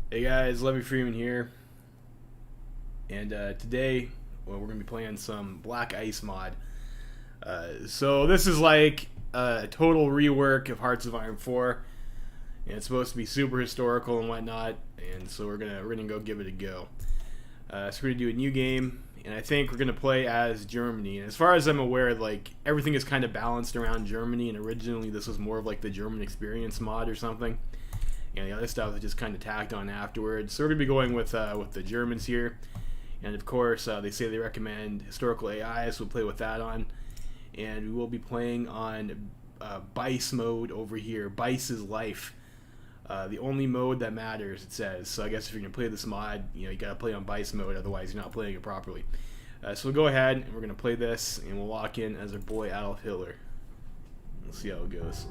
Hey guys, Levy Freeman here, and today, well, we're gonna be playing some Black Ice mod. So this is like a total rework of Hearts of Iron 4, and it's supposed to be super historical and whatnot. And so we're gonna go give it a go. So we're gonna do a new game, and I think we're gonna play as Germany. And as far as I'm aware, like everything is kind of balanced around Germany, and originally this was more of like the German Experience mod or something. And the other stuff is just kind of tacked on afterwards. So we're gonna be going with the Germans here, and of course they say they recommend historical AI, so we'll play with that on. And we will be playing on BICE mode over here. BICE is life, the only mode that matters. It says. So I guess if you're gonna play this mod, you gotta play on BICE mode, otherwise you're not playing it properly. So we'll go ahead and we're gonna play this, and we'll lock in as our boy Adolf Hitler. We'll see how it goes.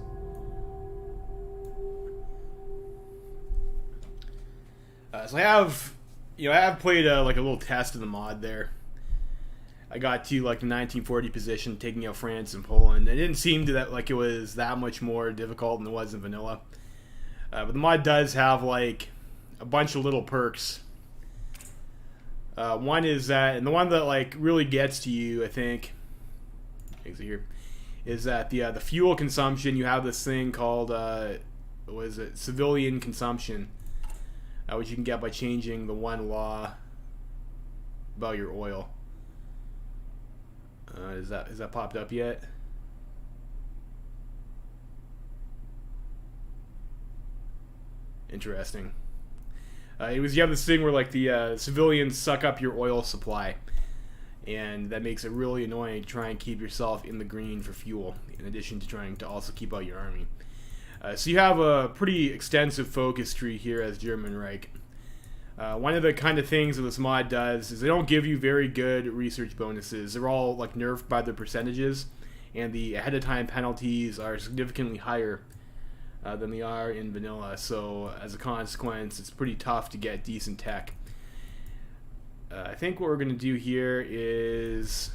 So I have played like a little test of the mod there. I got to like the 1940 position, taking out France and Poland. It didn't seem to that like it was that much more difficult than it was in vanilla. But the mod does have like a bunch of little perks. One is that, and the one that like really gets to you, I think, is that the fuel consumption. You have this thing called what is it? Civilian consumption. Which you can get by changing the one law about your oil. Is that popped up yet? Interesting. You have this thing where like the civilians suck up your oil supply, and that makes it really annoying to try and keep yourself in the green for fuel, in addition to trying to also keep out your army. So you have a pretty extensive focus tree here as German Reich. One of the kind of things that this mod does is they don't give you very good research bonuses. They're all like nerfed by the percentages, and the ahead of time penalties are significantly higher than they are in vanilla. So as a consequence, it's pretty tough to get decent tech. I think what we're going to do here is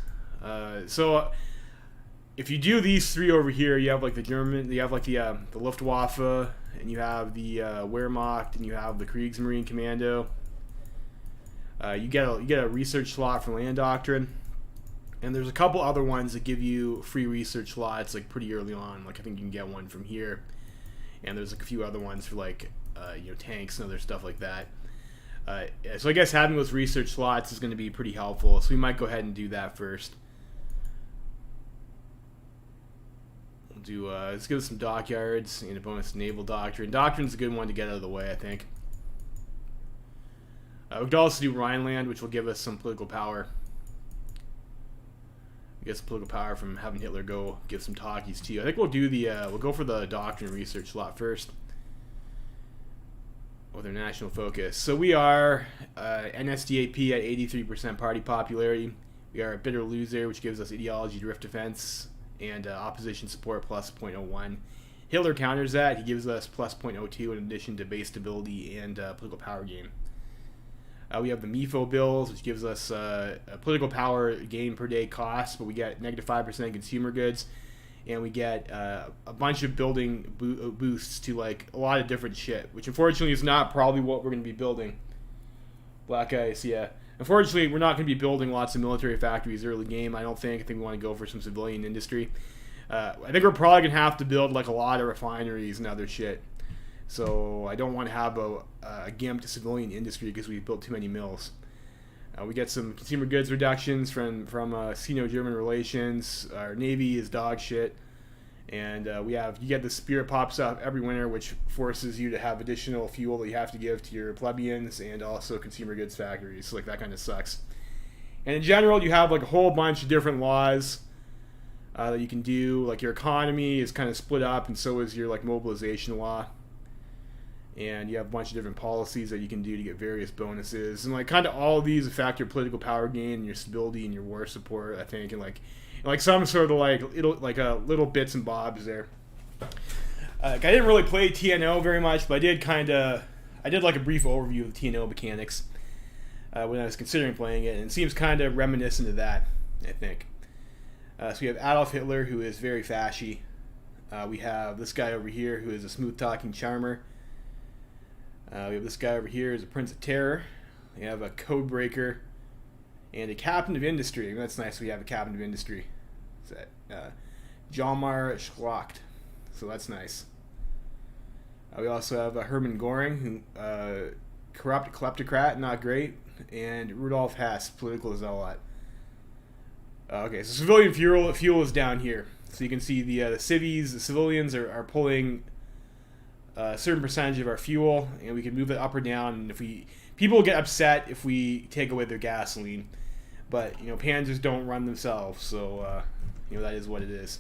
if you do these three over here, you have like the German, you have like the Luftwaffe, and you have the Wehrmacht, and you have the Kriegsmarine Commando. You get a research slot for land doctrine, and there's a couple other ones that give you free research slots like pretty early on. Like I think you can get one from here, and there's like a few other ones for like tanks and other stuff like that. So I guess having those research slots is going to be pretty helpful. So we might go ahead and do that first. Let's give us some dockyards and a bonus to naval doctrine. Doctrine's a good one to get out of the way, I think. We could also do Rhineland, which will give us some political power. We get some political power from having Hitler go give some talkies to you. I think we'll do we'll go for the doctrine research slot first with our national focus. So we are NSDAP at 83% party popularity. We are a bitter loser, which gives us ideology drift defense and opposition support plus 0.01. Hitler counters that. He gives us plus 0.02 in addition to base stability and political power gain. We have the MIFO bills, which gives us a political power gain per day cost, but we get negative 5% consumer goods, and we get a bunch of building boosts to like a lot of different shit, which unfortunately is not probably what we're going to be building. Black Ice, yeah. Unfortunately, we're not going to be building lots of military factories early game, I don't think. I think we want to go for some civilian industry. I think we're probably going to have to build like a lot of refineries and other shit. So I don't want to have a gimp to civilian industry because we've built too many mills. We get some consumer goods reductions from Sino-German relations. Our Navy is dog shit. And you get the Spirit pops up every winter, which forces you to have additional fuel that you have to give to your plebeians and also consumer goods factories. So like that kind of sucks. And in general, you have like a whole bunch of different laws that you can do. Like your economy is kind of split up, and so is your like mobilization law. And you have a bunch of different policies that you can do to get various bonuses, and like kind of all of these affect your political power gain and your stability and your war support, I think, and like some sort of like little bits and bobs there. I didn't really play TNO very much, but I did like a brief overview of the TNO mechanics when I was considering playing it, and it seems kind of reminiscent of that, I think. So we have Adolf Hitler, who is very fashy. We have this guy over here, who is a smooth-talking charmer. We have this guy over here is a Prince of Terror. We have a Code Breaker and a Captain of Industry. That's nice. We have a Captain of Industry. Is that Jalmar Schlacht. So that's nice. We also have Hermann Göring, who corrupt kleptocrat, not great, and Rudolf Hess, political zealot. Okay, so civilian fuel is down here. So you can see the civvies, the civilians are pulling a certain percentage of our fuel, and we can move it up or down. And if people get upset if we take away their gasoline, but panzers don't run themselves, so that is what it is.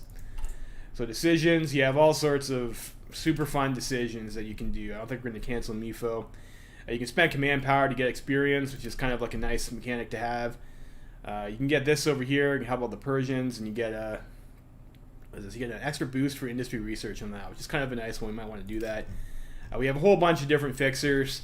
So decisions, you have all sorts of super fun decisions that you can do. I don't think we're going to cancel MIFO. You can spend command power to get experience, which is kind of like a nice mechanic to have. You can get this over here. You can help out the Persians, and you get you get an extra boost for industry research on that, which is kind of a nice one. We might want to do that. We have a whole bunch of different fixers.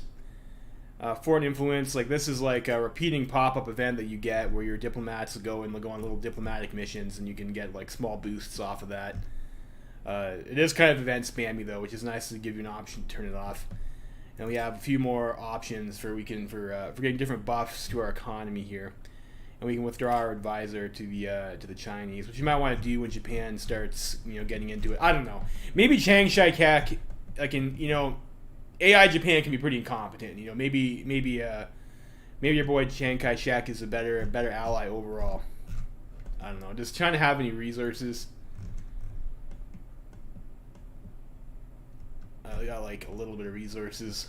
Foreign influence, like this is like a repeating pop-up event that you get where your diplomats will go and they'll go on little diplomatic missions, and you can get like small boosts off of that. It is kind of event spammy though, which is nice to give you an option to turn it off. And we have a few more options for getting different buffs to our economy here, and we can withdraw our advisor to the Chinese, which you might want to do when Japan starts getting into it. I don't know. Maybe Chiang Kai-shek, like in AI Japan can be pretty incompetent. Maybe your boy Chiang Kai-shek is a better ally overall. I don't know. Does China have any resources? They got like a little bit of resources.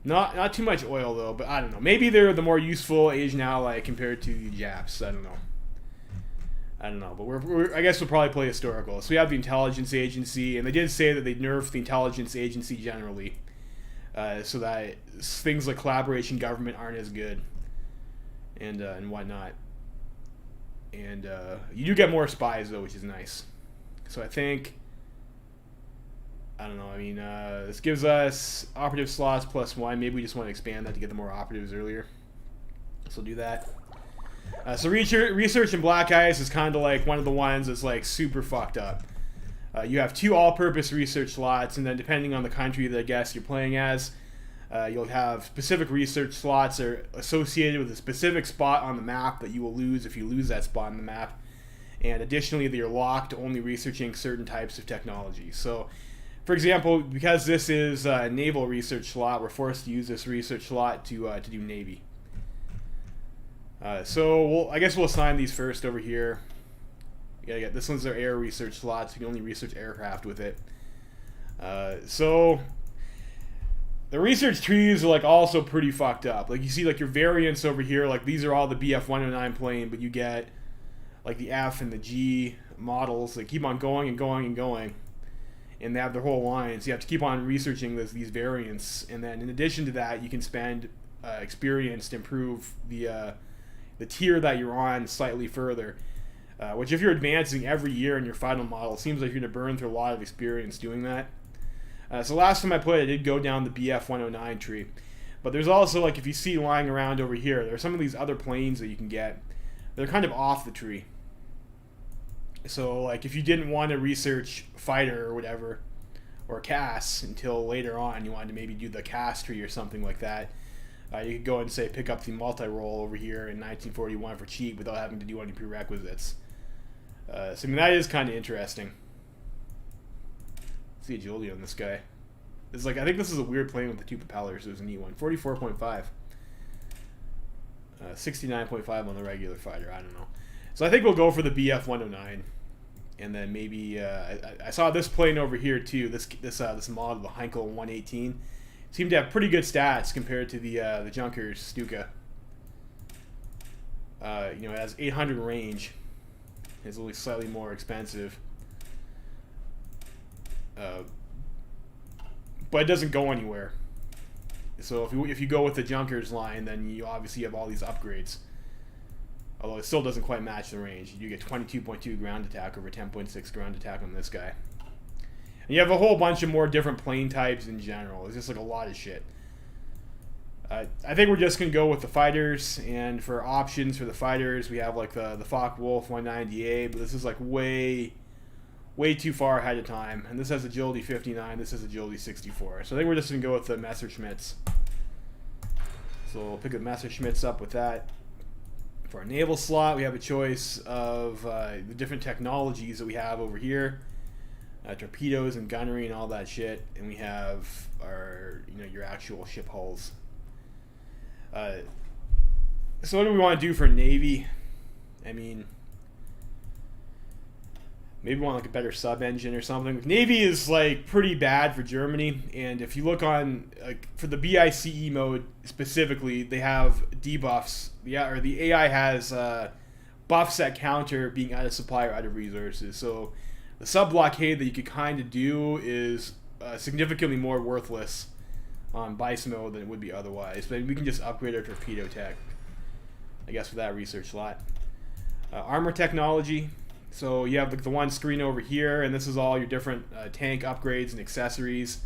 Not too much oil though, but I don't know. Maybe they're the more useful Asian ally compared to the Japs. I don't know. But I guess we'll probably play historical. So we have the intelligence agency, and they did say that they'd nerf the intelligence agency generally, so that things like collaboration government aren't as good, and whatnot. And you do get more spies though, which is nice. So I think. I don't know. I mean, this gives us operative slots +1. Maybe we just want to expand that to get the more operatives earlier. So we'll do that. So research in Black Ice is kind of like one of the ones that's like super fucked up. You have 2 all-purpose research slots, and then depending on the country that I guess you're playing as, you'll have specific research slots that are associated with a specific spot on the map that you will lose if you lose that spot on the map. And additionally, you're locked to only researching certain types of technology. So for example, because this is a naval research slot, we're forced to use this research slot to do Navy. So I guess we'll assign these first over here. This one's their air research slot, so you can only research aircraft with it. So the research trees are like also pretty fucked up. Like you see like your variants over here, like these are all the BF-109 plane, but you get like the F and the G models that keep on going and going and going. And they have their whole line, so you have to keep on researching these variants. And then in addition to that, you can spend experience to improve the tier that you're on slightly further. Which if you're advancing every year in your final model, it seems like you're going to burn through a lot of experience doing that. So last time I played, I did go down the BF-109 tree. But there's also, like, if you see lying around over here, there are some of these other planes that you can get. They're kind of off the tree. So, like, if you didn't want to research fighter or whatever, or CAS until later on, you wanted to maybe do the CAS tree or something like that, you could go and, say, pick up the multi-role over here in 1941 for cheap without having to do any prerequisites. So, I mean, that is kind of interesting. Let's see agility on this guy. It's like, I think this is a weird plane with the 2 propellers. It was a neat one. 44.5. 69.5 on the regular fighter. I don't know. So I think we'll go for the BF-109, and then maybe I saw this plane over here too. This model, the Heinkel 118, seemed to have pretty good stats compared to the Junkers Stuka. It has 800 range. It's only slightly more expensive, but it doesn't go anywhere. So if you go with the Junkers line, then you obviously have all these upgrades. Although it still doesn't quite match the range. You get 22.2 ground attack over 10.6 ground attack on this guy. And you have a whole bunch of more different plane types in general. It's just like a lot of shit. I think we're just going to go with the fighters. And for options for the fighters, we have like the Focke-Wulf 190A. But this is like way way too far ahead of time. And this has agility 59, this has agility 64. So I think we're just going to go with the Messerschmitts. So we'll pick the Messerschmitts up with that. For our naval slot, we have a choice of the different technologies that we have over here. Torpedoes and gunnery and all that shit. And we have our, your actual ship hulls. So what do we want to do for Navy? I mean, maybe we want like a better sub-engine or something. Navy is like pretty bad for Germany, and if you look on for the BICE mode specifically, they have debuffs. Yeah, or the AI has buffs that counter being out of supply or out of resources. So the sub-blockade that you could kind of do is significantly more worthless on BICE mode than it would be otherwise. But we can just upgrade our torpedo tech, I guess, for that research slot. Armor technology. So you have the one screen over here, and this is all your different tank upgrades and accessories.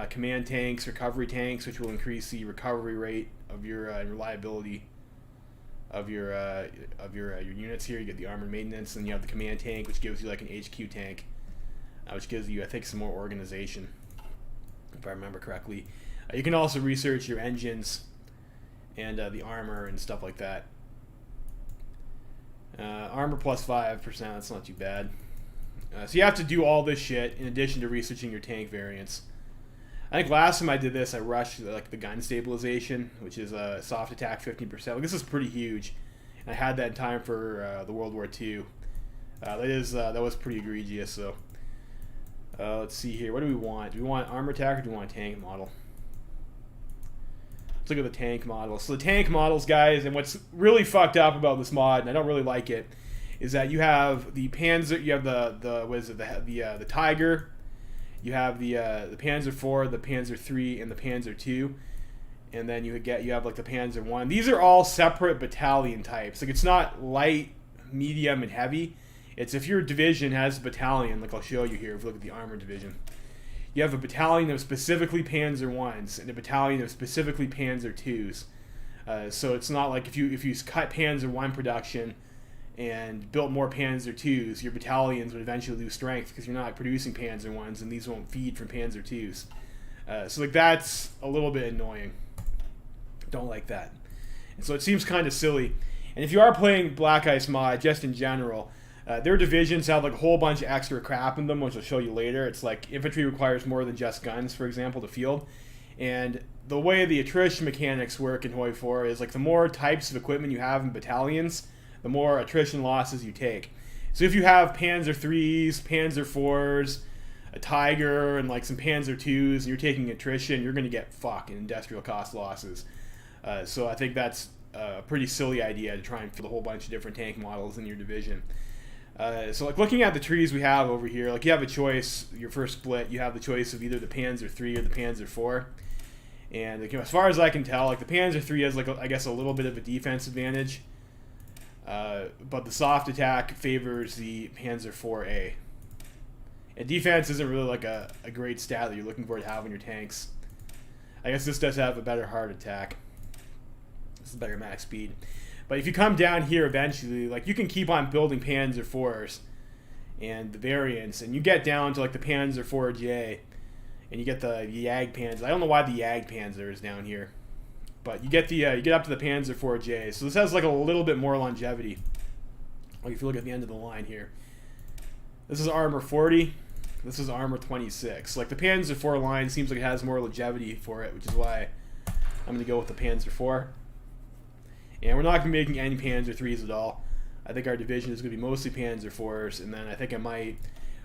Command tanks, recovery tanks, which will increase the recovery rate of your reliability of your units here. You get the armored maintenance, and you have the command tank, which gives you like an HQ tank, which gives you, I think, some more organization, if I remember correctly. You can also research your engines and the armor and stuff like that. Armor plus 5%, that's not too bad. So you have to do all this shit in addition to researching your tank variants. I think last time I did this, I rushed like the gun stabilization, which is soft attack 15%. Like, this is pretty huge. And I had that in time for the World War II. That was pretty egregious. So let's see here. What do we want? Do we want armor attack or do we want a tank model? Let's look at the tank model. So the tank models, guys, and what's really fucked up about this mod, and I don't really like it, is that you have the Panzer, you have the Tiger, you have the Panzer IV, the Panzer III, and the Panzer II, and then you have like the Panzer I. These are all separate battalion types. Like, it's not light, medium, and heavy. It's if your division has a battalion, like I'll show you here if you look at the armor division. You have a battalion of specifically Panzer Is and a battalion of specifically Panzer IIs. So it's not like if you cut Panzer I production and built more Panzer IIs, your battalions would eventually lose strength because you're not producing Panzer Is, and these won't feed from Panzer IIs. So like, that's a little bit annoying. Don't like that. And so it seems kind of silly. And if you are playing Black Ice mod, just in general, their divisions have like a whole bunch of extra crap in them, which I'll show you later. It's like infantry requires more than just guns, for example, to field. And the way the attrition mechanics work in HOI4 is like the more types of equipment you have in battalions, the more attrition losses you take. So if you have Panzer IIIs, Panzer IVs, a Tiger, and like some Panzer IIs, and you're taking attrition, you're going to get fucking industrial cost losses. So I think that's a pretty silly idea to try and fill a whole bunch of different tank models in your division. So like, looking at the trees we have over here, like, you have a choice. Your first split, you have the choice of either the Panzer III or the Panzer IV. And like, as far as I can tell, like, the Panzer III has like I guess a little bit of a defense advantage, but the soft attack favors the Panzer IVA. And defense isn't really like a great stat that you're looking for to have in your tanks. I guess this does have a better hard attack. This is better max speed. But if you come down here eventually, like, you can keep on building Panzer IVs and the variants, and you get down to like the Panzer IV-J, and you get the Jagd Panzer. I don't know why the Jagd Panzer is down here, but you get you get up to the Panzer IV-J. So this has like a little bit more longevity. Like, if you look at the end of the line here, this is armor 40. This is armor 26. Like, the Panzer IV line seems like it has more longevity for it, which is why I'm going to go with the Panzer IV. And we're not going to be making any Panzer IIIs at all. I think our division is going to be mostly Panzer IVs, and then I think I might,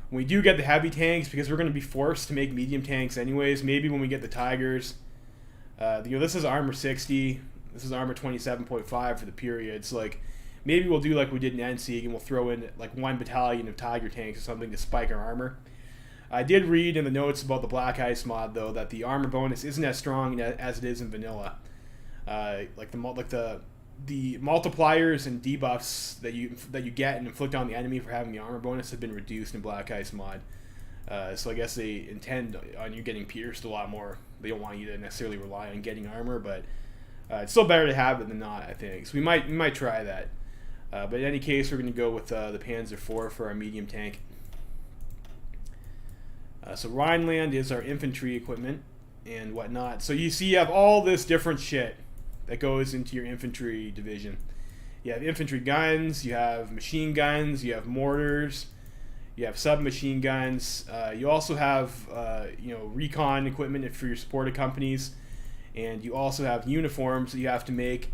when we do get the heavy tanks, because we're going to be forced to make medium tanks anyways, maybe when we get the Tigers, this is armor 60, this is armor 27.5 for the period, so like, maybe we'll do like we did in NSEG, and we'll throw in like one battalion of Tiger tanks or something to spike our armor. I did read in the notes about the Black Ice mod, though, that the armor bonus isn't as strong as it is in vanilla. The multipliers and debuffs that you get and inflict on the enemy for having the armor bonus have been reduced in Black Ice mod. So I guess they intend on you getting pierced a lot more. They don't want you to necessarily rely on getting armor, but it's still better to have it than not, I think. So we might try that. But in any case, we're going to go with the Panzer IV for our medium tank. So Rhineland is our infantry equipment and whatnot. So you see you have all this different shit that goes into your infantry division. You have infantry guns, you have machine guns, you have mortars, you have submachine guns. You also have recon equipment for your supported companies, and you also have uniforms that you have to make.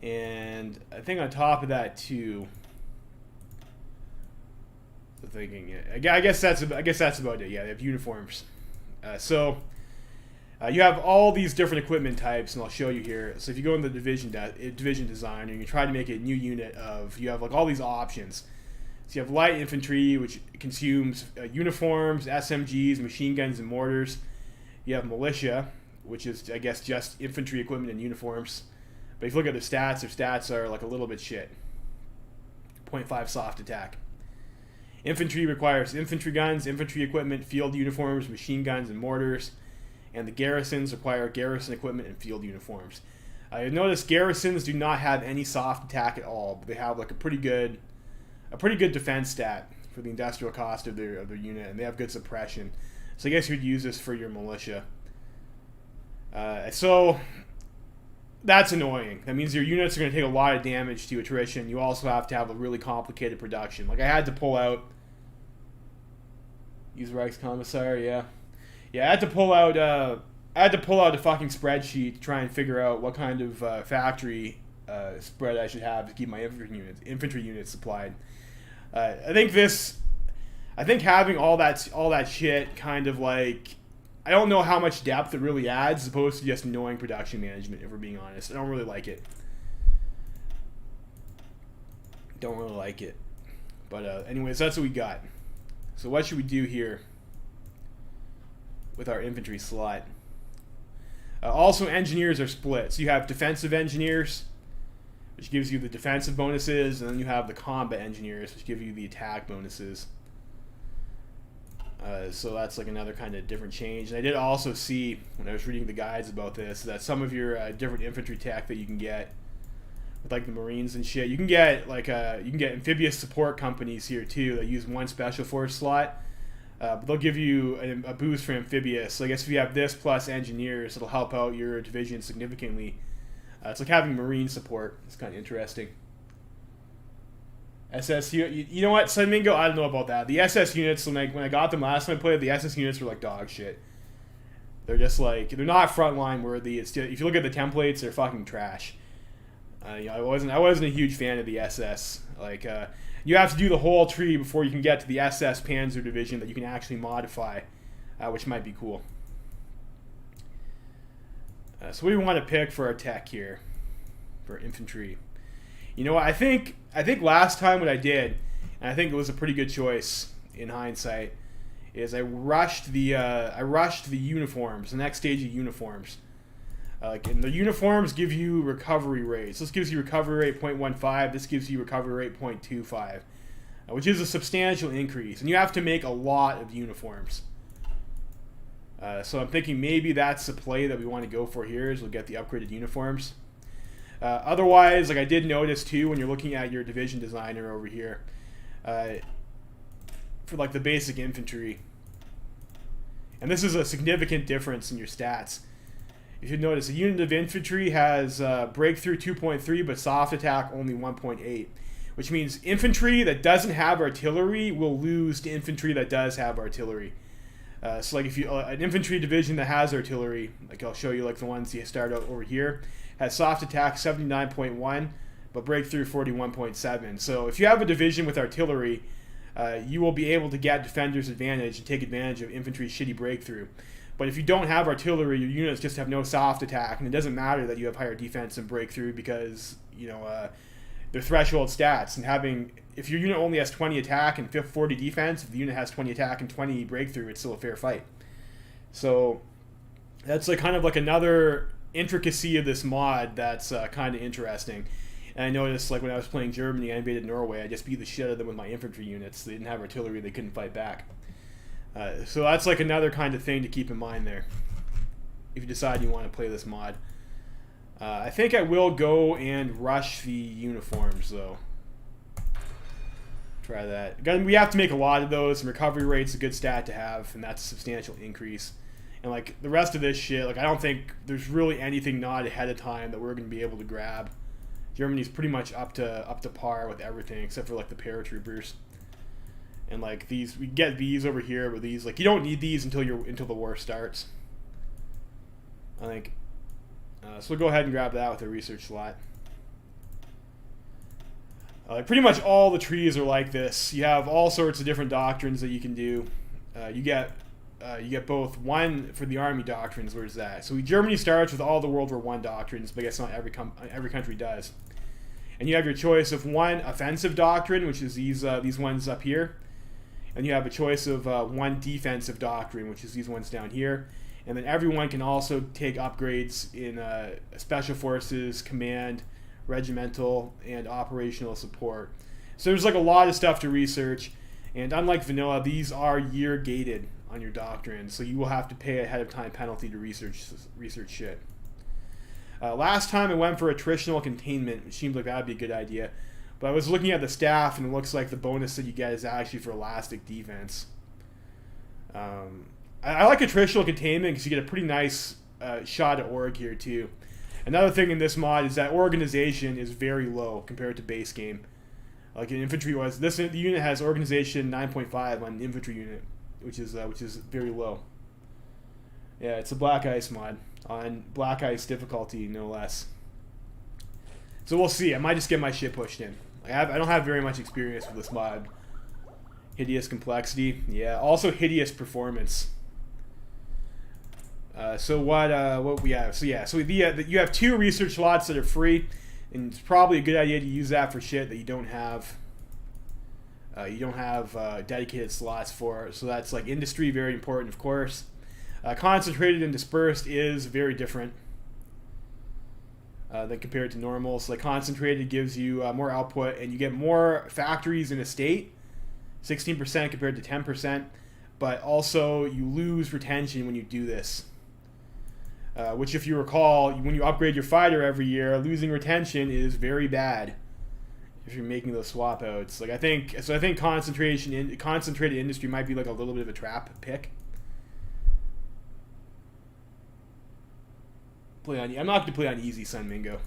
And I think on top of that too, I guess that's about it. Yeah, they have uniforms. You have all these different equipment types, and I'll show you here. So if you go in the division design, and you try to make a new unit you have like all these options. So you have light infantry, which consumes uniforms, SMGs, machine guns, and mortars. You have militia, which is, I guess, just infantry equipment and uniforms. But if you look at their stats are like a little bit shit. 0.5 soft attack. Infantry requires infantry guns, infantry equipment, field uniforms, machine guns, and mortars. And the garrisons require garrison equipment and field uniforms. You'll notice garrisons do not have any soft attack at all, but they have like a pretty good defense stat for the industrial cost of their unit, and they have good suppression. So I guess you'd use this for your militia. So that's annoying. That means your units are going to take a lot of damage to attrition. You also have to have a really complicated production. Like I had to pull out. Use Reichskommissar, yeah. Yeah, I had to pull out a fucking spreadsheet to try and figure out what kind of factory spread I should have to keep my infantry units supplied. I think having all that shit kind of like, I don't know how much depth it really adds as opposed to just annoying production management, if we're being honest. I don't really like it. But anyways, that's what we got. So what should we do here with our infantry slot? Also, engineers are split. So you have defensive engineers, which gives you the defensive bonuses, and then you have the combat engineers, which give you the attack bonuses. So that's like another kind of different change. And I did also see, when I was reading the guides about this, that some of your different infantry tech that you can get with like the Marines and shit, you can get amphibious support companies here too that use one special force slot. But they'll give you a boost for amphibious. So I guess if you have this plus engineers, it'll help out your division significantly. It's like having Marine support. It's kind of interesting. SS, you know what, Sunmingo, I don't know about that. The SS units, when I got them last time I played, the SS units were like dog shit. They're just like, they're not frontline worthy. It's just, if you look at the templates, they're fucking trash. I wasn't a huge fan of the SS. Like, you have to do the whole tree before you can get to the SS Panzer division that you can actually modify, which might be cool. So what do we want to pick for our tech here, for infantry? You know what, I think last time what I did, and I think it was a pretty good choice in hindsight, is I rushed the uniforms, the next stage of uniforms. And the uniforms give you recovery rates. This gives you recovery rate 0.15. This gives you recovery rate 0.25, which is a substantial increase. And you have to make a lot of uniforms. So I'm thinking maybe that's the play that we want to go for here, is we'll get the upgraded uniforms. Otherwise, like I did notice too, when you're looking at your division designer over here, for like the basic infantry, and this is a significant difference in your stats. You should notice a unit of infantry has breakthrough 2.3, but soft attack only 1.8, which means infantry that doesn't have artillery will lose to infantry that does have artillery. So like if you an infantry division that has artillery, like I'll show you, like the ones you start out over here, has soft attack 79.1, but breakthrough 41.7. So if you have a division with artillery, you will be able to get defender's advantage and take advantage of infantry's shitty breakthrough. But if you don't have artillery, your units just have no soft attack, and it doesn't matter that you have higher defense and breakthrough because they're threshold stats. And if your unit only has 20 attack and 40 defense, if the unit has 20 attack and 20 breakthrough, it's still a fair fight. So that's like kind of like another intricacy of this mod that's kind of interesting. And I noticed, like when I was playing Germany, I invaded Norway, I just beat the shit out of them with my infantry units. They didn't have artillery, they couldn't fight back. So that's like another kind of thing to keep in mind there, if you decide you want to play this mod. I think I will go and rush the uniforms though. Try that. Again, we have to make a lot of those, and recovery rate's a good stat to have, and that's a substantial increase. And like the rest of this shit, like I don't think there's really anything not ahead of time that we're going to be able to grab. Germany's pretty much up to par with everything except for like the paratroopers. And like these, we get these over here, but these, like, you don't need these until the war starts, I think. So we'll go ahead and grab that with a research slot. Pretty much all the trees are like this. You have all sorts of different doctrines that you can do. You get both one for the army doctrines. Where's that? So Germany starts with all the World War I doctrines, but I guess not every country does. And you have your choice of one offensive doctrine, which is these ones up here, and you have a choice of one defensive doctrine, which is these ones down here. And then everyone can also take upgrades in special forces, command, regimental, and operational support. So there's like a lot of stuff to research, and unlike vanilla, these are year gated on your doctrine, so you will have to pay ahead of time penalty to research shit. Last time I went for attritional containment, which seemed like that would be a good idea, but I was looking at the staff and it looks like the bonus that you get is actually for elastic defense. I like attritional containment because you get a pretty nice shot at org here too. Another thing in this mod is that organization is very low compared to base game. Like an infantry was, the unit has organization 9.5 on an infantry unit, which is very low. Yeah, it's a Black Ice mod on Black Ice difficulty, no less. So we'll see. I might just get my shit pushed in. I don't have very much experience with this mod. Hideous complexity, yeah. Also hideous performance. So what we have? So yeah, so you have 2 research slots that are free, and it's probably a good idea to use that for shit that you don't have. Dedicated slots for. So that's like industry, very important, of course. Concentrated and dispersed is very different than compared to normal. So like concentrated gives you more output, and you get more factories in a state, 16% compared to 10%. But also you lose retention when you do this. Which, if you recall, when you upgrade your fighter every year, losing retention is very bad if you're making those swap outs. Like I think concentrated industry might be like a little bit of a trap pick. I'm not going to play on easy, Sun Mingo.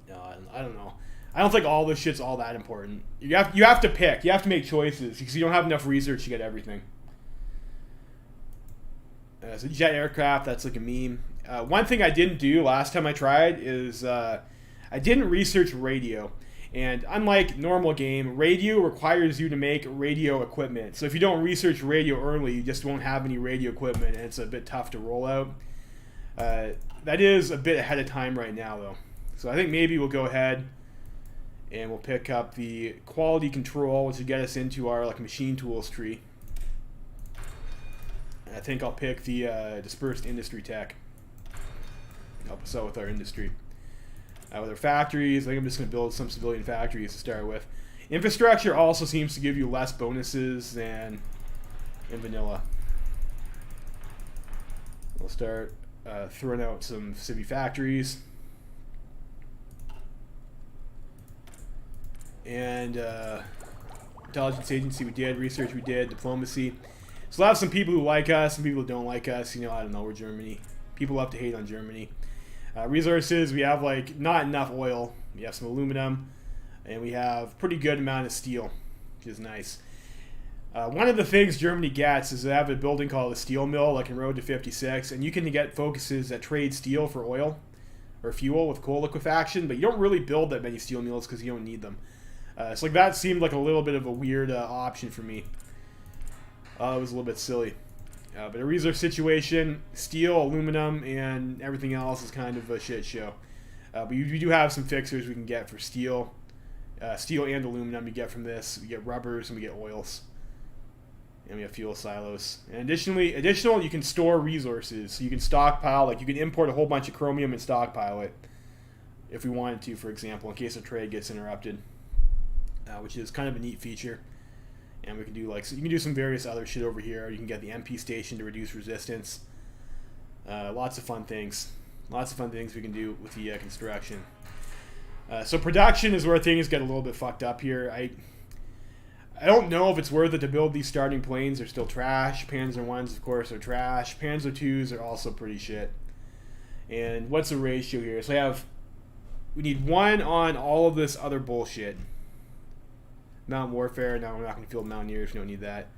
No, I don't know. I don't think all this shit's all that important. You have to pick. You have to make choices because you don't have enough research to get everything. So jet aircraft, that's like a meme. One thing I didn't do last time I tried is I didn't research radio. And unlike normal game, radio requires you to make radio equipment. So if you don't research radio early, you just won't have any radio equipment, and it's a bit tough to roll out. That is a bit ahead of time right now, though. So I think maybe we'll go ahead and we'll pick up the quality control, which will get us into our like machine tools tree. I think I'll pick the dispersed industry tech. Help us out with our industry. With our factories, I think I'm just going to build some civilian factories to start with. Infrastructure also seems to give you less bonuses than in vanilla. We'll start throwing out some civvy factories. And intelligence agency we did, research we did, diplomacy. So we'll have some people who like us, some people who don't like us. You know, I don't know, we're Germany. People love to hate on Germany. Resources, we have like not enough oil. We have some aluminum, and we have pretty good amount of steel, which is nice. One of the things Germany gets is they have a building called the steel mill, like in Road to 56, and you can get focuses that trade steel for oil or fuel with coal liquefaction, but you don't really build that many steel mills because you don't need them. So like that seemed like a little bit of a weird option for me. It was a little bit silly. But a resource situation, steel, aluminum, and everything else is kind of a shit show. But we do have some fixers we can get for steel. Steel and aluminum you get from this. We get rubbers and we get oils. And we have fuel silos. And additional, you can store resources. So you can stockpile, like you can import a whole bunch of chromium and stockpile it. If we wanted to, for example, in case a trade gets interrupted. Which is kind of a neat feature. And we can do so you can do some various other shit over here. You can get the MP station to reduce resistance. Lots of fun things. Lots of fun things we can do with the construction. So production is where things get a little bit fucked up here. I don't know if it's worth it to build these starting planes. They're still trash. Panzer 1s, of course, are trash. Panzer 2s are also pretty shit. And what's the ratio here? So we need 1 on all of this other bullshit. Mountain warfare. No, we're not going to field Mountaineers. We don't need that.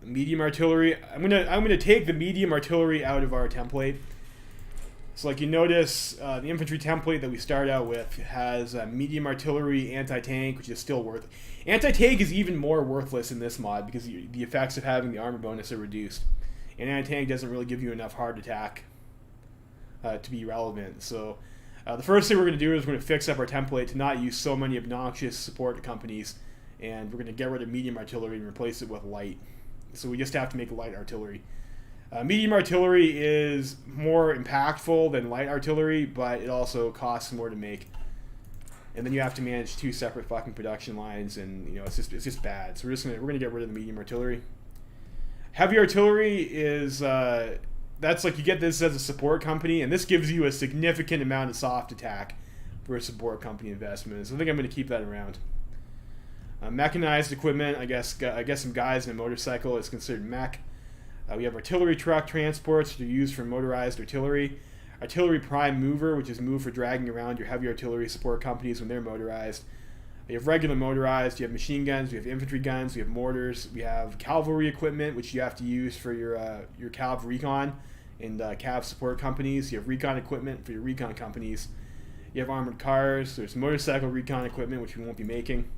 Medium artillery. I'm gonna take the medium artillery out of our template. So like you notice, the infantry template that we start out with has medium artillery, anti-tank, which is still worth. Anti-tank is even more worthless in this mod because the effects of having the armor bonus are reduced, and anti-tank doesn't really give you enough hard attack to be relevant. So the first thing we're going to do is we're going to fix up our template to not use so many obnoxious support companies, and we're going to get rid of medium artillery and replace it with light. So we just have to make light artillery. Medium artillery is more impactful than light artillery, but it also costs more to make. And then you have to manage 2 separate fucking production lines, and you know it's just bad. So we're gonna get rid of the medium artillery. Heavy artillery is that's like you get this as a support company, and this gives you a significant amount of soft attack for a support company investment. So I think I'm gonna keep that around. Mechanized equipment, I guess some guys in a motorcycle is considered mech. We have artillery truck transports that are used for motorized artillery. Artillery prime mover, which is moved for dragging around your heavy artillery support companies when they're motorized. We have regular motorized, you have machine guns, we have infantry guns, we have mortars, we have cavalry equipment, which you have to use for your cav recon and cav support companies. You have recon equipment for your recon companies. You have armored cars, there's motorcycle recon equipment, which we won't be making.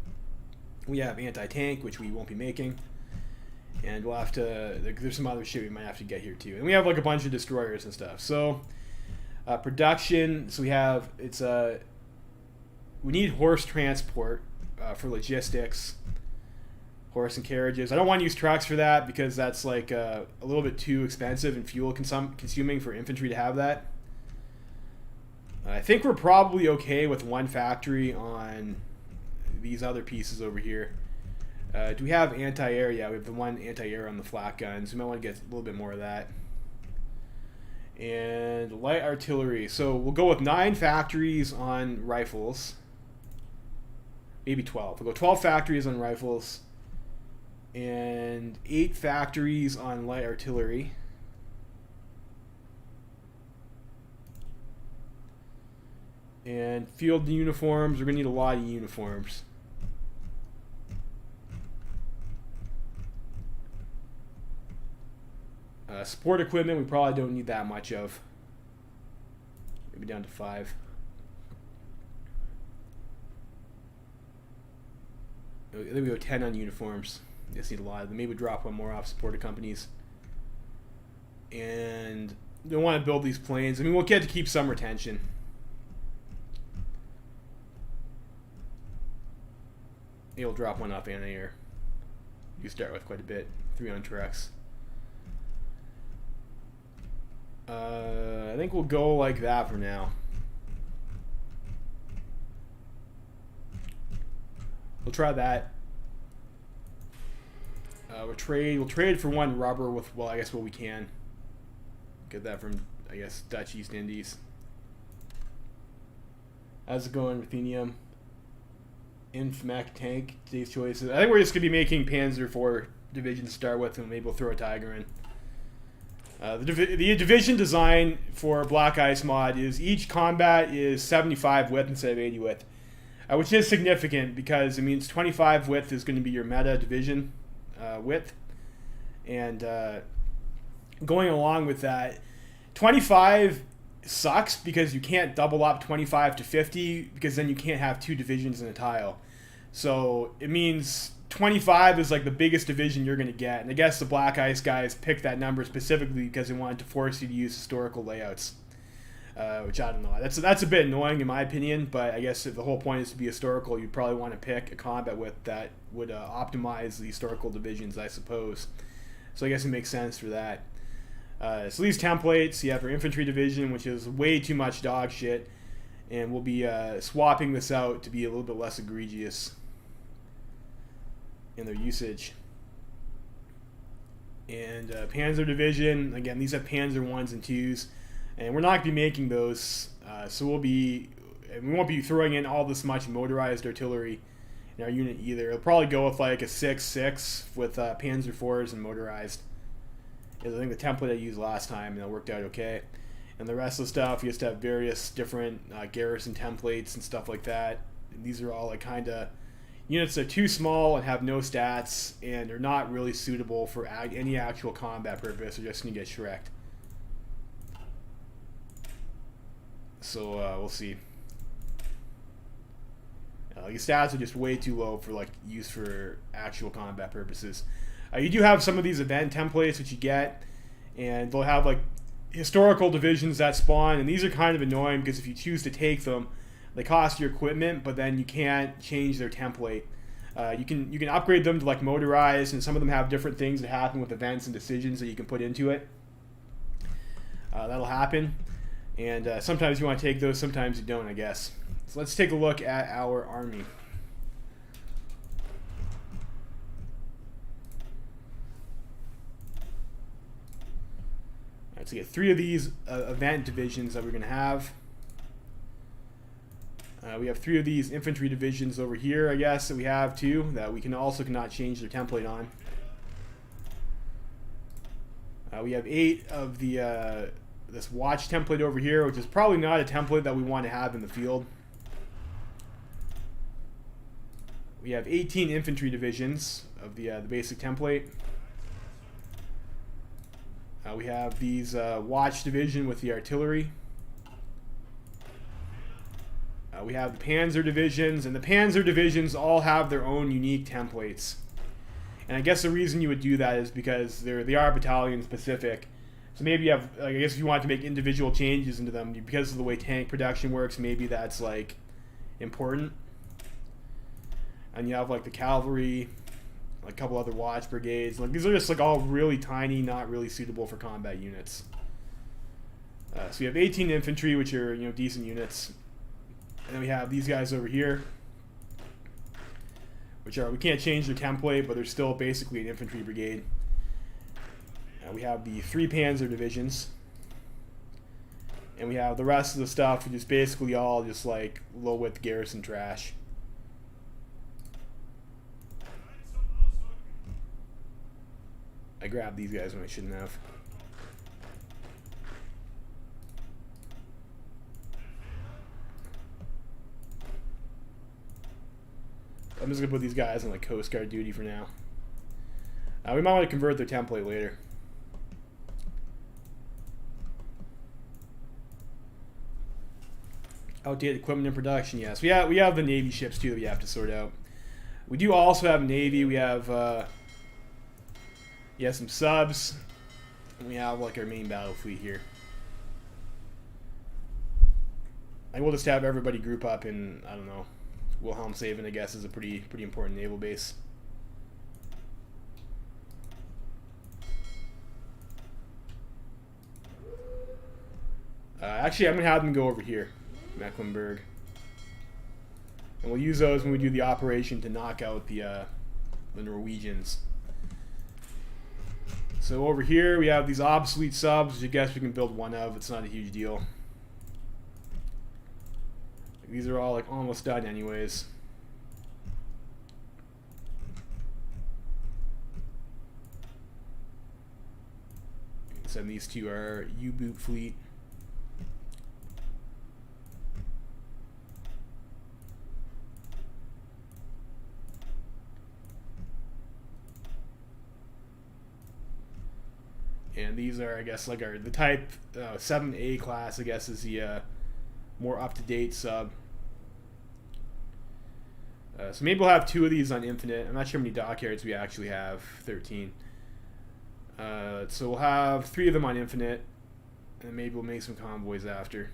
We have anti-tank, which we won't be making. And we'll have to, there's some other shit we might have to get here too. And we have like a bunch of destroyers and stuff. So, production, so we need horse transport for logistics. Horse and carriages. I don't want to use trucks for that because that's like a little bit too expensive and fuel consuming for infantry to have that. I think we're probably okay with 1 factory on these other pieces over here. Do we have anti-air? Yeah, we have the 1 anti-air on the flak guns. We might want to get a little bit more of that. And light artillery. So we'll go with 9 factories on rifles. Maybe 12. We'll go 12 factories on rifles. And 8 factories on light artillery. And field uniforms. We're going to need a lot of uniforms. Support equipment, we probably don't need that much of. Maybe down to 5. I think we go 10 on uniforms. Just need a lot of them. Maybe we drop 1 more off supported companies. And we don't want to build these planes. I mean, we'll get to keep some retention. You'll drop 1 off anti-air. You start with quite a bit. 3 on trucks. I think we'll go like that for now. We'll try that. We'll trade for 1 rubber with, well, I guess what we can. Get that from, I guess, Dutch East Indies. How's it going, Ruthenium? Inf-Mech tank, today's choices. I think we're just going to be making Panzer 4 division to start with, and maybe we'll throw a Tiger in. The division design for Black Ice mod is each combat is 75 width instead of 80 width, which is significant because it means 25 width is going to be your meta division width, and going along with that, 25 sucks because you can't double up 25 to 50 because then you can't have 2 divisions in a tile. So it means 25 is like the biggest division you're going to get, and I guess the Black Ice guys picked that number specifically because they wanted to force you to use historical layouts, which I don't know. That's a bit annoying in my opinion, but I guess if the whole point is to be historical, you'd probably want to pick a combat width that would optimize the historical divisions, I suppose. So I guess it makes sense for that. So these templates, you have our infantry division, which is way too much dog shit, and we'll be swapping this out to be a little bit less egregious in their usage. And Panzer division, again, these have Panzer 1s and 2s, and we're not going to be making those, so we won't be throwing in all this much motorized artillery in our unit either. It'll probably go with like a 6-6 with Panzer IVs and motorized. Is I think the template I used last time, and it worked out okay. And the rest of the stuff, you just have various different garrison templates and stuff like that. And these are all like kind of units that are too small and have no stats and are not really suitable for any actual combat purpose. They're just going to get shreked. So we'll see. These stats are just way too low for like use for actual combat purposes. You do have some of these event templates that you get, and they'll have like historical divisions that spawn, and these are kind of annoying because if you choose to take them, they cost you equipment, but then you can't change their template. You can upgrade them to like motorized, and some of them have different things that happen with events and decisions that you can put into it. That'll happen, and sometimes you want to take those, sometimes you don't, I guess. So let's take a look at our army. Alright, so we get 3 of these event divisions that we're going to have. We have 3 of these infantry divisions over here, I guess, that we have too, that we can also cannot change their template on. We have 8 of the this watch template over here, which is probably not a template that we want to have in the field. We have 18 infantry divisions of the basic template. We have these watch division with the artillery. We have the panzer divisions, and the panzer divisions all have their own unique templates. And I guess the reason you would do that is because they are battalion specific. So maybe you have, I guess if you want to make individual changes into them, because of the way tank production works, maybe that's like important. And you have like the cavalry, like a couple other watch brigades. Like these are just like all really tiny, not really suitable for combat units. So you have 18 infantry, which are decent units, and then we have these guys over here, which are, we can't change their template, but they're still basically an infantry brigade. We have the 3 panzer divisions, and we have the rest of the stuff, which is basically all just like low width garrison trash. I grabbed these guys when I shouldn't have. I'm just gonna put these guys on like Coast Guard duty for now. We might want to convert their template later. Outdated equipment in production, yes. We have the Navy ships too that we have to sort out. We do also have Navy. We have some subs, and we have like our main battle fleet here. I will just have everybody group up in, I don't know, Wilhelmshaven, I guess, is a pretty important naval base. Actually, I'm gonna have them go over here, Mecklenburg, and we'll use those when we do the operation to knock out the Norwegians. So over here we have these obsolete subs, which I guess we can build one of. It's not a huge deal. These are all like almost done anyways. And these 2 are U-boot fleet. And these are, I guess, like the type 7A class, I guess, is the more up-to-date sub. So maybe we'll have 2 of these on Infinite. I'm not sure how many dockyards we actually have. 13. So we'll have 3 of them on Infinite, and maybe we'll make some convoys after.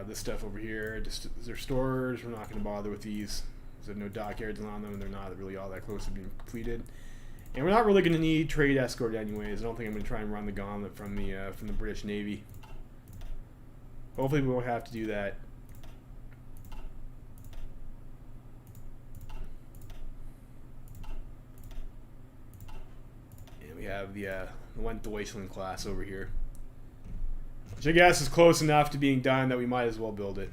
This stuff over here, just they're stores. We're not going to bother with these. There's no dockyards on them, and they're not really all that close to being completed. And we're not really going to need trade escort anyways. I don't think I'm going to try and run the gauntlet from the British Navy. Hopefully we won't have to do that. And we have the one Deutschland class over here, Which I guess is close enough to being done that we might as well build it.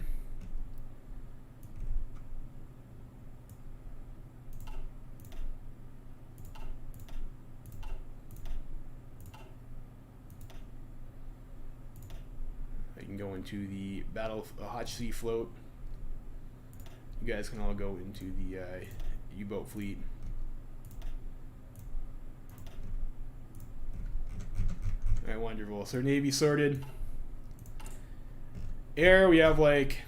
I can go into the battle hot sea float. You guys can all go into the U-boat fleet. Alright, wonderful. So Navy sorted. Air, we have like...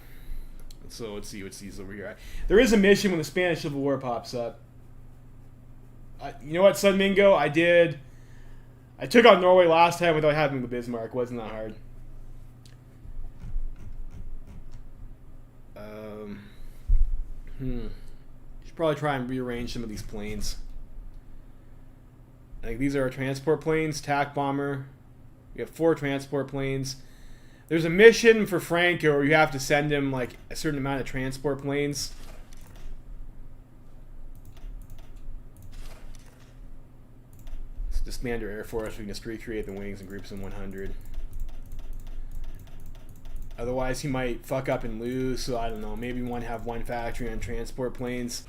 So let's see what's these over here. There is a mission when the Spanish Civil War pops up. You know what, Sun Mingo? I took out Norway last time without having the Bismarck. Wasn't that hard. Should probably try and rearrange some of these planes. I think these are our transport planes. TAC bomber. We have 4 transport planes. There's a mission for Franco where you have to send him like a certain amount of transport planes. Let's disband our Air Force. We can just recreate the wings and groups in 100. Otherwise, he might fuck up and lose. So I don't know. Maybe we want to have 1 factory on transport planes.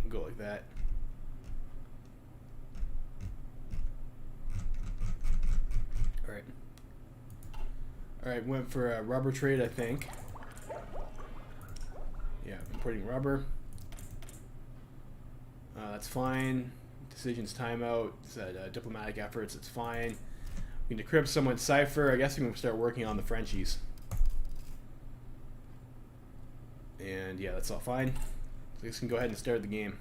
Go like that. Alright, went for a rubber trade, I think. Yeah, importing rubber. That's fine. Decisions timeout. Diplomatic efforts, it's fine. We can decrypt someone's cipher. I guess we can start working on the Frenchies. And yeah, that's all fine. So we can go ahead and start the game.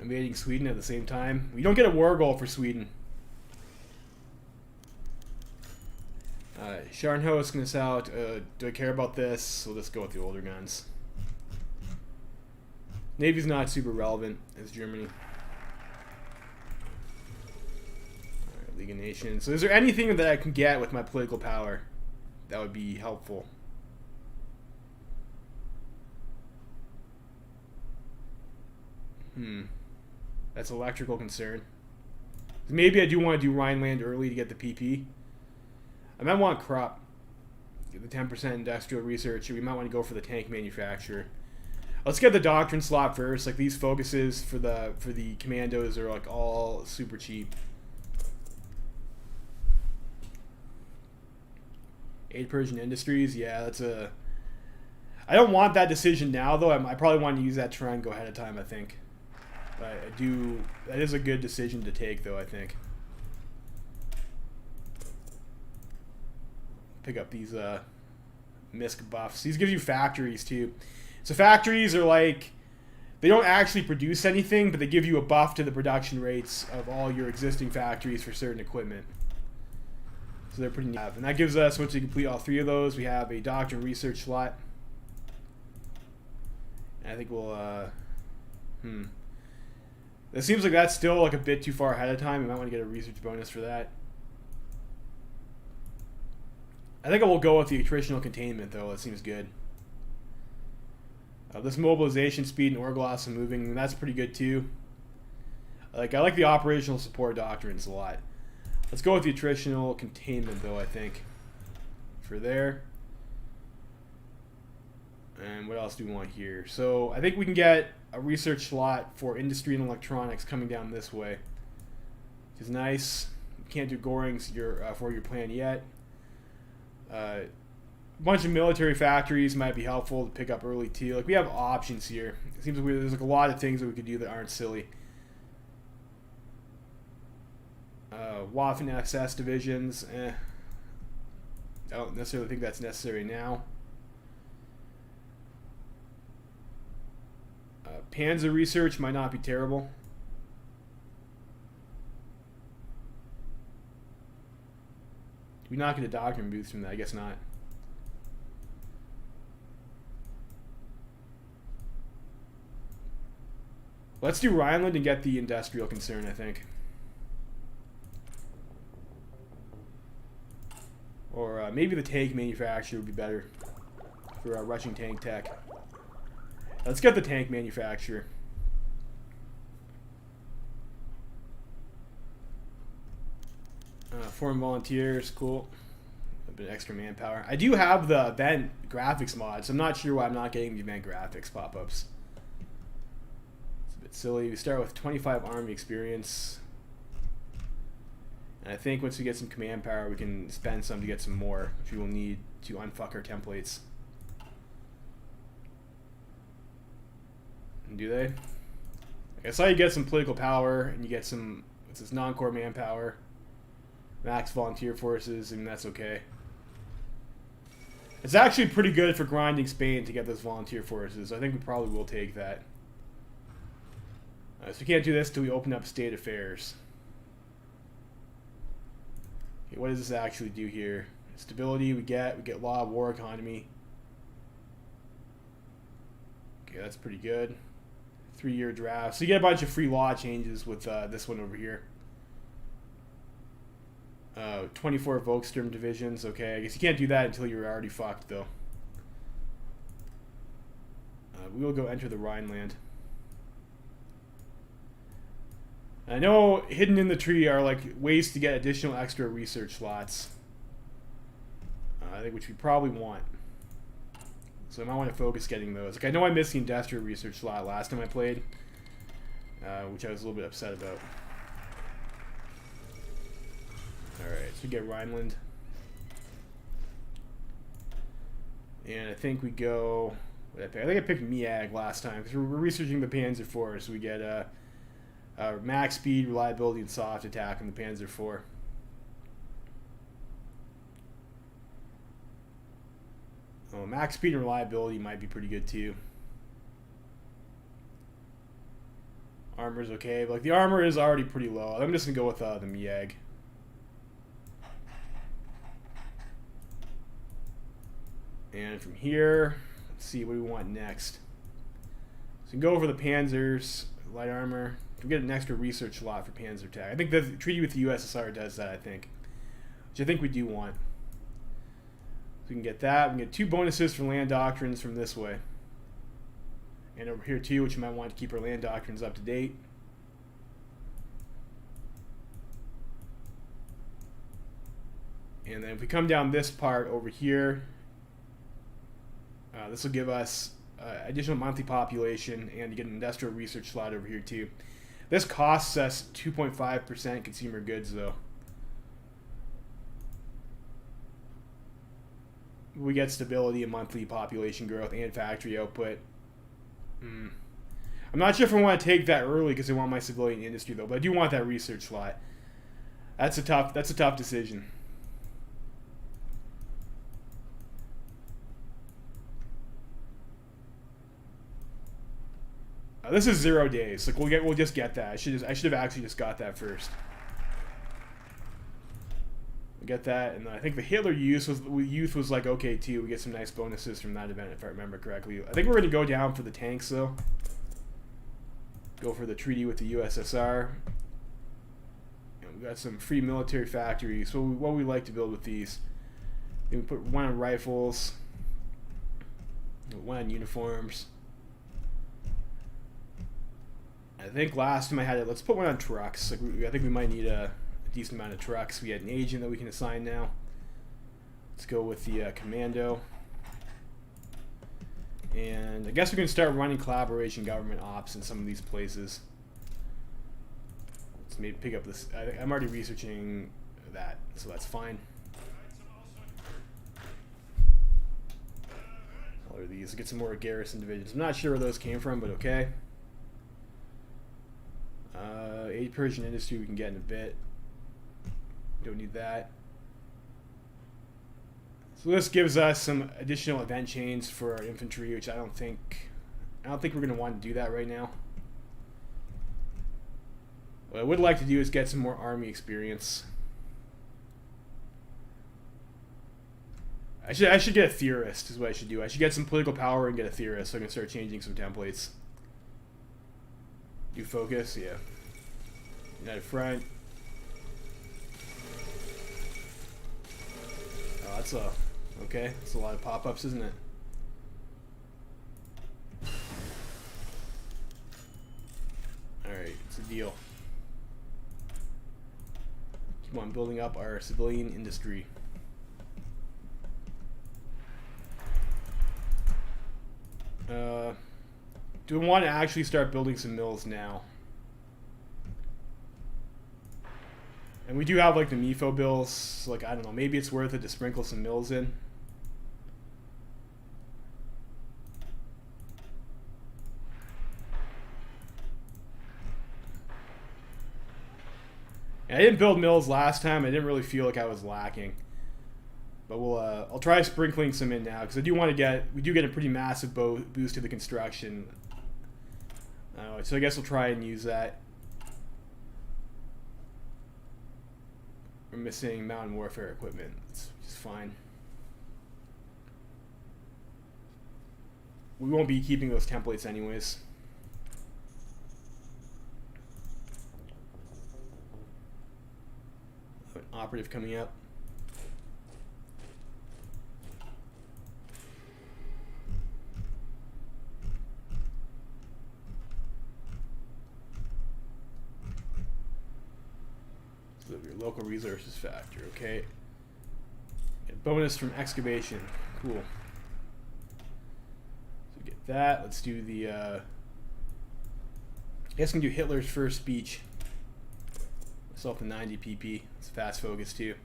Invading Sweden at the same time. We don't get a war goal for Sweden. Scharnhorst us out. Do I care about this? We'll just go with the older guns. Navy's not super relevant as Germany. Alright, League of Nations. So is there anything that I can get with my political power that would be helpful? That's electrical concern. Maybe I do want to do Rhineland early to get the PP. I might want crop. Get the 10% industrial research. We might want to go for the tank manufacturer. Let's get the doctrine slot first. Like these focuses for the commandos are like all super cheap. Aid Persian Industries, yeah, that's a... I don't want that decision now though. I probably want to use that to try and go ahead of time, I think. But I do... That is a good decision to take though, I think. Pick up these MISC buffs. These give you factories too. So factories are like, they don't actually produce anything, but they give you a buff to the production rates of all your existing factories for certain equipment. So they're pretty neat. And that gives us, once we complete all 3 of those, we have a doctrine research slot. And I think we'll, It seems like that's still like a bit too far ahead of time. We might want to get a research bonus for that. I think I will go with the attritional containment, though. That seems good. This mobilization speed and Orglass and moving, that's pretty good, too. I like the operational support doctrines a lot. Let's go with the attritional containment, though, I think. For there. And what else do we want here? So, I think we can get a research slot for industry and electronics coming down this way. Which is nice. You can't do Gorings for your plan yet. A bunch of military factories might be helpful to pick up early too. Like we have options here. It seems like there's like a lot of things that we could do that aren't silly. Waffen SS divisions. I don't necessarily think that's necessary now. Panzer research might not be terrible. Did we not get a doctrine boost from that? I guess not. Let's do Rhineland and get the industrial concern, I think. Or maybe the tank manufacturer would be better for Russian tank tech. Let's get the tank manufacturer. Foreign volunteers, cool. A bit of extra manpower. I do have the event graphics mod, so I'm not sure why I'm not getting the event graphics pop-ups. It's a bit silly. We start with 25 army experience. And I think once we get some command power, we can spend some to get some more, which we will need to unfuck our templates. And do they? I saw you get some political power, and you get some, what's this, non-core manpower. Max volunteer forces, and that's okay. It's actually pretty good for grinding Spain to get those volunteer forces. I think we probably will take that. So we can't do this until we open up state affairs. Okay, what does this actually do here? Stability we get law of war economy. Okay, that's pretty good. 3-year draft. So you get a bunch of free law changes with this one over here. 24 Volksturm divisions. Okay, I guess you can't do that until you're already fucked, though. We will go enter the Rhineland. I know hidden in the tree are like ways to get additional extra research slots. I think which we probably want. So I might want to focus getting those. Like I know I missed the industrial research slot last time I played, which I was a little bit upset about. Alright, so we get Rhineland. And I think we go... What did I pick? I think I picked Miag last time, because we're researching the Panzer IV, so we get max speed, reliability, and soft attack in the Panzer IV. Oh, max speed and reliability might be pretty good too. Armor's okay, but like the armor is already pretty low. I'm just gonna go with the Miag. And from here, let's see what we want next. So we can go over the Panzers, light armor. We get an extra research slot for Panzer Tech. I think the treaty with the USSR does that, I think. Which I think we do want. So we can get that. We can get 2 bonuses for land doctrines from this way. And over here too, which we might want to keep our land doctrines up to date. And then if we come down this part over here, this will give us additional monthly population and to get an industrial research slot over here too. This costs us 2.5% consumer goods though. We get stability and monthly population growth and factory output. I'm not sure if I want to take that early because I want my civilian industry though, but I do want that research slot. That's a tough decision. This is 0 days. Like we'll just get that. I should have actually just got that first. We get that, and I think the Hitler youth was like okay too. We get some nice bonuses from that event if I remember correctly. I think we're gonna go down for the tanks though. Go for the treaty with the USSR. And we got some free military factories. So what we like to build with these? We put 1 on rifles, 1 on uniforms. I think last time I had it, let's put 1 on trucks. Like I think we might need a decent amount of trucks. We had an agent that we can assign now. Let's go with the commando. And I guess we can start running collaboration government ops in some of these places. Let's maybe pick up this. I'm already researching that, so that's fine. Color these. Get some more garrison divisions. I'm not sure where those came from, but okay. 8 Persian industry we can get in a bit. Don't need that. So this gives us some additional event chains for our infantry, which I don't think we're going to want to do that right now. What I would like to do is get some more army experience. I should get a theorist is what I should do. I should get some political power and get a theorist so I can start changing some templates. Do focus, yeah. United front. Oh, that's a okay. That's a lot of pop-ups, isn't it? All right, it's a deal. Keep on building up our civilian industry. Do we want to actually start building some mills now? And we do have like the MIFO bills, so like I don't know, maybe it's worth it to sprinkle some mills in. And I didn't build mills last time. I didn't really feel like I was lacking. But we'll I'll try sprinkling some in now because I do want to get, we do get a pretty massive boost to the construction. So I guess we'll try and use that. We're missing mountain warfare equipment. It's just fine. We won't be keeping those templates anyways. An operative coming up. Your local resources factor, okay. Get bonus from excavation, cool. So get that. Let's do the. I guess we can do Hitler's first speech. Myself a 90 pp. It's fast focus too.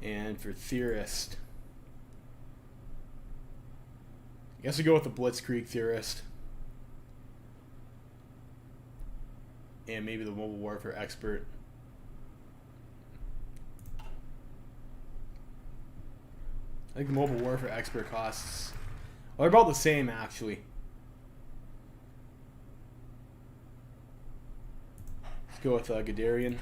And for theorist, I guess we go with the Blitzkrieg theorist. And maybe the mobile warfare expert. I think the mobile warfare expert costs, well, they're about the same actually. Let's go with Guderian.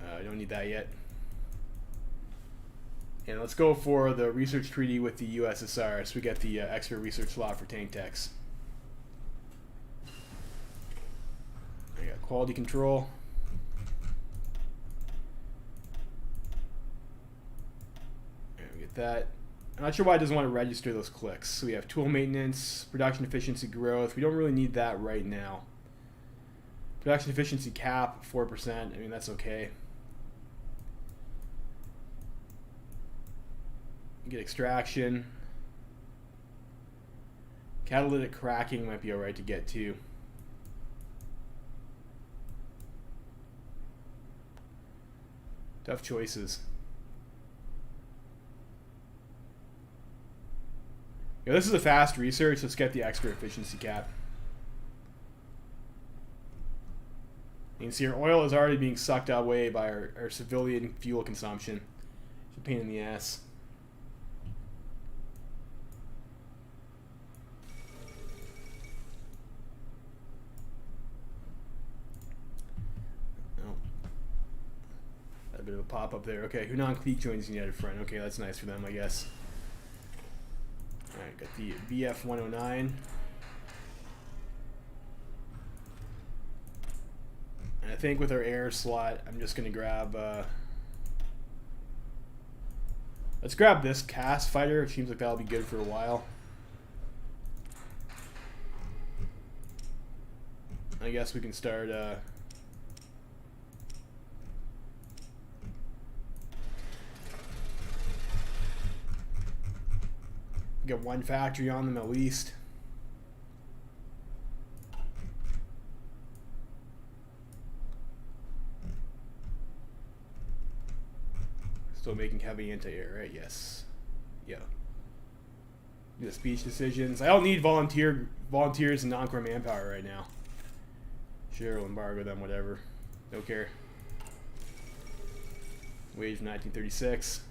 I don't need that yet. And let's go for the research treaty with the USSR, so we get the expert research slot for tank techs. I got quality control. And we get that. I'm not sure why it doesn't want to register those clicks. So we have tool maintenance, production efficiency growth. We don't really need that right now. Production efficiency cap, 4%. I mean, that's okay. Get extraction. Catalytic cracking might be alright to get too. Tough choices. Yeah, this is a fast research. Let's get the expert efficiency cap. You can see our oil is already being sucked away by our civilian fuel consumption. It's a pain in the ass. A bit of a pop up there. Okay, Hunan Clique joins the United Front. Okay, that's nice for them, I guess. Alright, got the BF 109. And I think with our air slot, I'm just going to grab. Let's grab this CAS fighter. It seems like that'll be good for a while. I guess we can start. Get one factory on them at least. Still making heavy anti-air, right? Yes. Yeah. Do the speech decisions. I don't need volunteers and non-core manpower right now. Sure, we'll embargo them, whatever. Don't care. Wage from 1936.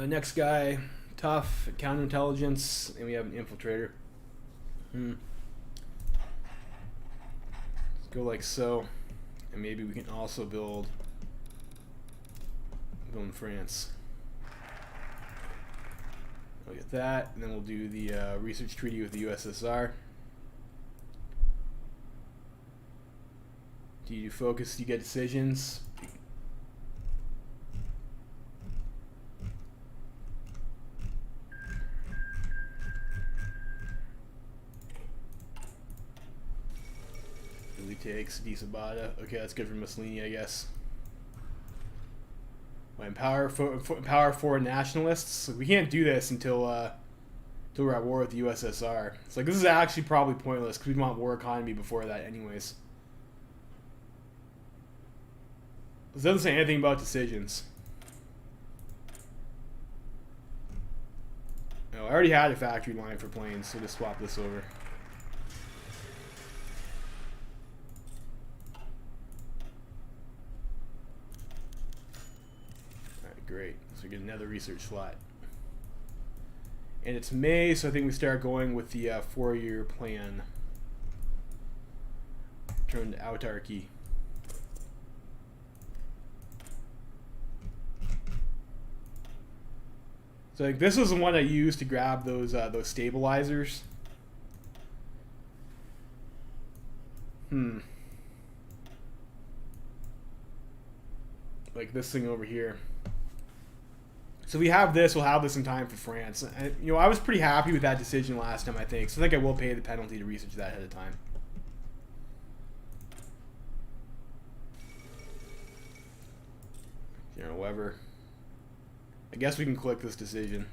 Next guy, tough, counterintelligence, and we have an infiltrator. Go like so, and maybe we can also build in France. We'll get that, and then we'll do the research treaty with the USSR. Do you focus? Do you get decisions? Really takes Di Sabata. Okay, that's good for Mussolini, I guess. Empower foreign nationalists. We can't do this until we're at war with the USSR. It's like, this is actually probably pointless because we want war economy before that anyways. This doesn't say anything about decisions. Oh, I already had a factory line for planes, so just swap this over. Great. So we get another research slot. And it's May, so I think we start going with the 4-year plan. Turn to autarky. So like, this was the one I used to grab those stabilizers. Like this thing over here. So we have this. We'll have this in time for France. And, you know, I was pretty happy with that decision last time, I think. So I think I will pay the penalty to research that ahead of time. General Weber. I guess we can click this decision.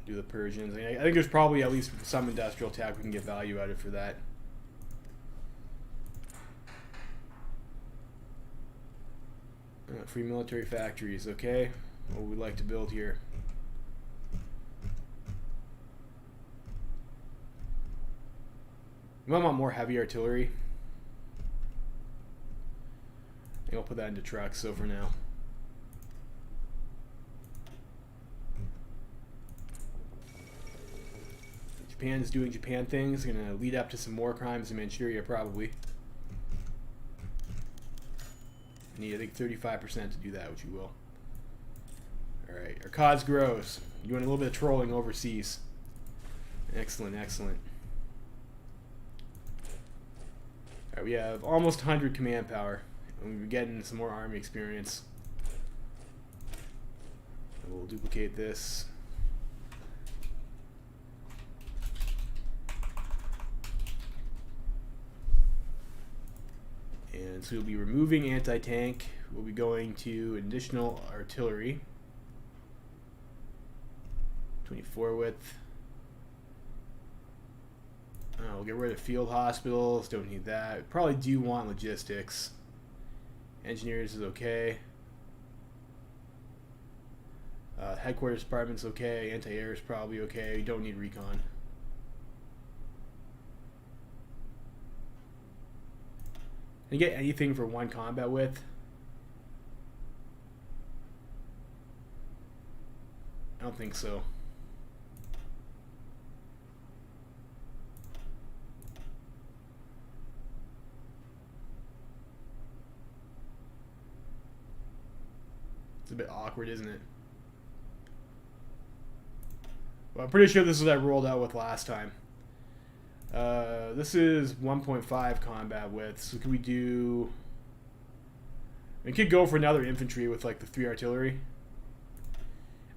Do the Persians. I think there's probably at least some industrial tech we can get value out of for that. Free military factories, okay. What would we like to build here? We might want more heavy artillery. I think I'll put that into trucks, so for now. Japan is doing Japan things. Going to lead up to some more crimes in Manchuria, probably. Need, I think, 35% to do that, which you will. Alright, our CODS grows. You want a little bit of trolling overseas. Excellent, excellent. Alright, we have almost 100 command power. And we're getting some more army experience. We'll duplicate this. And so we'll be removing anti-tank. We'll be going to additional artillery. 24 width. We'll get rid of field hospitals. Don't need that. We probably do want logistics. Engineers is okay. Headquarters department's okay. Anti-air is probably okay. You don't need recon. Can you get anything for 1 combat width? I don't think so. It's a bit awkward, isn't it? Well, I'm pretty sure this is what I rolled out with last time. This is 1.5 combat width, so could we do... We could go for another infantry with like the 3 artillery.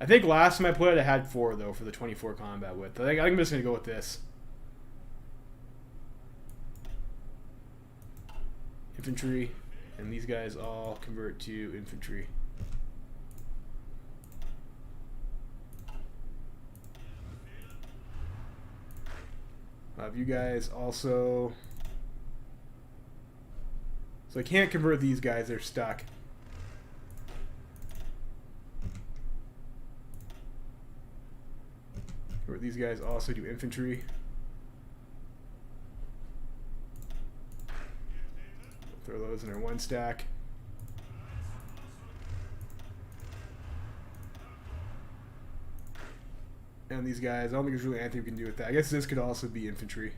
I think last time I played I had 4 though for the 24 combat width. I think I'm just going to go with this. Infantry, and these guys all convert to infantry. You guys also... So I can't convert these guys, they're stuck. Convert these guys also do infantry. Throw those in our 1 stack. And these guys, I don't think there's really anything we can do with that. I guess this could also be infantry.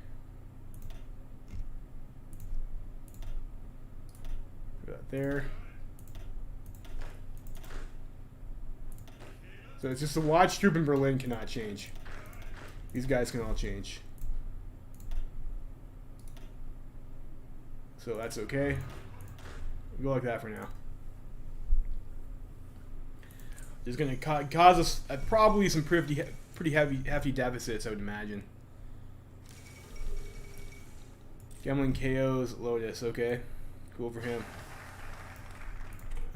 there. So it's just the watch troop in Berlin cannot change. These guys can all change. So that's okay. We'll go like that for now. It's going to cause us probably some pretty hefty deficits, I would imagine. Gemling KOs Lotus, okay. Cool for him.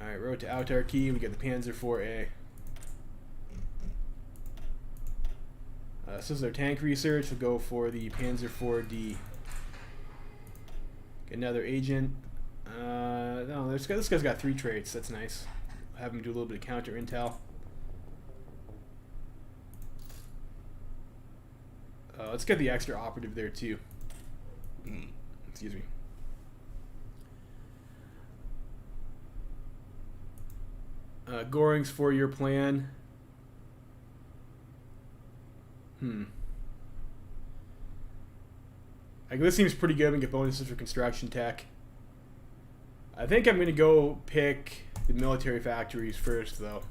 Alright, road to Autarky. We get the Panzer IV-A. This is our tank research. We'll go for the Panzer IV-D. Get another agent. No, this guy's got 3 traits. That's nice. Have him do a little bit of counter intel. Let's get the extra operative there too. Excuse me. Goring's 4-year plan. Like, this seems pretty good. We get bonuses for construction tech. I think I'm gonna go pick the military factories first, though.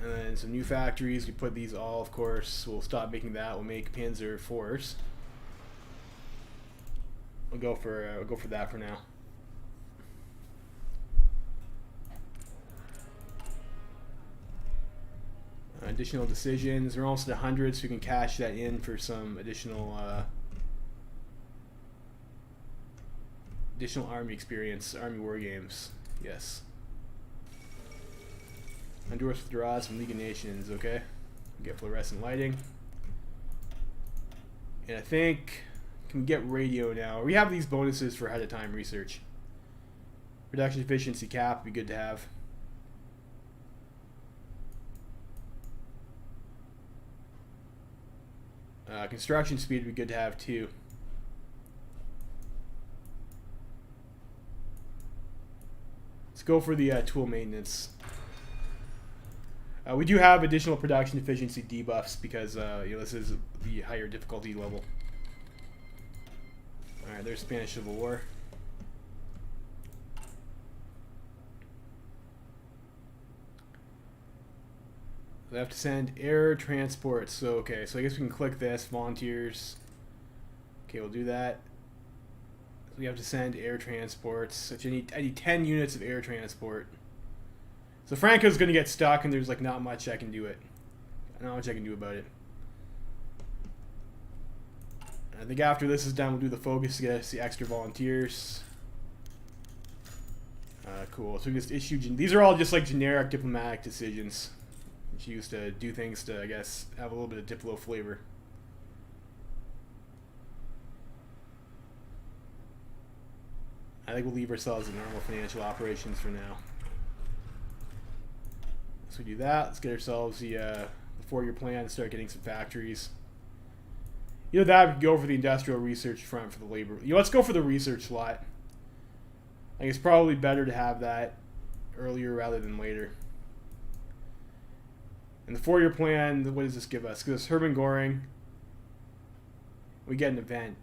And then some new factories. We put these all, of course. We'll stop making that. We'll make Panzer IVs. We'll go for that for now. Additional decisions. We're almost at 100, so we can cash that in for some additional army experience, army war games. Yes. Honduras withdraws from League of Nations. Okay. We get fluorescent lighting, and I think can we get radio now? We have these bonuses for ahead of time research. Production efficiency cap would be good to have. Construction speed would be good to have too. Let's go for the tool maintenance. We do have additional production efficiency debuffs because this is the higher difficulty level. Alright, there's Spanish Civil War. We have to send air transports. So, okay, so I guess we can click this, volunteers. Okay, we'll do that. So we have to send air transports. I need 10 units of air transport. So Franco's going to get stuck, and there's like not much I can do about it. I think after this is done, we'll do the focus to get us the extra volunteers. Cool. So we just issue. These are all just like generic diplomatic decisions. Used to do things to, I guess, have a little bit of Diplo flavor. I think we'll leave ourselves in normal financial operations for now. So we do that. Let's get ourselves the 4-year plan and start getting some factories. That would go for the industrial research front for the labor. Let's go for the research slot. I think it's probably better to have that earlier rather than later. And the 4-year plan, what does this give us? Because Hermann Göring, we get an event.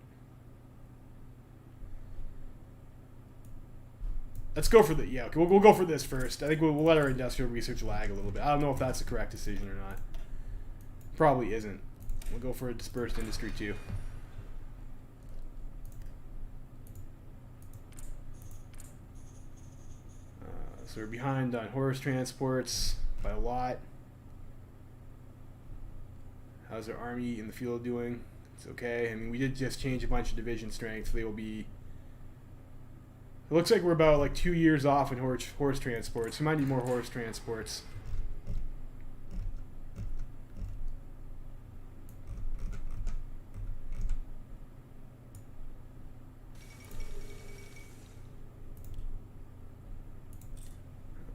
Let's go for the, okay, we'll go for this first. I think we'll let our industrial research lag a little bit. I don't know if that's the correct decision or not. Probably isn't. We'll go for a dispersed industry too. So we're behind on horse transports by a lot. How's our army in the field doing? It's okay. I mean, we did just change a bunch of division strength. They will be... It looks like we're about like 2 years off in horse transports. We might need more horse transports.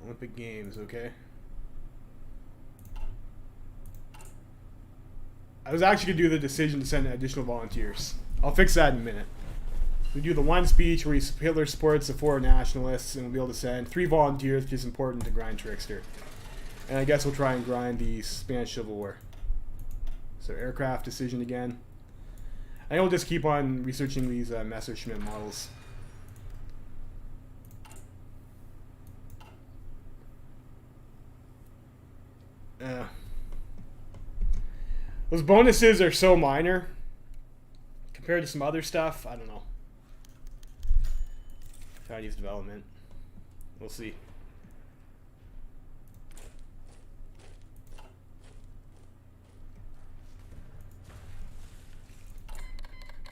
Olympic Games, okay. I was actually going to do the decision to send additional volunteers. I'll fix that in a minute. We do the one speech where Hitler supports the 4 nationalists, and we'll be able to send 3 volunteers, which is important to grind Trickster. And I guess we'll try and grind the Spanish Civil War. So aircraft decision again. I think we'll just keep on researching these Messerschmitt models. Those bonuses are so minor compared to some other stuff. I don't know. Chinese development. We'll see.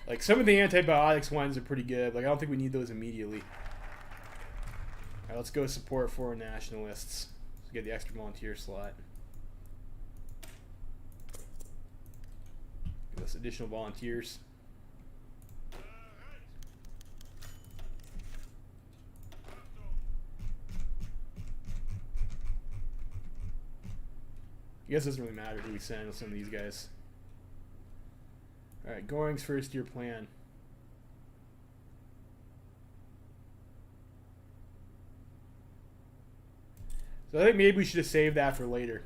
Like, some of the antibiotics ones are pretty good. Like, I don't think we need those immediately. Alright, let's go support foreign nationalists. Let's get the extra volunteer slot. Give us additional volunteers. I guess it doesn't really matter who we send with some of these guys. Alright, Goring's first year plan. So I think maybe we should have saved that for later.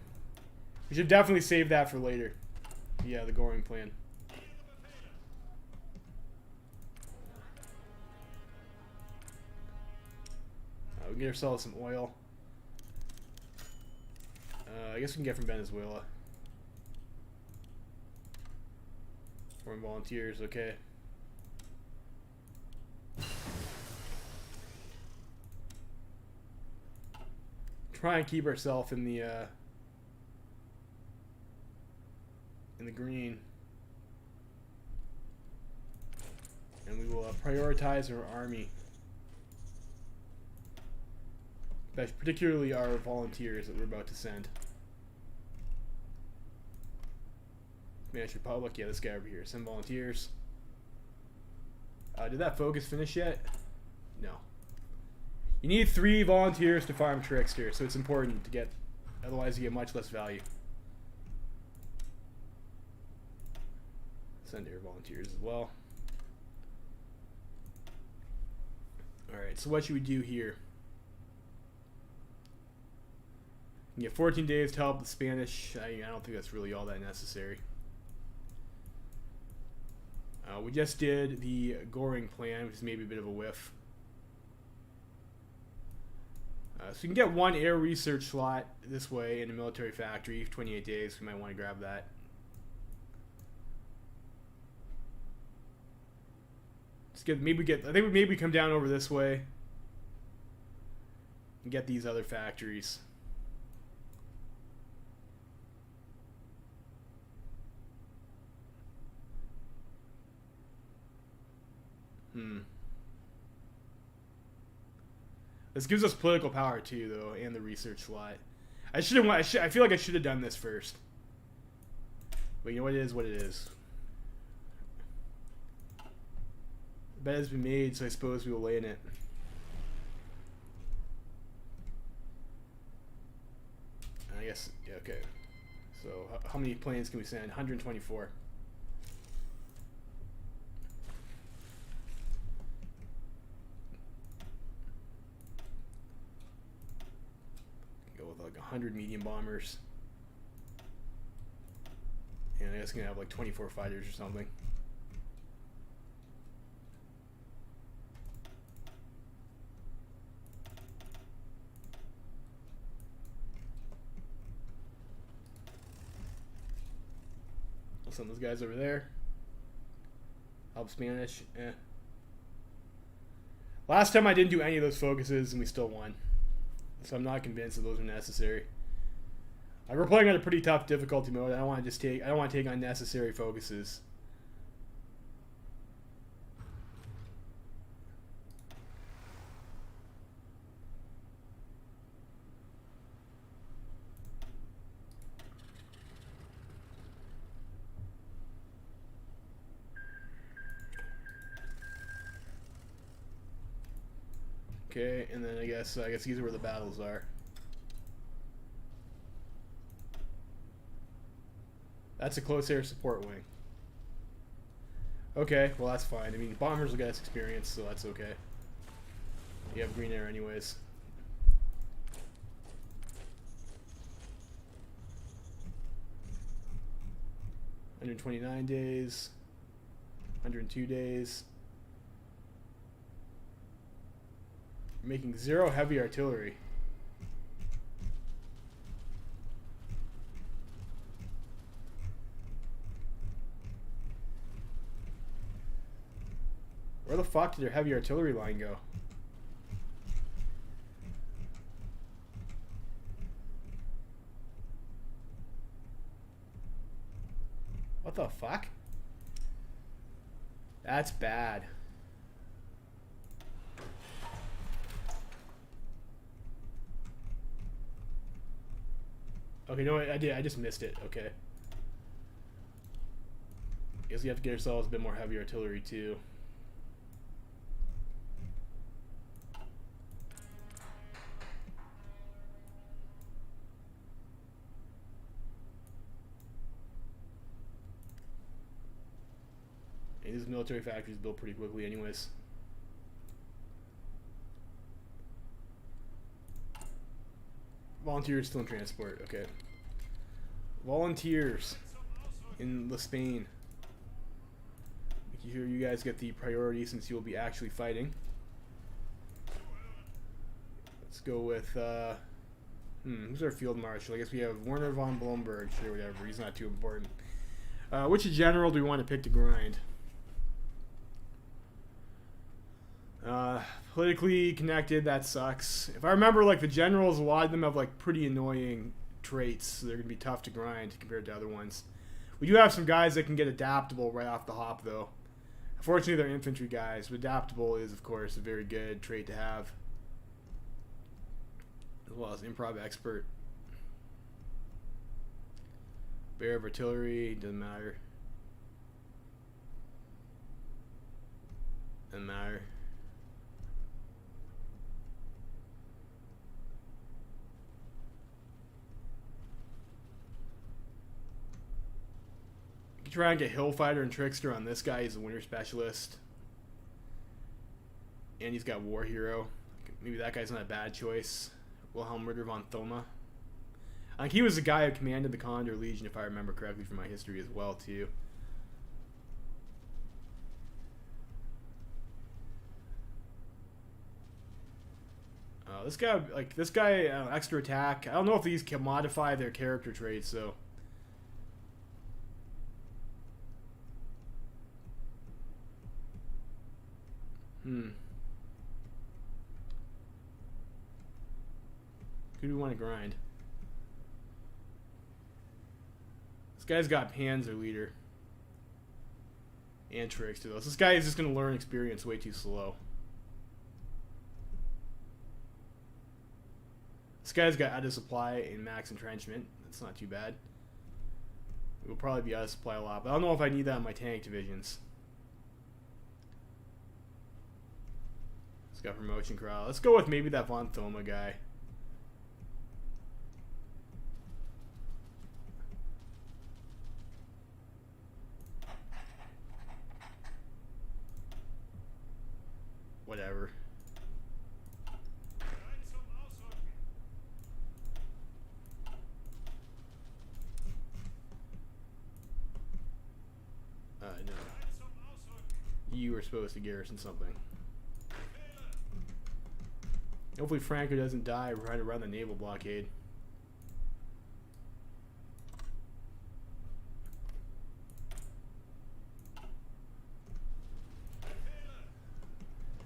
We should definitely save that for later. Yeah, the Goring plan. We can get ourselves some oil. I guess we can get from Venezuela. Foreign volunteers, okay. Try and keep ourselves in the green, and we will prioritize our army, particularly our volunteers that we're about to send. Spanish Republic, yeah, this guy over here. Send volunteers. Did that focus finish yet? No. You need 3 volunteers to farm Trickster, so it's important to get, otherwise you get much less value. Send air volunteers as well. Alright, so what should we do here? You get 14 days to help the Spanish. I don't think that's really all that necessary. We just did the Goring plan, which is maybe a bit of a whiff. So you can get 1 air research slot this way in a military factory for 28 days. We might want to grab that. Let's get, I think maybe we come down over this way and get these other factories. This gives us political power too, though, and the research slot. I feel like I should have done this first. But you know what it is, what it is. The bet has been made, so I suppose we will lay in it. I guess, yeah, okay. So, how many planes can we send? 124. Like 100 medium bombers, and I guess gonna have like 24 fighters or something. I'll send those guys over there. Help Spanish. Last time I didn't do any of those focuses and we still won. So I'm not convinced that those are necessary. We're playing on a pretty tough difficulty mode. I don't want to take unnecessary focuses. Okay, and then I guess these are where the battles are. That's a close air support wing. Okay, well that's fine. I mean, bombers will get us experience, so that's okay. You have green air anyways. $129 days. 102 days. Making 0 heavy artillery. Where the fuck did their heavy artillery line go? What the fuck? That's bad. Okay, no, I did. I just missed it. Okay. Guess we have to get ourselves a bit more heavy artillery too. And these military factories built pretty quickly anyways. Volunteers still in transport, okay. Volunteers in Spain. Making sure you guys get the priority since you'll be actually fighting. Let's go with, who's our field marshal? I guess we have Werner von Blomberg, sure, whatever, he's not too important. Which general do we want to pick to grind? Politically connected, that sucks. If I remember, like, the generals, a lot of them have, like, pretty annoying traits, so they're going to be tough to grind compared to other ones. We do have some guys that can get adaptable right off the hop, though. Unfortunately, they're infantry guys, but adaptable is, of course, a very good trait to have. As well as improv expert. Bear of artillery, doesn't matter. Doesn't matter. Try and get Hillfighter and Trickster on this guy. He's a winter specialist. And he's got War Hero. Maybe that guy's not a bad choice. Wilhelm Ritter von Thoma. I think he was the guy who commanded the Condor Legion, if I remember correctly from my history as well, too. This guy, extra attack. I don't know if these can modify their character traits, so... Who do we want to grind? This guy's got Panzer leader. And Trickster, though. So this guy is just going to learn experience way too slow. This guy's got out of supply and max entrenchment. That's not too bad. It will probably be out of supply a lot, but I don't know if I need that in my tank divisions. It's got promotion corral. Let's go with maybe that von Thoma guy. Whatever. No. You were supposed to garrison something. Hopefully Franco doesn't die right around the naval blockade.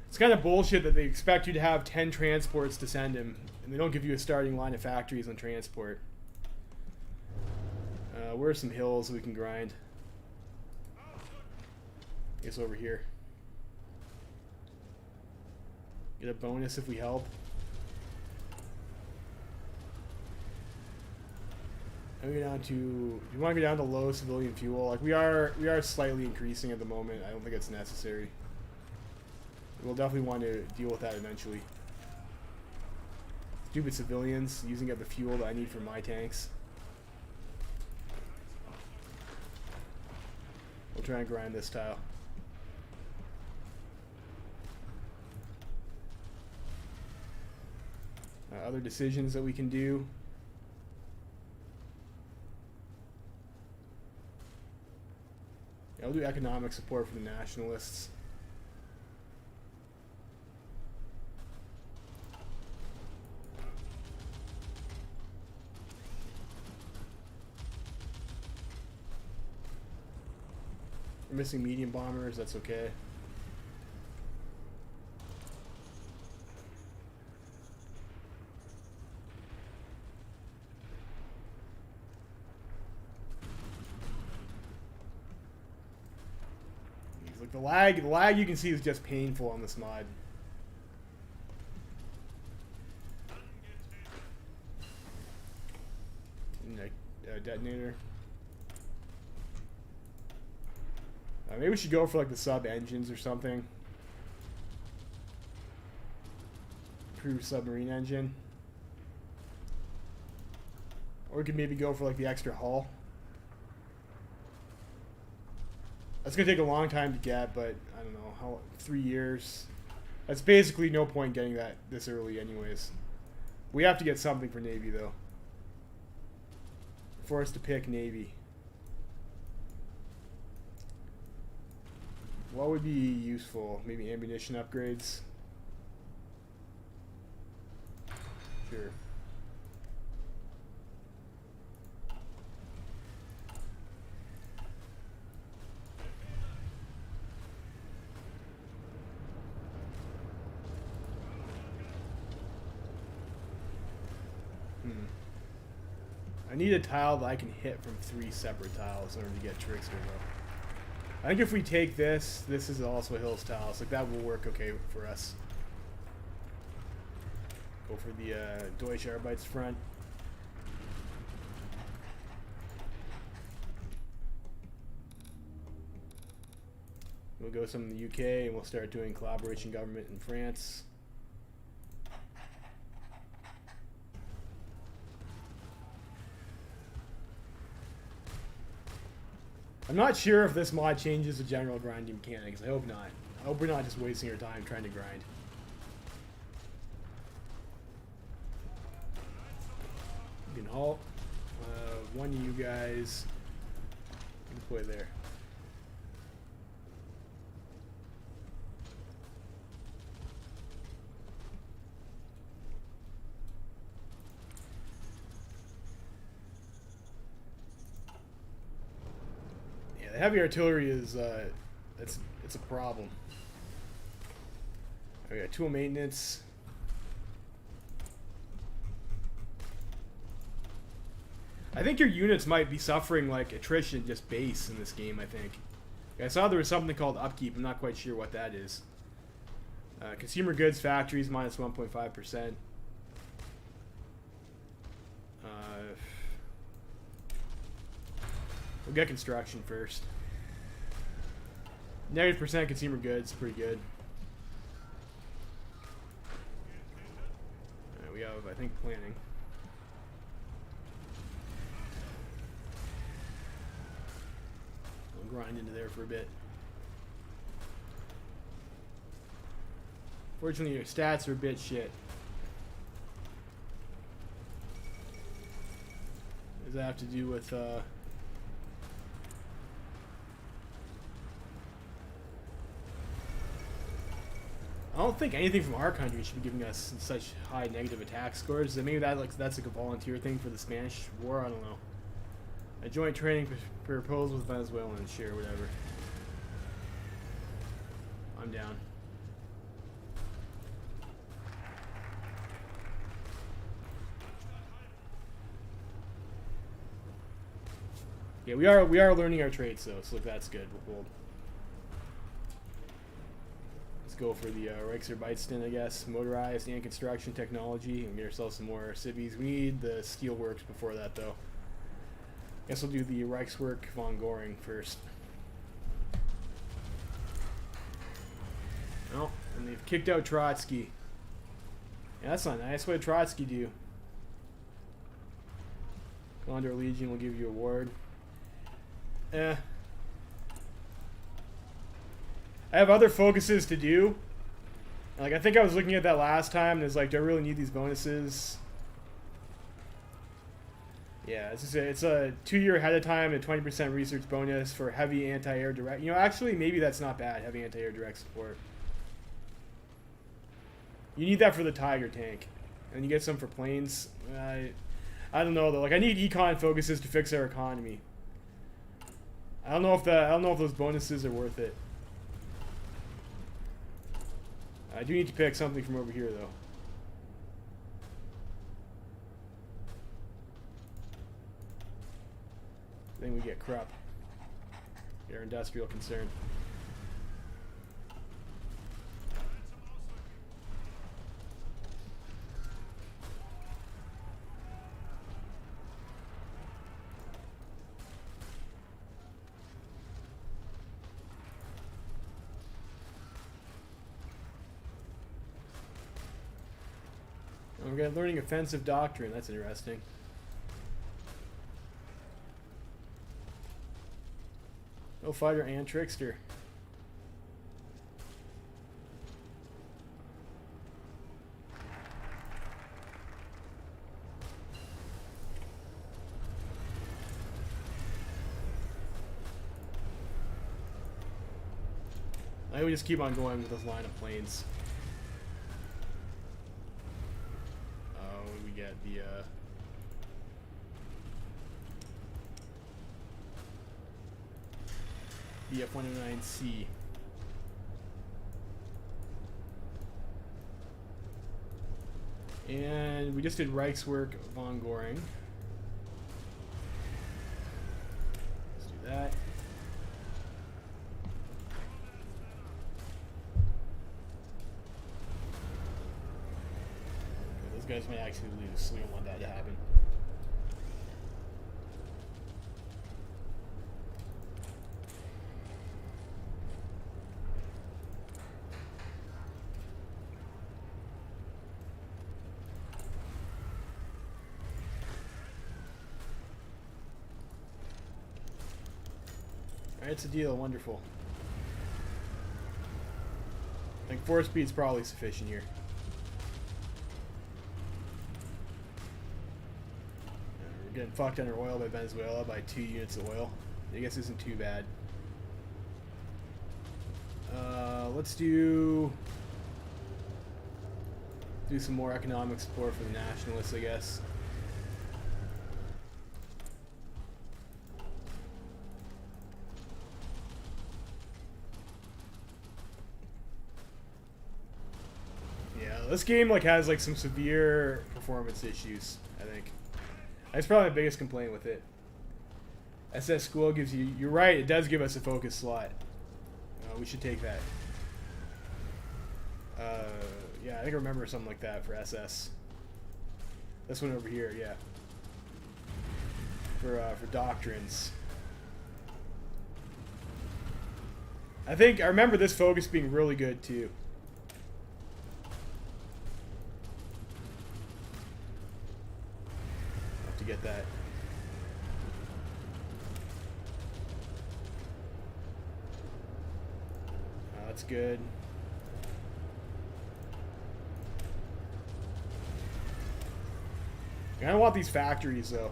It's kind of bullshit that they expect you to have 10 transports to send him, and they don't give you a starting line of factories on transport. Where are some hills we can grind? I guess over here. Get a bonus if we help. And we go down to. You want to go down to low civilian fuel? Like we are slightly increasing at the moment. I don't think it's necessary. We'll definitely want to deal with that eventually. Stupid civilians using up the fuel that I need for my tanks. We'll try and grind this tile. Other decisions that we can do. I'll do economic support for the nationalists. We're missing medium bombers, that's okay. lag you can see is just painful on this mod. Detonator. Maybe we should go for like the sub engines or something. Improved submarine engine. Or we could maybe go for like the extra hull. That's gonna take a long time to get, but I don't know how 3 years. That's basically no point getting that this early, anyways. We have to get something for Navy though. For us to pick Navy. What would be useful? Maybe ammunition upgrades. Sure. I need a tile that I can hit from 3 separate tiles in order to get Trickster though. I think if we take this is also a Hills tile, so like that will work okay for us. Go for the Deutsche Arbeitsfront. We'll go some in the UK and we'll start doing collaboration government in France. I'm not sure if this mod changes the general grinding mechanics. I hope not. I hope we're not just wasting our time trying to grind. You can halt. One of you guys deploy there. Yeah, the heavy artillery is it's a problem. We got tool maintenance. I think your units might be suffering like attrition just base in this game, I think. I saw there was something called upkeep. I'm not quite sure what that is. Consumer goods factories minus 1.5%. We'll get construction first. Negative % consumer goods, pretty good. We have, I think, planning. We'll grind into there for a bit. Fortunately, your stats are a bit shit. Does that have to do with I don't think anything from our country should be giving us such high negative attack scores. Maybe that's like a volunteer thing for the Spanish War. I don't know. A joint training proposal with Venezuelans. Sure, whatever. I'm down. Yeah, we are learning our trades though, so that's good. We'll go for the Reichsarbeitsten, I guess. Motorized and construction technology. And get ourselves some more civvies. We need the steelworks before that, though. Guess we'll do the Reichswerk von Goring first. Oh, and they've kicked out Trotsky. Yeah, that's not nice. What did Trotsky do? Condor Legion will give you a award. I have other focuses to do. Like, I think I was looking at that last time, and it's like, do I really need these bonuses? Yeah, it's a 2 year ahead of time and a 20% research bonus for heavy anti-air direct. You know, actually, maybe that's not bad, heavy anti-air direct support. You need that for the Tiger tank. And you get some for planes. I don't know, though. Like, I need econ focuses to fix our economy. I don't know if those bonuses are worth it. I do need to pick something from over here, though. Then we get Krupp. Air industrial concern. we're learning offensive doctrine. That's interesting. No fighter and trickster. I would just keep on going with this line of planes. What do we get? The F-109C. And we just did Reichswerk von Goring. Let's do that. Okay, those guys might actually lose, so we don't want that to happen. It's a deal, wonderful. I think 4 speed's probably sufficient here. We're getting fucked under oil by Venezuela by 2 units of oil. I guess isn't too bad. Let's do some more economic support for the nationalists, I guess. This game has some severe performance issues, I think. That's probably my biggest complaint with it. SS School gives you... You're right, it does give us a focus slot. We should take that. Yeah, I think I remember something like that for SS. This one over here, yeah. For Doctrines. I remember this focus being really good, too. Get that. That's good. I don't want these factories though.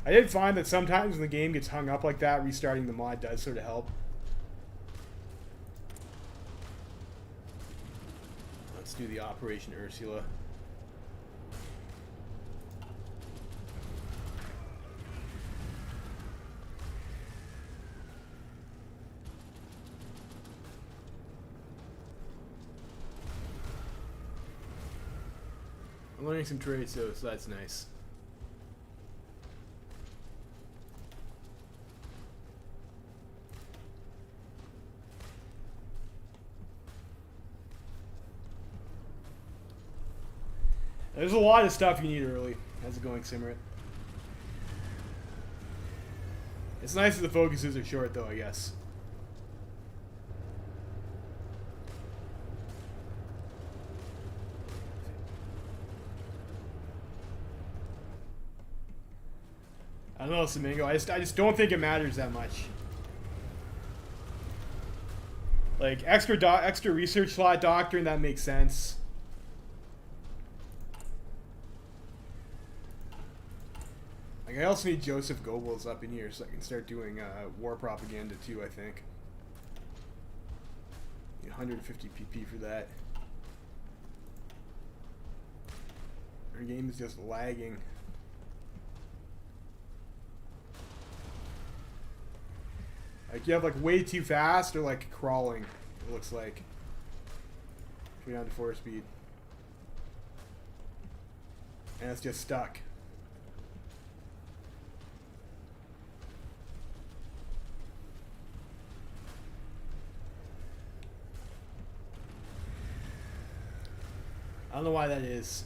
I did find that sometimes when the game gets hung up like that, restarting the mod does sort of help. Do the Operation Ursula. I'm learning some trades though, so that's nice. There's a lot of stuff you need early. How's it going, Simrit? It's nice that the focuses are short, though, I guess. I don't know, Semingo. I just don't think it matters that much. Like, extra research slot doctrine, that makes sense. I also need Joseph Goebbels up in here so I can start doing war propaganda too, I think. 150 PP for that. Our game is just lagging. You have way too fast or crawling, it looks like. Go down to 4 speed. And it's just stuck. I don't know why that is.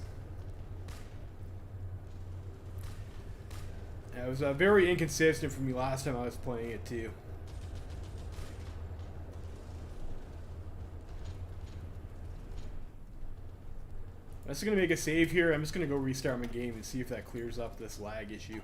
Yeah, it was very inconsistent for me last time I was playing it too. I'm just going to make a save here. I'm just going to go restart my game and see if that clears up this lag issue.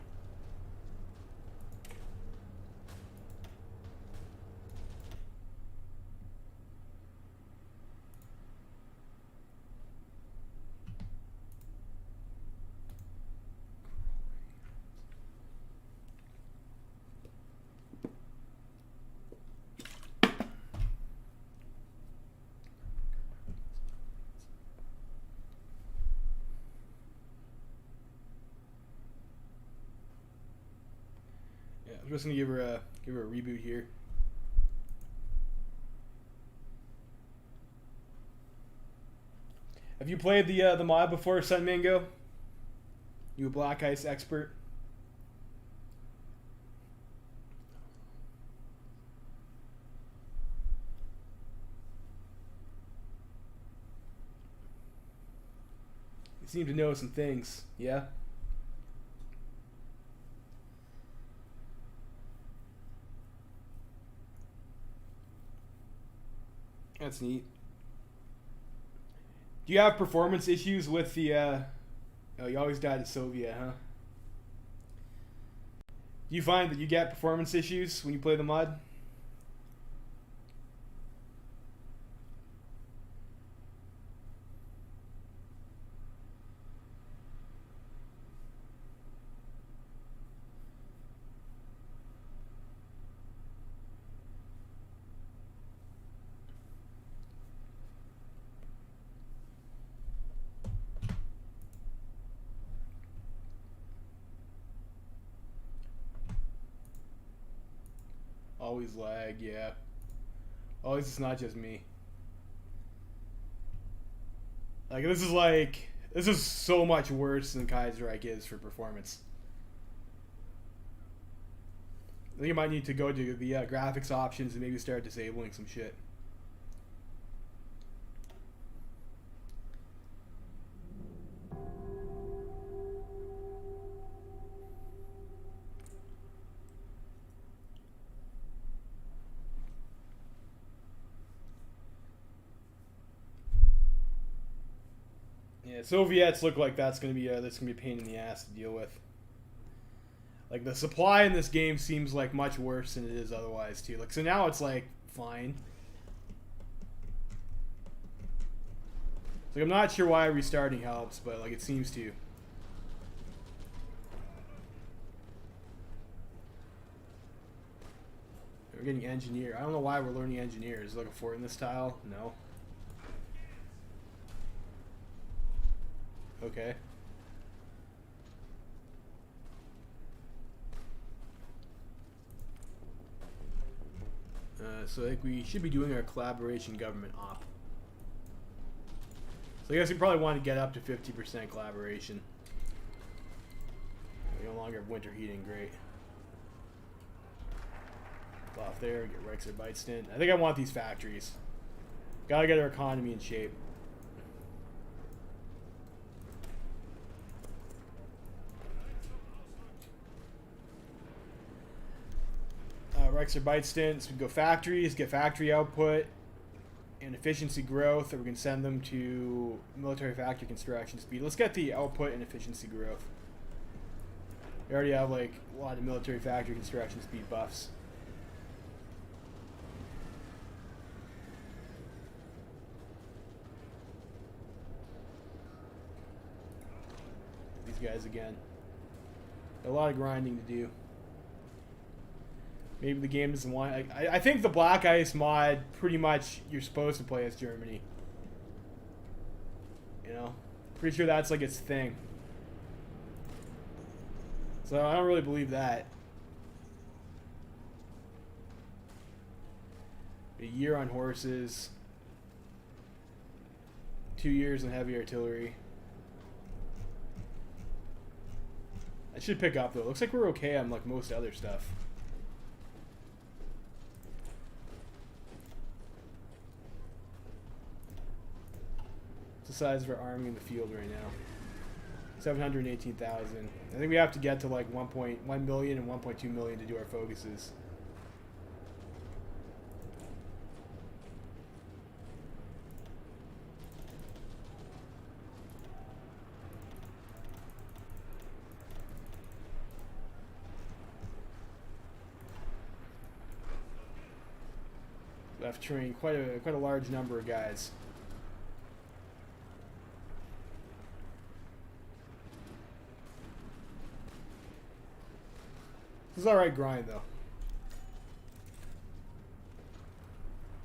I'm just gonna give her a reboot here. Have you played the mod before, Sun Mango? You a Black Ice expert? You seem to know some things, yeah? That's neat. Do you have performance issues with the, oh, you always died to Soviet, huh? Do you find that you get performance issues when you play the mod? Always lag, yeah. Always, it's not just me. Like, this is so much worse than Kaiserreich is for performance. I think you might need to go to the graphics options and maybe start disabling some shit. Yeah, Soviets look like that's gonna be a pain in the ass to deal with. Like, the supply in this game seems like much worse than it is otherwise too. Like, so now it's like fine. Like, I'm not sure why restarting helps, but like it seems to. We're getting engineer. I don't know why we're learning engineer. Is it like a fort in this tile? No. Okay. So I think we should be doing our collaboration government op. So I guess we probably want to get up to 50% collaboration. We no longer have winter heating, great. Off there, get Rexer Bite Stint. I think I want these factories. Gotta get our economy in shape. Rexer Bite Stint, so we go factories, get factory output and efficiency growth, and we can send them to military factory construction speed. Let's get the output and efficiency growth. We already have like a lot of military factory construction speed buffs. These guys again. A lot of grinding to do. Maybe the game doesn't want... I think the Black Ice mod, pretty much, you're supposed to play as Germany. You know? Pretty sure that's like its thing. So I don't really believe that. A year on horses. 2 years on heavy artillery. I should pick up though. Looks like we're okay on like most other stuff. The size of our army in the field right now. 718,000. I think we have to get to like 1.1 million and 1.2 million to do our focuses. have to train quite a large number of guys. This is alright grind though.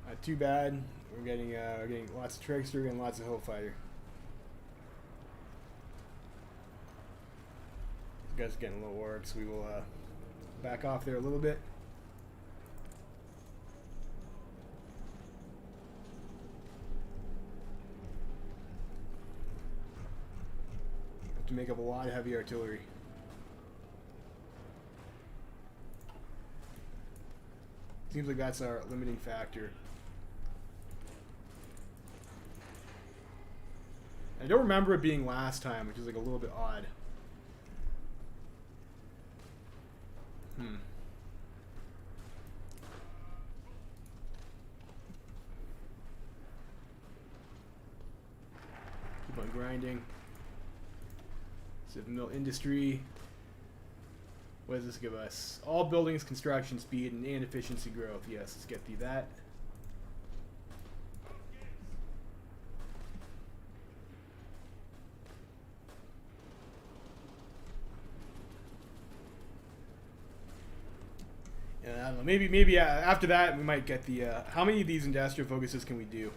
Not too bad. We're getting lots of Trickster and lots of Hillfighter. This guy's getting a little warped, so we will back off there a little bit. Have to make up a lot of heavy artillery. Seems like that's our limiting factor. I don't remember it being last time, which is like a little bit odd. Keep on grinding. Civil mill industry. What does this give us? All buildings, construction speed, and efficiency growth. Yes, let's get through that. I don't know. Maybe after that we might get the. How many of these industrial focuses can we do?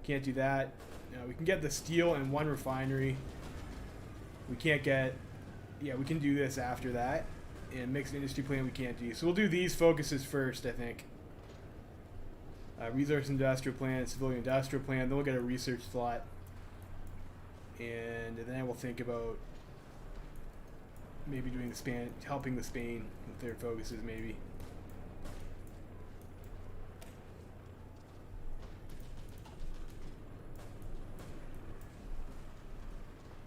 Can't do that. No, we can get the steel and one refinery. We can't get. Yeah, we can do this after that. And mixed industry plan we can't do. So we'll do these focuses first, I think. Resource industrial plan, civilian industrial plan. Then we'll get a research slot. And then we'll think about maybe doing the Spain, helping the Spain with their focuses, maybe.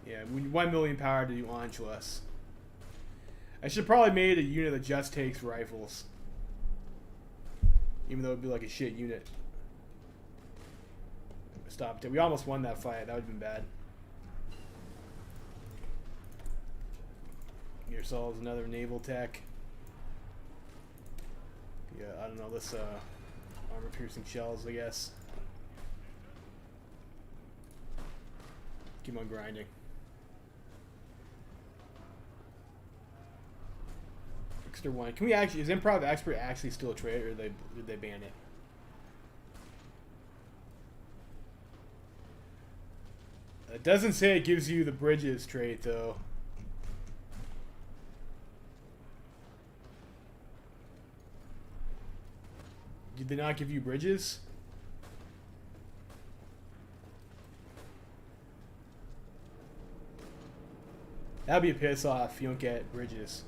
Yeah, we need 1 million power to do Anschluss. I should probably made a unit that just takes rifles, even though it'd be like a shit unit. Stopped it. We almost won that fight. That would have been bad. Yourselves another naval tech. Yeah, I don't know, this armor piercing shells, I guess. Keep on grinding. Extra one. Can we actually, is Improv Expert actually still a trait, or did they ban it? It doesn't say it gives you the bridges trait though. Did they not give you bridges? That'd be a piss off if you don't get bridges.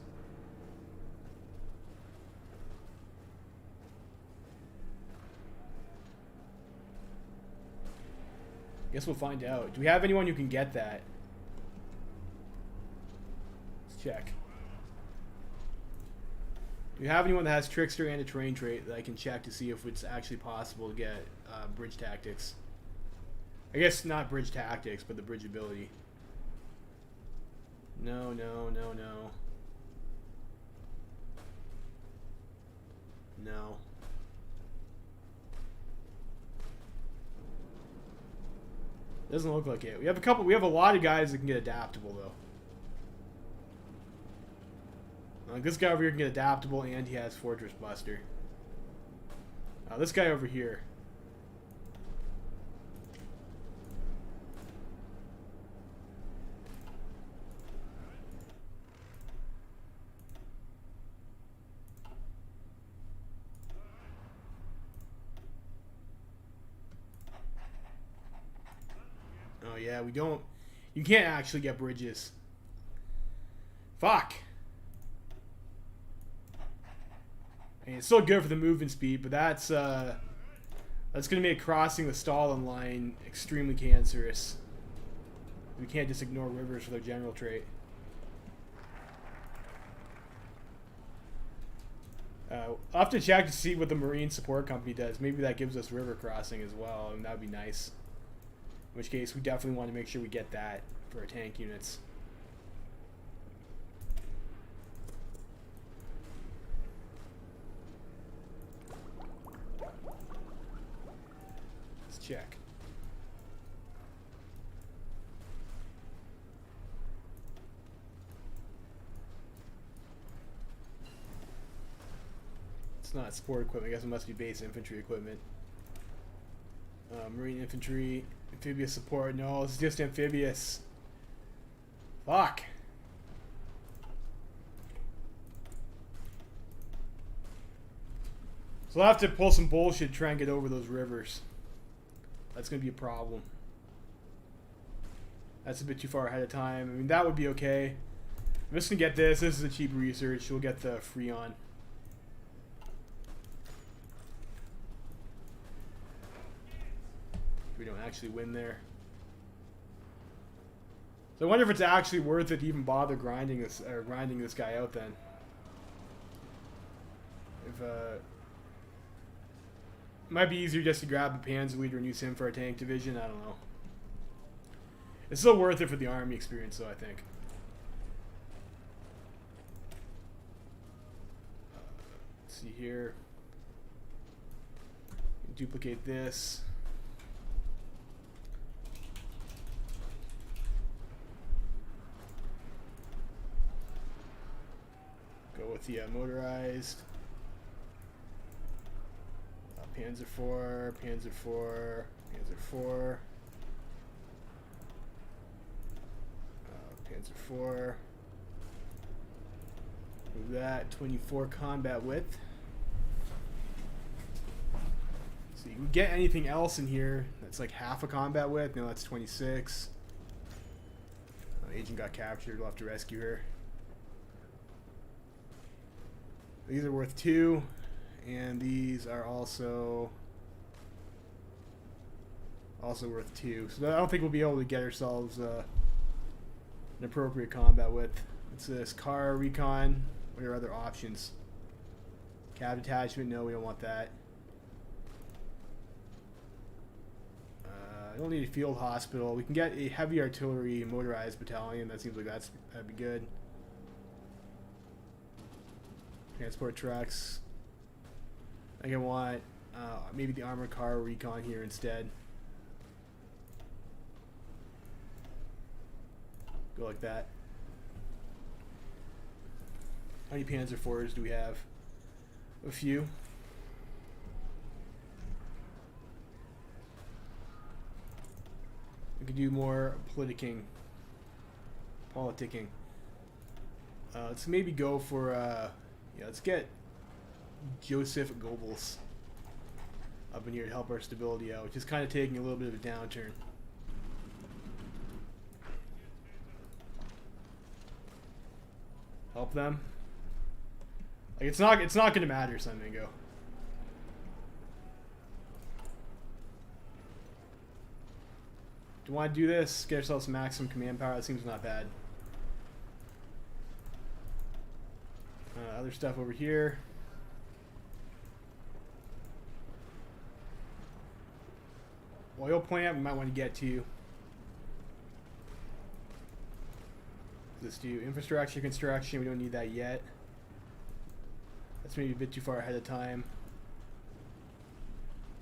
Guess we'll find out. Do we have anyone who can get that? Let's check. Do we have anyone that has Trickster and a terrain trait that I can check to see if it's actually possible to get bridge tactics? I guess not bridge tactics, but the bridge ability. No, no, no, no. No. Doesn't look like it. We have a lot of guys that can get adaptable though. Like this guy over here can get adaptable and he has Fortress Buster. This guy over here. Oh yeah, we don't. You can't actually get bridges. Fuck. I mean, it's still good for the movement speed, but that's gonna make crossing the Stalin line extremely cancerous. We can't just ignore rivers for their general trait. I'll have to check to see what the Marine Support Company does. Maybe that gives us river crossing as well, and that would be nice. In which case, we definitely want to make sure we get that for our tank units. check. It's not sport equipment. I guess it must be base infantry equipment. Marine infantry, amphibious support. No, it's just amphibious. Fuck. So I'll have to pull some bullshit to try and get over those rivers. That's going to be a problem. That's a bit too far ahead of time. I mean, that would be okay. I'm just going to get this. This is a cheap research. We'll get the Freon. We don't actually win there. So I wonder if it's actually worth it to even bother grinding this guy out then. If it might be easier just to grab a Panzer leader and use him for a tank division. I don't know. It's still worth it for the army experience, though, I think. Let's see here. Duplicate this. Go with the motorized. Panzer IV, Panzer IV, Panzer IV. Panzer IV. Move that. 24 combat width. So you can get anything else in here that's like half a combat width. No, that's 26. Agent got captured. We'll have to rescue her. These are worth 2, and these are also worth 2. So I don't think we'll be able to get ourselves an appropriate combat width. What's this? Car recon. What are other options? Cab detachment. No, we don't want that. I don't need a field hospital. We can get a heavy artillery motorized battalion. That seems like that'd be good. Transport trucks. I think I want maybe the armored car recon here instead. Go like that. How many Panzer IVs do we have? A few. We could do more politicking. Let's maybe go for yeah, let's get Joseph Goebbels up in here to help our stability out, which is kind of taking a little bit of a downturn. Help them. Like it's not going to matter, Sunmingo. Do you want to do this? Get ourselves some maximum command power. That seems not bad. Other stuff over here. Oil plant we might want to get to. Let's do infrastructure construction. We don't need that yet. That's maybe a bit too far ahead of time.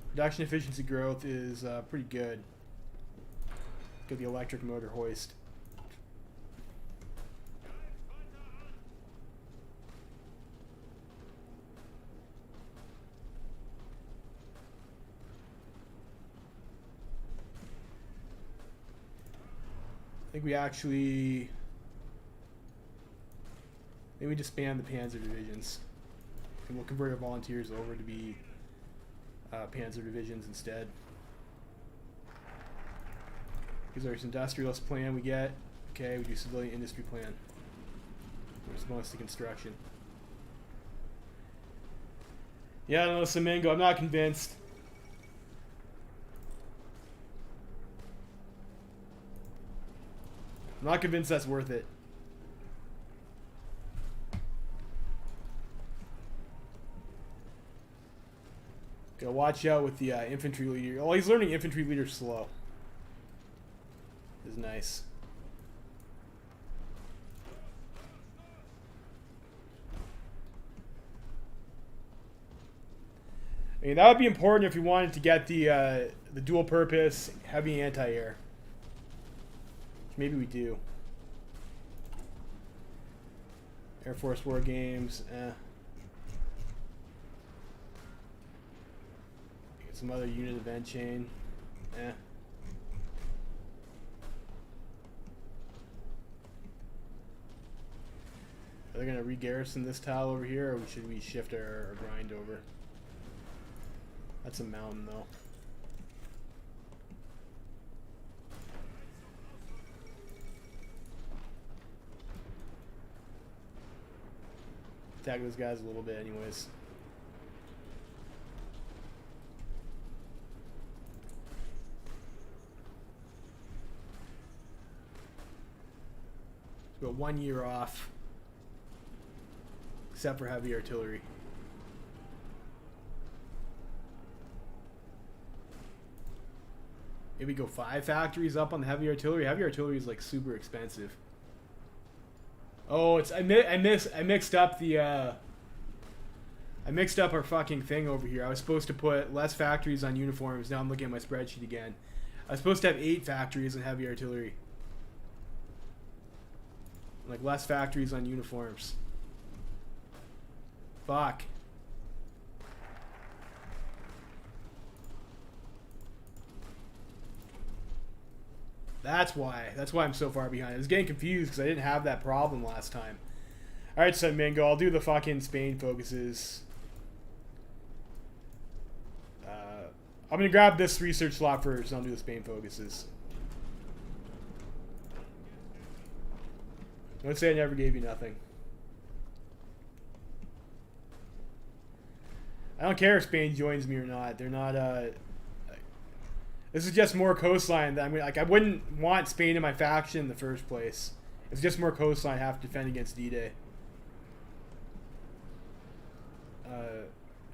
Production efficiency growth is pretty good. Get the electric motor hoist. I think we actually maybe disband the Panzer divisions, and we'll convert our volunteers over to be Panzer divisions instead. Here's our industrialist plan we get. Okay, we do civilian industry plan. Response to construction. Yeah, I don't know, Semengo, I'm not convinced. I'm not convinced that's worth it. Gotta watch out with the infantry leader. Oh, he's learning infantry leader slow. Is nice. I mean, that would be important if we wanted to get the the dual purpose heavy anti-air. Maybe we do. Air Force War Games. Get some other unit event chain. Are they going to re-garrison this tile over here, or should we shift our grind over? That's a mountain, though. Attack those guys a little bit anyways. So 1 year off. Except for heavy artillery. Maybe go 5 factories up on the heavy artillery. Heavy artillery is like super expensive. Oh, it's I mixed up the I mixed up our fucking thing over here. I was supposed to put less factories on uniforms. Now I'm looking at my spreadsheet again. I was supposed to have 8 factories in heavy artillery. Like less factories on uniforms. Fuck. That's why. That's why I'm so far behind. I was getting confused because I didn't have that problem last time. Alright, so Mingo, I'll do the fucking Spain focuses. I'm going to grab this research slot first and I'll do the Spain focuses. Let's say I never gave you nothing. I don't care if Spain joins me or not. They're not, this is just more coastline. I mean, like, I wouldn't want Spain in my faction in the first place. It's just more coastline I have to defend against D-Day.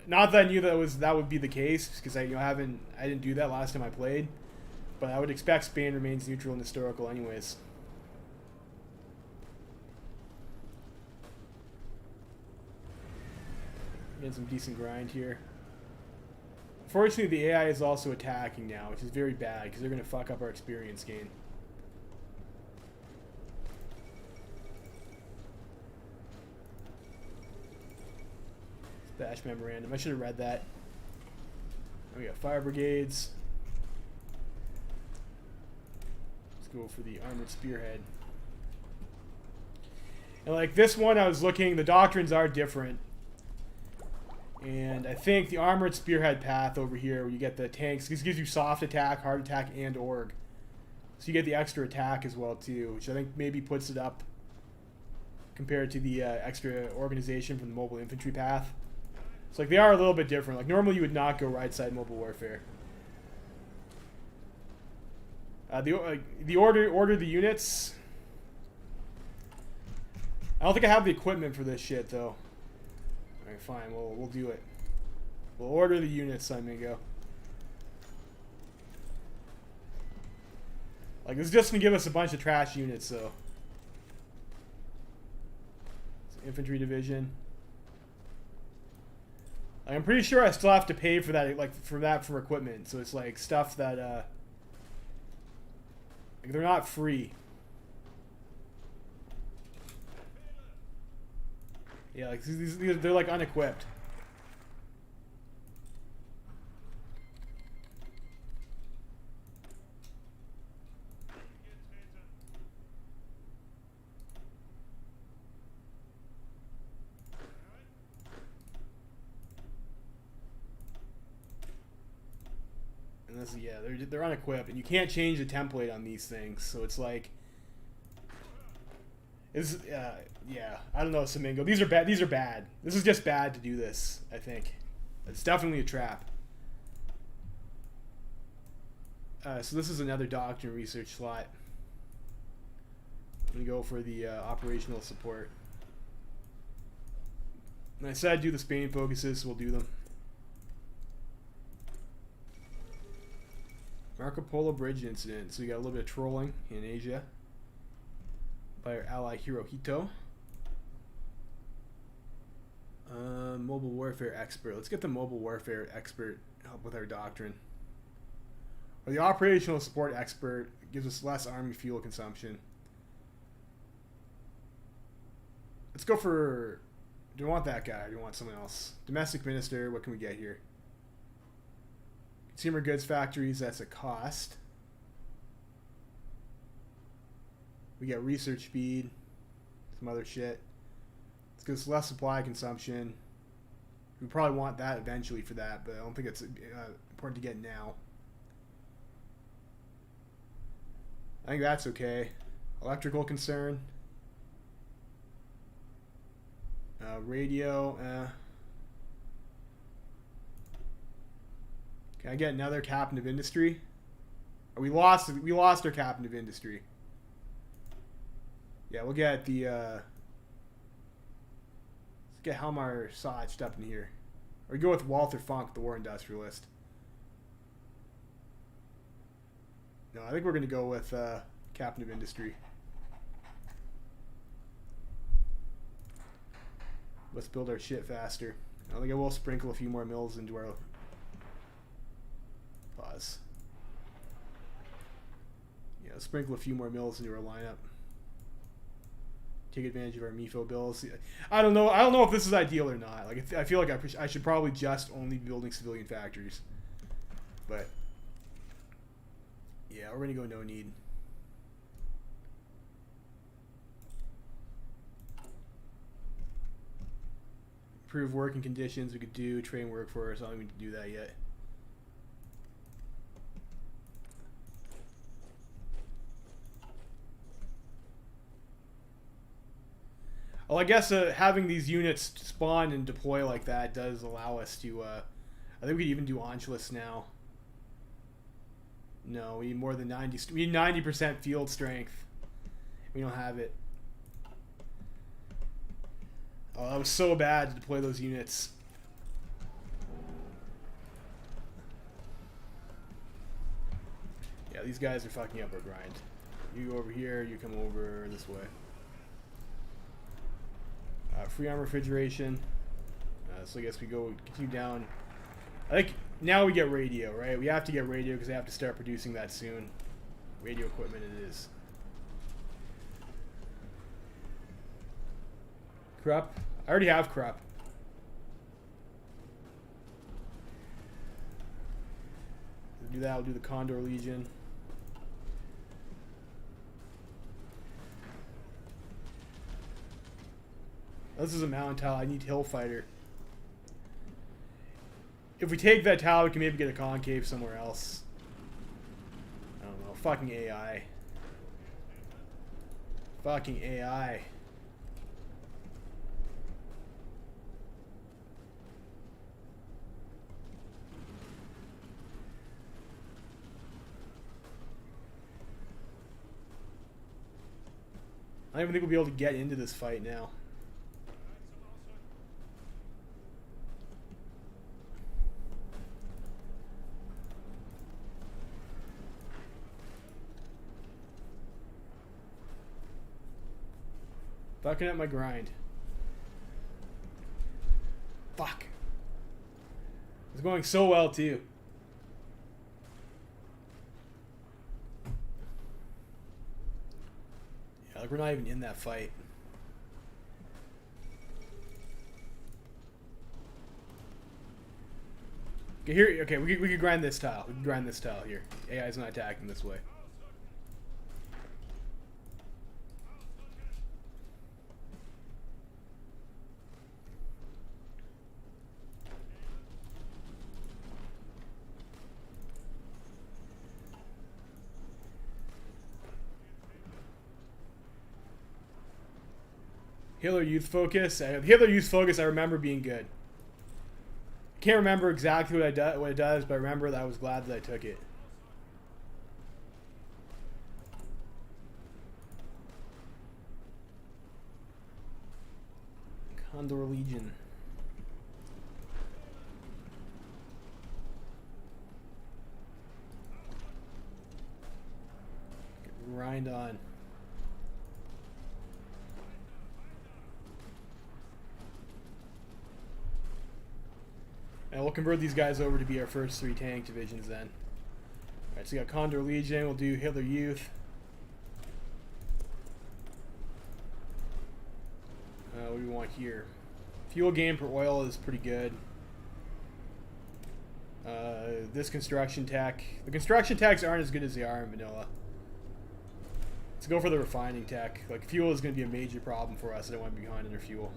Not that I knew that would be the case, because I didn't do that last time I played. But I would expect Spain remains neutral and historical anyways. Getting some decent grind here. Unfortunately, the AI is also attacking now, which is very bad because they're going to fuck up our experience gain. Bash memorandum. I should have read that. We got fire brigades. Let's go for the armored spearhead. And like this one, I was looking. The doctrines are different. And I think the armored spearhead path over here, where you get the tanks, this gives you soft attack, hard attack, and org. So you get the extra attack as well too, which I think maybe puts it up compared to the extra organization from the mobile infantry path. So like they are a little bit different. Like normally you would not go right side mobile warfare. The order the units. I don't think I have the equipment for this shit though. Alright, fine. We'll do it. We'll order the units, Amigo. Like, this is just gonna give us a bunch of trash units, though. So, infantry division. Like, I'm pretty sure I still have to pay for that, like, for equipment. So it's like stuff that, like, they're not free. Yeah, like they're like unequipped. And this, yeah, they're unequipped, and you can't change the template on these things. So it's like, yeah, I don't know, Samingo. These are bad. These are bad. This is just bad to do this, I think. It's definitely a trap. So this is another doctrine research slot. I'm going to go for the operational support. And I said I'd do the Spain focuses, so we'll do them. Marco Polo Bridge incident. So we got a little bit of trolling in Asia by our ally Hirohito. Mobile warfare expert. Let's get the mobile warfare expert help with our doctrine. Or the operational support expert gives us less army fuel consumption. Let's go for... Do we want that guy or do we want someone else? Domestic minister, what can we get here? Consumer goods factories, that's a cost. We get research speed, some other shit. Let's go with less supply consumption. We probably want that eventually for that, but I don't think it's important to get now. I think that's okay. Electrical concern. Radio. Can I get another captain of industry? Oh, we lost our captain of industry. Yeah, we'll get the let's get Helmar Sotched up in here. Or we go with Walter Funk, the war industrialist. No, I think we're gonna go with captain of industry. Let's build our shit faster. I think I will sprinkle a few more mills into our... Pause. Yeah, sprinkle a few more mills into our lineup. Take advantage of our MIFO bills. I don't know. I don't know if this is ideal or not. Like, I feel like I should probably just only be building civilian factories. But yeah, we're gonna go no need. Improve working conditions. We could do train workforce. I don't even do that yet. Well, I guess having these units spawn and deploy like that does allow us to... I think we could even do Anschluss now. No, we need more than 90... We need 90% field strength. We don't have it. Oh, that was so bad to deploy those units. Yeah, these guys are fucking up our grind. You go over here, you come over this way. Free arm refrigeration. So I guess we continue down. I think now we get radio, right? We have to get radio because they have to start producing that soon. Radio equipment it is. Krupp. I already have Krupp. We'll do that. We'll do the Condor Legion. This is a mountain tile. I need hill fighter. If we take that tile, we can maybe get a concave somewhere else. I don't know. Fucking AI. Fucking AI. I don't even think we'll be able to get into this fight now. Fucking up my grind. Fuck. It's going so well too. Yeah, like we're not even in that fight. Okay, here. Okay, we could grind this tile. We can grind this tile here. AI's not attacking this way. Hitler Youth Focus. Hitler Youth Focus I remember being good. Can't remember exactly what it does, but I remember that I was glad that I took it. Condor Legion. Grind on. And we'll convert these guys over to be our first 3 tank divisions then. Alright, so we got Condor Legion. We'll do Hitler Youth. What do we want here? Fuel gain per oil is pretty good. This construction tech. The construction techs aren't as good as they are in vanilla. Let's go for the refining tech. Like, fuel is going to be a major problem for us. I don't want to be behind on their fuel.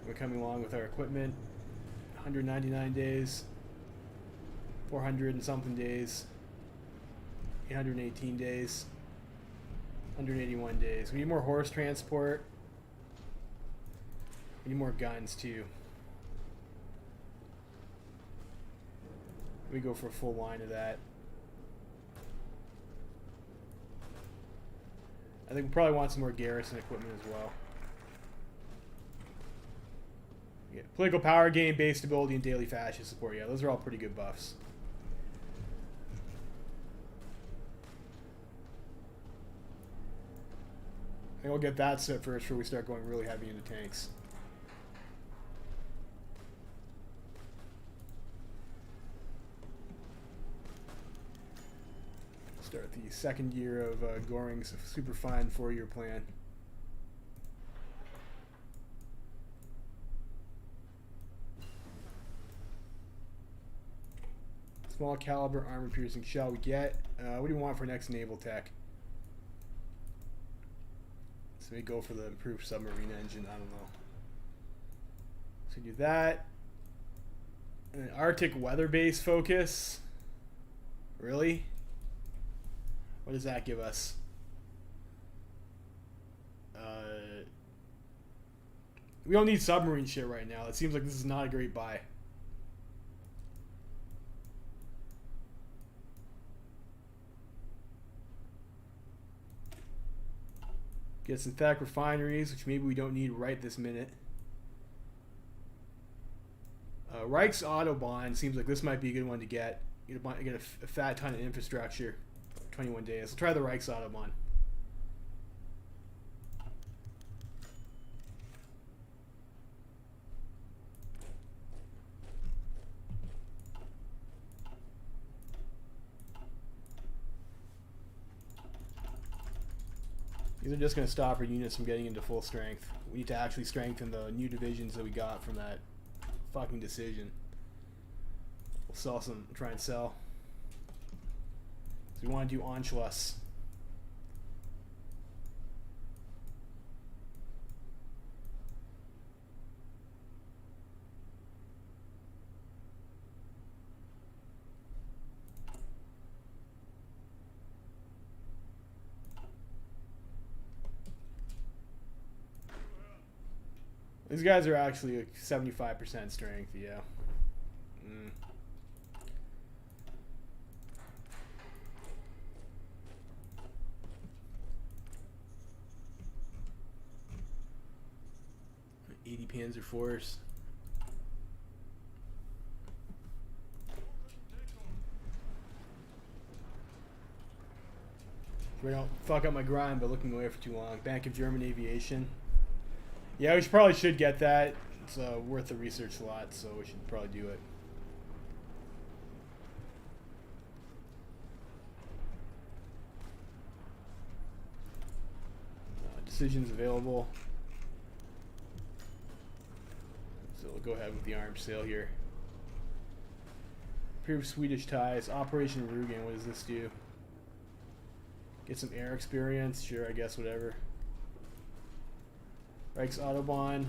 We're coming along with our equipment. 199 days. 400 and something days. 818 days. 181 days. We need more horse transport. We need more guns too. We go for a full line of that. I think we probably want some more garrison equipment as well. Yeah, political power gain, base stability, and daily fascist support. Yeah, those are all pretty good buffs. I think we'll get that set first before we start going really heavy into tanks. Start the second year of Goring's super fine 4-year plan. Small caliber armor piercing shell we get. What do you want for next naval tech? So we go for the improved submarine engine. I don't know. So do that. And then Arctic weather base focus. Really? What does that give us? We don't need submarine shit right now. It seems like this is not a great buy. Get synthetic refineries, which maybe we don't need right this minute. Reich's Autobahn seems like this might be a good one to get. Get a fat ton of infrastructure. 21 days. Let's try the Reich's Autobahn. These are just going to stop our units from getting into full strength. We need to actually strengthen the new divisions that we got from that fucking decision. We'll sell some, try and sell. So we want to do Anschluss. These guys are actually like 75% strength, yeah. 80 Panzer Force. We don't fuck up my grind by looking away for too long. Bank of German Aviation. Yeah, we probably should get that. It's worth the research slot, so we should probably do it. Decisions available. So we'll go ahead with the arms sale here. Improved Swedish ties. Operation Rugen. What does this do? Get some air experience. Sure, I guess whatever. Reich's Autobahn.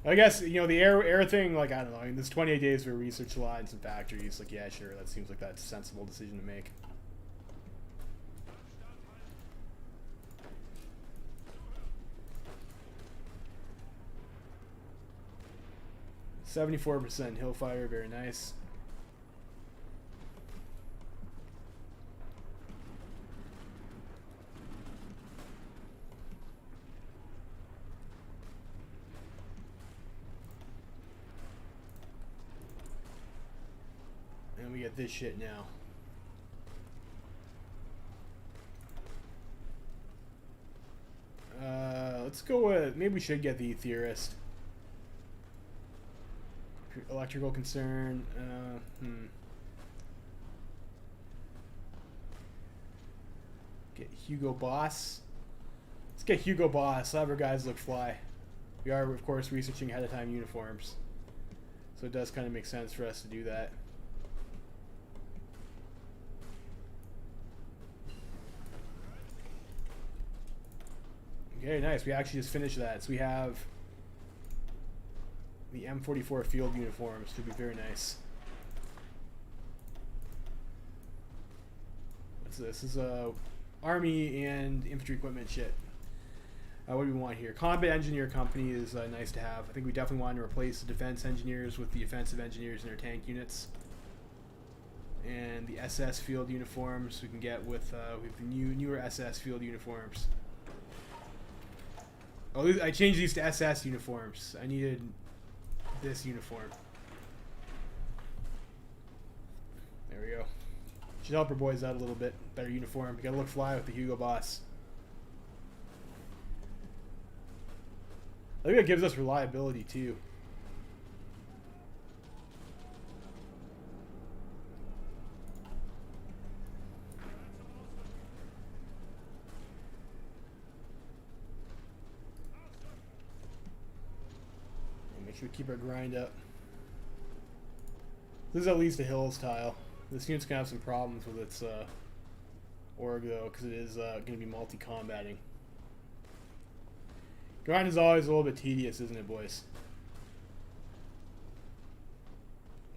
I guess, you know, the air thing, like, I don't know. I mean, there's 28 days for a research slot and some factories. Like, yeah, sure. That seems like that's a sensible decision to make. %74% Hillfire. Very nice. And we get this shit now. Let's go with, maybe we should get the Theorist. Electrical concern. Get Hugo Boss. Let's get Hugo Boss. Have our guys look fly. We are, of course, researching ahead of time uniforms. So it does kind of make sense for us to do that. Okay, nice. We actually just finished that. So we have the M44 field uniforms. Should be very nice. What's this? This is Army and infantry equipment shit. What do we want here? Combat engineer company is nice to have. I think we definitely want to replace the defense engineers with the offensive engineers in our tank units. And the SS field uniforms we can get with we have the newer SS field uniforms. Oh, I changed these to SS uniforms. I needed this uniform. There we go. Should help our boys out a little bit. Better uniform. You gotta look fly with the Hugo Boss. I think that gives us reliability too. And make sure we keep our grind up. This is at least a hills tile. This unit's gonna have some problems with its org though, because it is gonna be multi-combating. Grind is always a little bit tedious, isn't it, boys?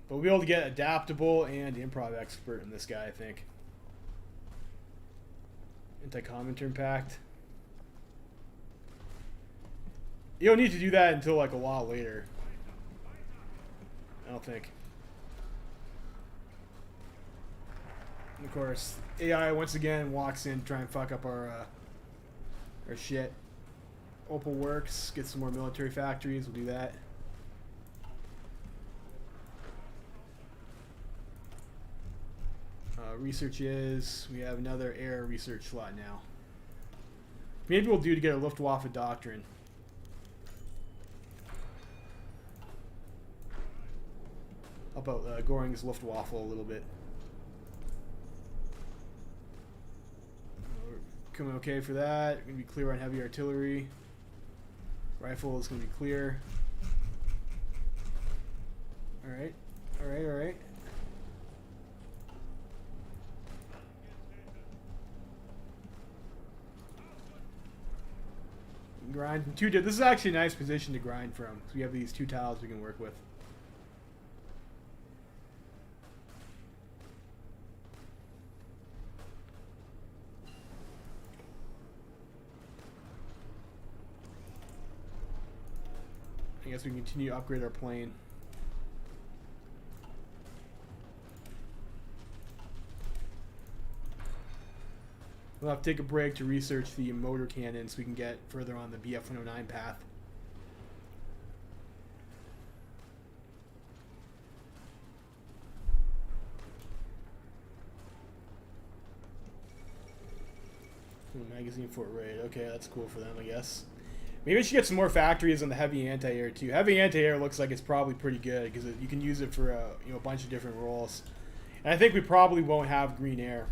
But we'll be able to get adaptable and improv expert in this guy, I think. Anti-commenter impact. You don't need to do that until like a lot later. I don't think. And of course, AI once again walks in to try and fuck up our shit. Opal works, get some more military factories, we'll do that. Research is, we have another air research slot now. Maybe we'll do to get a Luftwaffe doctrine. How about Göring's Luftwaffe a little bit. Coming okay for that. Gonna be clear on heavy artillery. Rifle is going to be clear. Alright. Alright, alright. Grind from two. This is actually a nice position to grind from. So we have these two tiles we can work with. I guess we can continue to upgrade our plane. We'll have to take a break to research the motor cannon so we can get further on the BF-109 path. Magazine Fort Raid. Okay, that's cool for them, I guess. Maybe we should get some more factories on the heavy anti-air too. Heavy anti-air looks like it's probably pretty good because you can use it for you know, a bunch of different roles. And I think we probably won't have green air.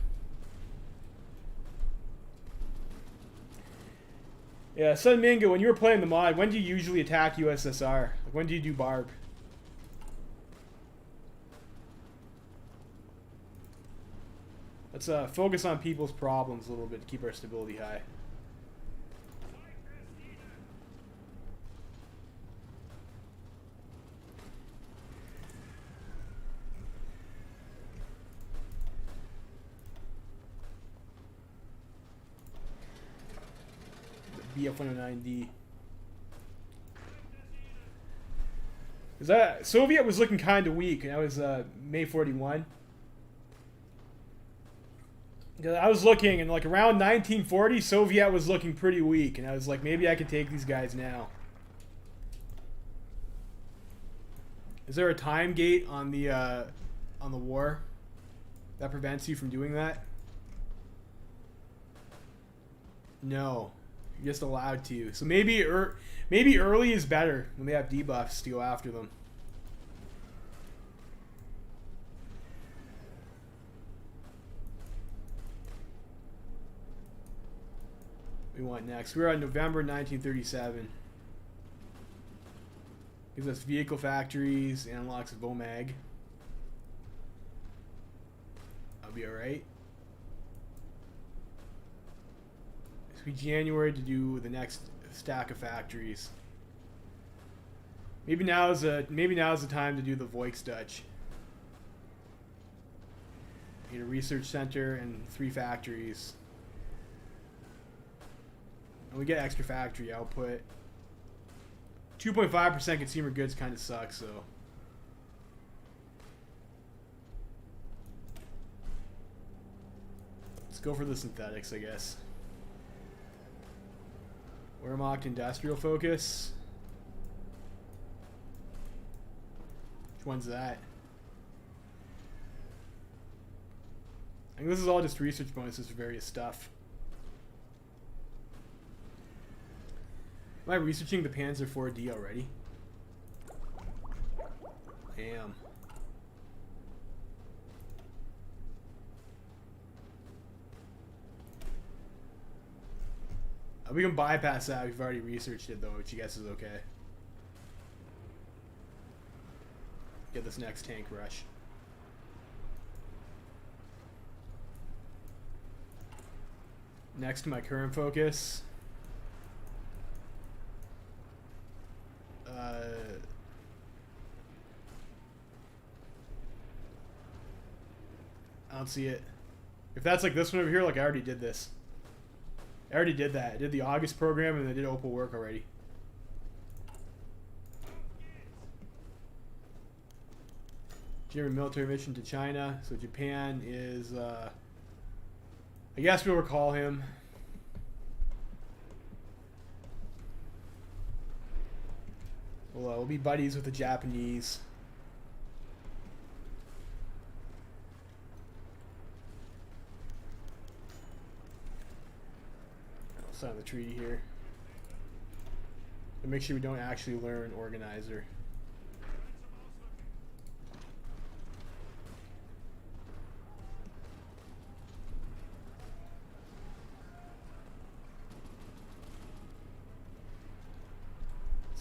Yeah, Sun Mingo, when you were playing the mod, when do you usually attack USSR? Like, when do you do Barb? Let's focus on people's problems a little bit to keep our stability high. BF-109D. Is that Soviet was looking kind of weak, and that was May 41. I was looking, and like around 1940, Soviet was looking pretty weak, and I was like, maybe I could take these guys now. Is there a time gate on the war that prevents you from doing that? No. You're just allowed to. So maybe early is better when they have debuffs to go after them. we want next? We're on November 1937. Gives us vehicle factories and unlocks a VOMAG. I'll be alright. It's be January to do the next stack of factories. Maybe now is the time to do the Volksdeutsche. Get a research center and 3 factories. And we get extra factory output. 2.5% consumer goods kind of sucks, so. Let's go for the synthetics, I guess. Wehrmacht industrial focus. Which one's that? I think this is all just research bonuses for various stuff. Am I researching the Panzer IV-D already? I am. We can bypass that. We've already researched it though, which I guess is okay. Get this next tank rush. Next to my current focus. I don't see it. If that's like this one over here, like I already did this. I already did that. I did the August program and I did Opal work already. German military mission to China. So Japan is, I guess we'll recall him. We'll be buddies with the Japanese. I'll sign the treaty here. And make sure we don't actually learn organizer.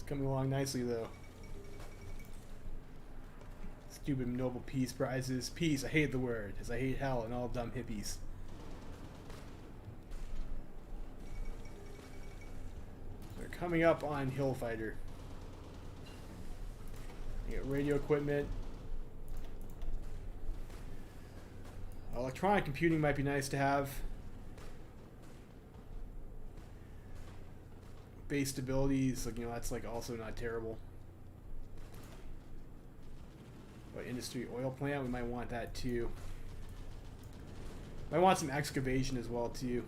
Coming along nicely though. Stupid Nobel Peace Prizes. Peace, I hate the word, as I hate hell and all dumb hippies. They're coming up on Hillfighter. You got radio equipment. Electronic computing might be nice to have. Base stabilities, like, you know, that's like also not terrible. But industry oil plant, we might want that too. Might want some excavation as well too.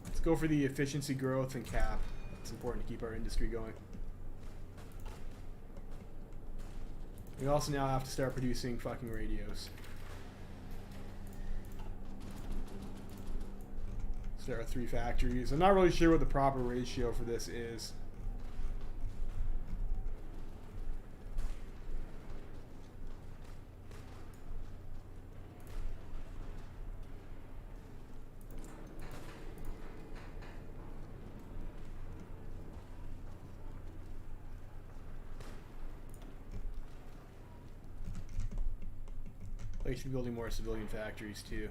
Let's go for the efficiency growth and cap. It's important to keep our industry going. We also now have to start producing fucking radios. Start with 3 factories. I'm not really sure what the proper ratio for this is. We should be building more civilian factories too.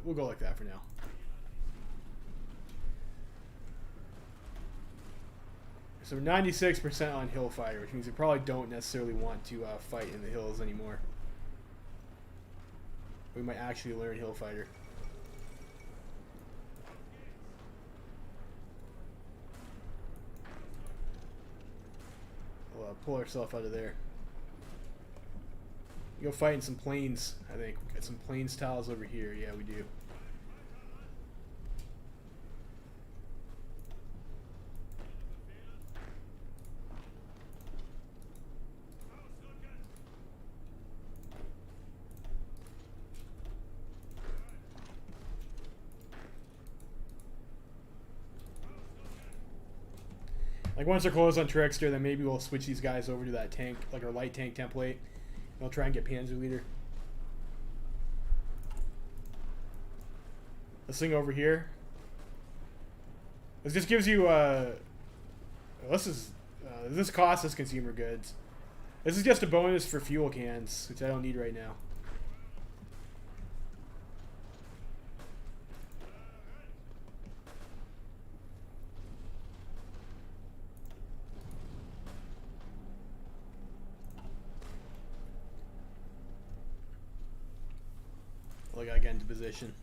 We'll go like that for now. So 96% on hill fire, which means we probably don't necessarily want to fight in the hills anymore. We might actually learn hill fighter. We'll pull ourselves out of there. Go fight in some plains, I think. Got some plains tiles over here. Yeah, we do. Like once they're close on Trickster, then maybe we'll switch these guys over to that tank, like our light tank template. And we'll try and get Panzer Leader. This thing over here. This just gives you this costs us consumer goods. This is just a bonus for fuel cans, which I don't need right now. Well, I gotta get into position.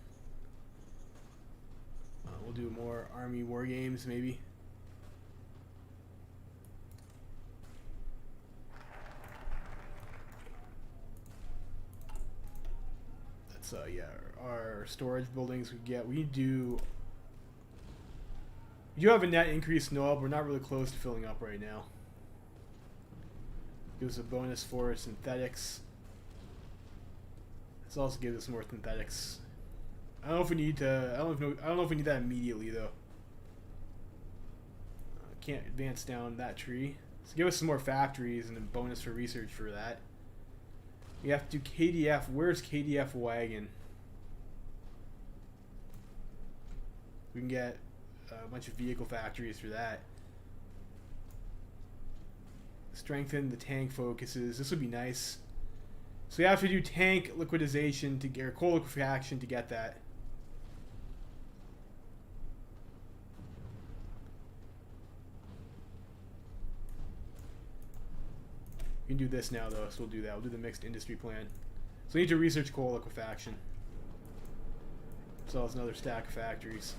We'll do more army war games, maybe. That's yeah, our storage buildings we get. We do have a net increase in oil, but we're not really close to filling up right now. Gives us a bonus for synthetics. This also gives us more synthetics. I don't know if we need to. I don't know if we need that immediately though. Can't advance down that tree. So give us some more factories and a bonus for research for that. We have to do KDF. Where's KDF wagon? We can get a bunch of vehicle factories for that. Strengthen the tank focuses. This would be nice. So we have to do tank liquidization to get, or coal liquefaction to get that. We can do this now though, so we'll do that. We'll do the mixed industry plan. So we need to research coal liquefaction. So it's another stack of factories.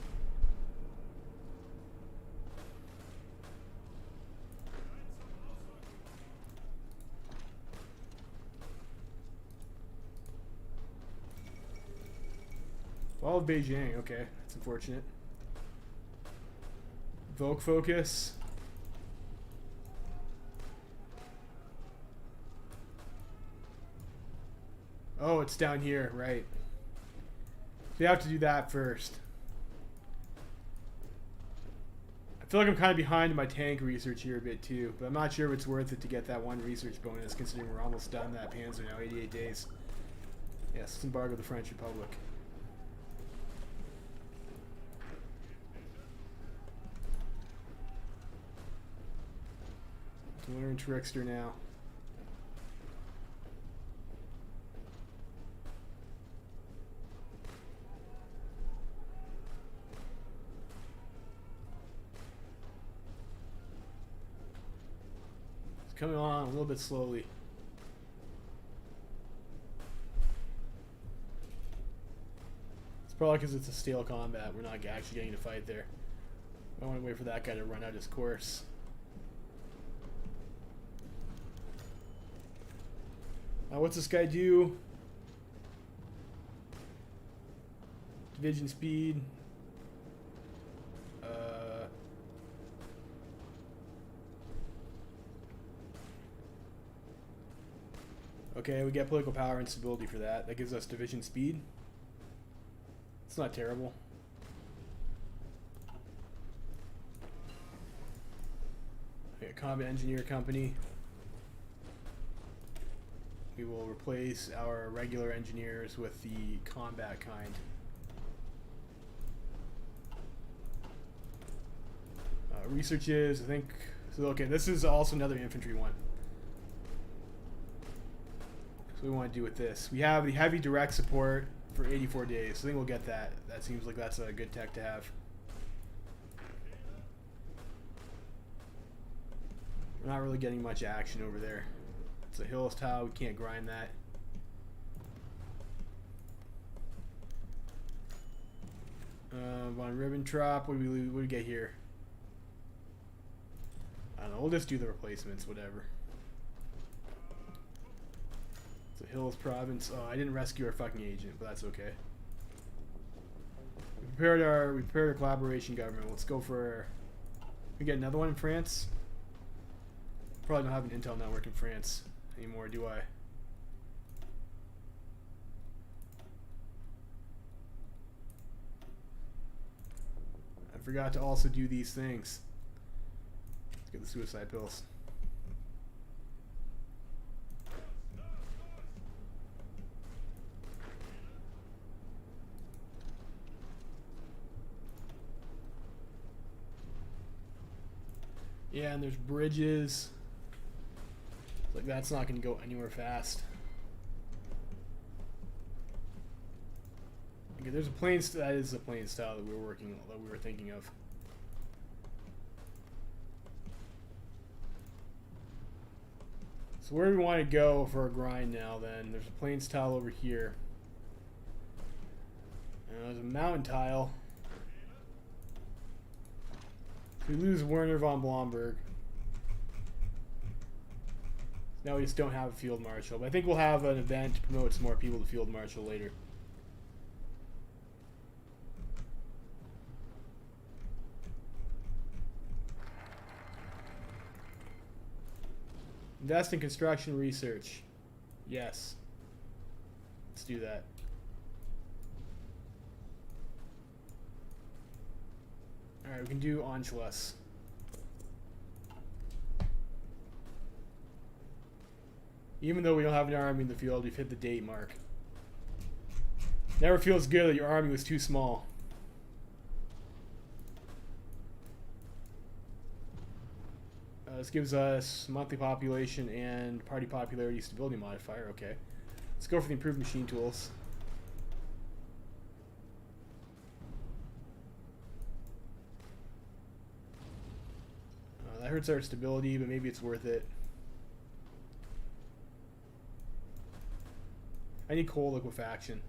All of Beijing, okay, that's unfortunate. Vogue focus. Oh, it's down here, right. So you have to do that first. I feel like I'm kind of behind in my tank research here a bit too, but I'm not sure if it's worth it to get that one research bonus considering we're almost done that Panzer now, 88 days. Yes, let's embargo the French Republic. To learn Trickster now. It's coming on a little bit slowly. It's probably because it's a stale combat. We're not actually getting to fight there. I want to wait for that guy to run out his course. What's this guy do? Division speed. Okay, we get political power and stability for that. That gives us division speed. It's not terrible. Okay, combat engineer company. We will replace our regular engineers with the combat kind. Researches, I think. So okay, this is also another infantry one. So we want to do with this. We have the heavy direct support for 84 days. So I think we'll get that. That seems like that's a good tech to have. We're not really getting much action over there. It's a Hills tile, we can't grind that. Von Ribbentrop, what do we get here? I don't know, we'll just do the replacements, whatever. It's a Hills province. Oh, I didn't rescue our fucking agent, but that's okay. We prepared our collaboration government. Let's go for. We get another one in France. Probably don't have an intel network in France anymore, do I? I forgot to also do these things. the suicide pills. Yeah, and there's bridges. Like that's not going to go anywhere fast. Okay, there's a plane. That is the plane style that we were thinking of. So where do we want to go for a grind now? Then there's a plains tile over here. There's a mountain tile. We lose Werner von Blomberg. Now we just don't have a field marshal. But I think we'll have an event to promote some more people to field marshal later. Invest in construction research. Yes. Let's do that. Alright, we can do Anschluss. Even though we don't have an army in the field, we've hit the date mark. Never feels good that your army was too small. This gives us monthly population and party popularity stability modifier. Okay. Let's go for the improved machine tools. That hurts our stability, but maybe it's worth it. I need coal liquefaction.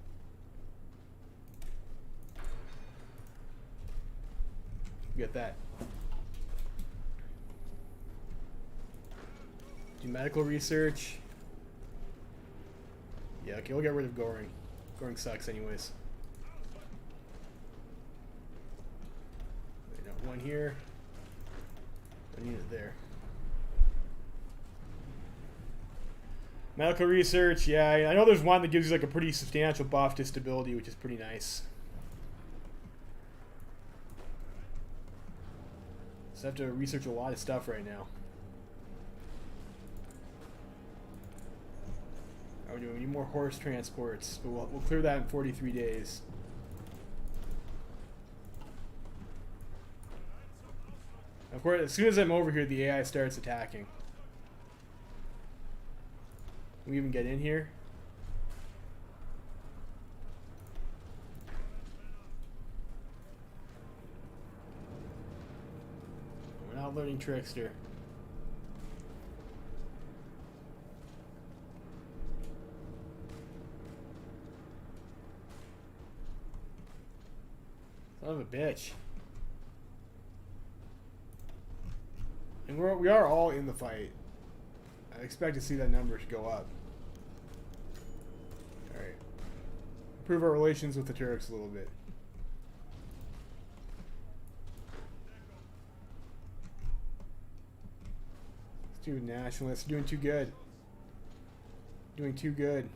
Get that. Do medical research. Yeah, okay, we'll get rid of Goring. Goring sucks anyways. Wait, no, one here. One unit there. Medical research, yeah, I know there's one that gives you like a pretty substantial buff to stability, which is pretty nice. So I have to research a lot of stuff right now. We need more horse transports, but we'll clear that in 43 days. Of course, as soon as I'm over here, the AI starts attacking. Can we even get in here? We're not learning Trickster. Son of a bitch. And we are all in the fight. I expect to see that number go up. Alright. Improve our relations with the Turks a little bit. Let's do nationalists. Doing too good. Doing too good.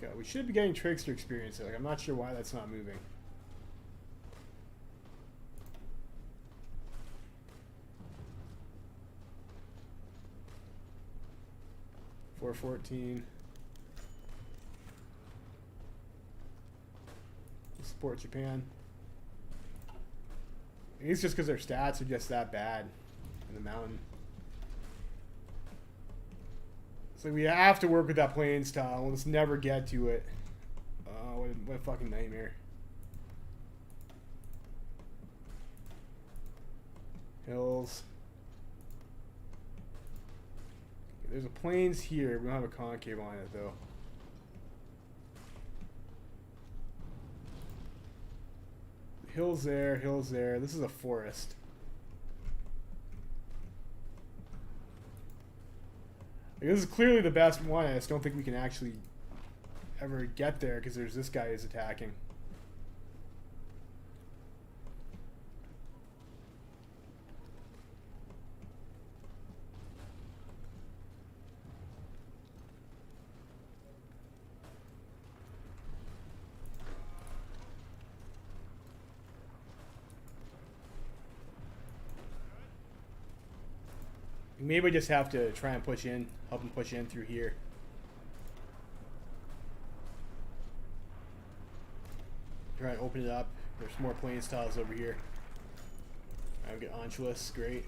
Okay, we should be getting Trickster experience. Like, I'm not sure why that's not moving. $414. Support Japan. I think it's just because their stats are just that bad in the mountain. So we have to work with that plains tile. We'll just never get to it. Oh, what a fucking nightmare. Hills. There's a plains here. We don't have a concave on it, though. Hills there, hills there. This is a forest. Like, this is clearly the best one. I just don't think we can actually ever get there because there's this guy who's attacking. Maybe I just have to try and push in, help him push in through here. Try and open it up. There's more plane styles over here. I get Anschluss, great.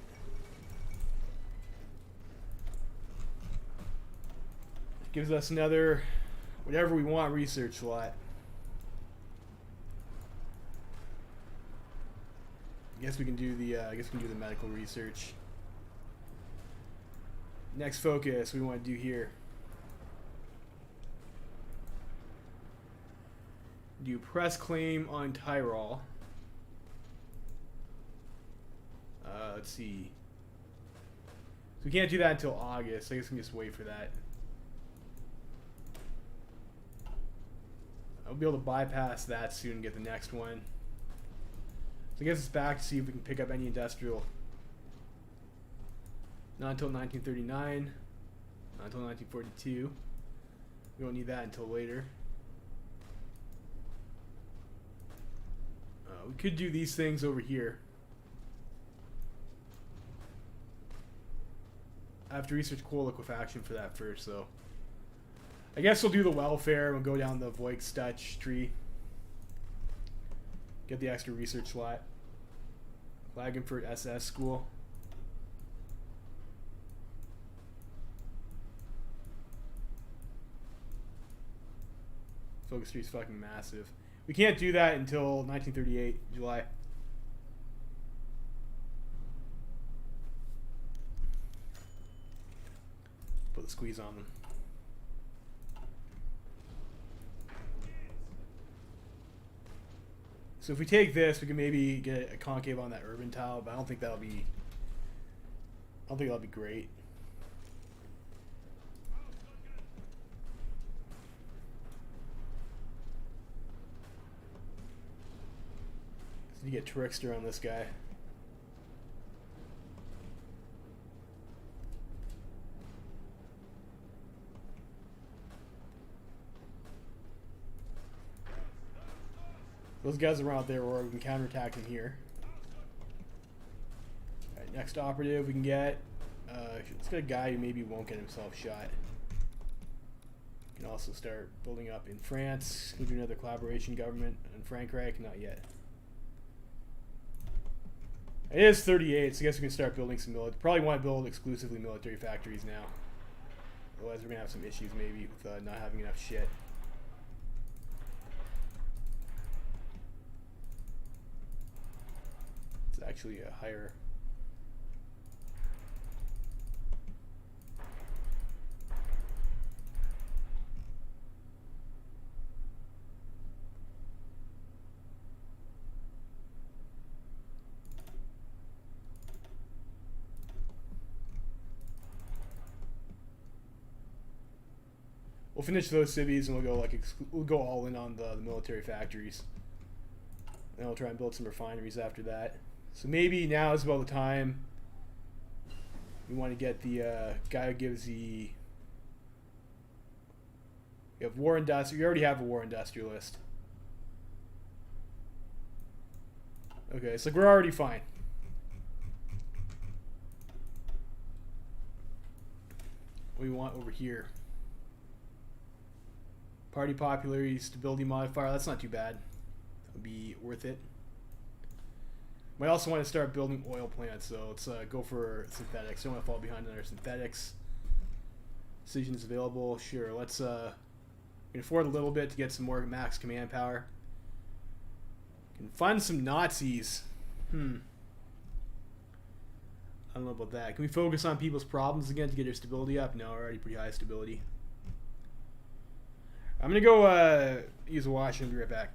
Gives us another whatever we want research slot. I guess we can do the medical research. Next focus we want to do here. Do press claim on Tyrol. Let's see. So we can't do that until August. I guess we can just wait for that. I'll be able to bypass that soon and get the next one. So I guess it's back to see if we can pick up any industrial. Not until 1939. Not until 1942. We won't need that until later. We could do these things over here. I have to research coal liquefaction for that first, so I guess we'll do the welfare and we'll go down the Volksstutch tree. Get the extra research slot. Klagenfurt SS school. Focus tree is fucking massive. We can't do that until 1938, July. Put the squeeze on them. So if we take this, we can maybe get a concave on that urban tile, but I don't think that'll be great. So you get Trickster on this guy. Those guys are out there where we can counterattack them here. Alright, next operative we can get. Let's get a guy who maybe won't get himself shot. We can also start building up in France. Can we do another collaboration government in Frankreich? Not yet. It is 38, so I guess we can start building some military. Probably want to build exclusively military factories now. Otherwise we're going to have some issues maybe with not having enough shit. It's actually a higher... We'll finish those cities and we'll go all in on the military factories. And we'll try and build some refineries after that. So maybe now is about the time we want to get the guy who gives the... You have war industrial. You already have a war industrialist. Okay, so we're already fine. What do we want over here? Party popularity, stability modifier. That's not too bad. That would be worth it. Might also want to start building oil plants, so let's go for synthetics. Don't want to fall behind on our synthetics. Decisions available. Sure, let's we can afford a little bit to get some more max command power. Can fund some Nazis. I don't know about that. Can we focus on people's problems again to get their stability up? No, we're already pretty high stability. I'm gonna go use a wash and be right back.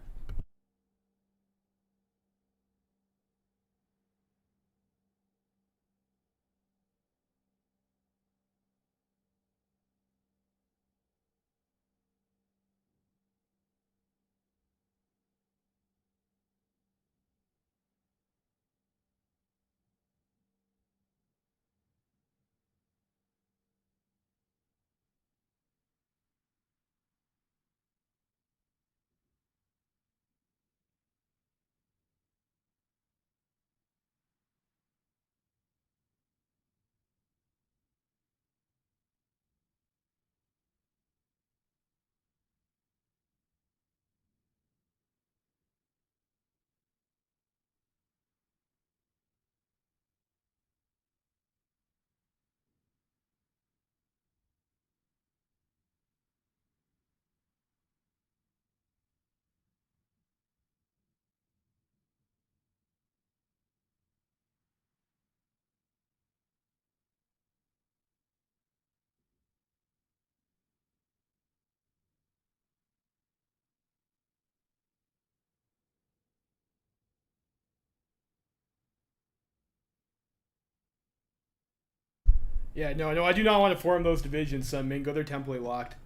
Yeah, no, I do not want to form those divisions, Sun Mingo. They're template locked.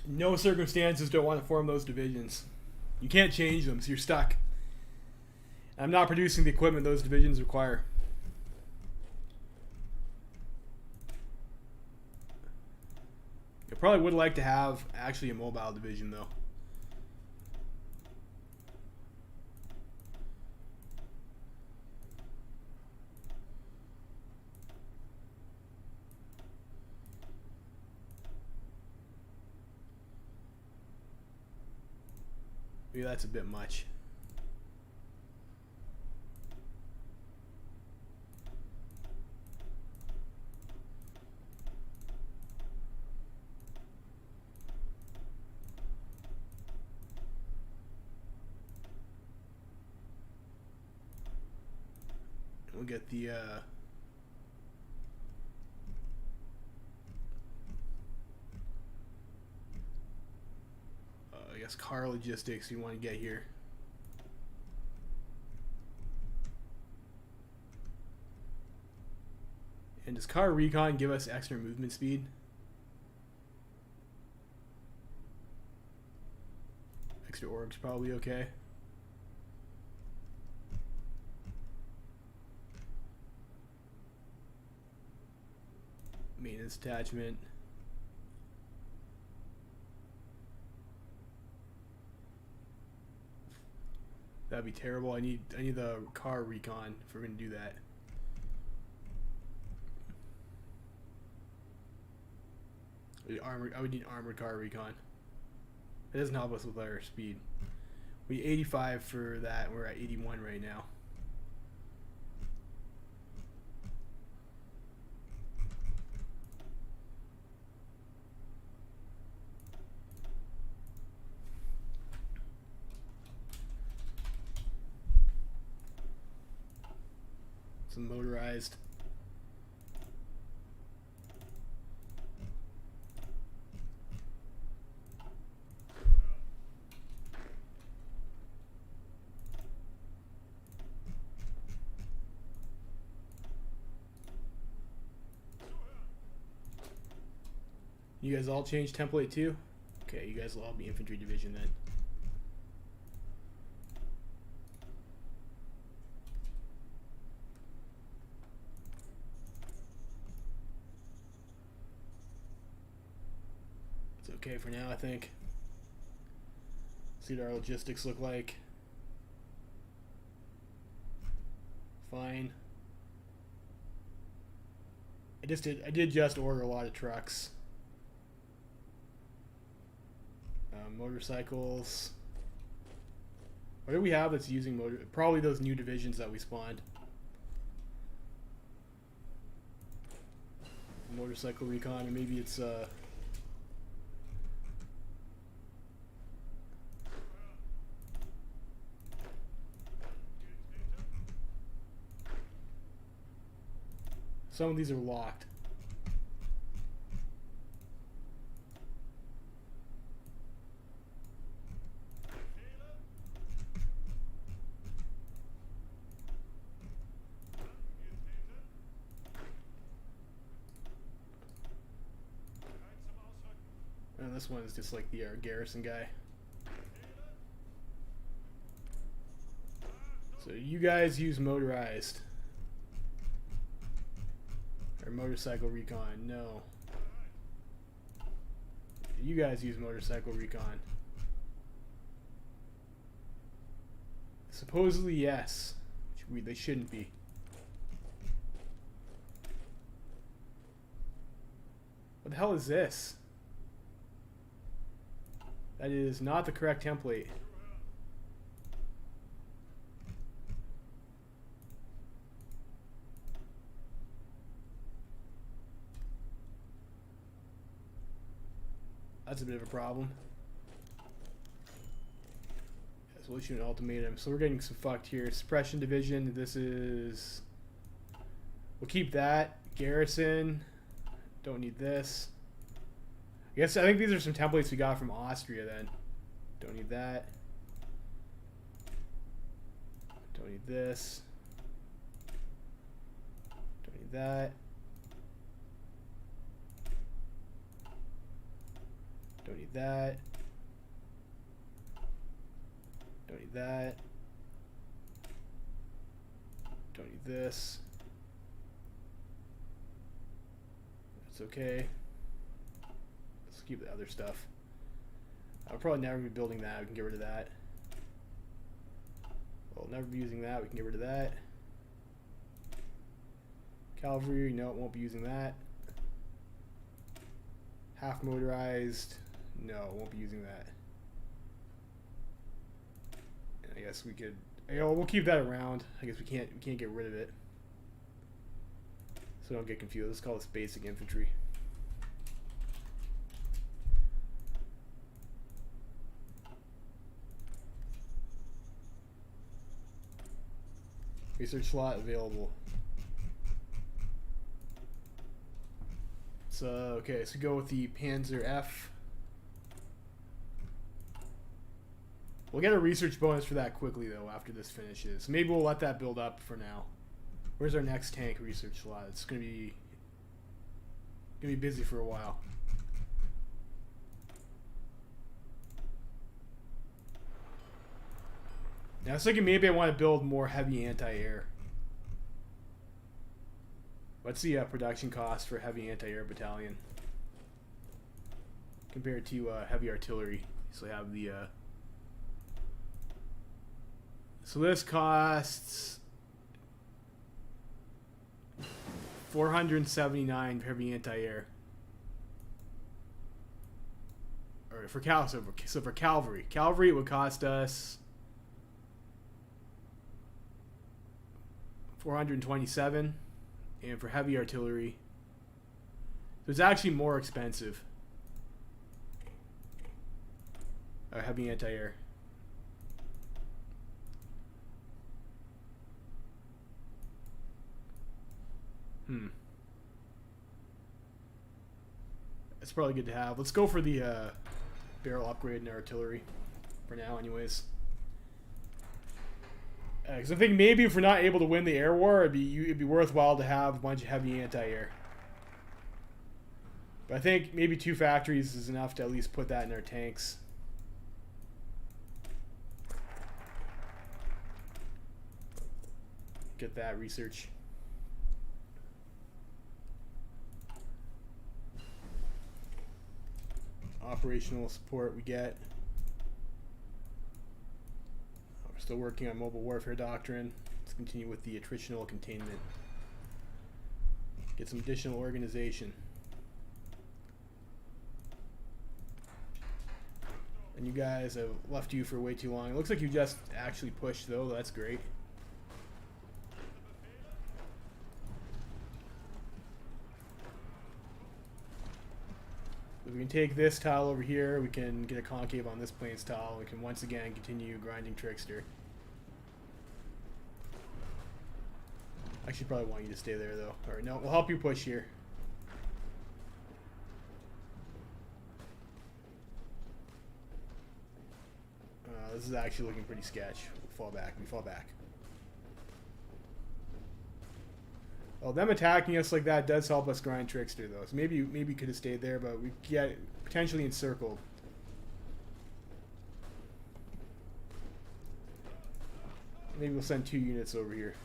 No circumstances don't want to form those divisions. You can't change them, so you're stuck. I'm not producing the equipment those divisions require. I probably would like to have actually a mobile division, though. Maybe that's a bit much. We'll get the I guess car logistics you want to get here. And does car recon give us extra movement speed? Extra org's probably okay. Maintenance attachment. That'd be terrible. I need the car recon if we're gonna do that. I would need armored car recon. It doesn't help us with our speed. We 85 for that, and we're at 81 right now. Some motorized. You guys all change template too? Okay, you guys will all be infantry division then. It's okay for now, I think. See what our logistics look like. Fine. I did just order a lot of trucks. Motorcycles. What do we have that's using motor? Probably those new divisions that we spawned. Motorcycle recon, or maybe it's some of these are locked. And this one is just like the garrison guy. So you guys use motorized. Or motorcycle recon. No. You guys use motorcycle recon. Supposedly yes. They shouldn't be. What the hell is this? That is not the correct template. That's a bit of a problem. So we'll issue an ultimatum. So we're getting some fucked here. Suppression division. This is... We'll keep that. Garrison. Don't need this. I think these are some templates we got from Austria then. Don't need that. Don't need this. need that. Don't need that. Don't need that. Don't need this. That's okay. Let's keep the other stuff. I'll probably never be building that. We can get rid of that. We'll never be using that. We can get rid of that. Cavalry, no, it won't be using that. Half motorized, no, it won't be using that. And I guess we could, you know, we'll keep that around. I guess we can't get rid of it. So don't get confused. Let's call this basic infantry. Research slot available. So, okay, so go with the Panzer F. We'll get a research bonus for that quickly, though, after this finishes. Maybe we'll let that build up for now. Where's our next tank research slot? It's gonna be busy for a while. Now I was thinking maybe I want to build more heavy anti-air. What's the production cost for heavy anti-air battalion compared to heavy artillery? So I have the so this costs 479 for heavy anti-air. Or for so for cavalry it would cost us 427, and for heavy artillery, so it's actually more expensive. Heavy anti-air. It's probably good to have. Let's go for the barrel upgrade in artillery for now, anyways. Because I think maybe if we're not able to win the air war, it'd be worthwhile to have a bunch of heavy anti-air. But I think maybe 2 factories is enough to at least put that in our tanks. Get that research. Operational support we get. We're still working on mobile warfare doctrine. Let's continue with the attritional containment. Get some additional organization. And you guys, have left you for way too long. It looks like you just actually pushed though. That's great. We can take this tile over here, we can get a concave on this plains tile, we can once again continue grinding Trickster. Actually probably want you to stay there though. Alright, no, we'll help you push here. This is actually looking pretty sketch. We'll fall back, we fall back. Well, them attacking us like that does help us grind Trickster, though. So maybe could have stayed there, but we get potentially encircled. Maybe we'll send 2 units over here.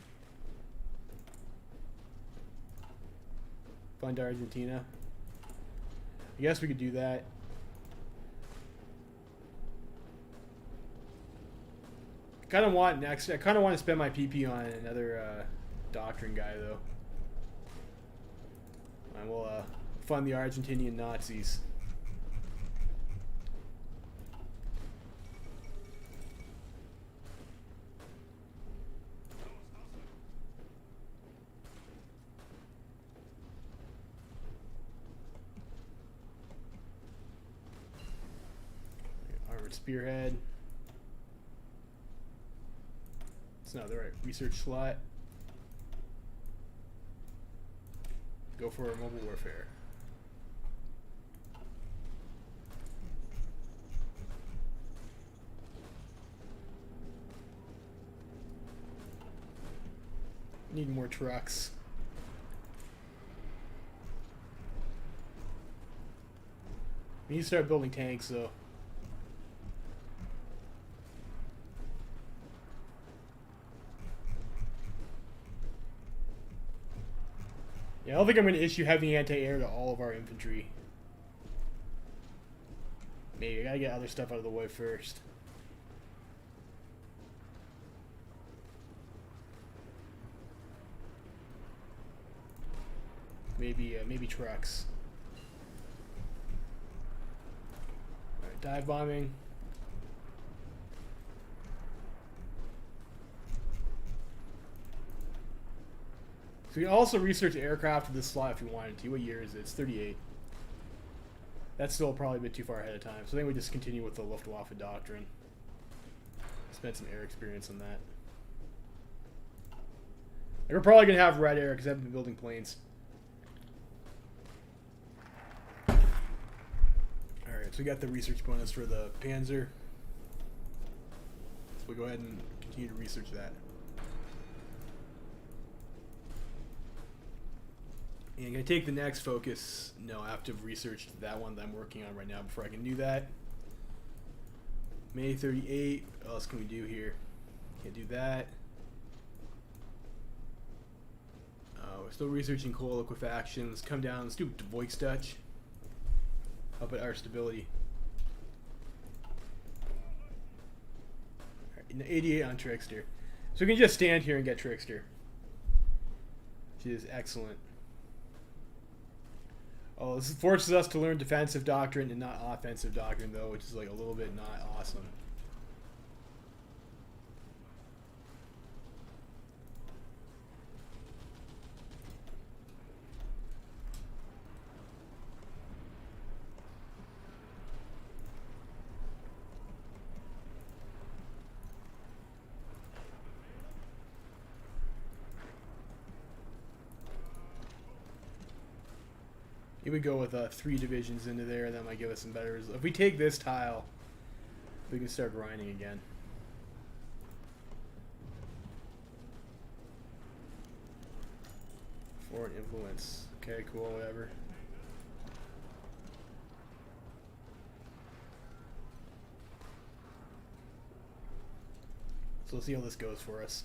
Fund Argentina. I guess we could do that. I kind of want to spend my PP on another Doctrine guy, though. And we'll fund the Argentinian Nazis. Armored spearhead. It's not the right research slot. Go for mobile warfare. Need more trucks. We need to start building tanks, though. Yeah, I don't think I'm going to issue heavy anti-air to all of our infantry. Maybe. I gotta get other stuff out of the way first. Maybe trucks. Alright, dive bombing. So we can also research aircraft with this slot if we wanted to. What year is it? It's 38. That's still probably a bit too far ahead of time. So I think we just continue with the Luftwaffe doctrine. Spend some air experience on that. Like, we're probably going to have red air because I've been building planes. Alright, so we got the research bonus for the Panzer. So we'll go ahead and continue to research that. And I'm going to take the next focus. No, I have to have researched that one that I'm working on right now before I can do that. May 38. What else can we do here? Can't do that. We're still researching coal liquefaction. Let's come down. Let's do Voigtstutch. Help at our stability. Alright, 88 on Trickster. So we can just stand here and get Trickster. Which is excellent. Oh, this forces us to learn defensive doctrine and not offensive doctrine, though, which is like a little bit not awesome. Here we go with 3 divisions into there, that might give us some better results. If we take this tile, we can start grinding again. Foreign influence. Okay, cool, whatever. So let's see how this goes for us.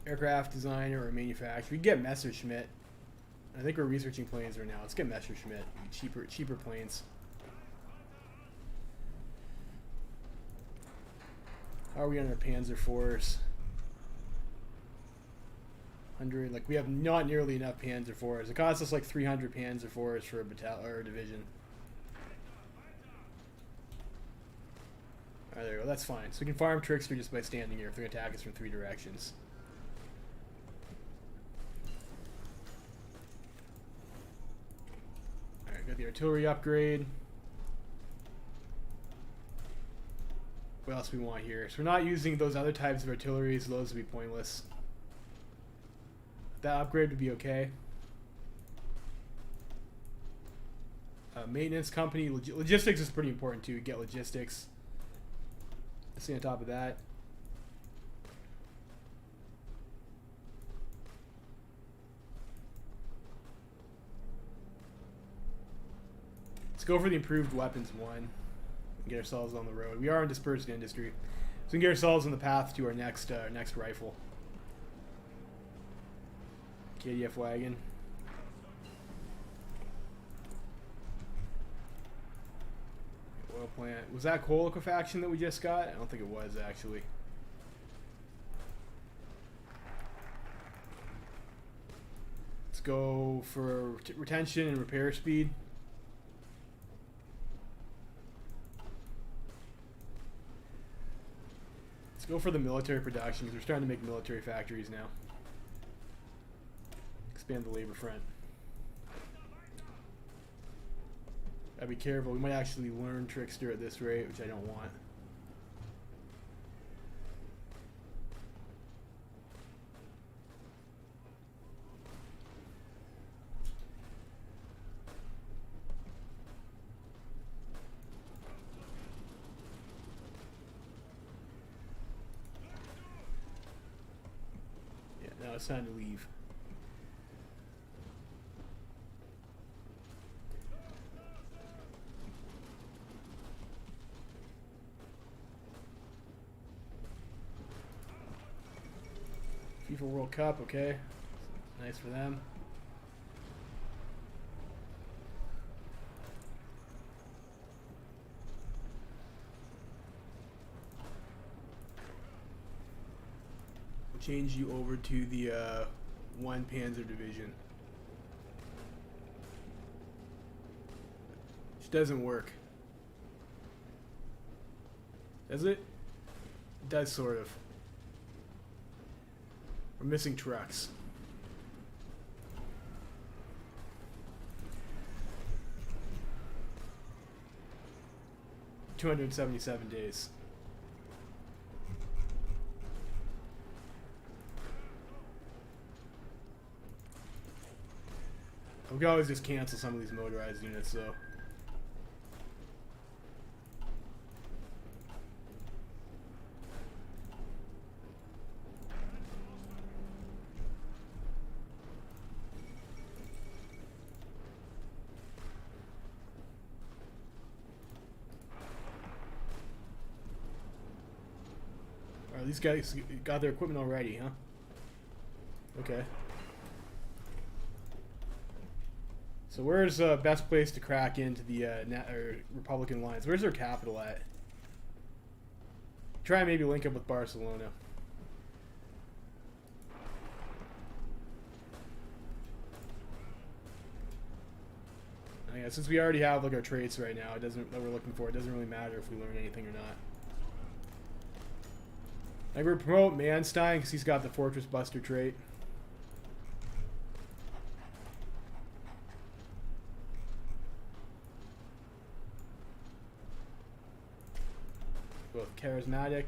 Aircraft designer or manufacturer. We can get Messerschmitt. I think we're researching planes right now. Let's get Messerschmitt. Cheaper planes. How are we on our Panzer IVs? 100. Like, we have not nearly enough Panzer IVs. It costs us like 300 Panzer IVs for a battalion or a division. Alright, there we go. That's fine. So we can farm Trickster just by standing here if they're going to attack us from 3 directions. Got the artillery upgrade. What else do we want here? So we're not using those other types of artillery, so those would be pointless. That upgrade would be okay. Maintenance company. Logistics is pretty important too. Get logistics. Let's see on top of that. Let's go for the improved weapons 1 and get ourselves on the road. We are in dispersed industry, so we can get ourselves on the path to our next rifle. KDF wagon. Oil plant. Was that coal liquefaction that we just got? I don't think it was, actually. Let's go for retention and repair speed. Let's go for the military production because we're starting to make military factories now. Expand the labor front. Gotta be careful. We might actually learn Trickster at this rate, which I don't want. Now it's time to leave. FIFA World Cup, okay. Nice for them. We'll change you over to the 1 Panzer Division. Which doesn't work. Does it? It does, sort of. We're missing trucks. $277 days. We can always just cancel some of these motorized units, though. Alright, these guys got their equipment already, huh? Okay. So where's the best place to crack into the Republican lines? Where's their capital at? Try and maybe link up with Barcelona. Yeah, since we already have like our traits right now, that we're looking for, it doesn't really matter if we learn anything or not. Like we're promote Manstein because he's got the Fortress Buster trait. Both charismatic.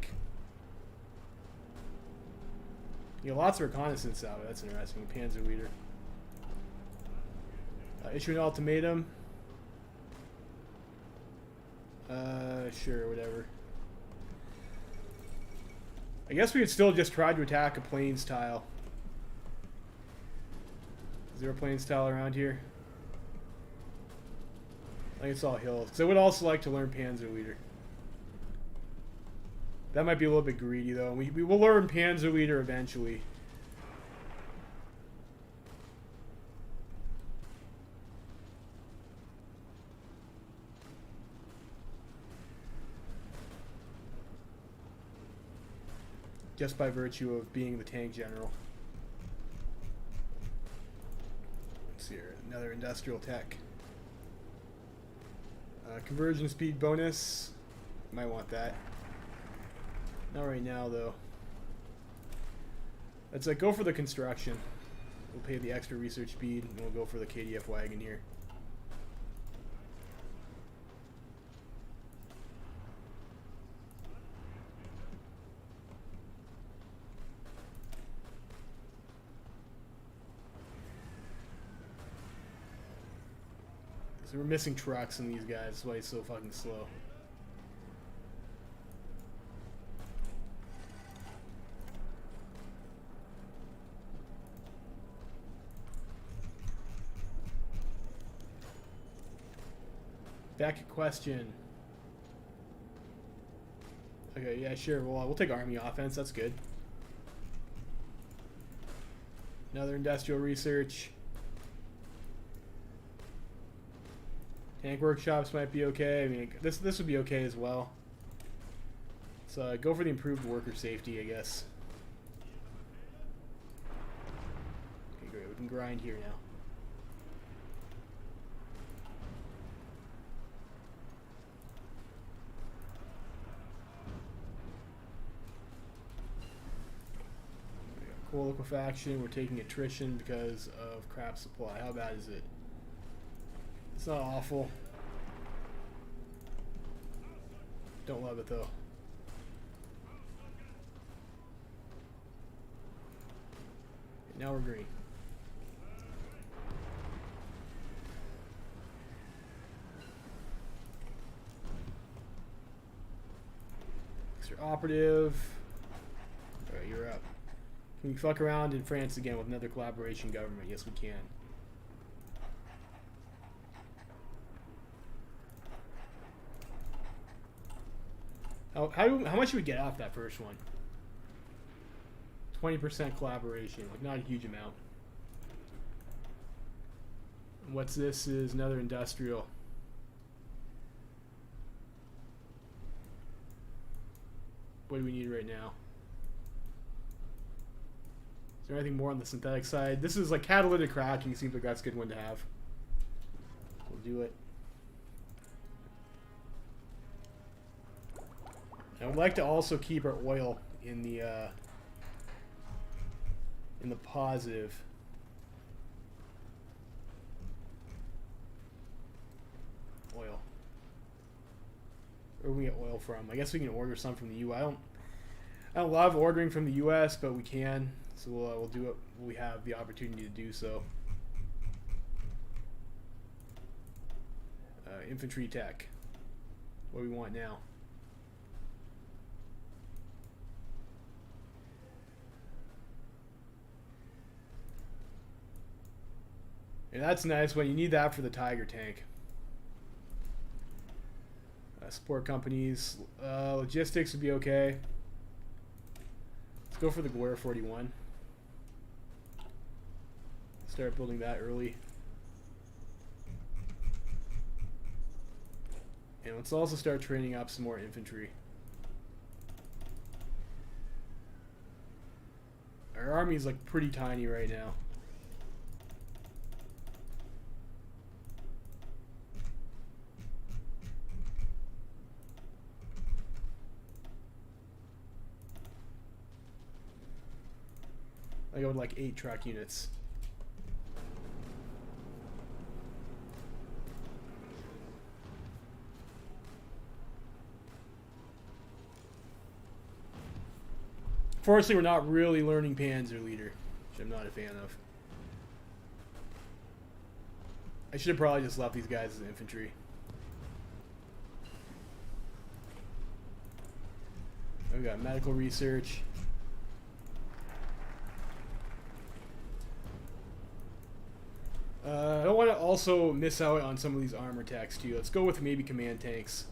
You know, lots of reconnaissance out. That's interesting. Panzer leader. Issue an ultimatum. Sure, whatever. I guess we could still just try to attack a plains tile. Is there a plains tile around here? I think it's all hills. Because I would also like to learn Panzer Leader. That might be a little bit greedy, though. We will learn Panzer Leader eventually. Just by virtue of being the tank general. Let's see here. Another industrial tech. Conversion speed bonus. Might want that. Not right now, though. Let's go for the construction. We'll pay the extra research speed, and we'll go for the KDF wagon here. So we're missing trucks in these guys. That's why he's so fucking slow. Back to question. Okay, yeah, sure. Well, we'll take army offense. That's good. Another industrial research. Tank workshops might be okay. I mean, this would be okay as well. So go for the improved worker safety, I guess. Okay, great. We can grind here now. Coal liquefaction. We're taking attrition because of crap supply. How bad is it? It's not awful. Don't love it though. Now we're green. Extra operative. Alright, you're up. Can we fuck around in France again with another collaboration government? Yes, we can. How much should we get off that first one? 20% collaboration, like not a huge amount. What's this? Is another industrial. What do we need right now? Is there anything more on the synthetic side? This is like catalytic cracking. Seems like that's a good one to have. We'll do it. I would like to also keep our oil in the positive. Oil. Where do we get oil from? I guess we can order some from the U.S. I don't love ordering from the U.S., but we can. So we'll do it when we have the opportunity to do so. Infantry tech. What do we want now? Yeah, that's nice. Well, you need that for the Tiger tank. Support companies. Logistics would be okay. Let's go for the HOI4. Start building that early. And let's also start training up some more infantry. Our army's like pretty tiny right now. I go with like 8 truck units. Fortunately, we're not really learning Panzer Leader, which I'm not a fan of. I should have probably just left these guys as infantry. We got medical research. I don't want to also miss out on some of these armor techs too. Let's go with maybe command tanks.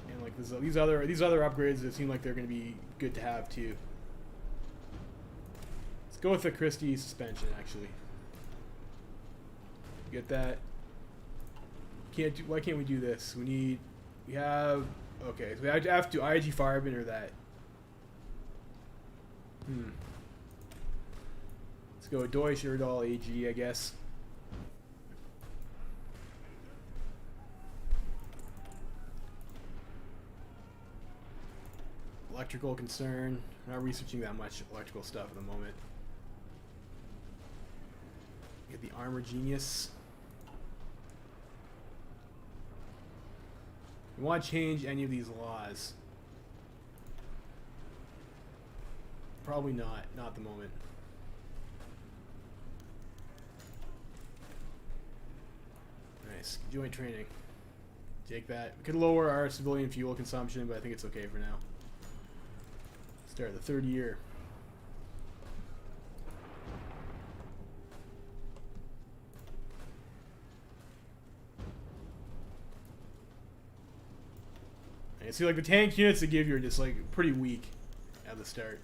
And like these other upgrades that seem like they're going to be good to have too. Let's go with the Christie suspension actually. Get that. Why can't we do this? We have okay. So we have to IG Fireman or that. Let's go Deutsch Erdal AG, I guess. Electrical concern. I'm not researching that much electrical stuff at the moment. Get the Armor Genius. We want to change any of these laws. Probably not. Not at the moment. Nice. Joint training. Take that. We could lower our civilian fuel consumption, but I think it's okay for now. Start the third year. And see, like the tank units they give you are just like pretty weak at the start.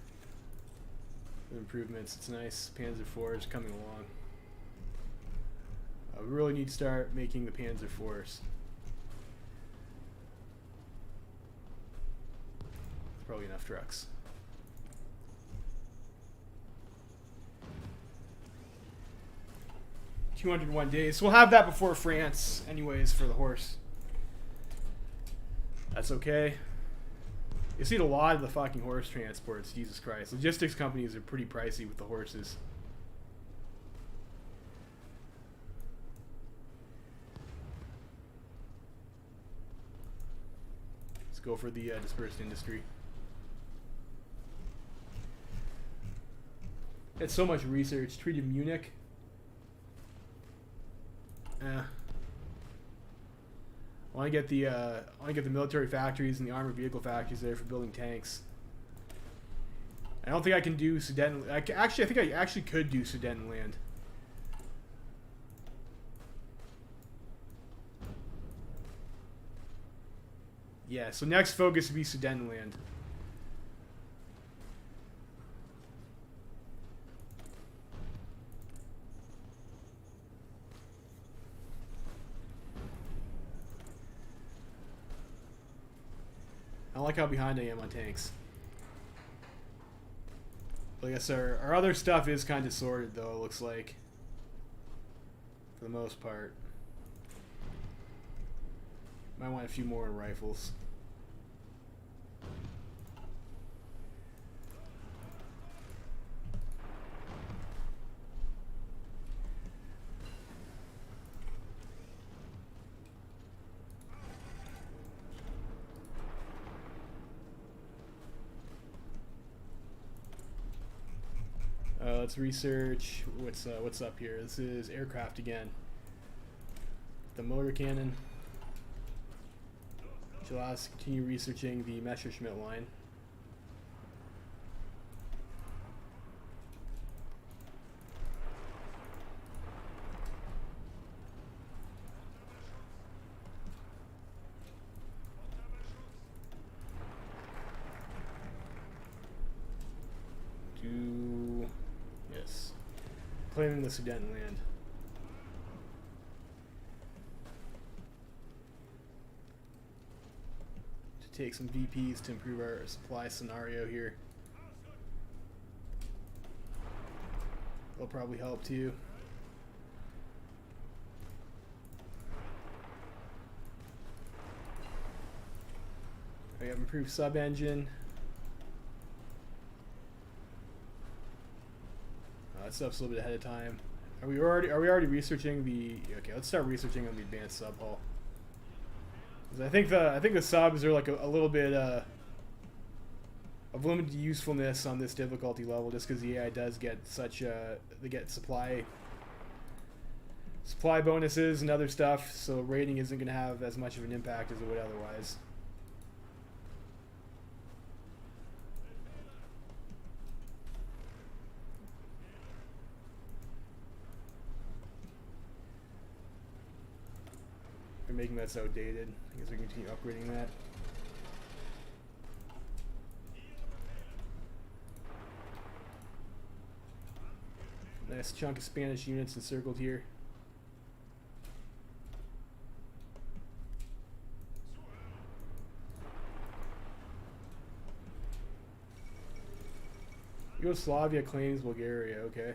The improvements, it's nice. Panzer IVs coming along. We really need to start making the Panzer IVs. Probably enough trucks. 201 days. So we'll have that before France, anyways, for the horse. That's okay. You see a lot of the fucking horse transports. Jesus Christ. Logistics companies are pretty pricey with the horses. Let's go for the dispersed industry. It's so much research. Treaty of Munich. I want to get the military factories and the armored vehicle factories there for building tanks. I don't think I can do Sudetenland. I think I actually could do Sudetenland. Yeah, so next focus would be Sudetenland. like how behind I am on tanks. I guess our other stuff is kind of sorted, though, it looks like. For the most part. Might want a few more rifles. Let's research what's up here. This is aircraft again. The motor cannon. Which allows us to continue researching the Messerschmitt line. Yes. Claiming the Sudetenland. To take some VPs to improve our supply scenario here. They'll probably help too. We have improved sub-engine. That stuff's a little bit ahead of time. Are we already researching the? Okay, let's start researching on the advanced sub hull. I think the subs are like a little bit of limited usefulness on this difficulty level, just because the AI does get such they get supply bonuses and other stuff, so rating isn't going to have as much of an impact as it would otherwise. Making that so outdated. I guess we can continue upgrading that. Nice chunk of Spanish units encircled here. Yugoslavia claims Bulgaria, okay.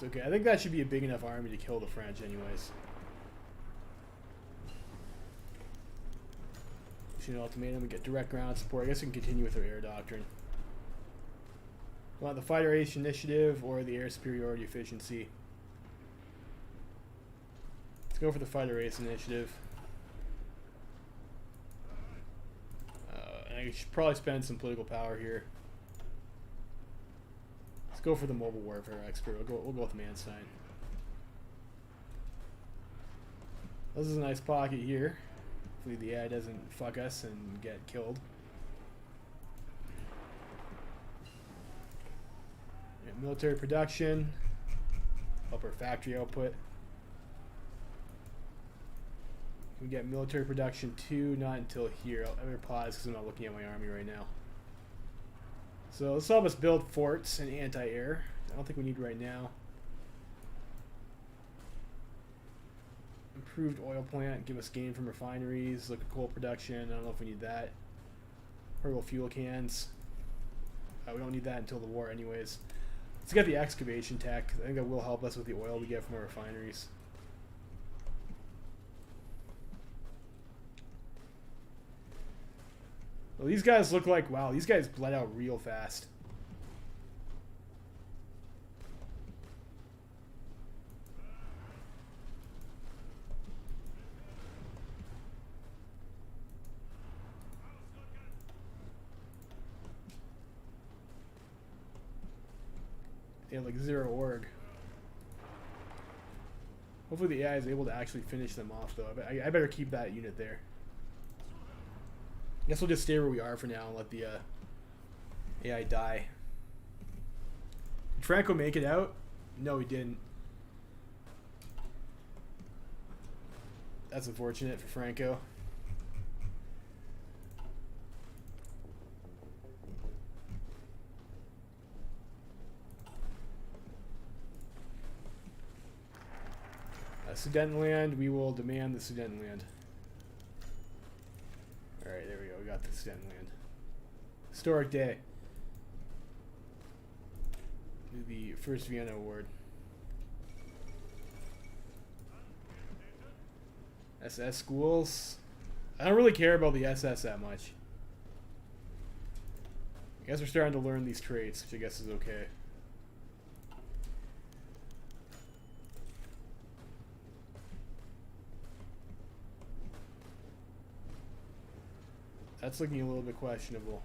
Okay, I think that should be a big enough army to kill the French anyways. Issue an ultimatum, we get direct ground support. I guess we can continue with our air doctrine. We want the fighter ace initiative or the air superiority efficiency. Let's go for the fighter ace initiative. And I should probably spend some political power here. Let's go for the mobile warfare expert. We'll go with Manstein. This is a nice pocket here. Hopefully the AI doesn't fuck us and get killed. Military production. Up our factory output. We get military production 2, not until here. I'm going to pause because I'm not looking at my army right now. So let's help us build forts and anti-air. I don't think we need right now. Improved oil plant, give us gain from refineries. Look at coal production. I don't know if we need that. Portable fuel cans. We don't need that until the war anyways. Let's get the excavation tech. I think that will help us with the oil we get from our refineries. Well, these guys look like, wow, these guys bled out real fast. They have like 0 org. Hopefully the AI is able to actually finish them off though. I better keep that unit there. I guess we'll just stay where we are for now and let the AI die. Did Franco make it out? No, he didn't. That's unfortunate for Franco. Sudetenland, we will demand the Sudetenland. Alright, there we go. We got the Sudetenland. Historic day. Do the first Vienna Award. SS schools. I don't really care about the SS that much. I guess we're starting to learn these traits, which I guess is okay. That's looking a little bit questionable.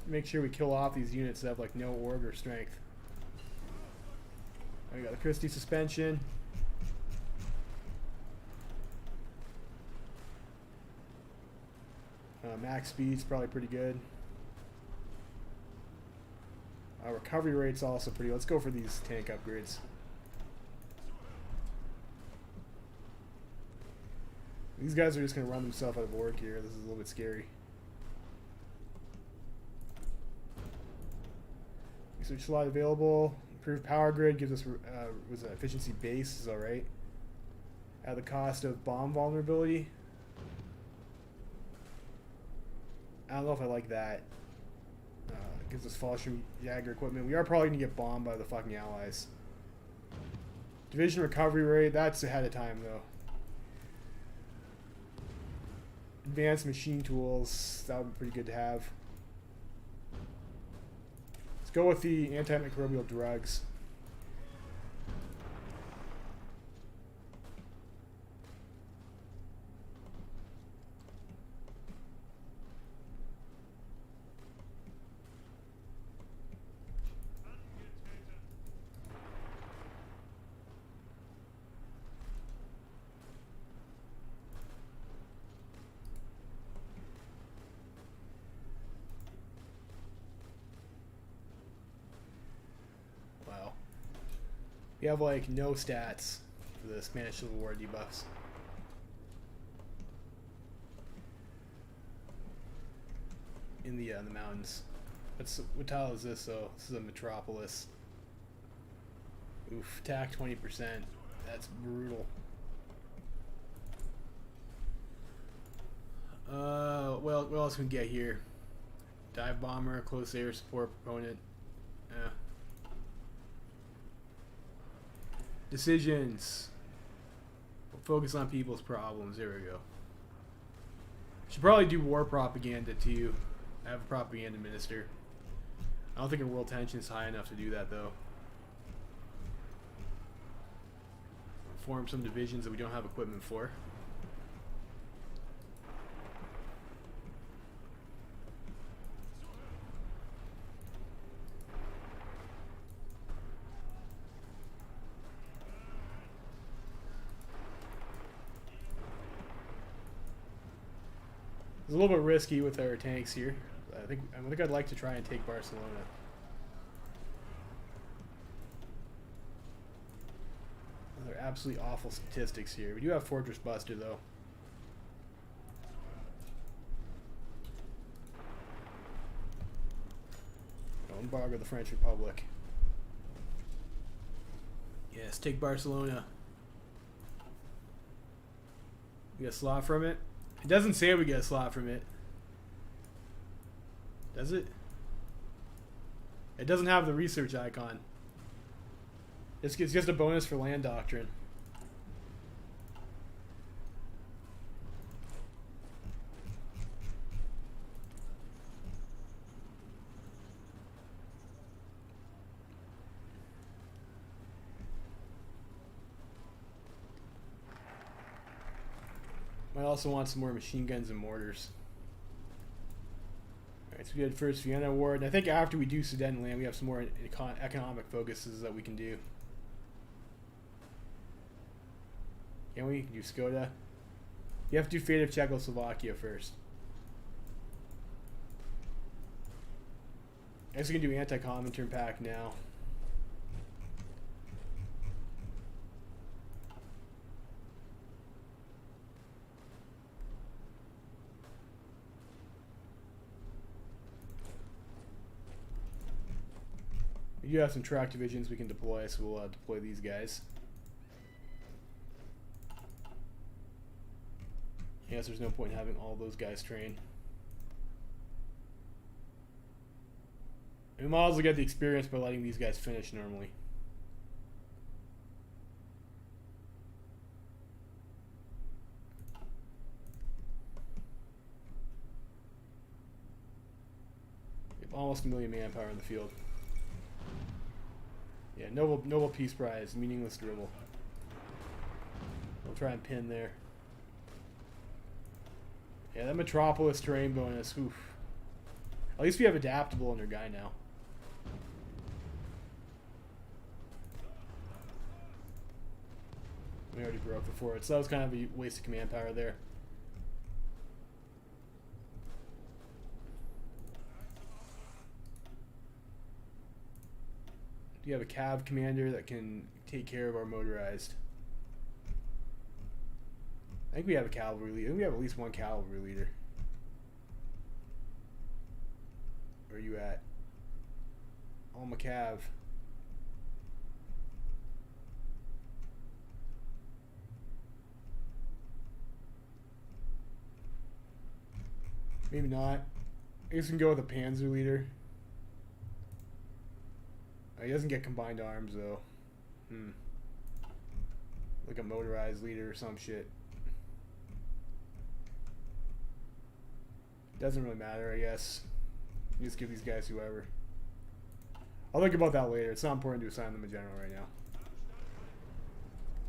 Make sure we kill off these units that have like no org or strength. We got the Christie suspension. Max speed's probably pretty good. Recovery rate's also pretty. Let's go for these tank upgrades. These guys are just going to run themselves out of org here. This is a little bit scary. Research slot available. Improved power grid gives us was an efficiency base. Is alright. At the cost of bomb vulnerability. I don't know if I like that. Gives us Fallschirm Jagger equipment. We are probably going to get bombed by the fucking allies. Division recovery rate, that's ahead of time though. Advanced machine tools, that would be pretty good to have. Let's go with the antimicrobial drugs. We have like no stats for the Spanish Civil War debuffs. In the mountains. What tile is this though? This is a metropolis. Oof, attack 20%. That's brutal. Well, what else can we get here? Dive bomber, close air support proponent. Decisions. We'll focus on people's problems. There we go. Should probably do war propaganda too. I have a propaganda minister. I don't think our world tension is high enough to do that though. Form some divisions that we don't have equipment for. It's a little bit risky with our tanks here. I think I'd like to try and take Barcelona. They're absolutely awful statistics here. We do have Fortress Buster though. Don't embargo the French Republic. Yes, take Barcelona. We get a slot from it. It doesn't say we get a slot from it. Does it? It doesn't have the research icon. It's just a bonus for land doctrine. I also want some more machine guns and mortars. Alright, so we had first Vienna Award. And I think after we do Sudetenland, we have some more economic focuses that we can do. Can we do Skoda? You have to do Fate of Czechoslovakia first. guess we can do anti-Comintern pack now. We do have some track divisions we can deploy, so we'll deploy these guys. Yes, there's no point in having all those guys train. We might as well get the experience by letting these guys finish normally. We have almost 1 million manpower in the field. Yeah, Nobel Peace Prize, meaningless dribble. We'll try and pin there. Yeah, that Metropolis terrain bonus, oof. At least we have adaptable in our guy now. We already broke the fort, so that was kind of a waste of command power there. Do you have a cav commander that can take care of our motorized? I think we have a cavalry leader. I think we have at least one cavalry leader. Where are you at? Oh, my cav. Maybe not. I guess we can go with a panzer leader. Oh, he doesn't get combined arms though. Like a motorized leader or some shit. Doesn't really matter, I guess. You just give these guys whoever. I'll think about that later. It's not important to assign them a general right now.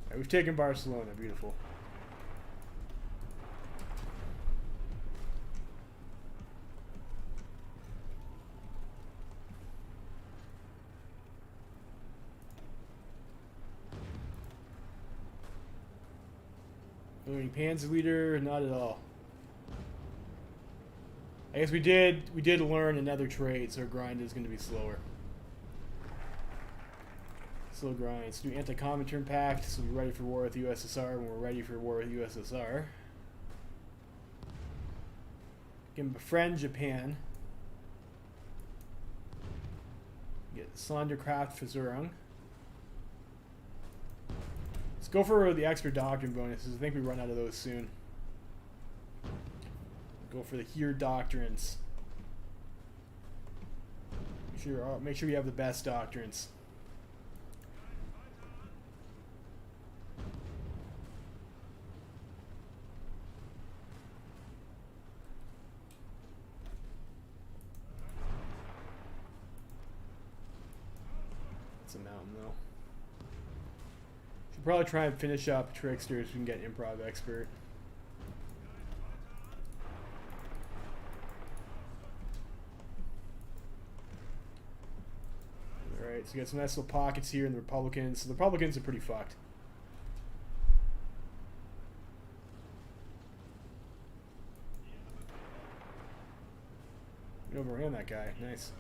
Alright, we've taken Barcelona. Beautiful. Panzer leader, not at all. I guess we did learn another trait, so our grind is going to be slower. Slow grind. Let's do anti-Comintern pact, so we're ready for war with the USSR when we're ready for war with the USSR. Can befriend Japan. Get Sonderkraftversorgung. Let's go for the extra doctrine bonuses. I think we run out of those soon. Go for the here doctrines. Make sure we have the best doctrines. It's a mountain though. Should probably try and finish up Trickster so we can get Improv Expert. Alright, so we got some nice little pockets here in the Republicans. So the Republicans are pretty fucked. We overran that guy. Nice.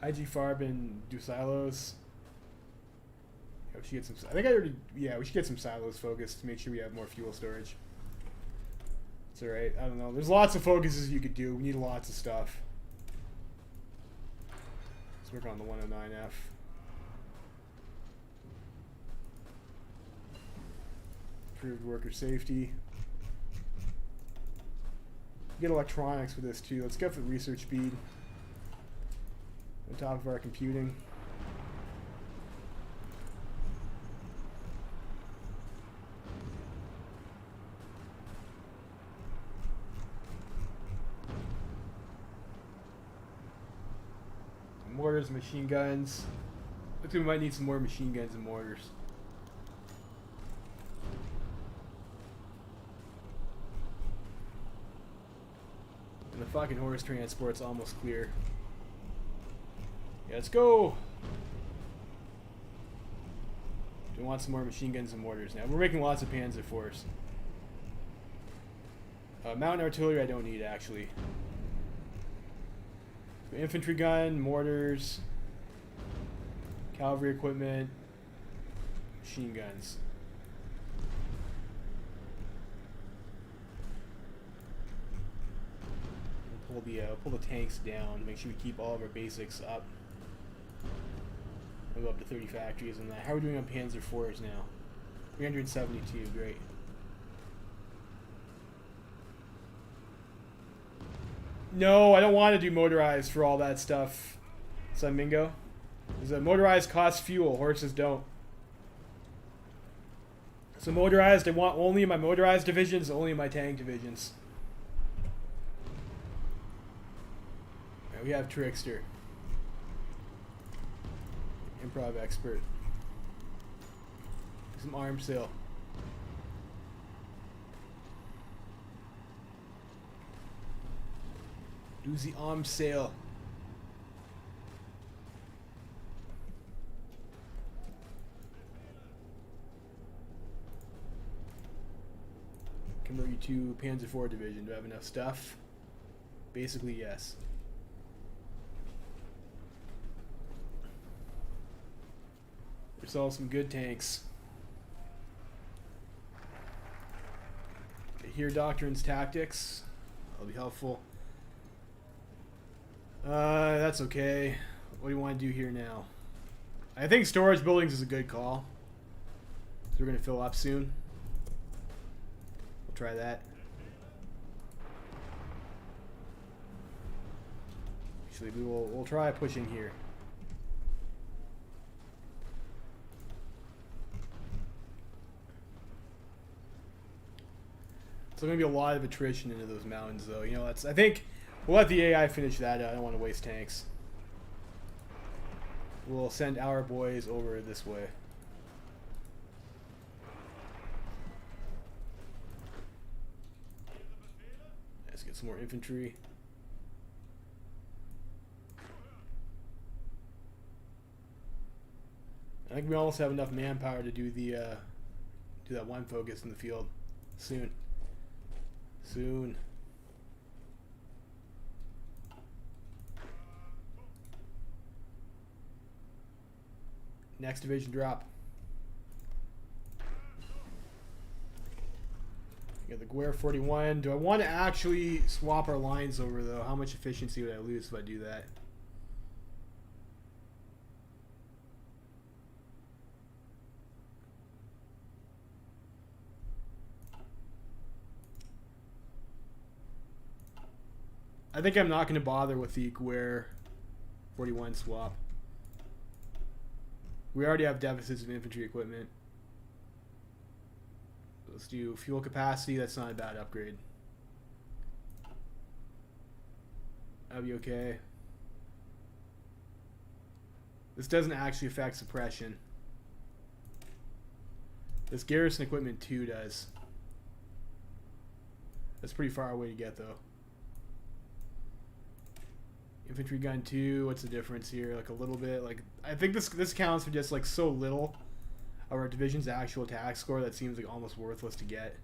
IG Farb and do silos. Yeah, we should get some. I think I already. Yeah, we should get some silos focused to make sure we have more fuel storage. It's alright. I don't know. There's lots of focuses you could do. We need lots of stuff. Let's work on the 109F. Improved worker safety. Get electronics for this too. Let's go for research speed. On top of our computing. Mortars, machine guns. Looks like we might need some more machine guns and mortars. And the fucking horse transport's almost clear. Yeah, let's go! Do we want some more machine guns and mortars now? We're making lots of Panzer IVs. Mountain artillery I don't need, actually. So infantry gun, mortars, cavalry equipment, machine guns. We'll pull the tanks down. Make sure we keep all of our basics up. We'll go up to 30 factories and that. How are we doing on Panzer IVs now? 372, great. No, I don't want to do motorized for all that stuff, Son Mingo. Because motorized costs fuel, horses don't. So motorized, I want only in my motorized divisions, only in my tank divisions. Alright, we have Trickster. Improv expert. Some arms sale. Do the arms sale. Convert you to Panzer IV division. Do I have enough stuff? Basically, yes. There's all some good tanks. Here, Doctrines tactics. That'll be helpful. That's okay. What do you want to do here now? I think storage buildings is a good call. So we're going to fill up soon. We'll try that. Actually, we'll try pushing here. So there's going to be a lot of attrition into those mountains, though. You know, I think we'll let the AI finish that. I don't want to waste tanks. We'll send our boys over this way. Let's get some more infantry. I think we almost have enough manpower to do the do that one focus in the field soon. Soon. Next division drop. Got the HOI4. Do I want to actually swap our lines over though? How much efficiency would I lose if I do that? I think I'm not going to bother with the HOI4 swap. We already have deficits of infantry equipment. Let's do fuel capacity. That's not a bad upgrade. That'll be okay. This doesn't actually affect suppression. This garrison equipment 2 does. That's pretty far away to get though. Infantry gun 2, what's the difference here? Like a little bit. Like I think this counts for just like so little of our division's actual attack score that seems like almost worthless to get.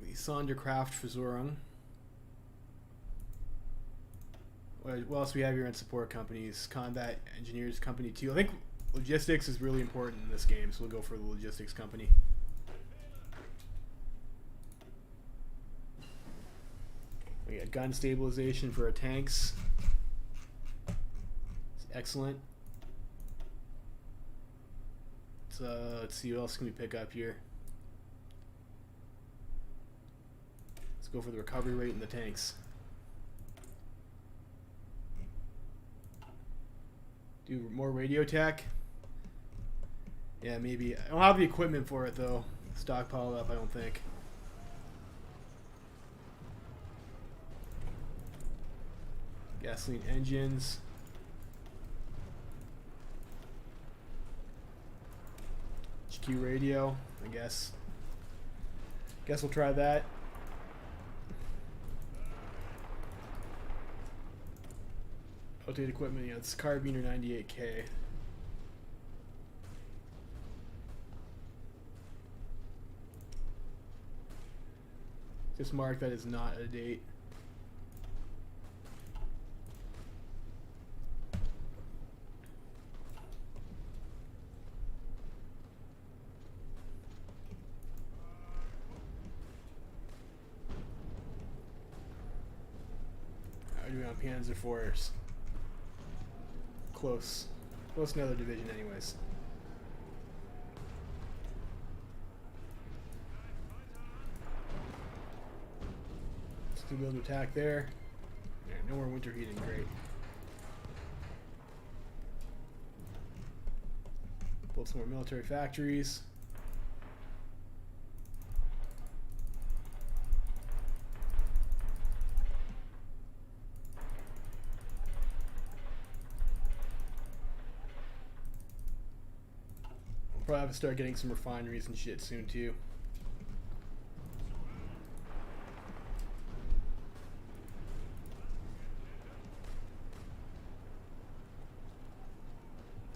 The Sonderkraftversorgung. What else we have here in support companies? Combat Engineers Company 2. I think logistics is really important in this game, so we'll go for the logistics company. We got gun stabilization for our tanks. It's excellent. Let's see what else can we pick up here. Let's go for the recovery rate in the tanks. Do more radio tech. Yeah, maybe. I don't have the equipment for it though. Stockpiled up, I don't think. Gasoline engines. HQ radio, I guess. Guess we'll try that. Outdated equipment, yeah, it's Carbine or 98K. Just mark that is not a date. How are we doing on Panzer IVs? Close. Close to another division anyways. Still be able to attack there. Yeah, no more winter heating, great. Build some more military factories. We'll probably have to start getting some refineries and shit soon too.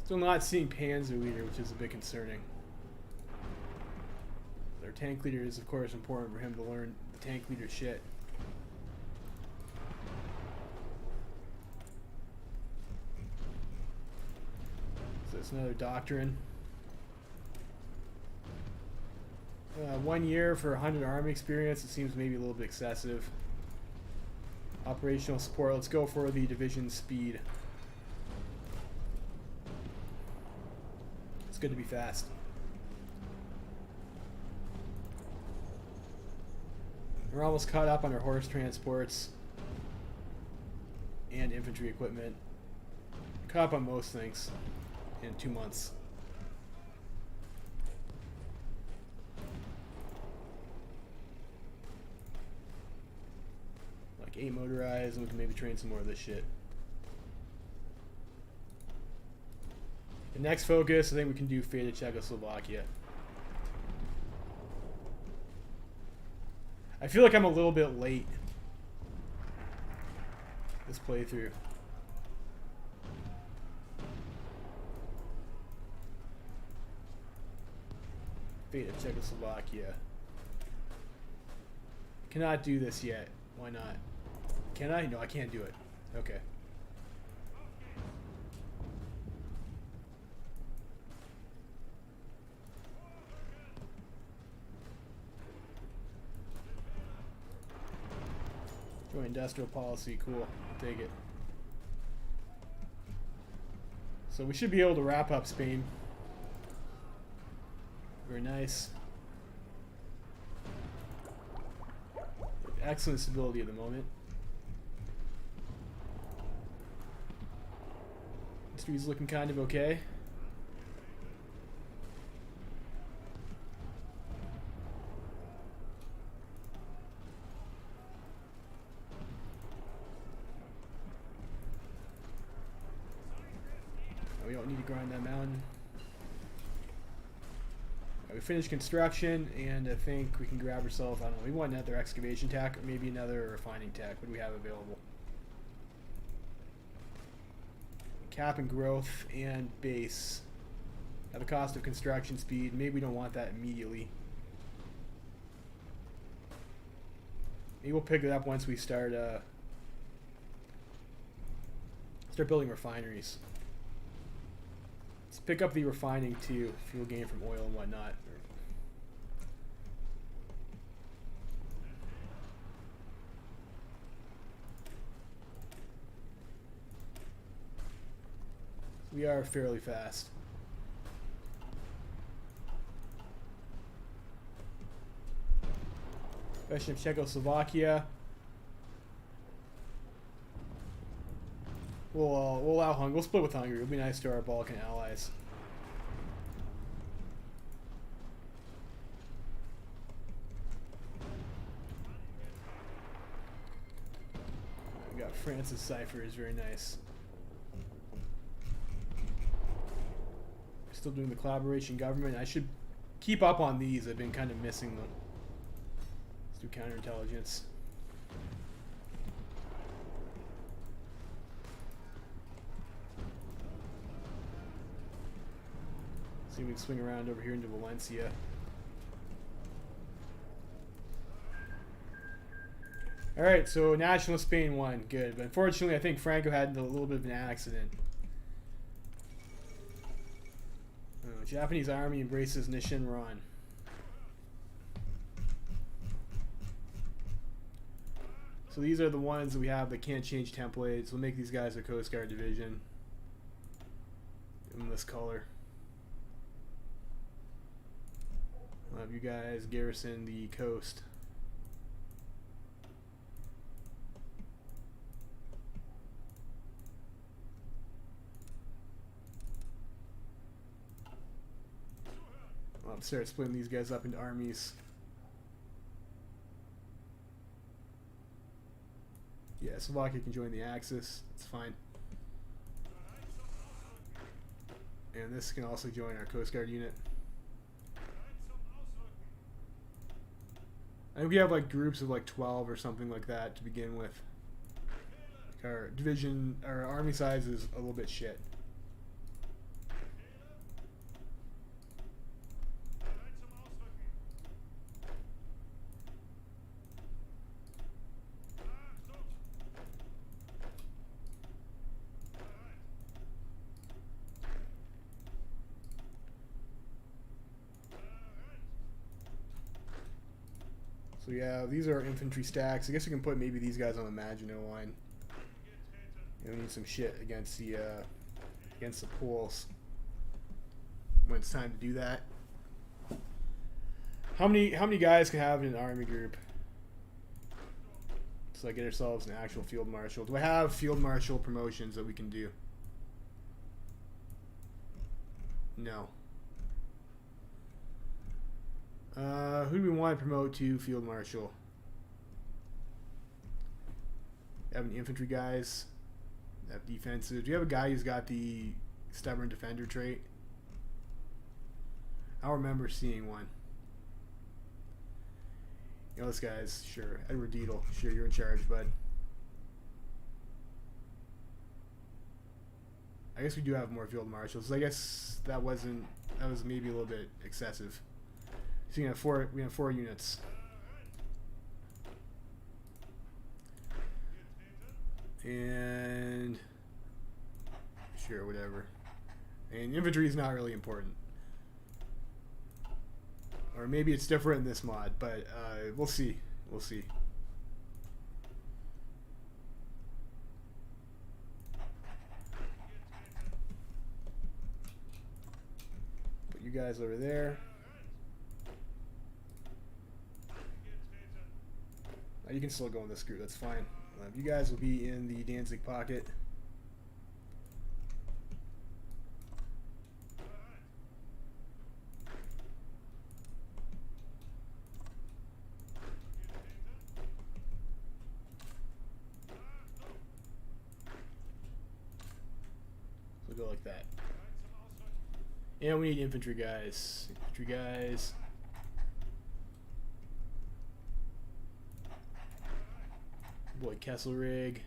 Still not seeing Panzer leader, which is a bit concerning. Their tank leader is, of course, important for him to learn the tank leader shit. So it's another doctrine. 1 year for 100 army experience. It seems maybe a little bit excessive. Operational support. Let's go for the division speed. Good to be fast. We're almost caught up on our horse transports and infantry equipment. Caught up on most things in 2 months. Like 8 motorized, and we can maybe train some more of this shit. The next focus, I think we can do fate of Czechoslovakia. I feel like I'm a little bit late this playthrough. Fate of Czechoslovakia. Cannot do this yet. Why not? Can I? No, I can't do it. Okay. Joint industrial policy, cool. I'll take it. So we should be able to wrap up Spain. Very nice. Excellent stability at the moment. History's looking kind of okay. We don't need to grind that mountain. We finished construction, and I think we can grab ourselves, I don't know, we want another excavation tech, or maybe another refining tech. What do we have available? Cap and growth and base. At the cost of construction speed. Maybe we don't want that immediately. Maybe we'll pick it up once we start building refineries. Let's pick up the refining too. Fuel gain from oil and whatnot. We are fairly fast. Question of Czechoslovakia. We'll allow Hungary. We'll split with Hungary. It'll be nice to our Balkan allies. We got France's cipher is very nice. Still doing the collaboration government. I should keep up on these. I've been kind of missing them. Let's do counterintelligence. See if we can swing around over here into Valencia. Alright, so National Spain won. Good. But unfortunately, I think Franco had a little bit of an accident. Japanese army embraces Nishinran. So these are the ones that we have that can't change templates. We'll make these guys a Coast Guard division. Give them this color. We'll have you guys garrison the coast. I'll start splitting these guys up into armies. Yeah, Slovakia can join the Axis. That's fine. And this can also join our Coast Guard unit. I think we have like groups of like 12 or something like that to begin with. Like our division, our army size is a little bit shit. So yeah, these are our infantry stacks. I guess we can put maybe these guys on the Maginot Line. And we need some shit against the Poles when it's time to do that. How many guys can have in an army group? So I get ourselves an actual field marshal. Do I have field marshal promotions that we can do? No. Who do we want to promote to field marshal? Have any infantry guys? Have defensive. Do you have a guy who's got the stubborn defender trait? I don't remember seeing one. You know, this guy's sure. Edward Deedle, sure, you're in charge, bud. I guess we do have more field marshals. I guess that was maybe a little bit excessive. So we have four units. And sure, whatever. And infantry is not really important. Or maybe it's different in this mod, but we'll see. We'll see. Put you guys over there. You can still go in this group, that's fine. You guys will be in the Danzig pocket. So go like that. And we need infantry guys. Infantry guys. Boy, Kesselrig.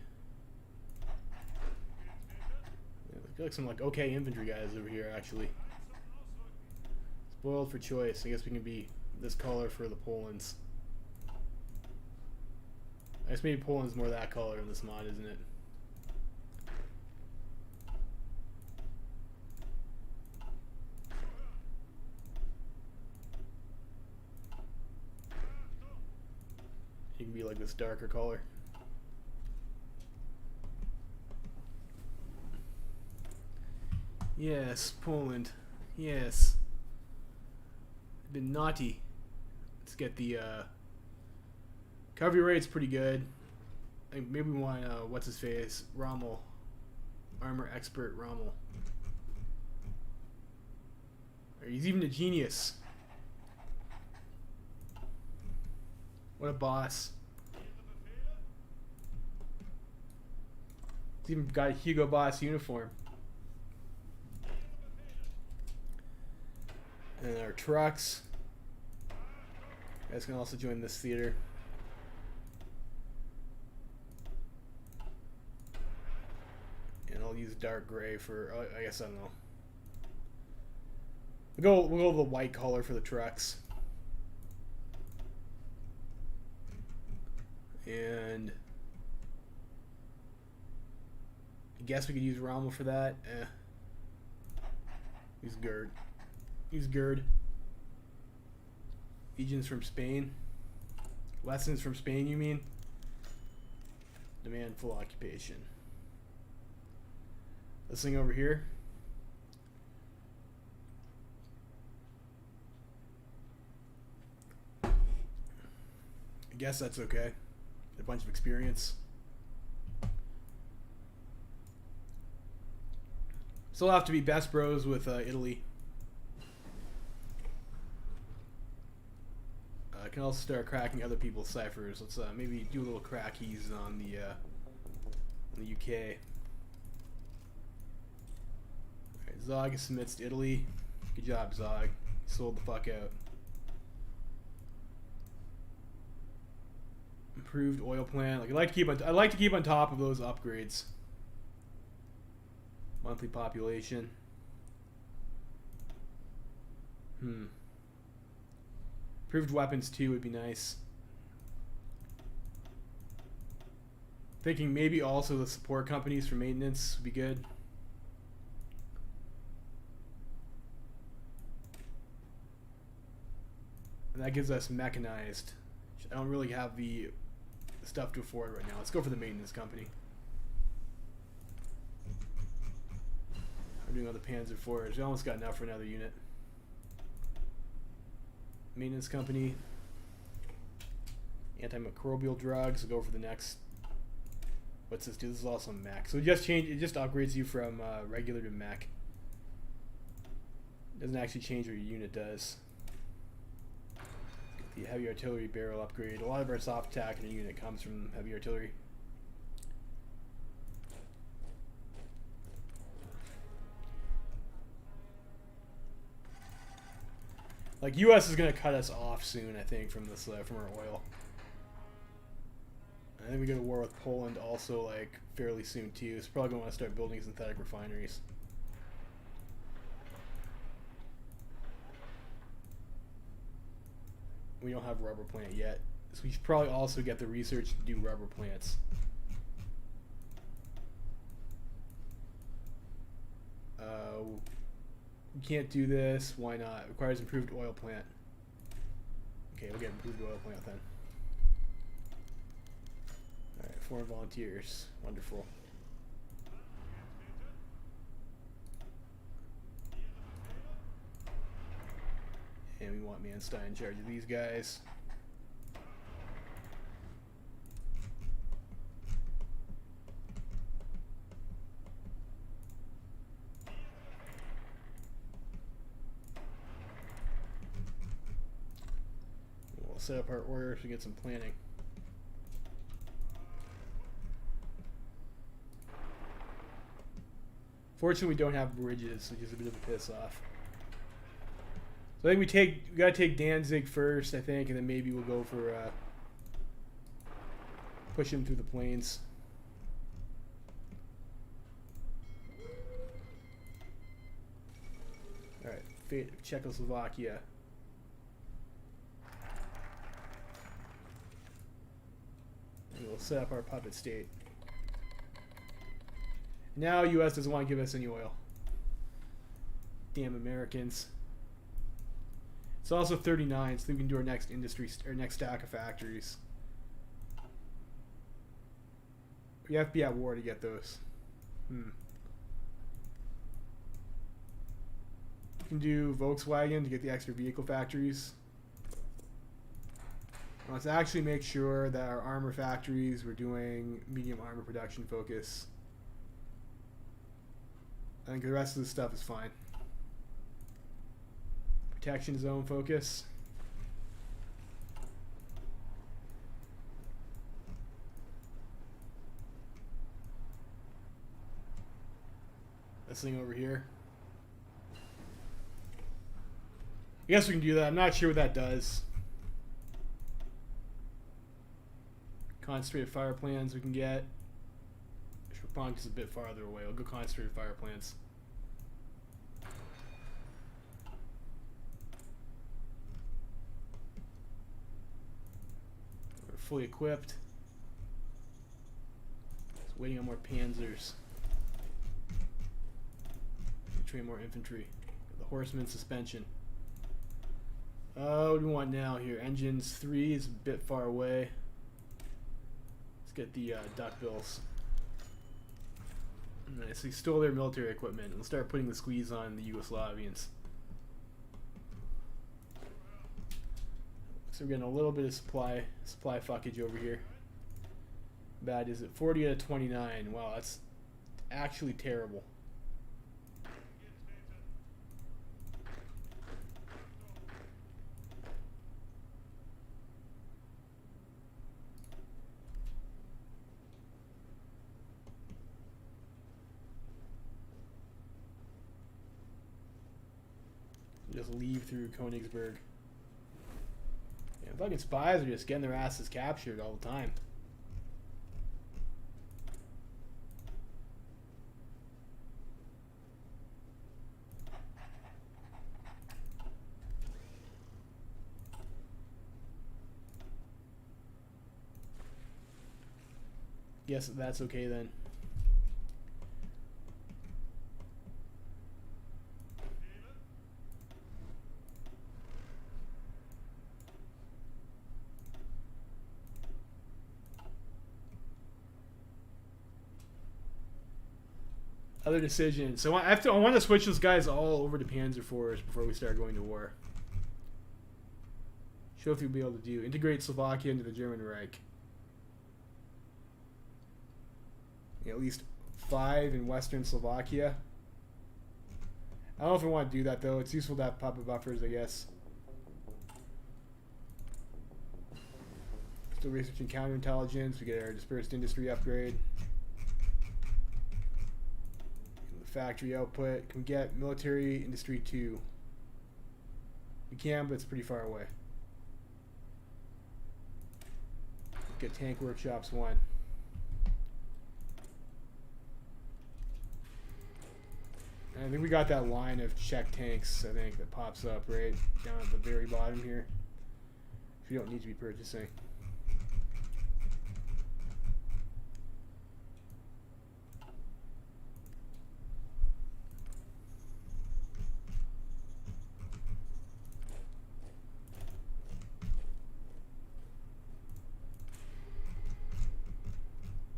Yeah, like some like okay infantry guys over here actually. Spoiled for choice. I guess we can be this color for the Poland's. I guess maybe Poland's more that color in this mod, isn't it? You can be like this darker color. Yes, Poland. Yes. Been naughty. Let's get the cavalry rate's pretty good. I think maybe we want what's his face? Rommel. Armor expert Rommel. Or he's even a genius. What a boss. He's even got a Hugo Boss uniform. And our trucks. You guys can also join this theater. And I'll use dark gray for, I guess, I don't know. We'll go with the white color for the trucks. And I guess we could use Rommel for that. Use GERD. Use GERD. Legions from Spain. Lessons from Spain, you mean? Demand full occupation. This thing over here. I guess that's okay. A bunch of experience. Still have to be best bros with Italy. I can also start cracking other people's ciphers. Let's maybe do a little crackies on the UK. Alright, Zog submits to Italy. Good job, Zog. Sold the fuck out. Improved oil plant. Like I like to keep on top of those upgrades. Monthly population. Improved weapons too would be nice. Thinking maybe also the support companies for maintenance would be good. And that gives us mechanized. I don't really have the stuff to afford right now. Let's go for the maintenance company. I'm doing all the Panzer IVs. We almost got enough for another unit. Maintenance company. Antimicrobial drugs. We'll go for the next. What's this do? This is also mech. So it just upgrades you from regular to mech. Doesn't actually change what your unit does. The heavy artillery barrel upgrade. A lot of our soft attack in a unit comes from heavy artillery. Like U.S. is gonna cut us off soon, I think, from this from our oil. I think we go to war with Poland also like fairly soon too. So probably gonna want to start building synthetic refineries. We don't have rubber plant yet, so we should probably also get the research to do rubber plants. We can't do this. Why not? It requires improved oil plant. Okay, we'll get improved oil plant then. Alright, foreign volunteers. Wonderful. And we want Manstein in charge of these guys. We'll set up our orders to get some planning. Fortunately, we don't have bridges, which is a bit of a piss off. So I think we gotta take Danzig first, I think, and then maybe we'll go for push him through the plains. All right, fate of Czechoslovakia. And we'll set up our puppet state. Now U.S. doesn't want to give us any oil. Damn Americans. It's also 39, so we can do our next next stack of factories. We have to be at war to get those. We can do Volkswagen to get the extra vehicle factories. Let's actually make sure that our armor factories, we're doing medium armor production focus. I think the rest of the stuff is fine. Protection zone focus. This thing over here. I guess we can do that. I'm not sure what that does. Concentrated fire plans we can get. Schwaponk is a bit farther away. I'll go concentrated fire plans. fully equipped. Just waiting on more panzers. Train more infantry. The horseman suspension. What do we want now here? Engines 3 is a bit far away. Let's get the duckbills. Nice. They stole their military equipment. We'll start putting the squeeze on the Yugoslavians. So we're getting a little bit of supply fuckage over here. Bad is it? 40 out of 29. Wow, that's actually terrible. Just leave through Königsberg. Yeah, fucking spies are just getting their asses captured all the time. Yes, that's okay then. Other decisions. So I want to switch those guys all over to Panzer IVs before we start going to war. Show if you'll be able to do. Integrate Slovakia into the German Reich. Yeah, at least 5 in Western Slovakia. I don't know if I want to do that though. It's useful to have puppet buffers, I guess. Still researching counterintelligence. We get our dispersed industry upgrade. Factory output. Can we get military industry 2? We can, but it's pretty far away. Get tank workshops 1. And I think we got that line of Czech tanks, I think, that pops up right down at the very bottom here. If you don't need to be purchasing.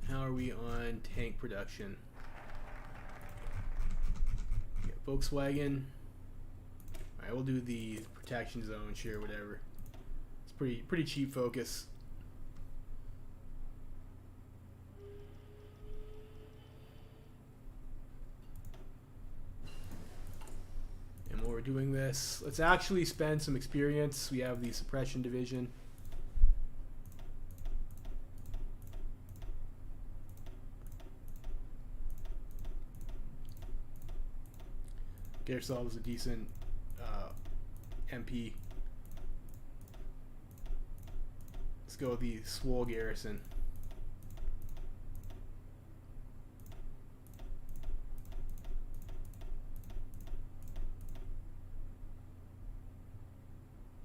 How are we on tank production? Yeah, Volkswagen. Alright, we'll do the protection zone, sure, whatever. It's pretty cheap focus. And while we're doing this, let's actually spend some experience. We have the suppression division. Get ourselves a decent MP. Let's go with the Swole garrison.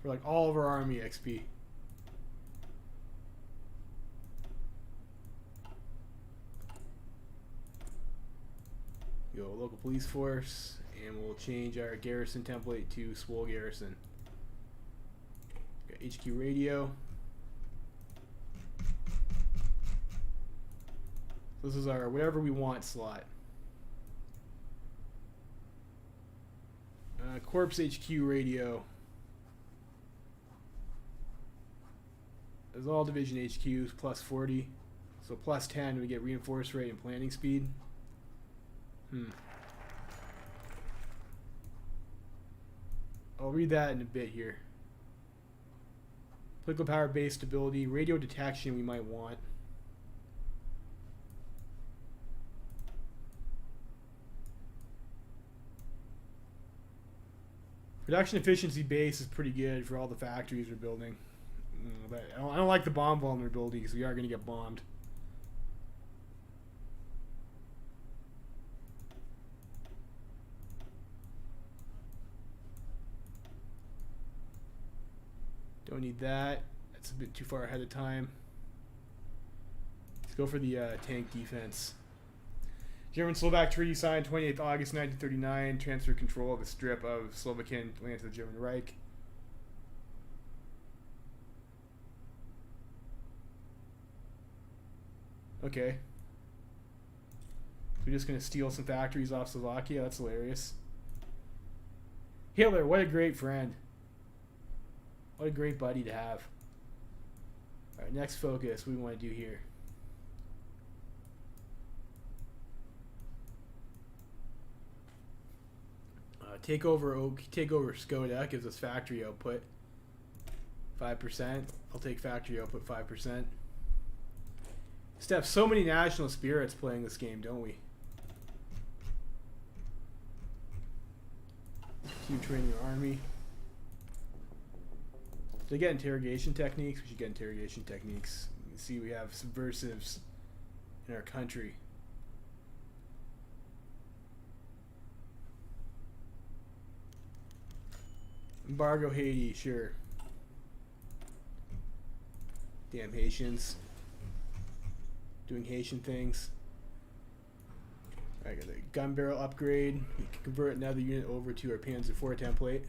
For like all of our army XP. Go local police force, and we'll change our garrison template to Swole garrison. Got HQ radio. This is our whatever we want slot. Corps HQ radio. There's all division HQs plus 40. So plus 10 we get reinforced rate and planning speed. I'll read that in a bit here. Political power base stability, radio detection we might want. Production efficiency base is pretty good for all the factories we're building. But I don't like the bomb vulnerability because we are going to get bombed. Don't need that. That's a bit too far ahead of time. Let's go for the tank defense. German-Slovak Treaty signed 28th August 1939. Transfer control of the strip of Slovakian land to the German Reich. Okay. We're just going to steal some factories off Slovakia. That's hilarious. Hitler, what a great friend. What a great buddy to have. Alright, next focus. What do we want to do here? Take over Skoda. Gives us factory output. 5%. I'll take factory output 5%. Just have so many national spirits playing this game, don't we? Keep training your army. Did I get interrogation techniques? We should get interrogation techniques. You can see we have subversives in our country. Embargo Haiti, sure. Damn Haitians. Doing Haitian things. Alright, got the gun barrel upgrade. We can convert another unit over to our Panzer IV template.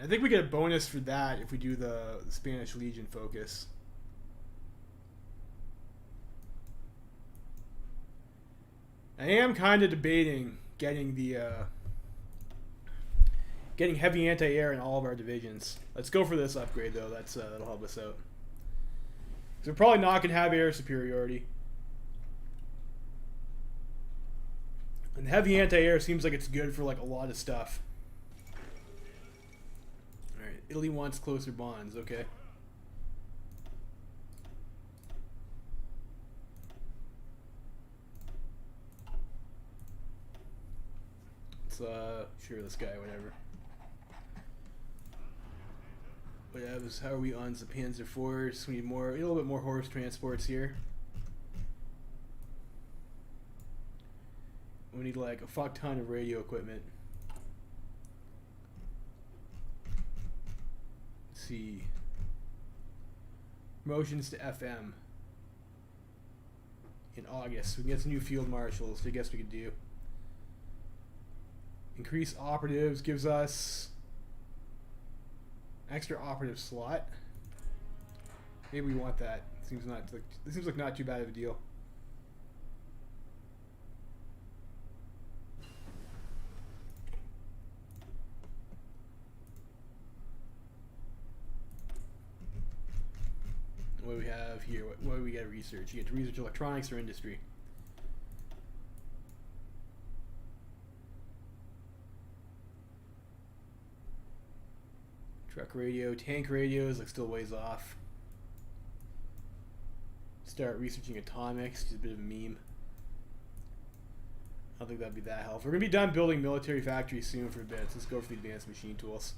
I think we get a bonus for that if we do the Spanish Legion focus. I am kind of debating getting the getting heavy anti-air in all of our divisions. Let's go for this upgrade though. That'll help us out. So we're probably not gonna have air superiority. And heavy anti-air seems like it's good for like a lot of stuff. All right, Italy wants closer bonds. Okay. Sure, this guy, whatever. How are we on the Panzer IVs? We need a little bit more horse transports here. We need like a fuck ton of radio equipment. Let's see. Promotions to FM in August. We can get some new field marshals. I guess we could do. Increase operatives gives us extra operative slot. Maybe we want that. This seems like not too bad of a deal. What do we have here? What do we get to research? You get to research electronics or industry. Truck radio, tank radios, like still ways off. Start researching atomics, just a bit of a meme. I don't think that'd be that helpful. We're gonna be done building military factories soon for a bit. So let's go for the advanced machine tools.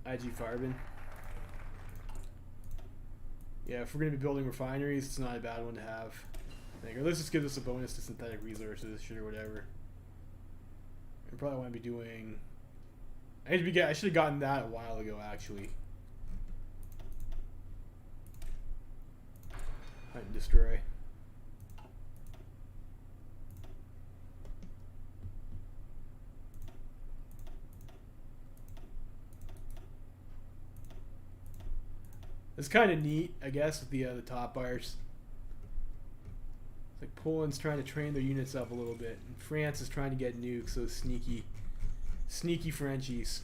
IG Farben. Yeah, if we're gonna be building refineries, it's not a bad one to have. Or let's just give this a bonus to synthetic resources, sure, whatever. We probably want to be doing. I should have gotten that a while ago, actually. Hunt and destroy. It's kind of neat, I guess, with the top bars. It's like Poland's trying to train their units up a little bit, and France is trying to get nukes. So sneaky Frenchies.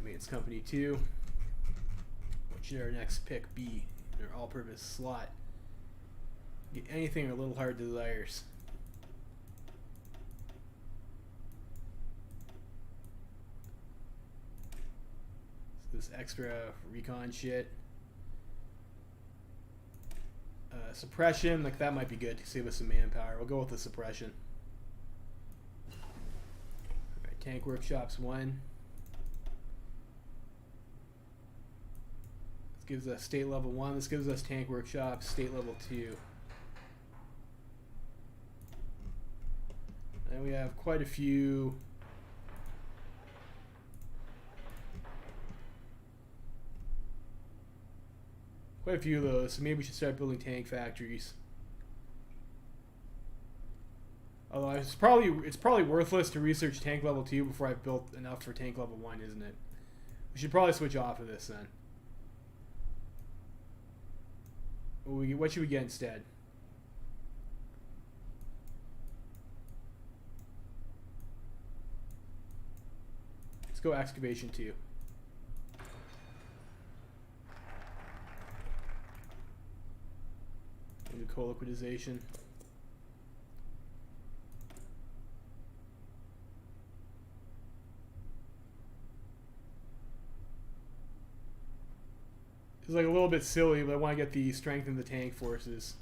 Maintenance Company 2. What should our next pick be in our all-purpose slot? Get anything or little hard desires. So this extra recon shit. Suppression, like that might be good to save us some manpower. We'll go with the suppression. Alright, Tank Workshops 1. gives us state level 1. This gives us tank workshop, state level 2. And we have quite a few of those, so maybe we should start building tank factories. Although it's probably worthless to research tank level 2 before I've built enough for tank level 1, isn't it? We should probably switch off of this then. What should we get instead? Let's go excavation 2. Do co-liquidization. It's like a little bit silly, but I want to get the strength in the tank forces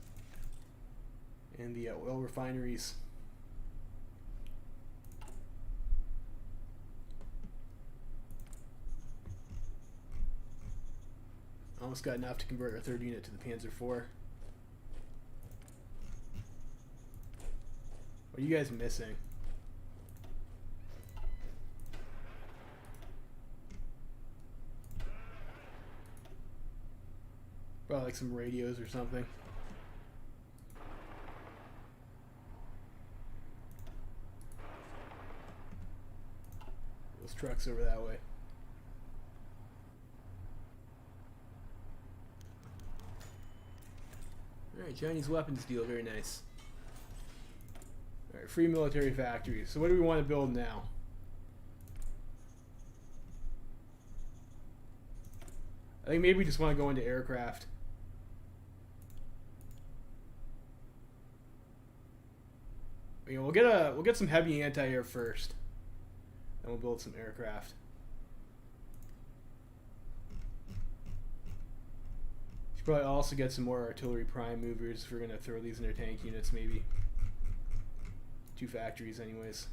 and the oil refineries. Almost got enough to convert our 3rd unit to the Panzer IV. What are you guys missing? Probably like some radios or something. Those trucks over that way. Alright, Chinese weapons deal, very nice. Alright, free military factories. So what do we want to build now? I think maybe we just want to go into aircraft. You know, we'll get some heavy anti-air first. Then we'll build some aircraft. Should probably also get some more artillery prime movers if we're gonna throw these in their tank units, maybe. 2 factories anyways.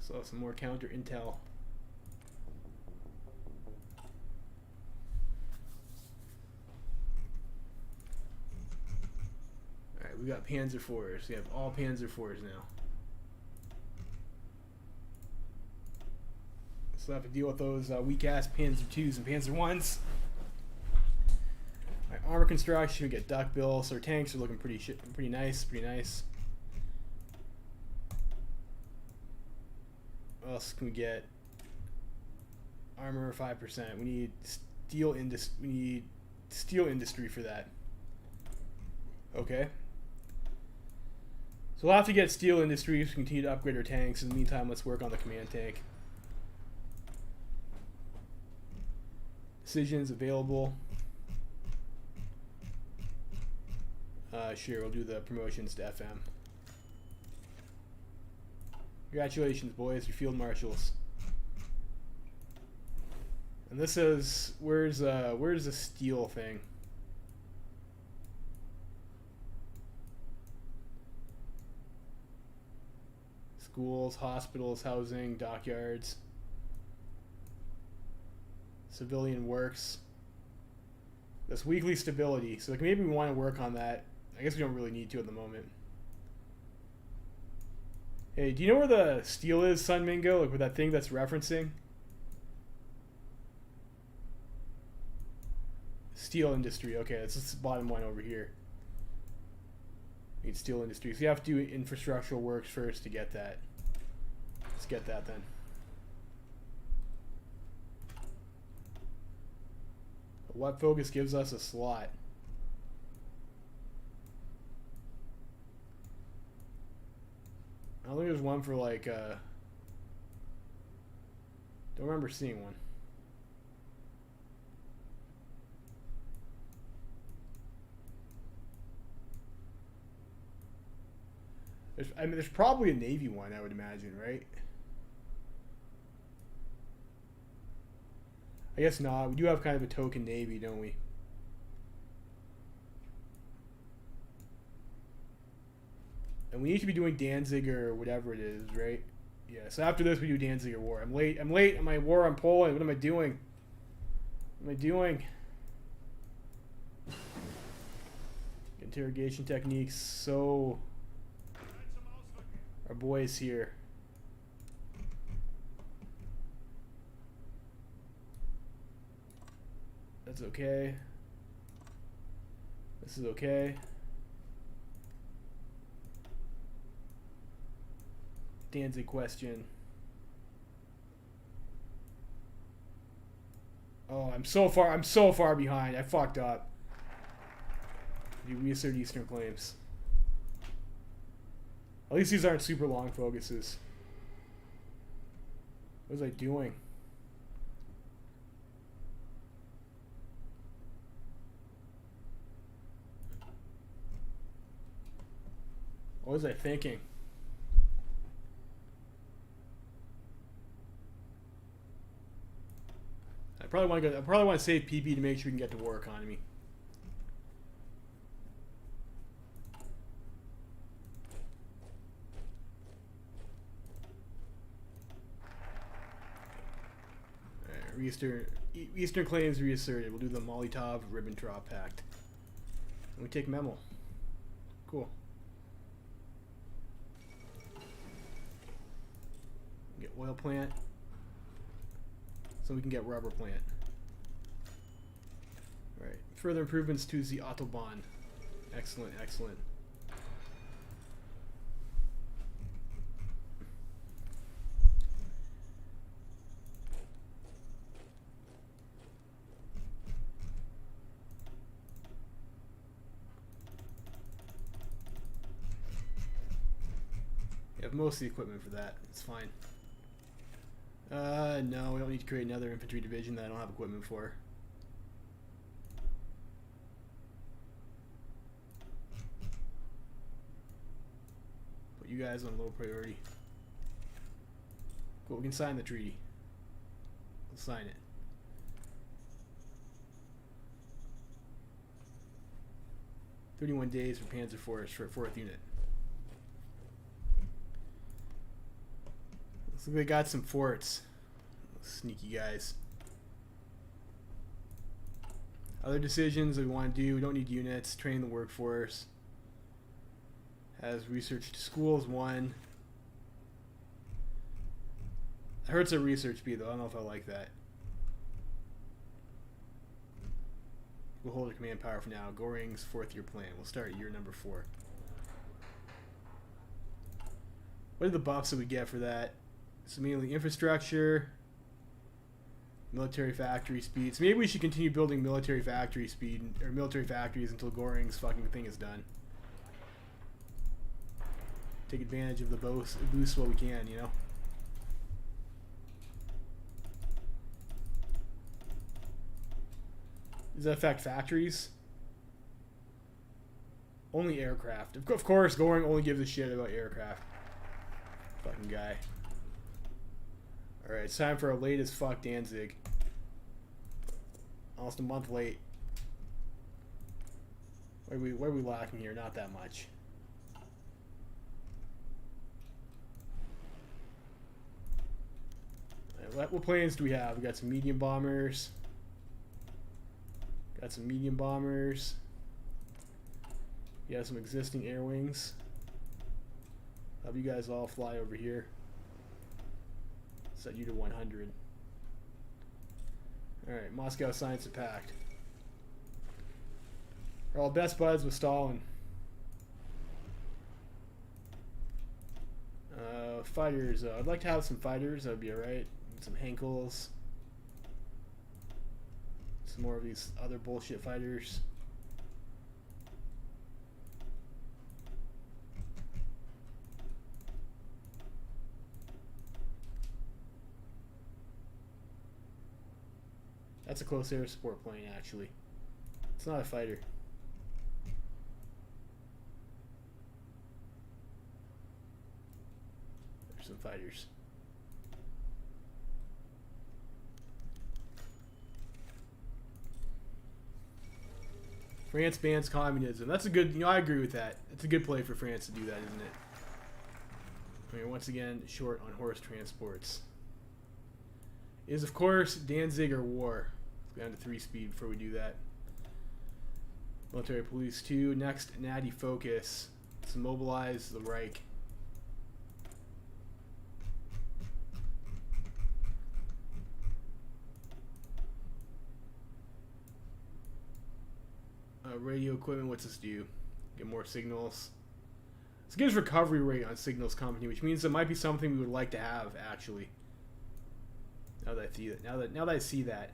So some more counter intel. Alright, we got Panzer IVs. We have all Panzer IVs now. So I have to deal with those weak-ass Panzer IIs and Panzer Is. Alright, armor construction, we get duckbill, so our tanks are looking pretty nice, pretty nice. What else can we get? Armor 5%. We need steel industry for that. Okay. So we'll have to get steel industry to continue to upgrade our tanks. In the meantime, let's work on the command tank. Decisions available. Sure, we'll do the promotions to FM. Congratulations, boys, you're field marshals. And this is where's the steel thing? Schools, hospitals, housing, dockyards, civilian works. That's weekly stability. So like maybe we want to work on that. I guess we don't really need to at the moment. Hey, do you know where the steel is, Sun Mingo? Like with that thing that's referencing? Steel industry. Okay, that's the bottom one over here. Need steel industry. So you have to do infrastructural works first to get that. Let's get that then. What focus gives us a slot? I don't think there's one for like, don't remember seeing one. There's probably a Navy one, I would imagine, right? I guess not. We do have kind of a token Navy, don't we? we need to be doing Danzig or whatever it is, right? Yeah, so after this we do Danzig or war. I'm late on my war on Poland. What am I doing? What am I doing? Interrogation techniques, so... Our boys here. That's okay. This is okay. Danzig question. Oh, I'm so far behind. I fucked up. You reassert Eastern claims. At least these aren't super long focuses. What was I doing? What was I thinking? I probably want to save PP to make sure we can get to war economy. Eastern claims reasserted. We'll do the Molotov-Ribbentrop Pact. And we take Memel. Cool. Get oil plant. So we can get rubber plant. Alright. Further improvements to the Autobahn. Excellent, excellent. We have most of the equipment for that. It's fine. No, we don't need to create another infantry division that I don't have equipment for. Put you guys on low priority. Cool, we can sign the treaty. We'll sign it. "31 days for Panzer Force for 4th unit. Looks like they got some forts. Sneaky guys. Other decisions we want to do. We don't need units. Train the workforce. Has research to schools 1. It hurts our research speed though. I don't know if I like that. We'll hold our command power for now. Goring's 4th year plan. We'll start year number 4. What are the buffs that we get for that? So mainly infrastructure, military factory speed. So maybe we should continue building military factory speed or military factories until Goring's fucking thing is done. Take advantage of the boost while we can, you know. Does that affect factories? Only aircraft. Of course, Goring only gives a shit about aircraft. Fucking guy. Alright, it's time for our late as fuck Danzig. Almost a month late. What are we lacking here? Not that much. Right, what planes do we have? We got some medium bombers. Got some medium bombers. We have some existing air wings. Have you guys all fly over here. Set you to 100. Alright, Moscow signs the pact. We're all best buds with Stalin. Fighters. I'd like to have some fighters. That would be alright. Some Henkels. Some more of these other bullshit fighters. That's a close air support plane, actually. It's not a fighter. There's some fighters. France bans communism. That's a good, I agree with that. It's a good play for France to do that, isn't it? We're once again short on horse transports. Is of course Danzig or war. Let's go down to 3 speed before we do that. Military police 2. Next, natty focus. Let's mobilize the Reich. Radio equipment, what's this do? Get more signals. This gives recovery rate on signals company, which means it might be something we would like to have actually. Now that I see that, now that I see that.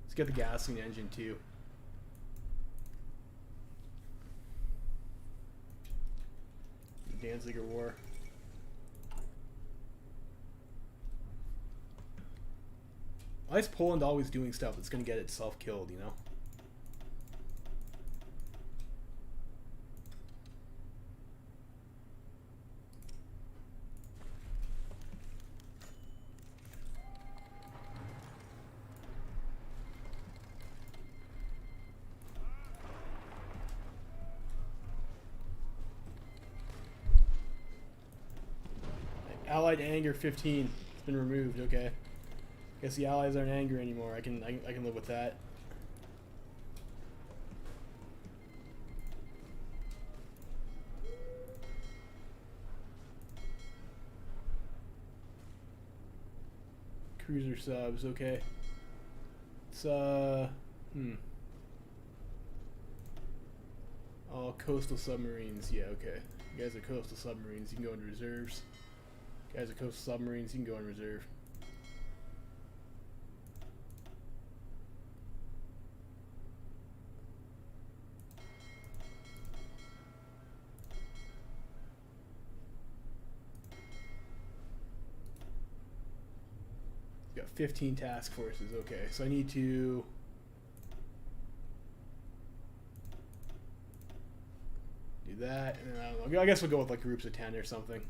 Let's get the gasoline engine too. Danziger War. Why is Poland always doing stuff that's going to get itself killed, you know? Allied anger 15. It's been removed. Okay. Guess the Allies aren't angry anymore. I can live with that. Cruiser subs. Okay. It's all coastal submarines. Yeah. Okay. You guys are coastal submarines. You can go in reserves. Guys are coastal submarines, you can go in reserve. Got 15 task forces, okay. So I need to do that, and then I don't know, I guess we'll go with like groups of 10 or something.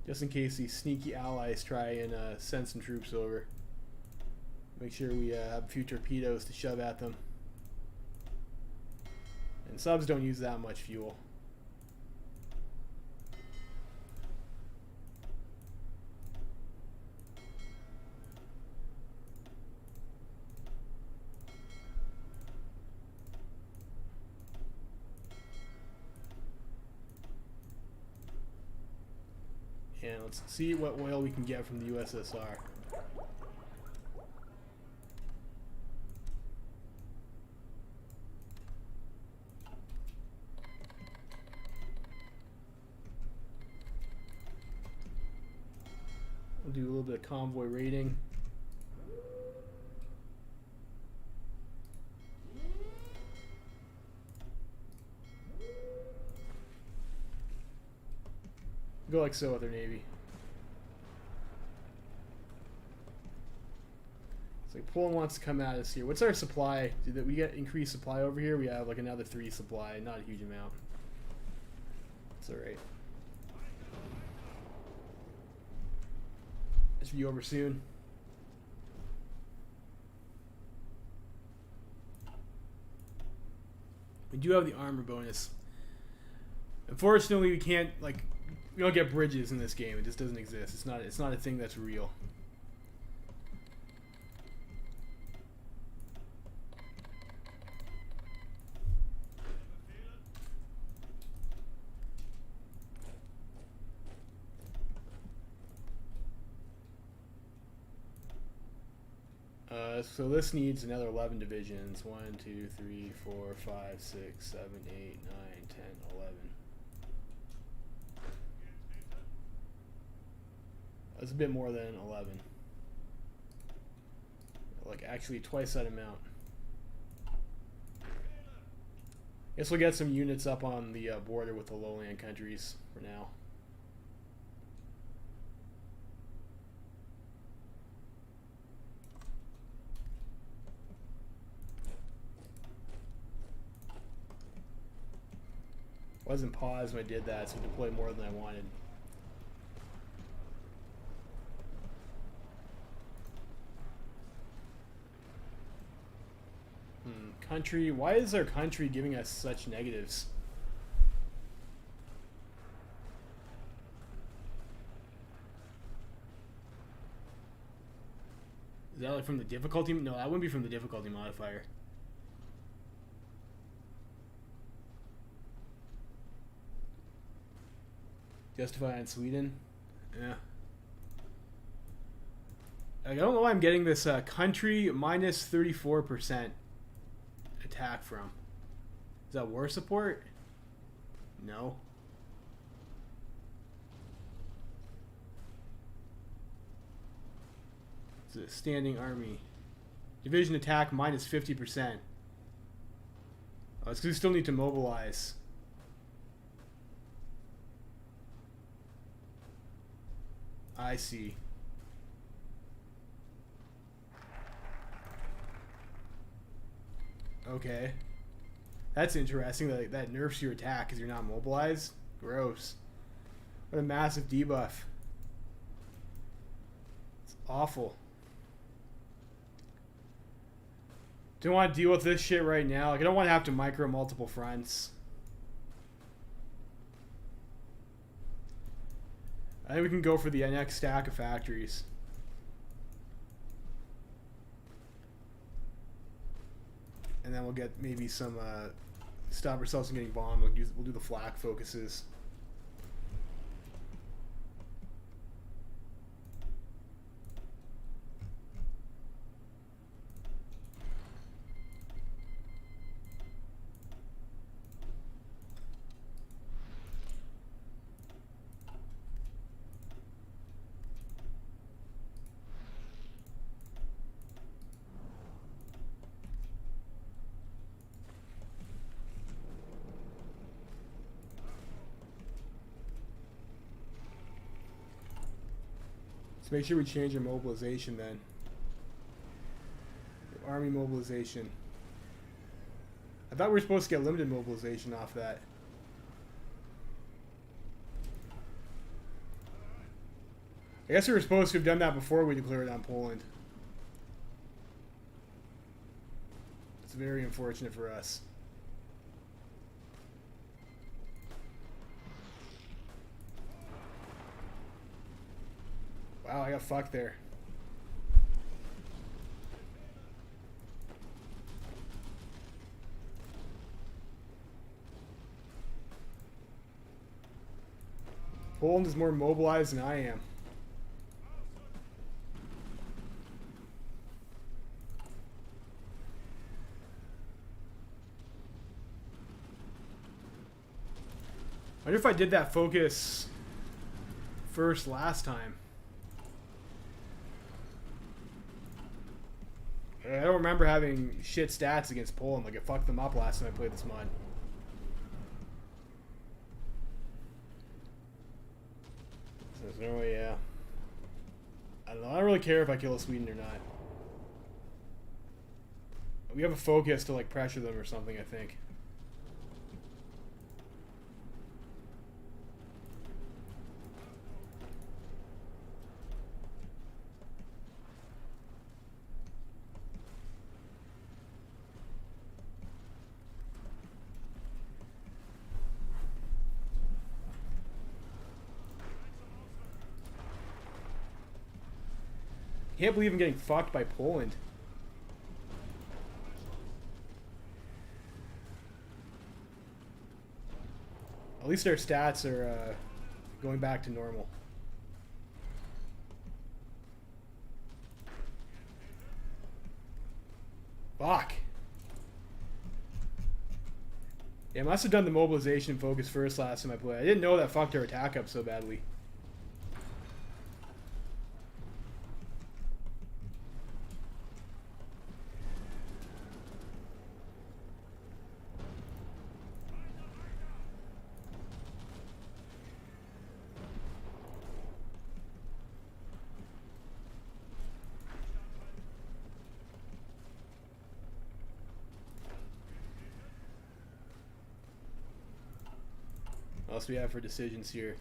Just in case these sneaky allies try and send some troops over. Make sure we have a few torpedoes to shove at them. And subs don't use that much fuel. And let's see what oil we can get from the USSR. We'll do a little bit of convoy raiding. Go like so with their navy. It's like Poland wants to come at us here. What's our supply? Did we get increased supply over here? We have like another 3 supply, not a huge amount. It's alright. This will be over soon. We do have the armor bonus. Unfortunately, we can't we don't get bridges in this game. It just doesn't exist. It's not a thing that's real. So this needs another 11 divisions. 1, 2, 3, 4, 5, 6, 7, 8, 9, 10, 11. That's a bit more than 11. Like actually twice that amount. Guess we'll get some units up on the border with the lowland countries for now. Wasn't paused when I did that, so deploy more than I wanted. Country. Why is our country giving us such negatives? Is that like from the difficulty? No, that wouldn't be from the difficulty modifier. Justify on Sweden? Yeah. I don't know why I'm getting this country minus 34% attack from. Is that war support? No. It's a standing army. Division attack minus 50%. Oh, it's because we still need to mobilize. I see. Okay. That's interesting. That nerfs your attack because you're not mobilized. Gross. What a massive debuff. It's awful. Don't want to deal with this shit right now. Like, I don't want to have to micro multiple fronts. I think we can go for the next stack of factories. And then we'll get maybe some, stop ourselves from getting bombed. We'll do the flak focuses. Let's make sure we change our mobilization then. Army mobilization. I thought we were supposed to get limited mobilization off that. I guess we were supposed to have done that before we declared on Poland. It's very unfortunate for us. Wow, I got fucked there. Poland is more mobilized than I am. I wonder if I did that focus first last time. I don't remember having shit stats against Poland. Like, it fucked them up last time I played this mod. Says Norway, yeah. I don't know. I don't really care if I kill Sweden or not. We have a focus to, like, pressure them or something, I think. Can't believe I'm getting fucked by Poland. At least their stats are going back to normal. Fuck. Yeah, I must have done the mobilization focus first last time I played. I didn't know that fucked our attack up so badly. What else do we have for decisions here?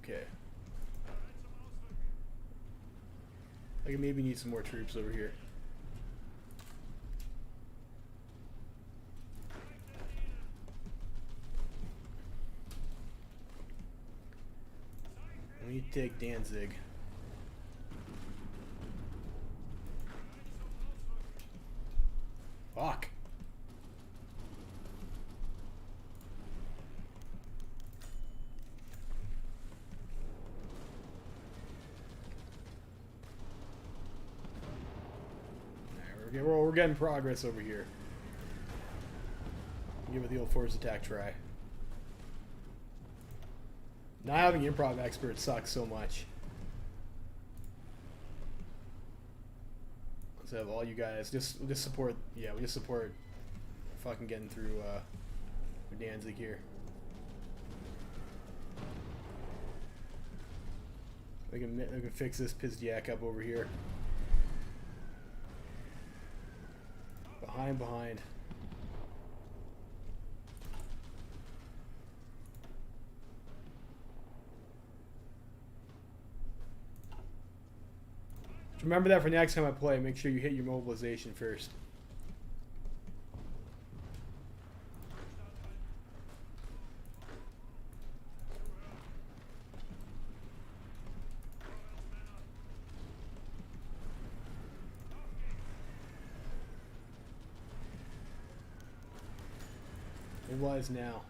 Okay. I can maybe need some more troops over here. We need to take Danzig. Fuck. Alright, we're getting progress over here. Give it the old force attack try. Not having improv experts sucks so much. Let's have all you guys just support. Yeah, we just support fucking getting through Danzig here. We can fix this Pizdiak up over here. Behind. Remember that for next time I play. Make sure you hit your mobilization first. Mobilize now.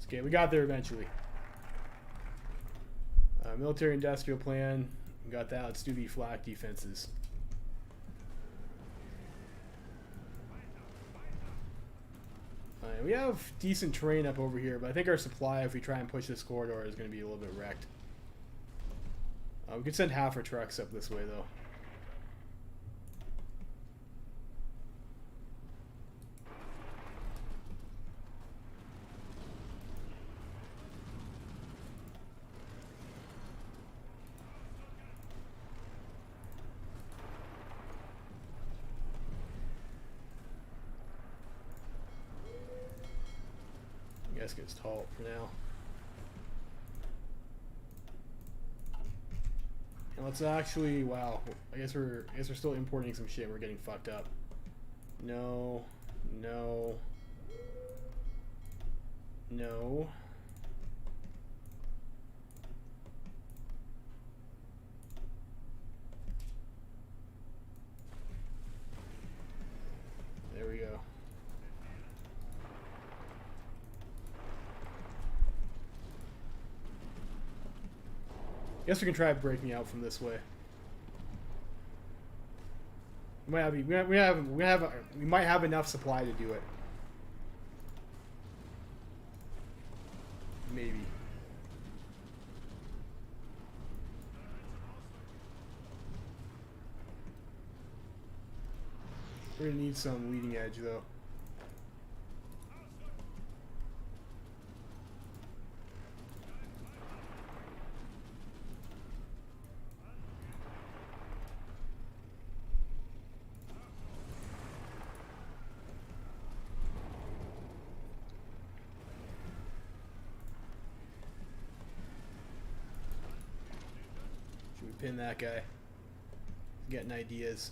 Okay, we got there eventually. Military industrial plan. We got that. Let's do the flak defenses. We have decent terrain up over here, but I think our supply, if we try and push this corridor, is going to be a little bit wrecked. We could send half our trucks up this way, though. I guess gets halt for now. And let's actually, wow, I guess we're still importing some shit. We're getting fucked up. No. There we go. Guess we can try breaking out from this way. We might have enough supply to do it. Maybe. We're gonna need some leading edge though. Pin that guy. Getting ideas.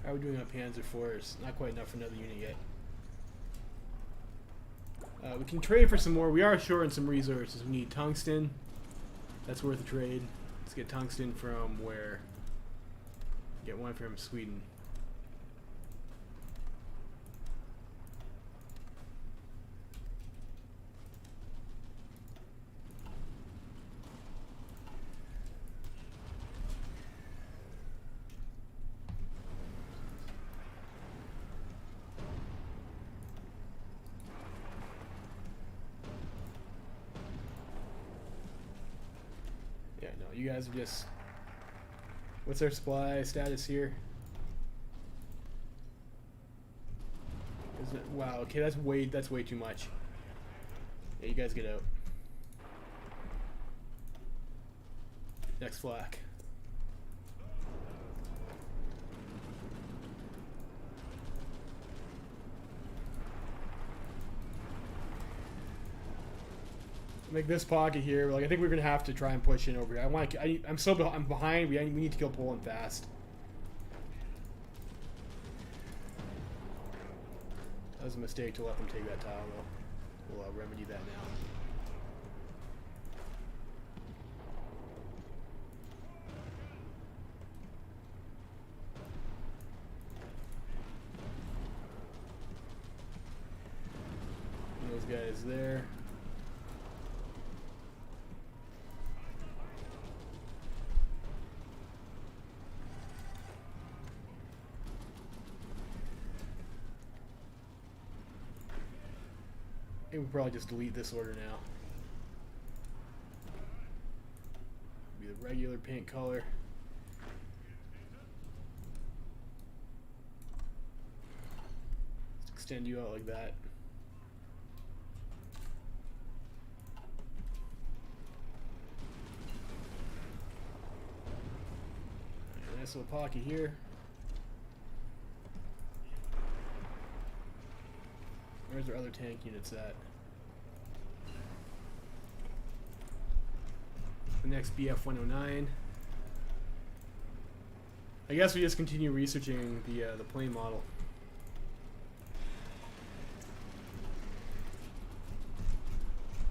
How are we doing on Panzer IVs? Not quite enough for another unit yet. We can trade for some more. We are short on some resources. We need tungsten. That's worth a trade. Let's get tungsten from where? Get one from Sweden. You guys are just... What's our supply status here? Is it, wow, okay, that's way too much. Yeah, you guys get out. Next flak. Make this pocket here. Like I think we're gonna have to try and push in over here. I'm behind. We need to kill Poland fast. That was a mistake to let them take that tile, though. We'll remedy that now. And those guys there. I think we'll probably just delete this order now. Be the regular paint color. Just extend you out like that. Nice little pocket here. Where's our other tank units at? The next BF 109. I guess we just continue researching the plane model.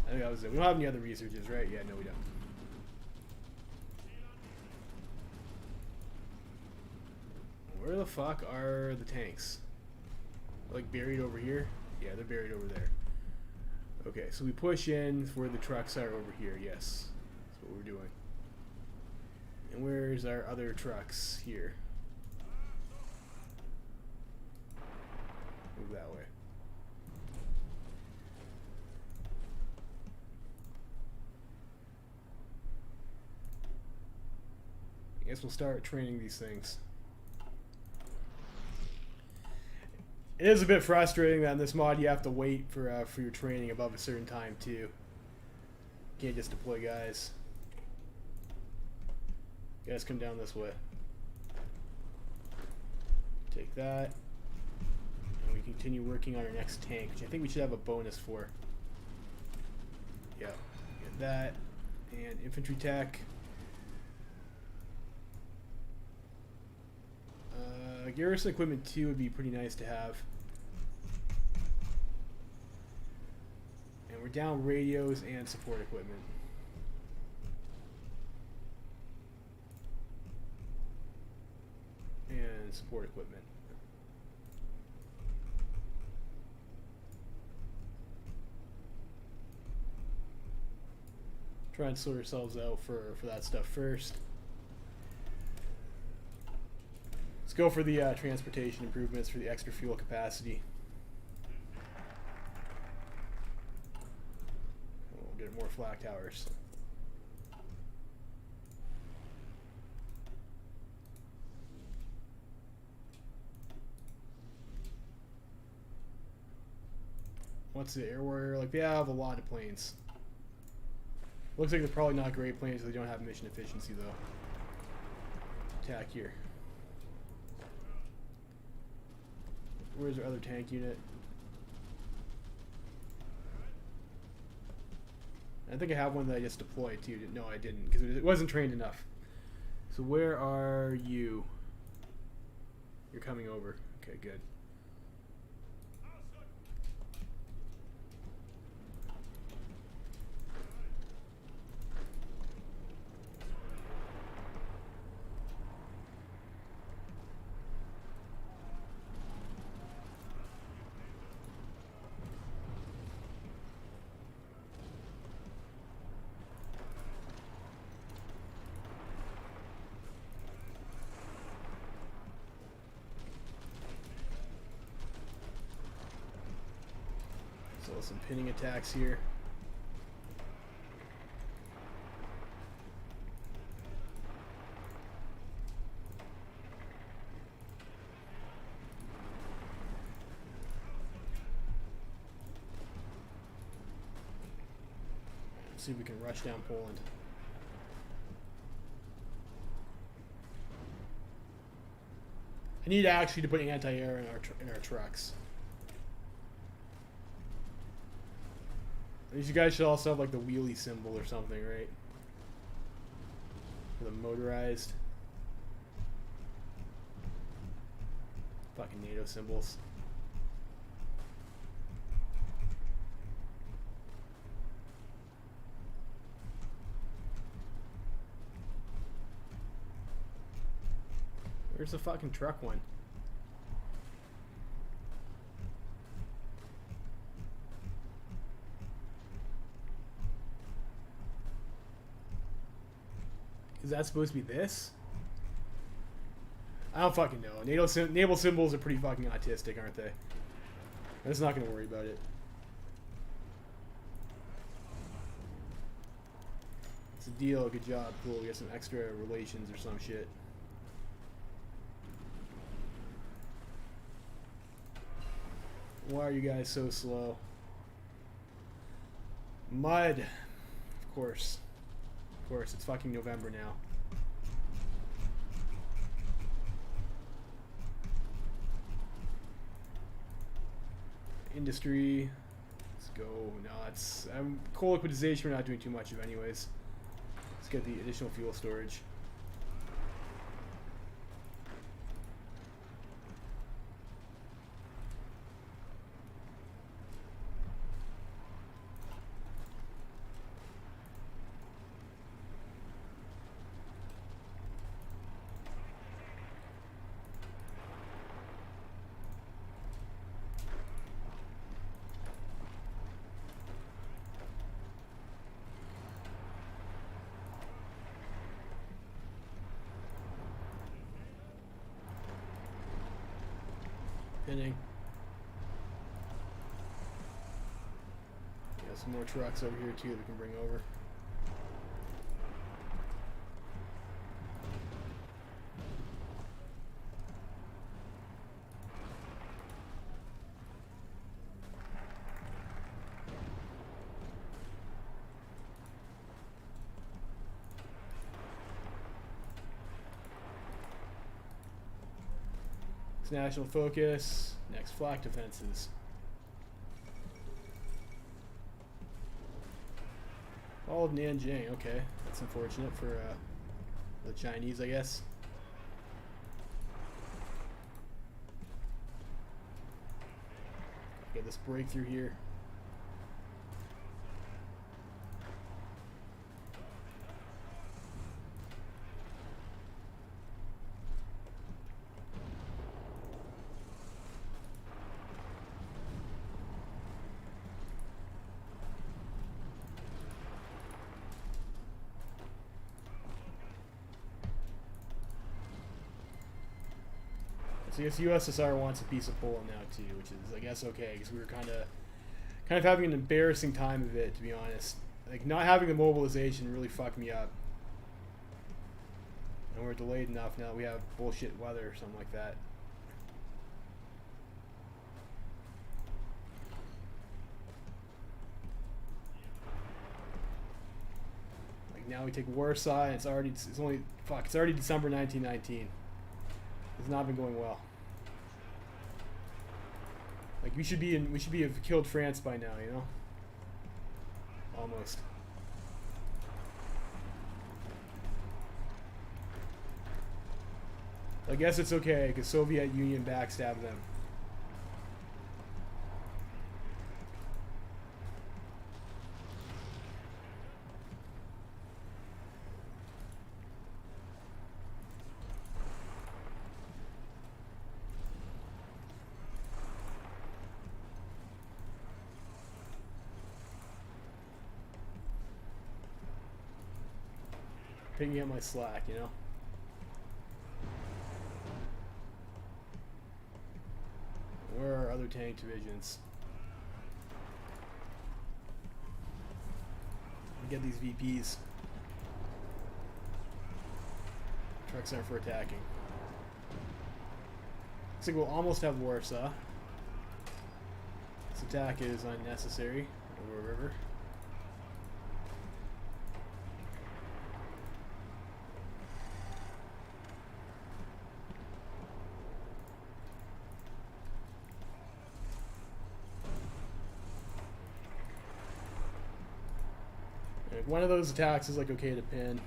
I think that was it. We don't have any other researches, right? Yeah, no, we don't. Where the fuck are the tanks? Like buried over here? Yeah, they're buried over there. Okay, so we push in where the trucks are over here. Yes, that's what we're doing. And where's our other trucks? Here. Move that way. I guess we'll start training these things. It is a bit frustrating that in this mod you have to wait for your training above a certain time too. You can't just deploy guys. Guys, come down this way. Take that. And we continue working on our next tank, which I think we should have a bonus for. Yeah, get that. And infantry tech. Garrison equipment 2 would be pretty nice to have. And we're down radios and support equipment. And support equipment. Try and sort ourselves out for that stuff first. Let's go for the transportation improvements for the extra fuel capacity. We'll get more flak towers. What's the air warrior? Like, they have a lot of planes. Looks like they're probably not great planes, so they don't have mission efficiency though. Attack here. Where's our other tank unit? I think I have one that I just deployed too. No, I didn't, because it wasn't trained enough. So where are you? You're coming over. Okay, good. So some pinning attacks here. See if we can rush down Poland. I need actually to put anti-air in our trucks. These guys should also have like the wheelie symbol or something, right? For the motorized. Fucking NATO symbols. Where's the fucking truck one? Is that supposed to be this? I don't fucking know. Naval symbols are pretty fucking autistic, aren't they? I'm just not gonna worry about it. It's a deal. Good job. Cool. We got some extra relations or some shit. Why are you guys so slow? Mud. Of course. Of course. It's fucking November now. Industry. Let's go. No, it's coal liquidization we're not doing too much of anyways. Let's get the additional fuel storage. Pinning. Got some more trucks over here too that we can bring over. National focus. Next, flak defenses. All of Nanjing. Okay, that's unfortunate for the Chinese, I guess. Get this breakthrough here. So I guess USSR wants a piece of Poland now too, which is I guess okay because we were kind of having an embarrassing time of it, to be honest. Like not having the mobilization really fucked me up, and we're delayed enough now that we have bullshit weather or something like that. Like now we take Warsaw, and it's already December 1919. It's not been going well. Like we should have killed France by now, you know? Almost. I guess it's okay because Soviet Union backstabbed them. Picking up my slack, you know? Where are other tank divisions? Get these VPs. Trucks aren't for attacking. Looks like we'll almost have Warsaw. This attack is unnecessary over a river. one of those attacks is like okay to pin.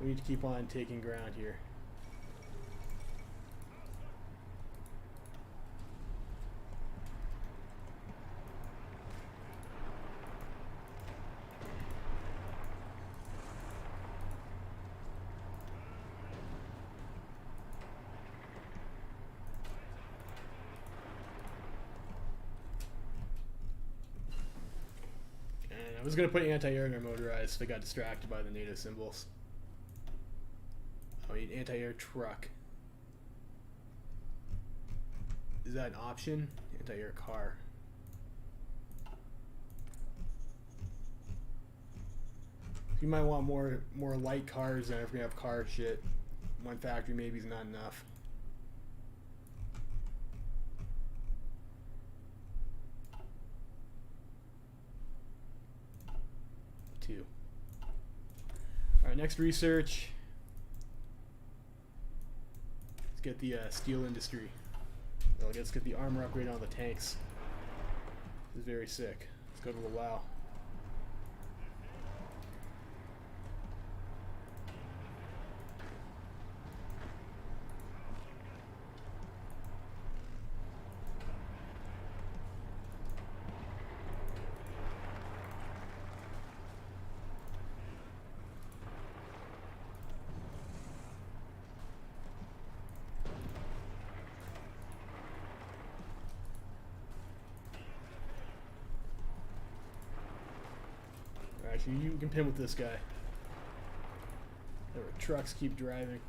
We need to keep on taking ground here. I was going to put anti-air in our motorized, but I got distracted by the NATO symbols. I mean, anti-air truck. Is that an option? Anti-air car. You might want more light cars than if we have car shit. One factory maybe is not enough. Two. All right, next research. Let's get the steel industry. Well, let's get the armor upgrade on the tanks. This is very sick. Let's go to the WoW. Actually, you can pin with this guy. There were trucks keep driving.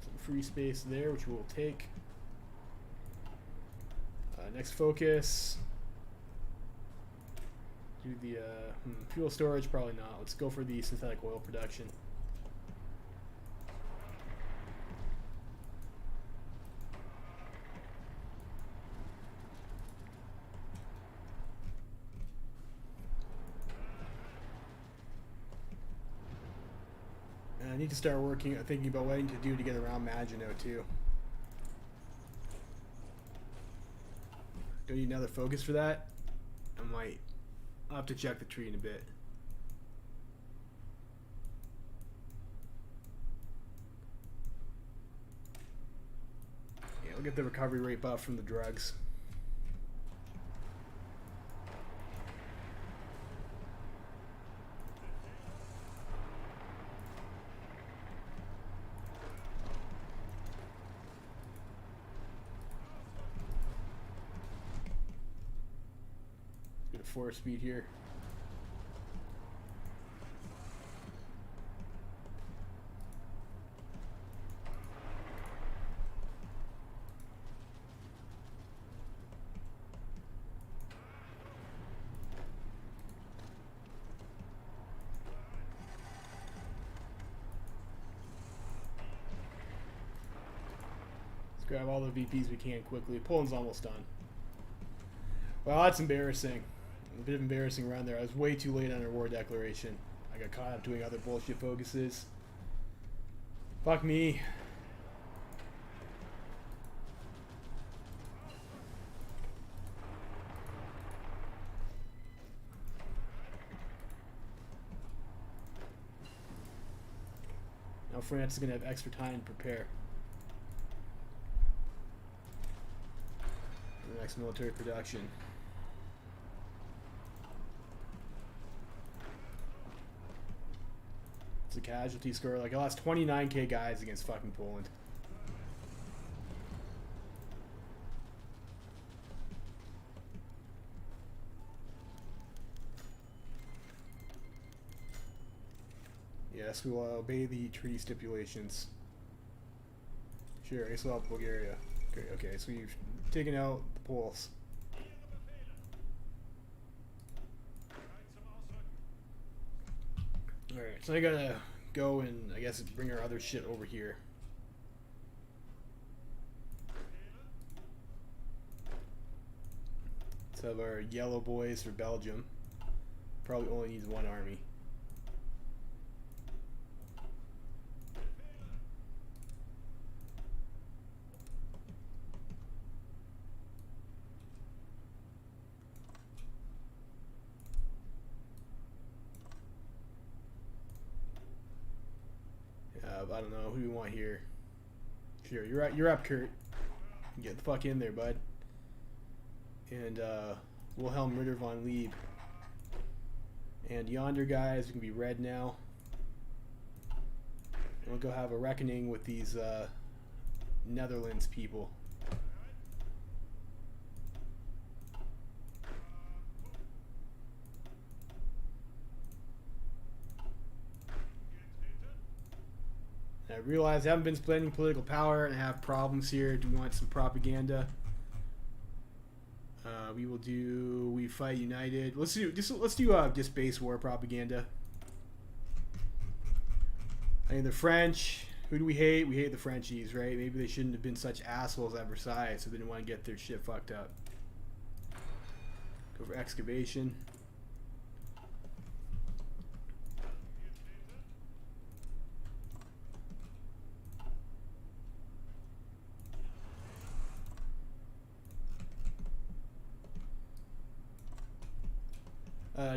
Some free space there, which we'll take. Next focus. Do the fuel storage, probably not. Let's go for the synthetic oil production. And I need to start thinking about what I need to do to get around Maginot too. Do I need another focus for that? I'll have to check the tree in a bit. Yeah, we'll get the recovery rate buff from the drugs. Get a 4 speed here. Grab all the VPs we can quickly. Poland's almost done. Well, that's embarrassing. A bit of embarrassing run there. I was way too late on our war declaration. I got caught up doing other bullshit focuses. Fuck me. Now France is going to have extra time to prepare. Next military production. It's a casualty score. Like, I lost 29k guys against fucking Poland. Yes, we will obey the treaty stipulations. Sure, I guess we'll help Bulgaria. Okay, so you've taken out the Poles. Alright, so I gotta go and, I guess, bring our other shit over here. Let's have our yellow boys for Belgium. Probably only needs one army. I don't know who do we want here. Sure, you're up, Kurt. Get the fuck in there, bud. And Wilhelm Ritter von Lieb. And yonder guys can be red now. And we'll go have a reckoning with these Netherlands people. I realize I haven't been splitting political power and I have problems here. Do we want some propaganda? We will do. We fight united. Let's do just base war propaganda. I mean the French. Who do we hate? We hate the Frenchies, right? Maybe they shouldn't have been such assholes at Versailles, so they didn't want to get their shit fucked up. Go for excavation.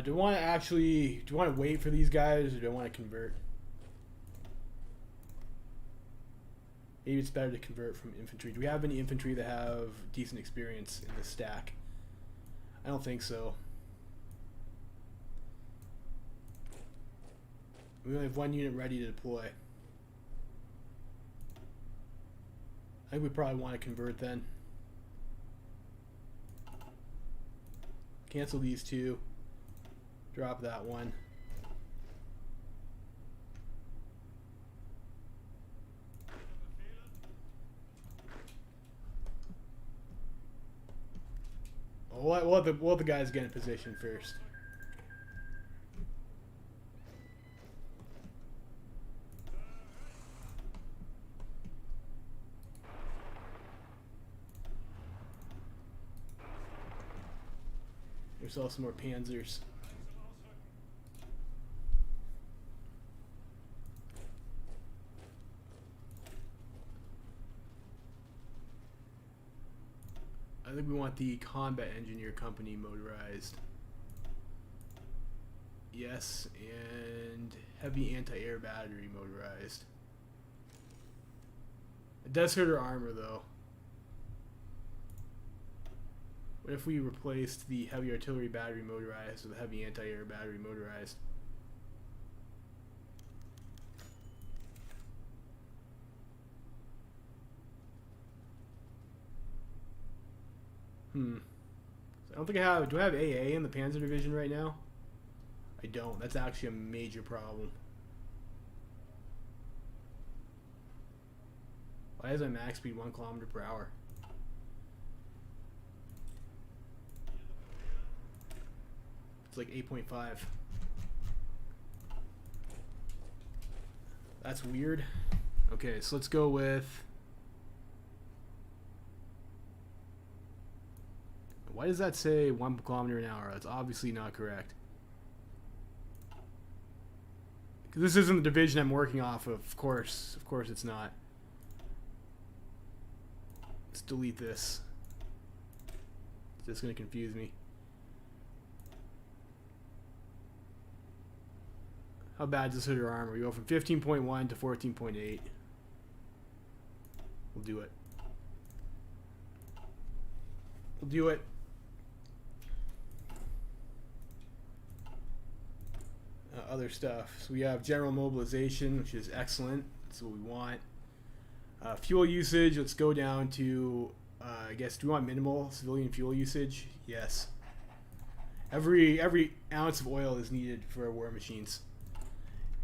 Do I want to wait for these guys, or do I want to convert? Maybe it's better to convert from infantry. Do we have any infantry that have decent experience in this stack? I don't think so. We only have one unit ready to deploy. I think we probably want to convert then. Cancel these two. Drop that one. We'll let the guys get in position first. There's also some more panzers. I think we want the combat engineer company motorized. Yes, and heavy anti-air battery motorized. It does hurt our armor though. What if we replaced the heavy artillery battery motorized with the heavy anti-air battery motorized? I don't think I have. Do I have AA in the Panzer Division right now? I don't. That's actually a major problem. Why is my max speed 1 kilometer per hour? It's like 8.5. That's weird. Okay, so let's go with. Why does that say 1 kilometer an hour? That's obviously not correct. This isn't the division I'm working off of. Of course it's not. Let's delete this. It's just going to confuse me. How bad does this hit our armor? We go from 15.1 to 14.8. We'll do it. We'll do it. Other stuff. So we have general mobilization, which is excellent. That's what we want. Fuel usage, let's go down to, I guess, do we want minimal civilian fuel usage? Yes. Every ounce of oil is needed for our war machines.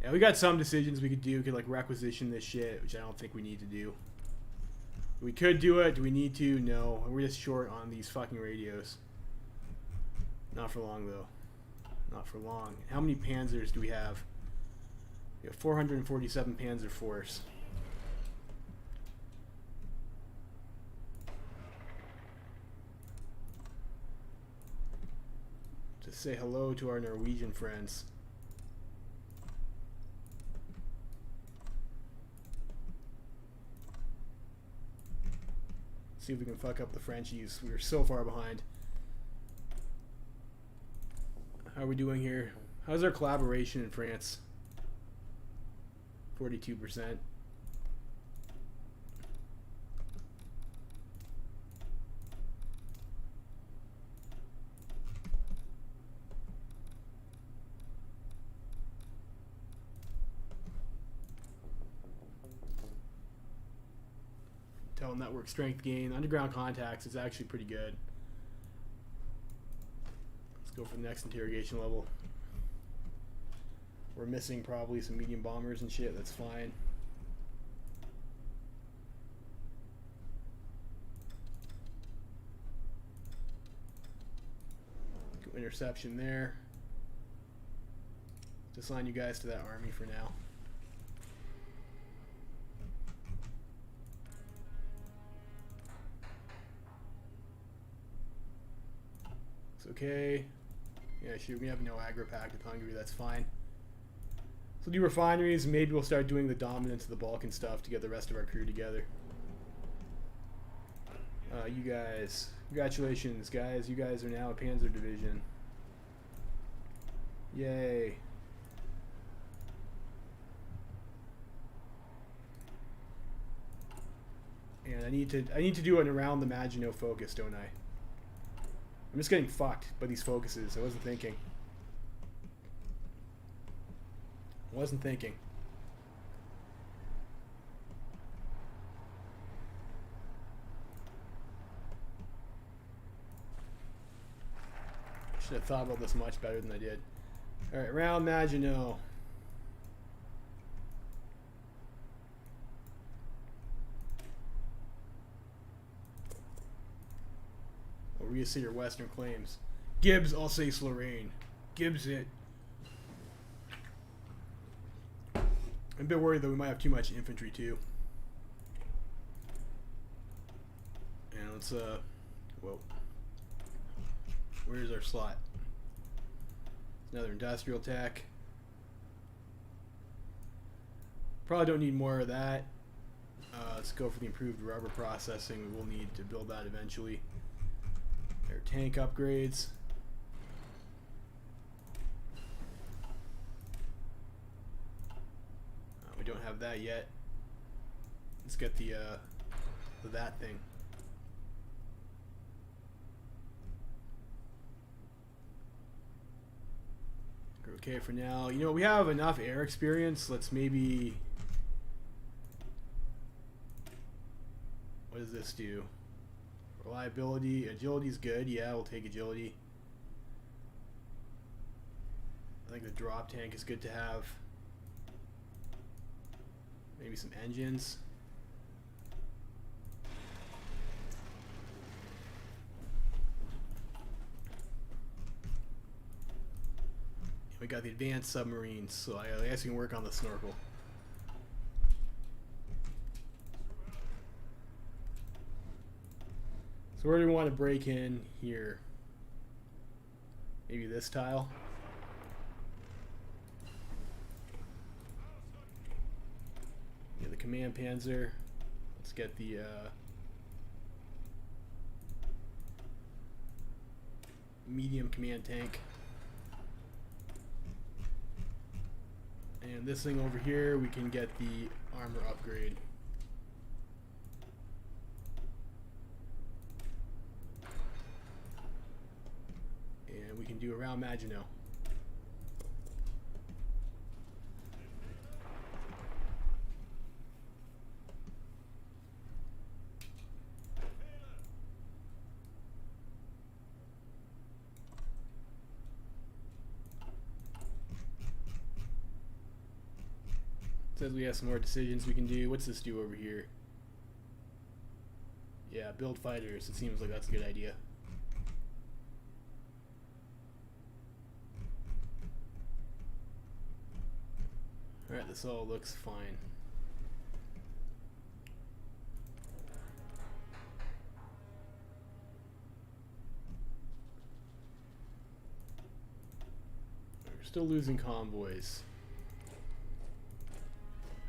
Yeah, we got some decisions we could do. We could like requisition this shit, which I don't think we need to do. We could do it. Do we need to? No. We're just short on these fucking radios. Not for long though. Not for long. How many panzers do we have? We have 447 panzer force. say hello to our Norwegian friends. See if we can fuck up the Frenchies. We are so far behind. How are we doing here? How's our collaboration in France? 42%. Network strength gain. Underground contacts is actually pretty good. Let's go for the next interrogation level. We're missing probably some medium bombers and shit. That's fine. Go interception there. Just assign you guys to that army for now. Okay. Yeah, sure. We have no aggro pact with Hungary. That's fine. So do refineries. Maybe we'll start doing the dominance of the Balkan stuff to get the rest of our crew together. You guys, congratulations, guys. You guys are now a Panzer division. Yay. And I need to do an around the Maginot focus, don't I? I'm just getting fucked by these focuses. I wasn't thinking. Should have thought about this much better than I did. Alright, round Maginot. We'll reassert your western claims. Gibbs, Alsace-Lorraine. Gibbs it. I'm a bit worried that we might have too much infantry too. And let's whoa. Where's our slot? Another industrial attack. Probably don't need more of that. Let's go for the improved rubber processing. We will need to build that eventually. Our tank upgrades. We don't have that yet. Let's get the that thing. Okay for now. You know, we have enough air experience. Let's maybe... What does this do? Reliability. Agility's good. Yeah, we'll take agility. I think the drop tank is good to have. Maybe some engines. We got the advanced submarines, so I guess we can work on the snorkel. So where do we want to break in here? Maybe this tile. Yeah, the command panzer. Let's get the medium command tank. And this thing over here, we can get the armor upgrade. And we can do around Maginot. Says we have some more decisions we can do. What's this do over here? Yeah, build fighters. It seems like that's a good idea. Alright, this all looks fine. Still losing convoys.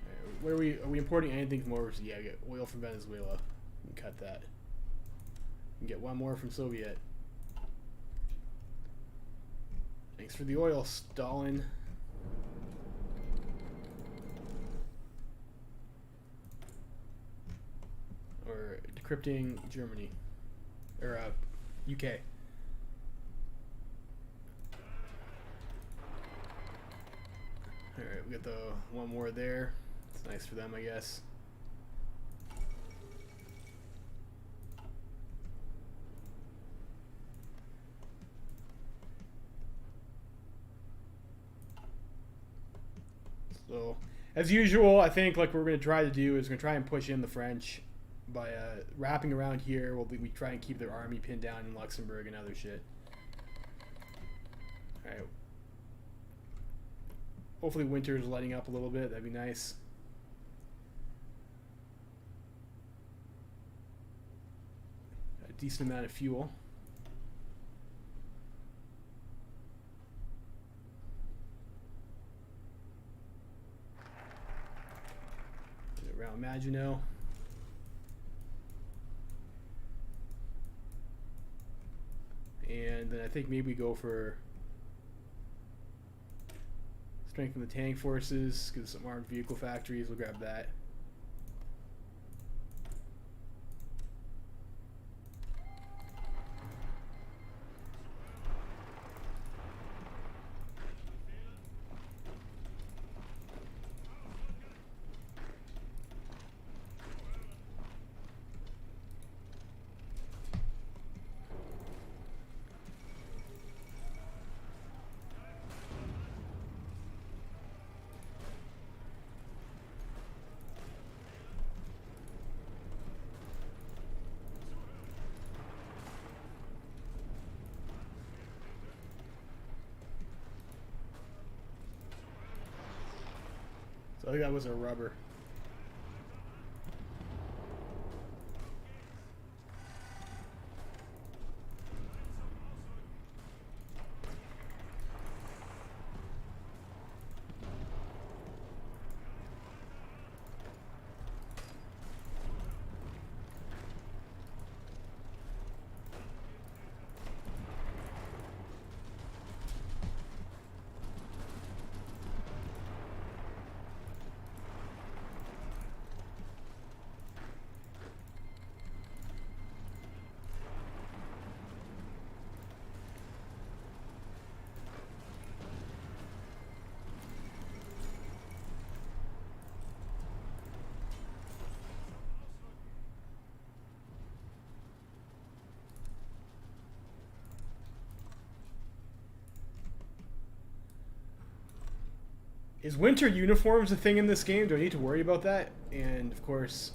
Right, where are we importing anything from overseas? Yeah, we get oil from Venezuela. We can cut that. We can get one more from Soviet. Thanks for the oil, Stalin. Or decrypting Germany. Or UK. Alright, we got the one more there. It's nice for them, I guess. So, as usual, I think like what we're going to try to do is we're going to try and push in the French by wrapping around here. We try and keep their army pinned down in Luxembourg and other shit. Alright. Hopefully winter's lighting up a little bit. That'd be nice. A decent amount of fuel. Around Maginot. And then I think maybe we go for strengthen the tank forces, get some armed vehicle factories. We'll grab that. So I think that was a rubber. Is winter uniforms a thing in this game? Do I need to worry about that? And of course,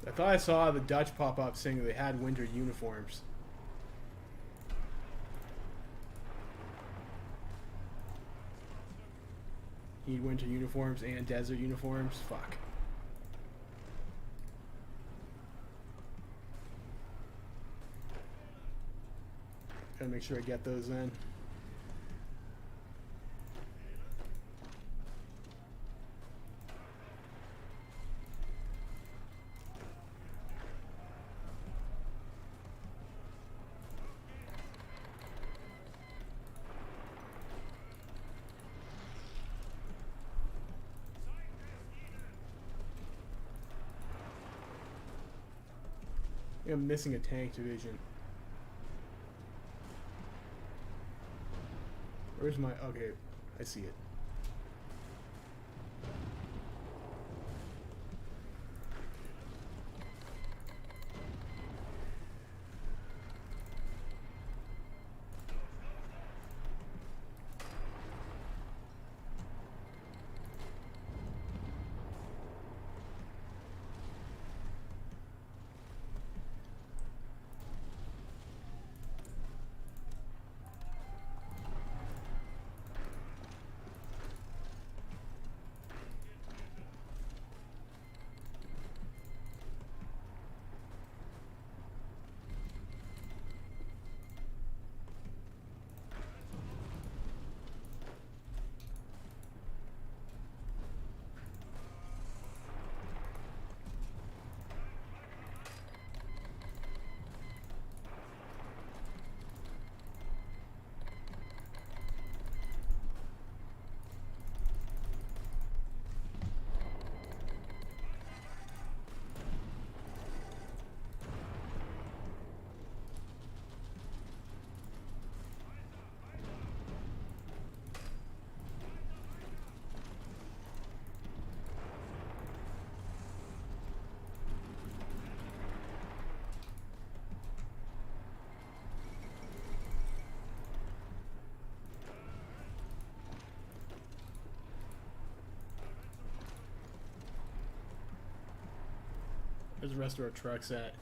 I thought I saw the Dutch pop up saying that they had winter uniforms. Need winter uniforms and desert uniforms? Fuck. Gotta make sure I get those then. I think I'm missing a tank division. Where's my... Okay, I see it. Where's the rest of our trucks at?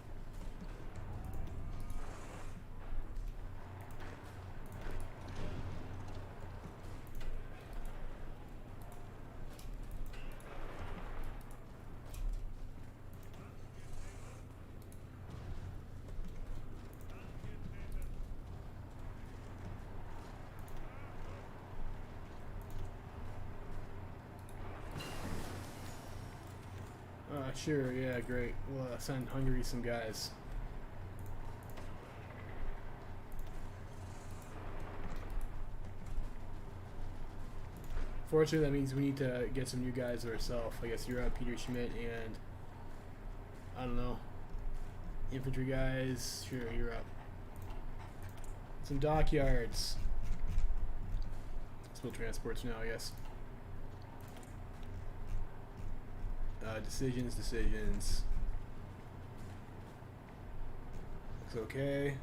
Sure, yeah, great. We'll send Hungary some guys. Fortunately, that means we need to get some new guys ourselves. I guess you're up, Peter Schmidt, and I don't know, infantry guys. Sure, you're up. Some dockyards. Civil transports now, I guess. Decisions. Looks okay.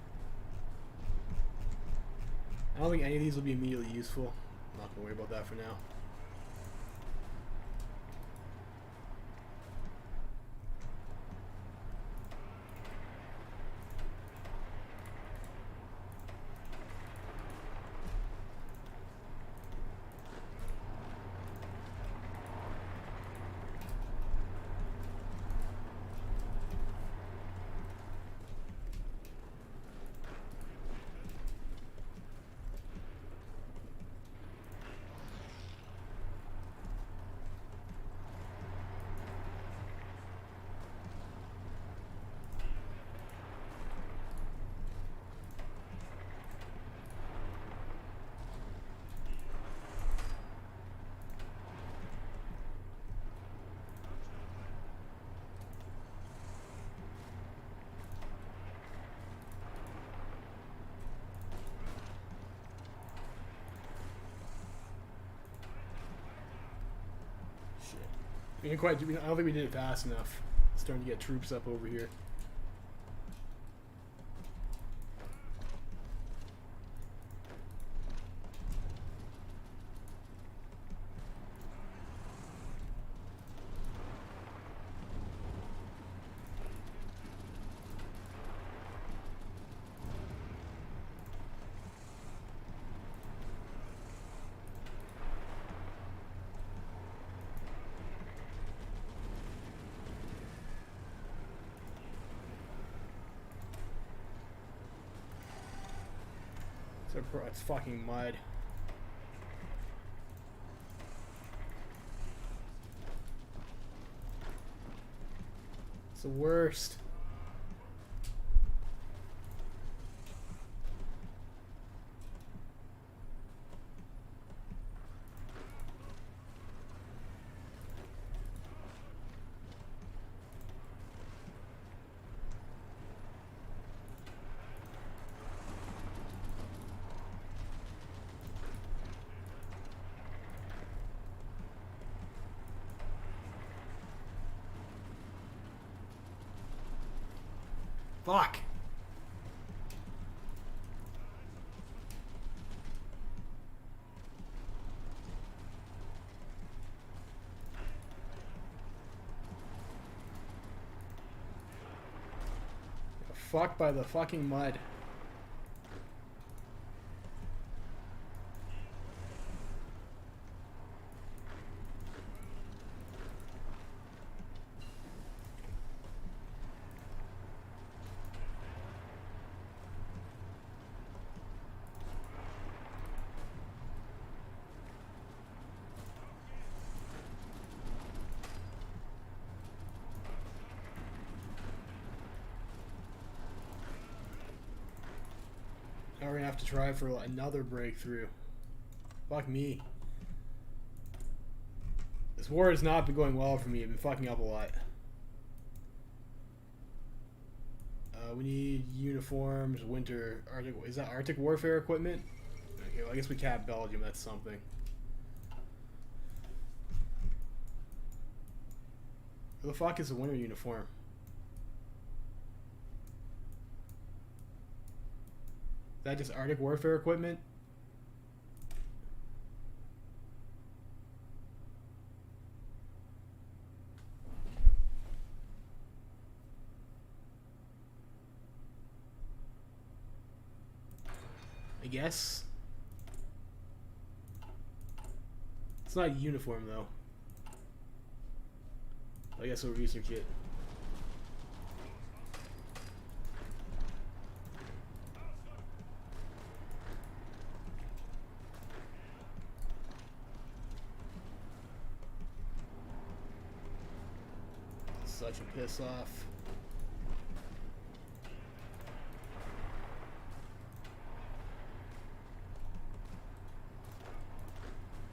I don't think any of these will be immediately useful. I'm not gonna worry about that for now. We didn't quite. I don't think we did it fast enough. Starting to get troops up over here. It's fucking mud. It's the worst. Fuck. Fucked by the fucking mud. Now we're gonna have to try for another breakthrough. Fuck me. This war has not been going well for me. I've been fucking up a lot. We need uniforms, winter, Arctic. Is that Arctic warfare equipment? Okay, well, I guess we cap Belgium. That's something. Where the fuck is the winter uniform? Is that just Arctic warfare equipment? I guess. It's not uniform though. I guess we'll research it. Such a piss off.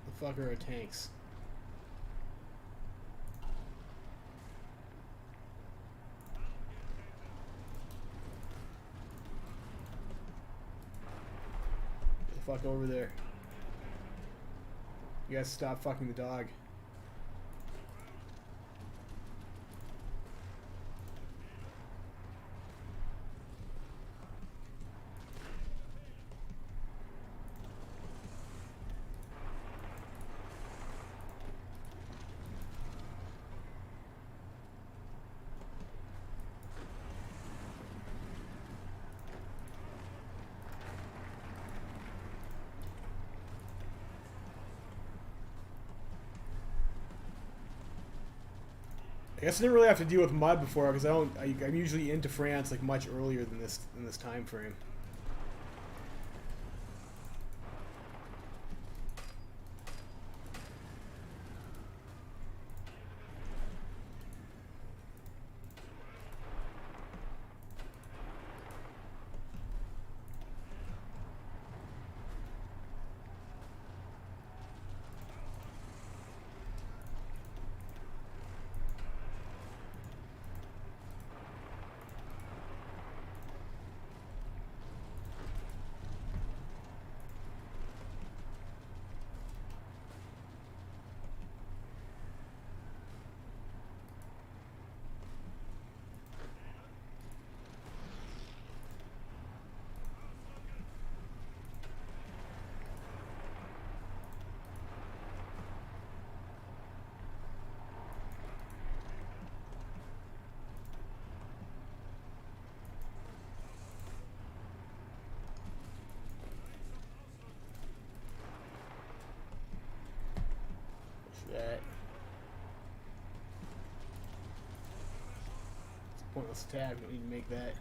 The fuck are our tanks? Get the fuck over there. You guys stop fucking the dog. I guess I didn't really have to deal with mud before because I'm usually into France like much earlier than this time frame. That. It's a pointless attack, we don't need to make that.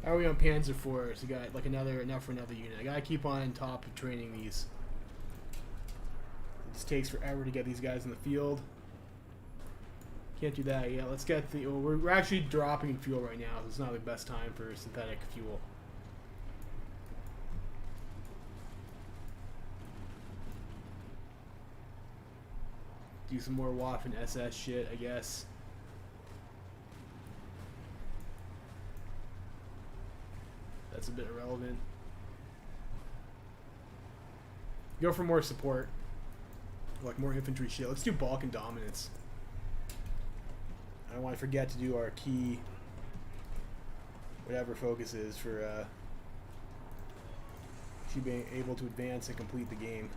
How are we on Panzer IV? So we got like enough for another unit. I gotta keep on top of training these. It just takes forever to get these guys in the field. Can't do that. Yeah, let's get the. Well, we're actually dropping fuel right now, so it's not the best time for synthetic fuel. Do some more Waffen SS shit, I guess. That's a bit irrelevant. Go for more support. Like more infantry shit. Let's do Balkan dominance. I don't want to forget to do our key whatever focus is for being able to advance and complete the game.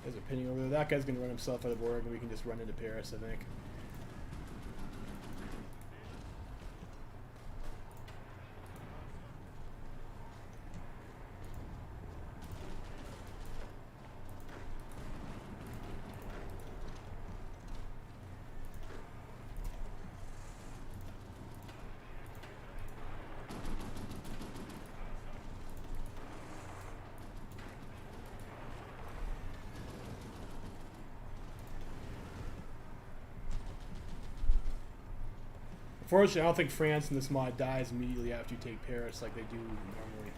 Guys are pinning over there. That guy's gonna run himself out of Oregon, and we can just run into Paris, I think. Unfortunately, I don't think France in this mod dies immediately after you take Paris like they do normally.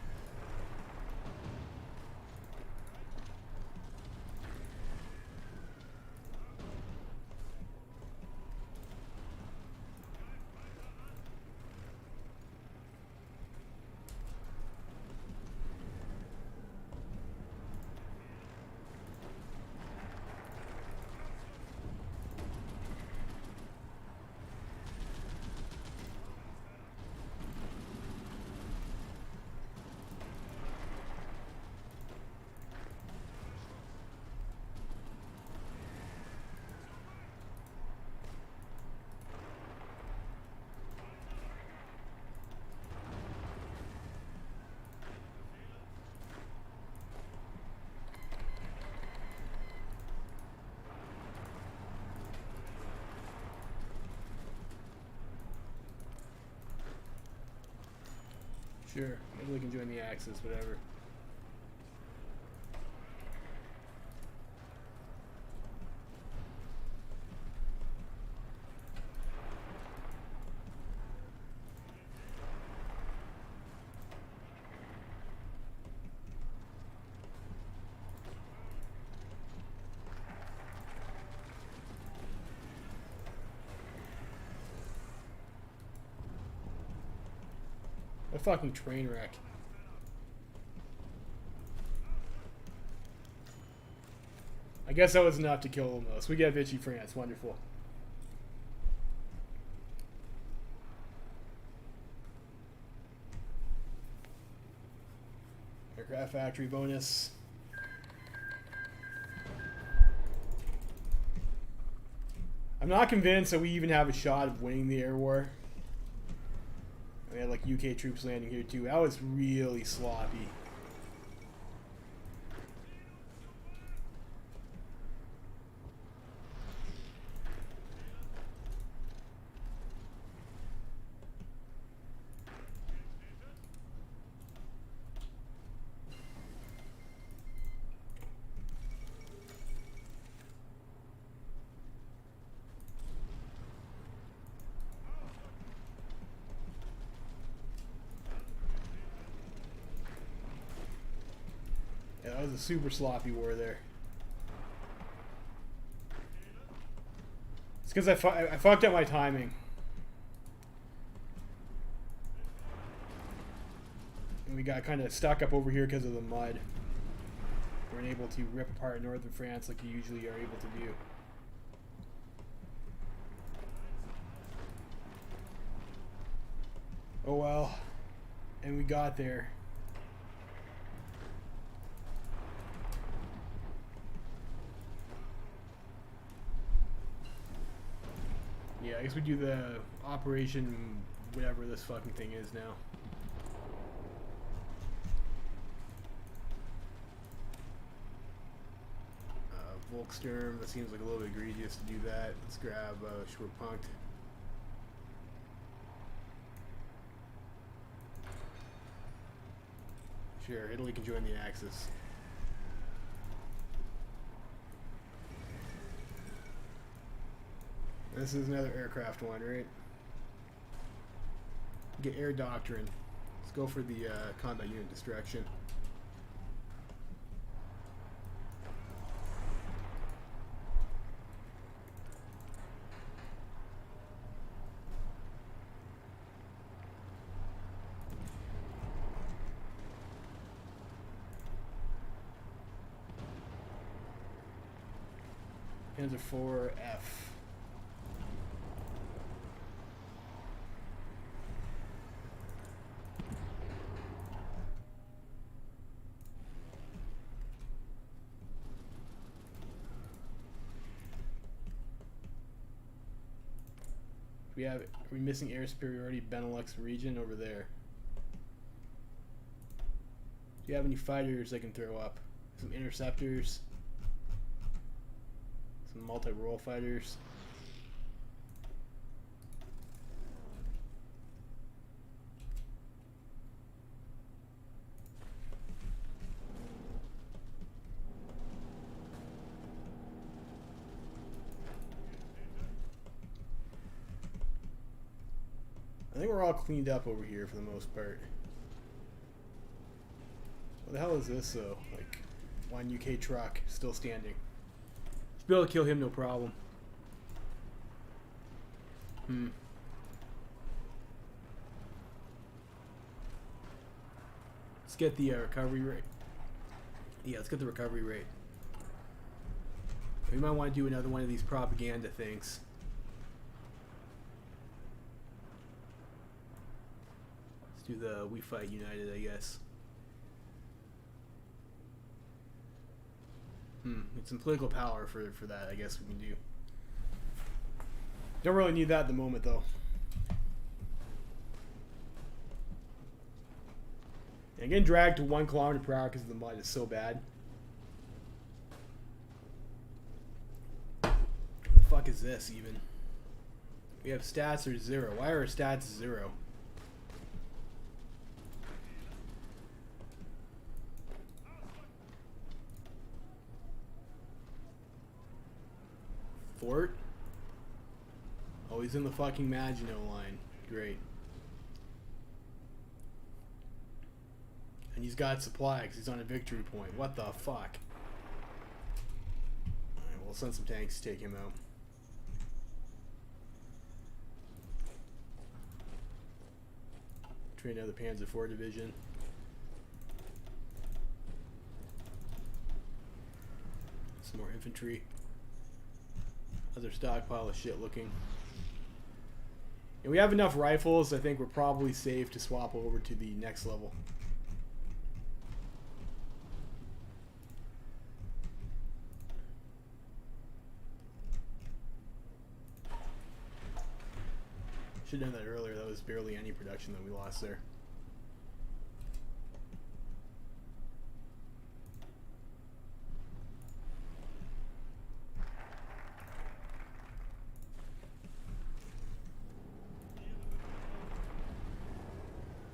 Sure, maybe we can join the Axis, whatever. A fucking train wreck. I guess that was enough to kill them though. So we get Vichy France. Wonderful. Aircraft factory bonus. I'm not convinced that we even have a shot of winning the air war. We had like UK troops landing here too. That was really sloppy. Yeah, that was a super sloppy war there. It's because I fucked up my timing. And we got kind of stuck up over here because of the mud. We weren't able to rip apart northern France like you usually are able to do. Oh well. And we got there. Yeah, I guess we do the operation, whatever this fucking thing is now. Volksturm, that seems like a little bit egregious to do that. Let's grab Schwerpunkt. Sure, Italy can join the Axis. This is another aircraft one, right? Get air doctrine. Let's go for the combat unit destruction. Panzer IV-F. Are we missing air superiority Benelux region over there? Do you have any fighters I can throw up? Some interceptors? Some multi-role fighters? I think we're all cleaned up over here for the most part. What the hell is this though? Like, one UK truck still standing. Let's be able to kill him, no problem. Let's get the recovery rate. Yeah, let's get the recovery rate. We might want to do another one of these propaganda things. Do the We Fight United, I guess. It's some political power for that, I guess we can do. Don't really need that at the moment, though. And getting dragged to 1 kilometer per hour because of the mud is so bad. What the fuck is this, even? We have stats are 0. Why are our stats 0? fort? Oh, he's in the fucking Maginot Line. Great. And he's got supply because he's on a victory point. What the fuck? Alright, we'll send some tanks to take him out. Train out the Panzer IV Division. Some more infantry. Other stockpile of shit looking. And we have enough rifles, I think we're probably safe to swap over to the next level. Should have done that earlier. That was barely any production that we lost there.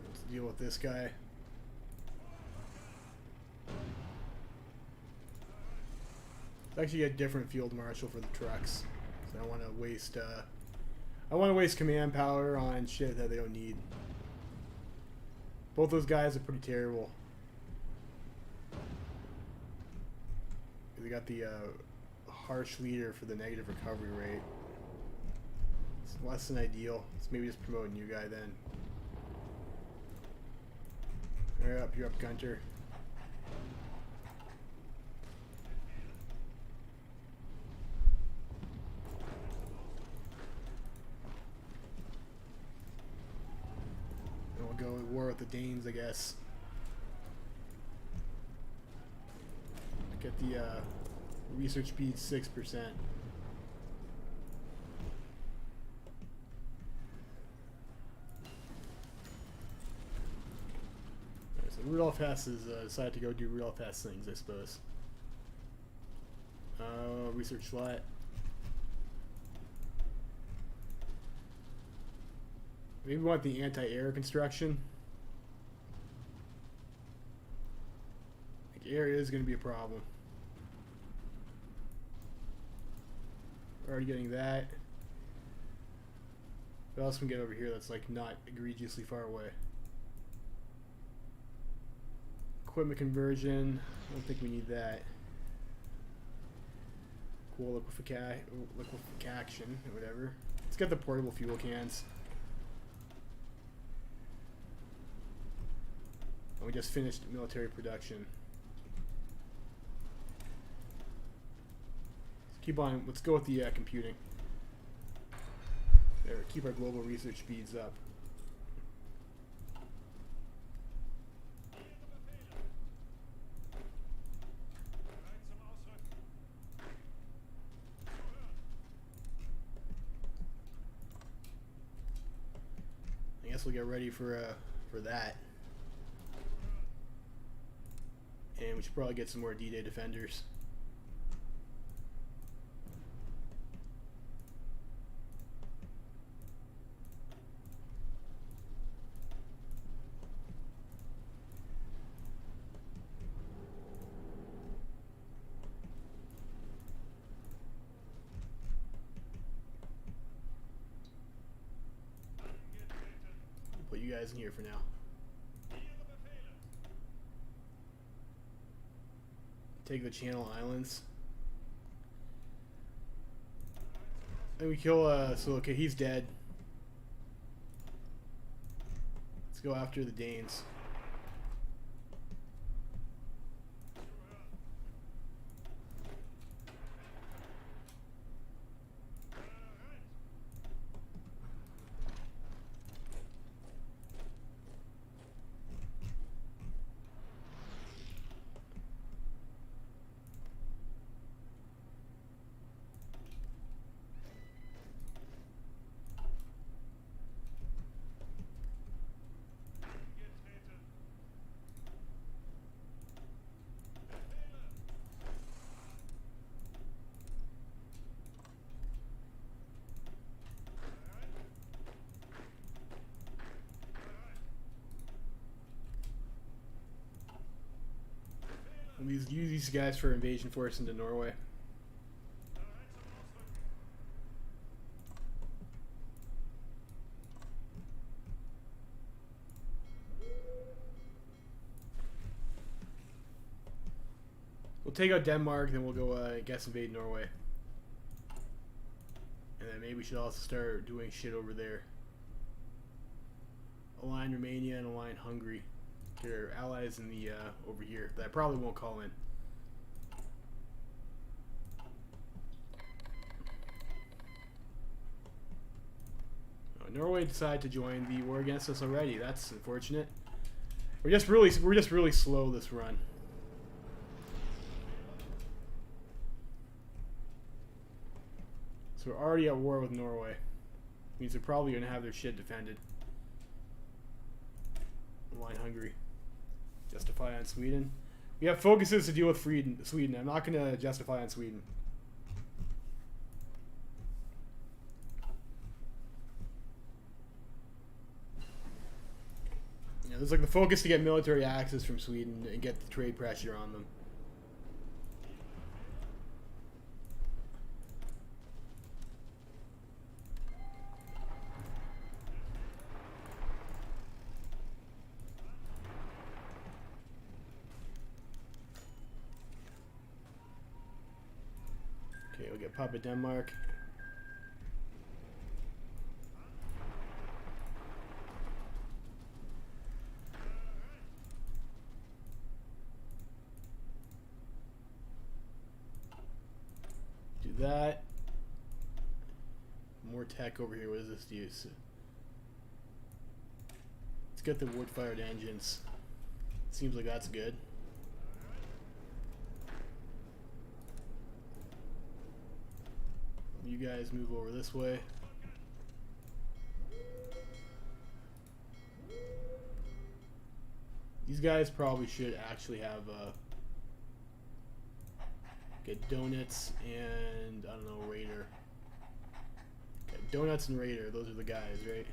Let's deal with this guy. Let's actually get a different field marshal for the trucks. So I don't want to waste I want to waste command power on shit that they don't need. Both those guys are pretty terrible. They got the harsh leader for the negative recovery rate. It's less than ideal. Let's maybe just promote a new guy then. You're up, Gunter. Go to war with the Danes, I guess. Get the research speed 6%. Right, so Rudolph Hess has decided to go do Rudolph Hess things, I suppose. Research slot. Maybe we want the anti-air construction. Like, air is going to be a problem. We're already getting that. What else can we get over here that's like not egregiously far away? Equipment conversion. I don't think we need that. Cool liquefaction or whatever. Let's get the portable fuel cans. We just finished military production. Let's keep on. Let's go with the computing. There, keep our global research speeds up. I guess we'll get ready for that. And we should probably get some more D-Day defenders. I'll put you guys in here for now. Take the Channel Islands. And we kill, so okay, he's dead. Let's go after the Danes. We'll use these guys for invasion force into Norway. We'll take out Denmark, then we'll go, I guess, invade Norway. And then maybe we should also start doing shit over there. Align Romania and align Hungary. They're allies in the, over here, that I probably won't call in. Norway decided to join the war against us already. That's unfortunate. We're just really slow this run. So we're already at war with Norway. Means they're probably gonna have their shit defended. Align Hungary. Justify on Sweden. We have focuses to deal with Sweden. I'm not gonna justify on Sweden. There's like the focus to get military access from Sweden and get the trade pressure on them. Okay, we'll get Puppet Denmark. That. More tech over here. What does this do? Let's get the wood-fired engines. Seems like that's good. You guys move over this way. These guys probably should actually have get Donuts and, I don't know, Raider. Okay, Donuts and Raider, those are the guys, right?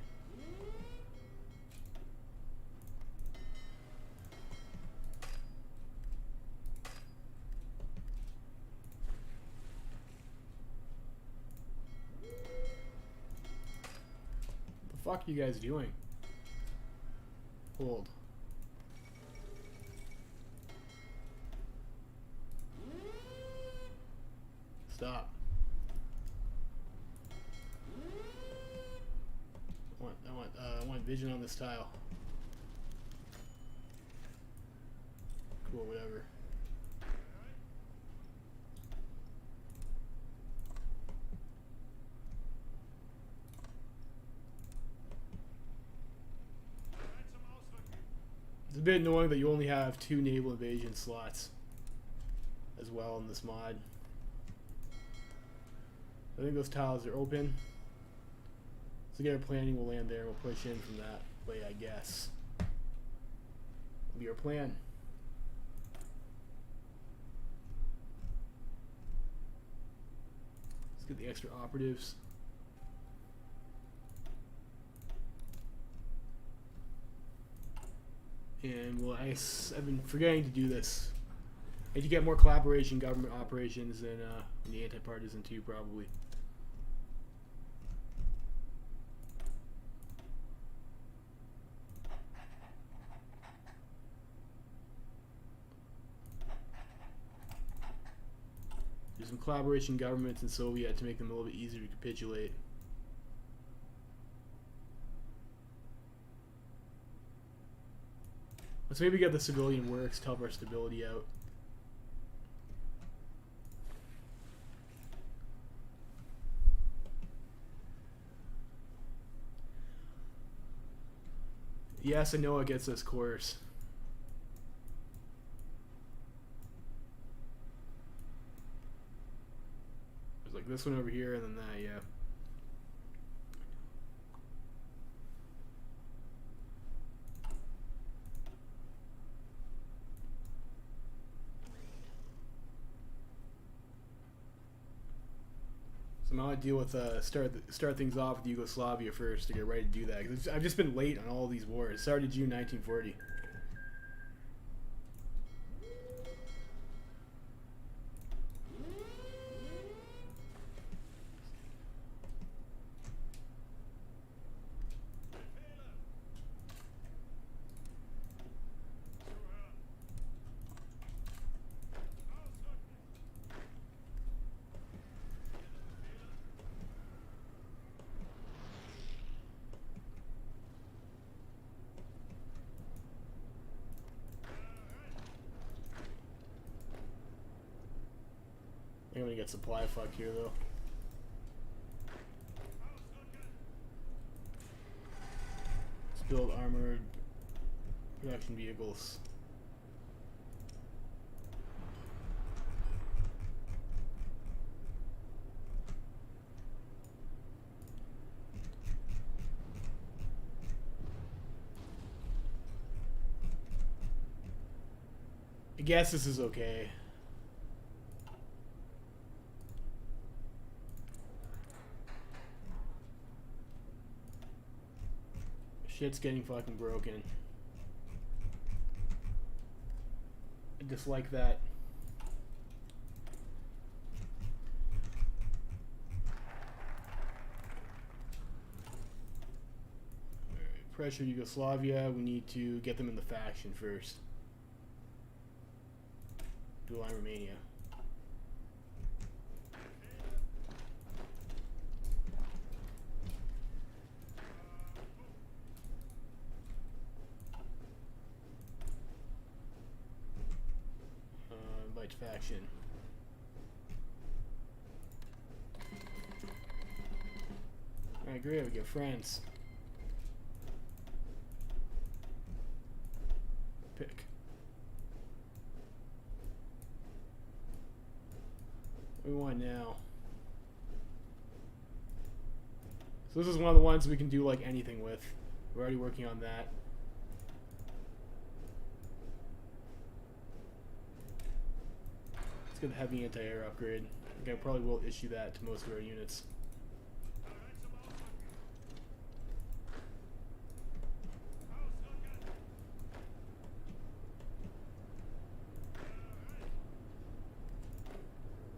What the fuck are you guys doing? Hold. Stop. I want vision on this tile. Cool, whatever. It's a bit annoying that you only have 2 naval invasion slots as well in this mod. I think those tiles are open. So get our planning, we'll land there and we'll push in from that way, I guess. That'll be our plan. Let's get the extra operatives. And well, I've been forgetting to do this. I need to get more collaboration government operations and the anti-partisan too, probably. There's some collaboration governments in Soviet to make them a little bit easier to capitulate. Let's maybe get the civilian works to help our stability out. Yes, I know it gets us course. There's like this one over here and then that, yeah. So now I deal with start things off with Yugoslavia first to get ready to do that. 'Cause I've just been late on all these wars. It started June 1940. gonna get supply fucked here though. Let's build armored production vehicles. I guess this is okay. Shit's getting fucking broken. I dislike that. Alright, pressure Yugoslavia. We need to get them in the faction first. Dual line Romania. Invite faction. Alright, great, we get France. Pick. What do we want now? So this is one of the ones we can do like anything with. We're already working on that. Let's get the heavy anti-air upgrade. I think I probably will issue that to most of our units.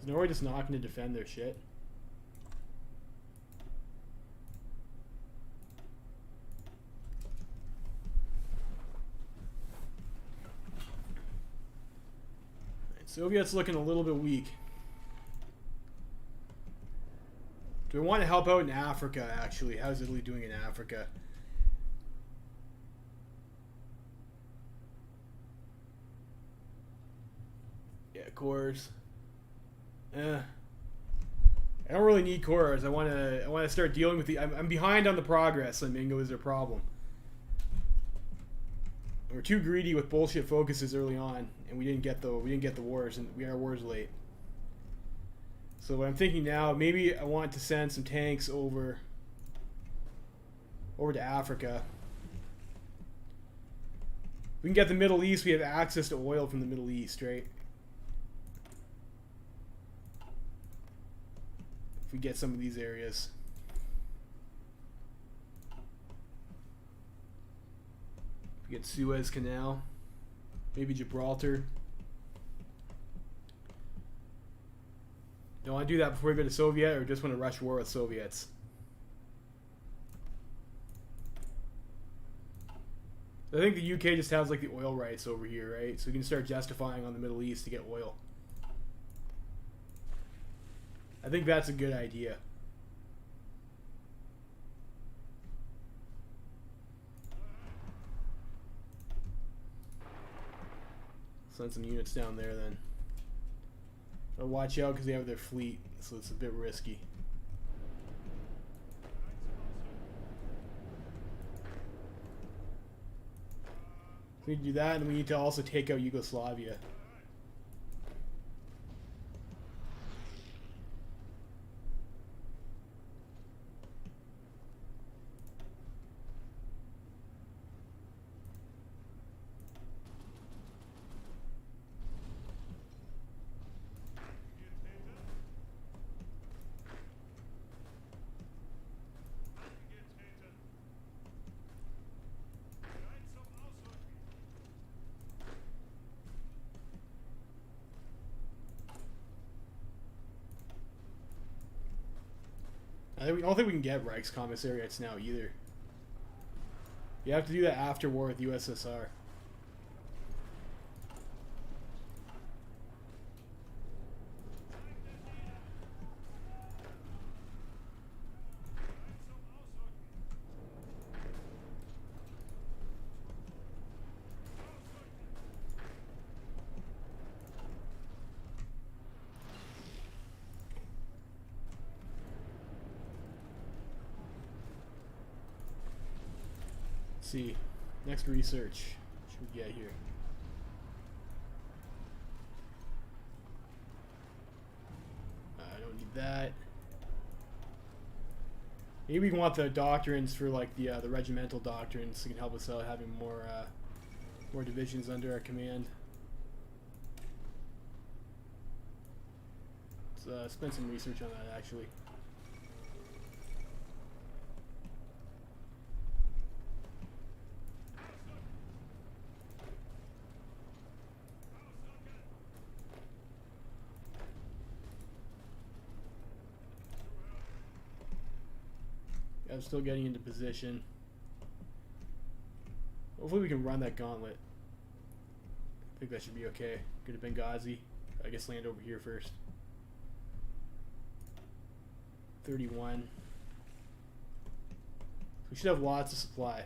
Is Norway just not going to defend their shit? Soviet's looking a little bit weak. Do we want to help out in Africa, actually? How's Italy doing in Africa? Yeah, cores. I don't really need cores. I want to start dealing with the... I'm behind on the progress, so Mingo is their problem. We're too greedy with bullshit focuses early on, and we didn't get the wars, and we got our wars late. So what I'm thinking now, maybe I want to send some tanks over to Africa. We can get the Middle East. We have access to oil from the Middle East, right? If we get some of these areas. We get Suez Canal, maybe Gibraltar. Do I want to do that before we go to Soviet, or just want to rush war with Soviets? I think the UK just has like the oil rights over here, right? So we can start justifying on the Middle East to get oil. I think that's a good idea. Send some units down there then. But watch out because they have their fleet, so it's a bit risky. So we need to do that, and we need to also take out Yugoslavia. I don't think we can get Reichskommissariats now either. You have to do that after war with USSR. Let's see. Next research. What should we get here? I don't need that. Maybe we want the doctrines for like the regimental doctrines. So it can help us out having more divisions under our command. Let's spend some research on that actually. I'm still getting into position. Hopefully we can run that gauntlet. I think that should be okay. Go to Benghazi. I guess land over here first. 31. We should have lots of supply.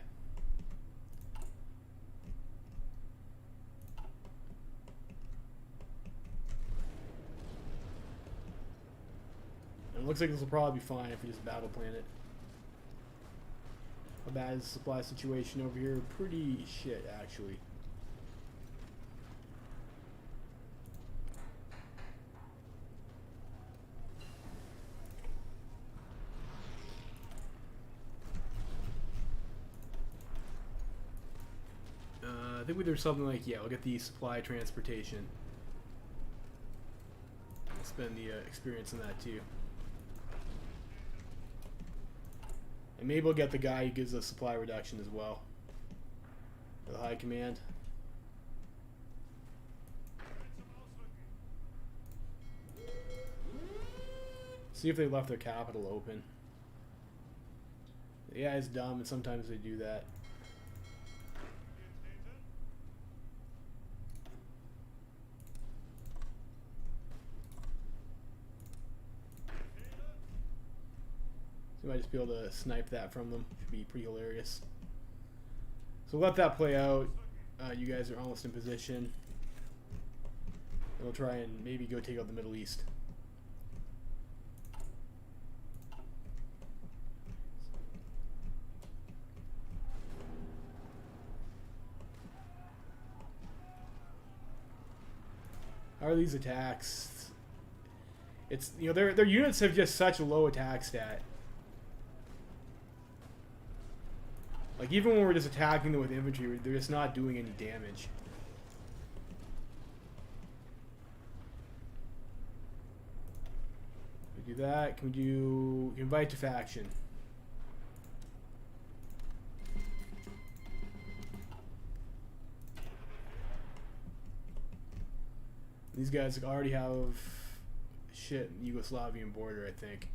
And it looks like this will probably be fine if we just battle plan it. How bad is the supply situation over here? Pretty shit, actually. I think there's something like, yeah, we'll get the supply transportation. I'll spend the experience on that too. And maybe we'll get the guy who gives us supply reduction as well. The high command. See if they left their capital open. Yeah, it's dumb, and sometimes they do that. So we might just be able to snipe that from them. Should be pretty hilarious. So let that play out. You guys are almost in position. And we'll try and maybe go take out the Middle East. How are these attacks? It's, you know, their units have just such a low attack stat. Like, even when we're just attacking them with infantry, they're just not doing any damage. Can we do that? Can we do invite to faction? These guys already have shit in the Yugoslavian border, I think.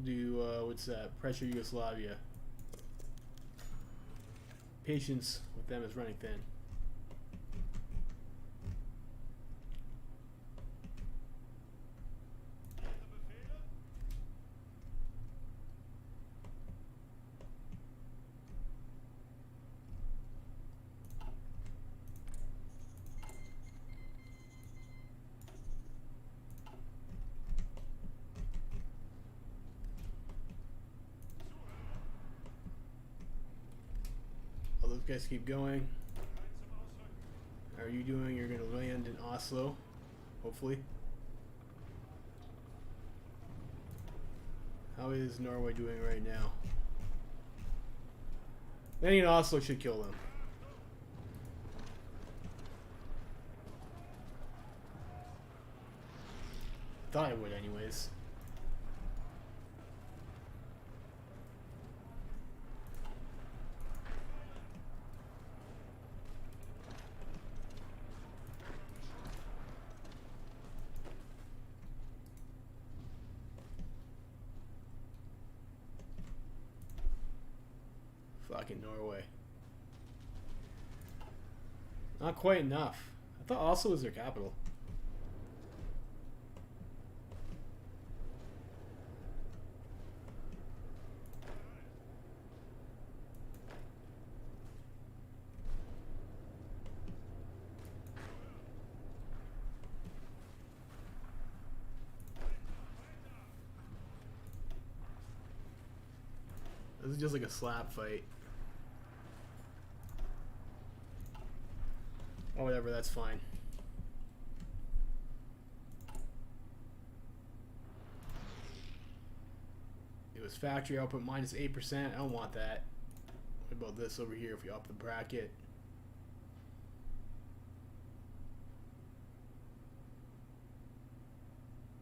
Do what's that? Pressure Yugoslavia. Patience with them is running thin. Guys keep going. How are you doing? You're going to land in Oslo, hopefully. How is Norway doing right now? Landing in Oslo should kill them. Thought it would anyways. Fucking Norway. Not quite enough. I thought Oslo was their capital. This is just like a slap fight. Oh, whatever, that's fine. It was factory output minus 8%. I don't want that. What about this over here if we up the bracket?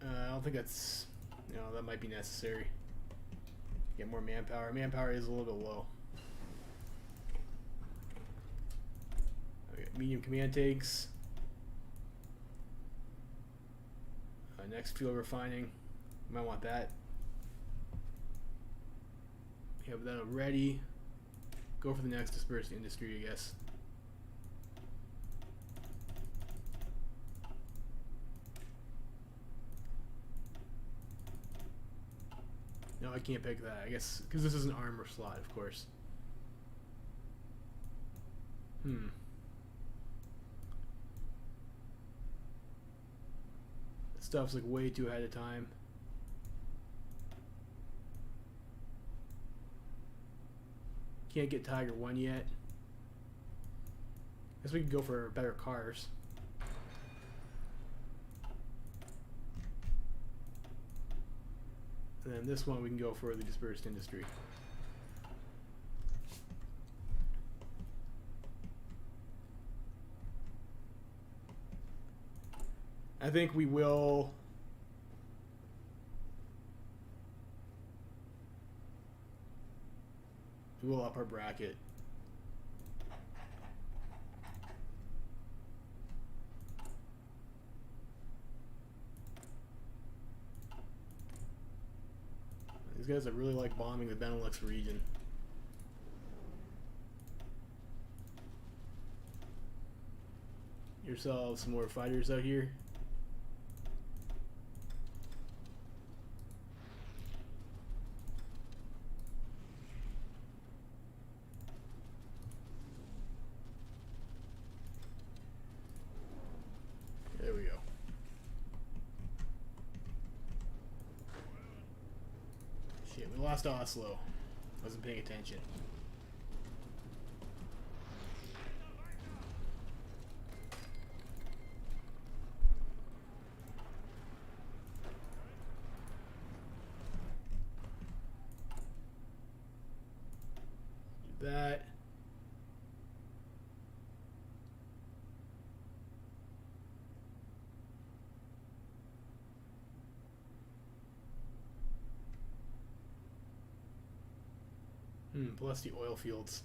I don't think that's, that might be necessary. Get more manpower. Manpower is a little bit low. Okay, medium command tanks. Next fuel refining. You might want that. You have that already. Go for the next dispersed industry, I guess. No, I can't pick that. I guess because this is an armor slot, of course. This stuff's like way too ahead of time. Can't get Tiger 1 yet. Guess we could go for better cars. And then this one we can go for the dispersed industry. I think we will up our bracket. These guys that really like bombing the Benelux region. Yourselves some more fighters out here. There we go. Shit, we lost Oslo. Wasn't paying attention. Do that. Plus the oil fields.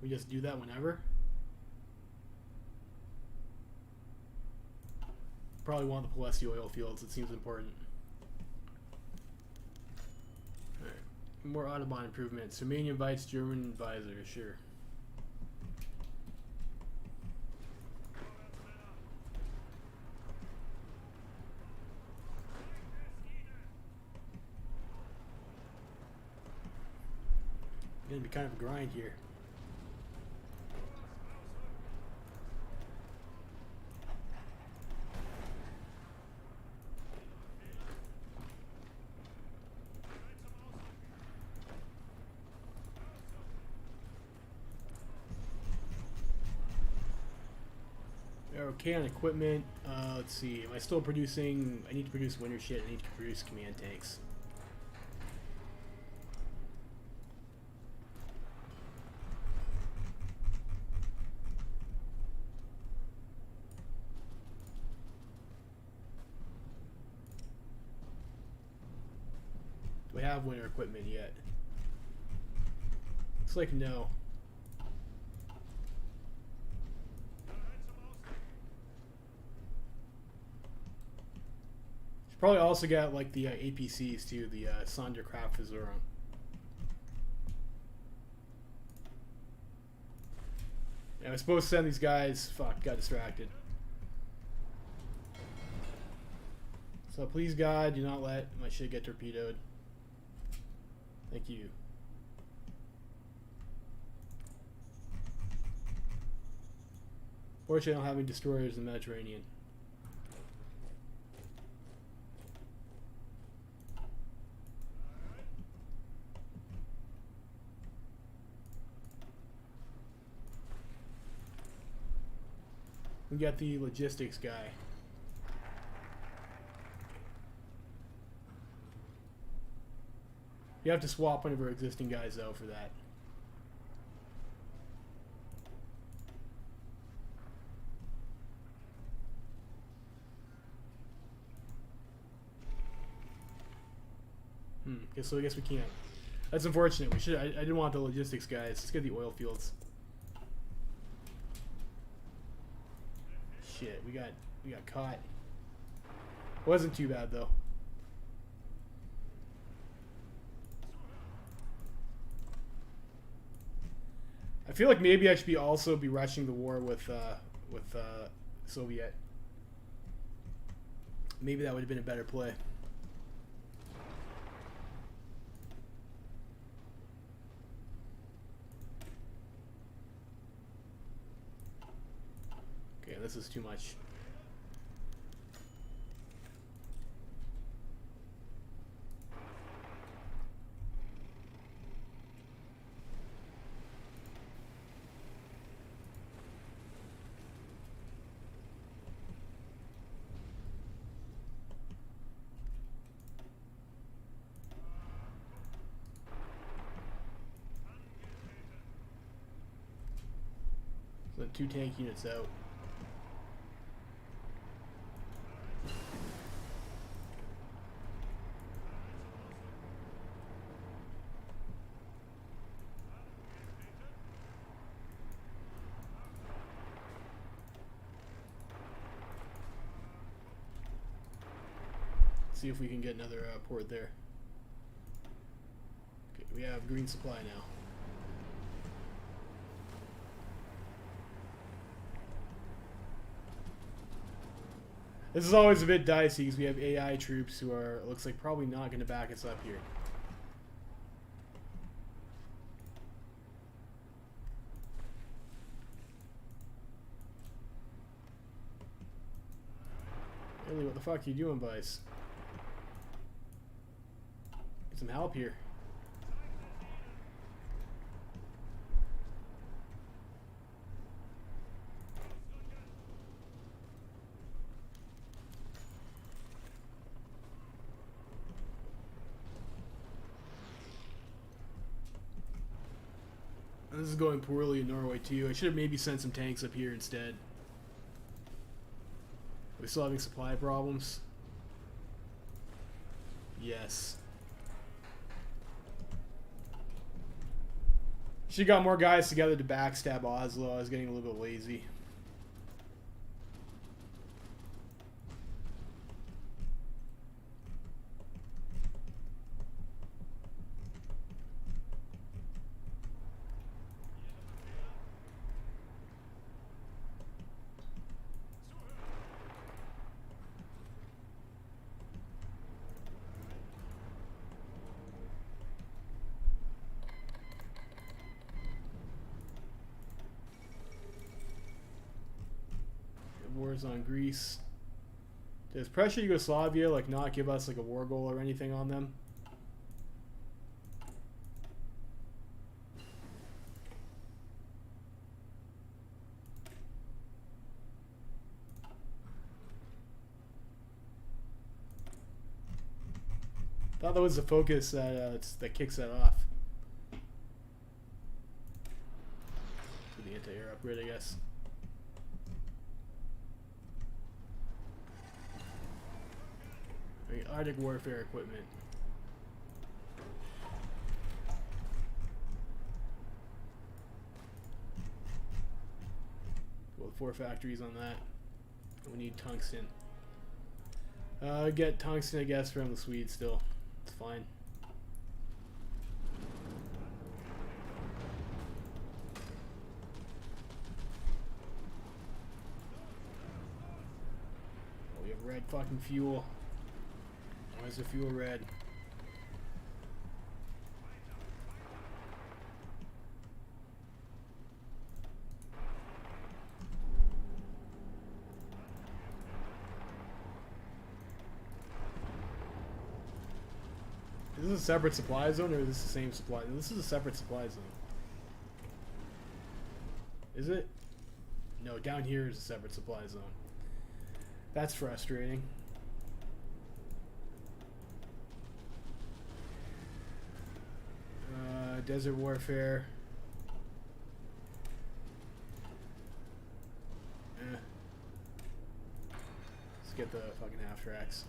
We just do that whenever. Probably want the Palesti oil fields. It seems important. Alright. More Autobahn improvements. Romania invites German advisors. Sure. Gonna be kind of a grind here. Okay, on equipment, let's see, am I still producing? I need to produce winter shit, I need to produce command tanks. Do we have winter equipment yet? Looks like no. Probably also got like the APCs too, the Sonderkraftversorgung. I was supposed to send these guys. Fuck, got distracted. So please God, do not let my shit get torpedoed. Thank you. Fortunately, I don't have any destroyers in the Mediterranean. We got the logistics guy. You have to swap one of our existing guys out for that. So I guess we can't. That's unfortunate. We should. I didn't want the logistics guys. Let's get the oil fields. Shit, we got caught. Wasn't too bad though. I feel like maybe I should also be rushing the war with Soviet. Maybe that would have been a better play. Okay, this is too much. So 2 tank units out. See if we can get another port there. Okay, we have green supply now. This is always a bit dicey because we have AI troops who are, looks like, probably not going to back us up here. Really, what the fuck are you doing, BICE? Get some help here. This is going poorly in Norway too. I should have maybe sent some tanks up here instead. Are we still having supply problems? Yes. Should have got more guys together to backstab Oslo. I was getting a little bit lazy. Wars on Greece. Does pressure Yugoslavia like not give us like a war goal or anything on them? Thought that was the focus that kicks that off. To the anti-air upgrade, I guess. Arctic warfare equipment. Well, 4 factories on that. We need tungsten. Get tungsten, I guess, from the Swedes still. It's fine. Oh, we have red fucking fuel. Why is the fuel red? Is this a separate supply zone, or is this the same supply? This is a separate supply zone. Is it? No, down here is a separate supply zone. That's frustrating. Desert warfare. Let's get the fucking half tracks.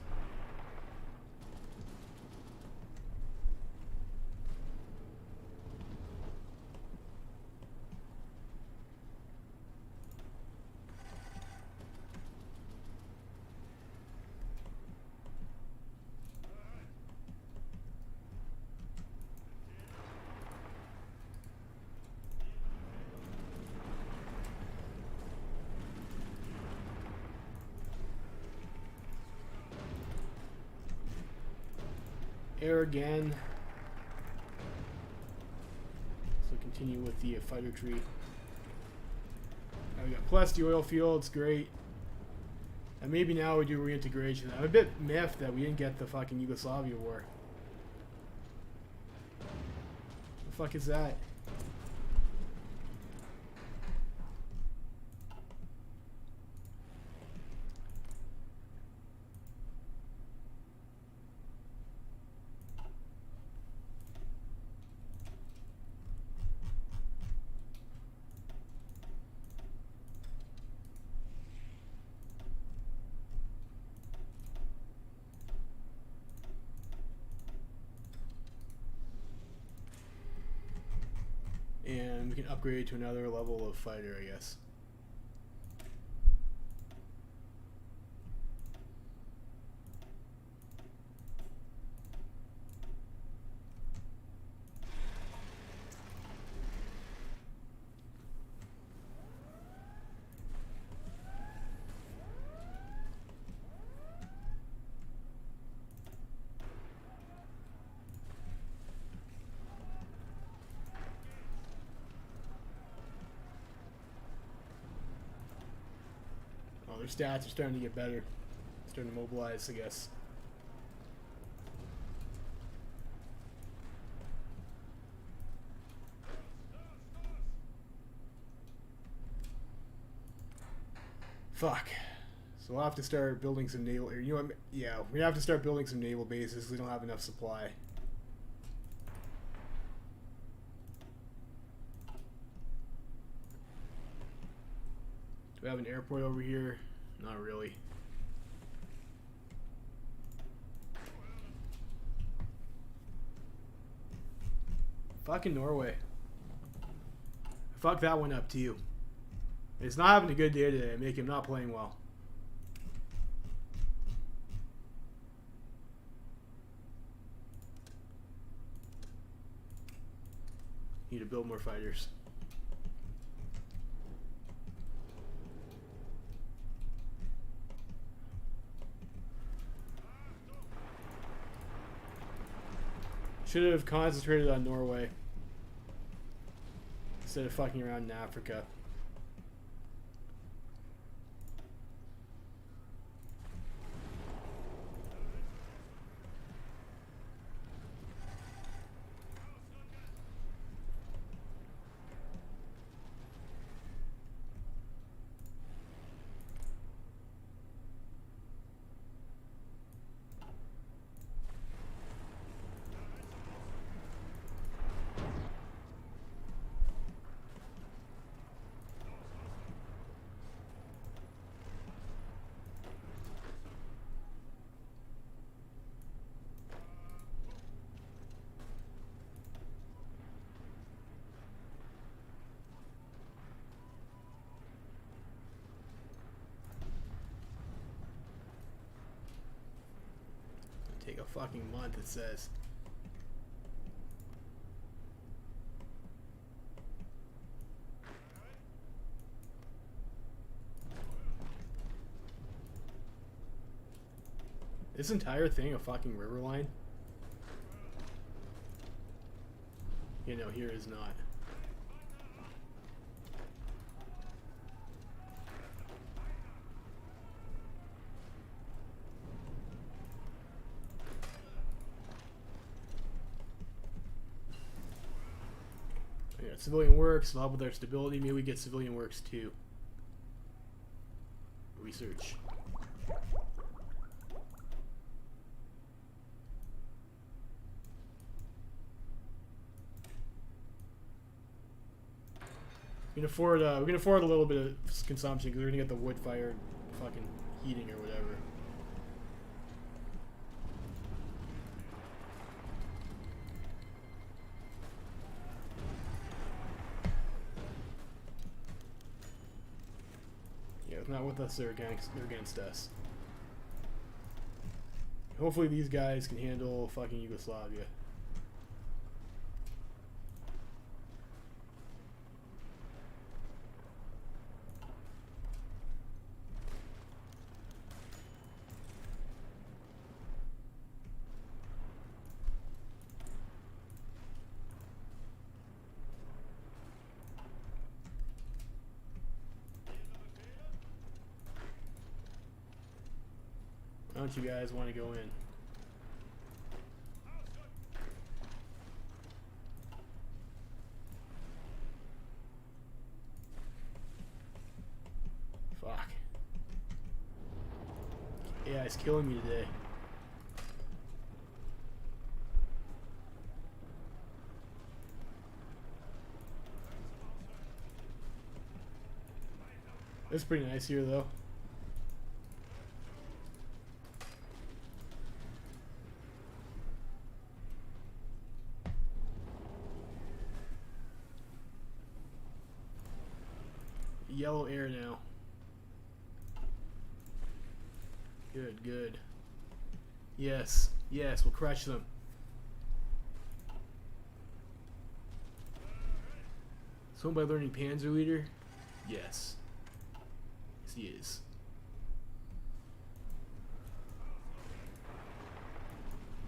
Air again. So continue with the fighter tree. We got plus the oil fields, great. And maybe now we do reintegration. I'm a bit miffed that we didn't get the fucking Yugoslavia war. The fuck is that? And we can upgrade to another level of fighter, I guess. Their stats are starting to get better. Starting to mobilize, I guess. Fuck. So we'll have to start building some naval... You know what? Yeah, we have to start building some naval bases. We don't have enough supply. Do we have an airport over here? Not really. Fucking Norway. Fuck that one up to you. It's not having a good day today. Make him not playing well. Need to build more fighters. Should have concentrated on Norway instead of fucking around in Africa. a fucking month, it says. This entire thing a fucking river line? You know, here is not. Yeah, civilian works will help with our stability. Maybe we get civilian works too. Research. We can afford a little bit of consumption because we're gonna get the wood-fired fucking heating or whatever. Yeah, if not with us, they're against us. Hopefully these guys can handle fucking Yugoslavia. Why don't you guys want to go in? Fuck. Yeah, it's killing me today. It's pretty nice here, though. Yellow air now. Good, good. Yes, yes, we'll crush them. Someone by learning Panzer Leader? Yes. Yes, he is.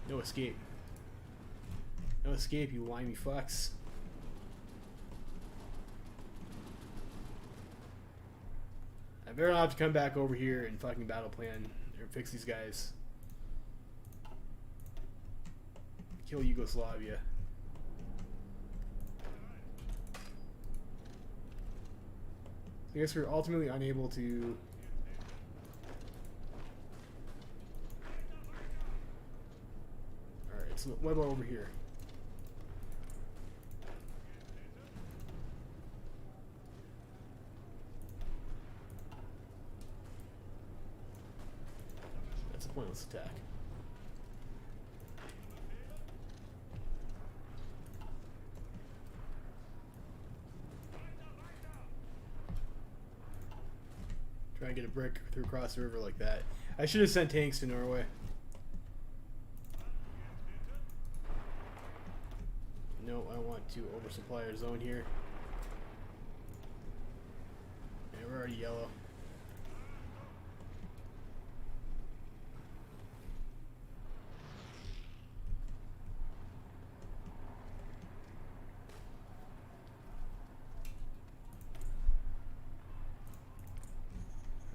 No escape. No escape, you whiny fucks. I better not have to come back over here and fucking battle plan or fix these guys. Kill Yugoslavia. I guess we're ultimately unable to. Alright, so what about over here? That's a pointless attack. Try and get a brick through across the river like that. I should have sent tanks to Norway. No, I want to oversupply our zone here. Yeah, we're already yellow.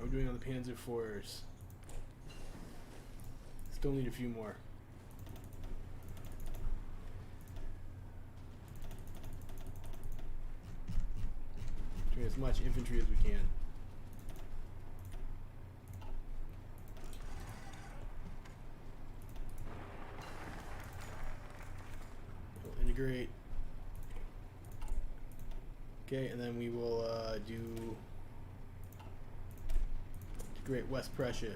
We're doing on the Panzer IVs. Still need a few more. Doing as much infantry as we can. We'll integrate. Okay, and then we will do Great West Prussia.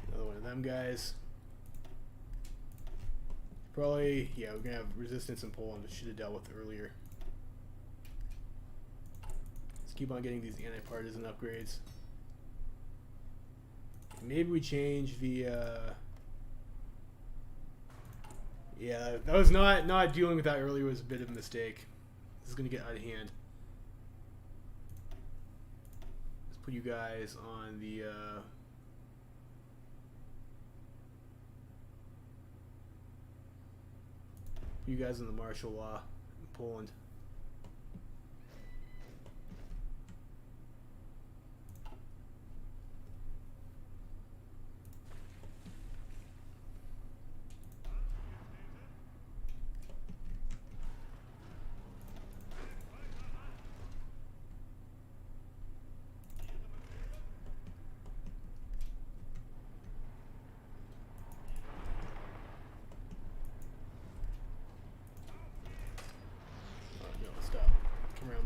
Another one of them guys. Probably, yeah, we're gonna have resistance in Poland, which should have dealt with earlier. Let's keep on getting these anti-partisan upgrades. Maybe we change the. Yeah, that was not dealing with that earlier was a bit of a mistake. This is gonna get out of hand. Let's put you guys on the. Put you guys in the martial law in Poland.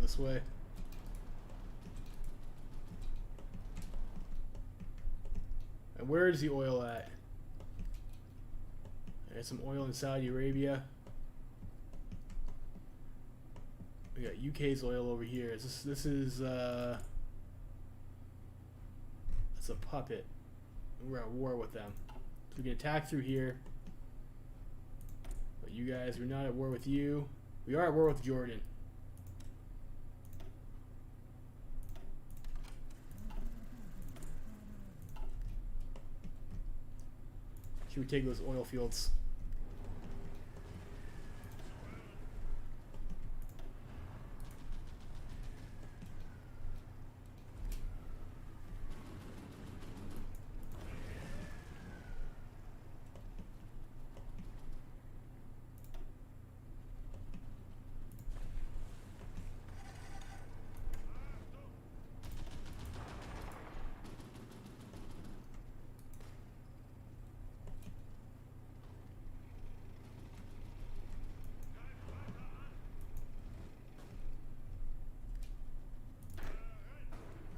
This way. And where is the oil at? There's some oil in Saudi Arabia. We got UK's oil over here. This is it's a puppet. We're at war with them. So we can attack through here. But you guys, we're not at war with you. We are at war with Jordan. Should we take those oil fields?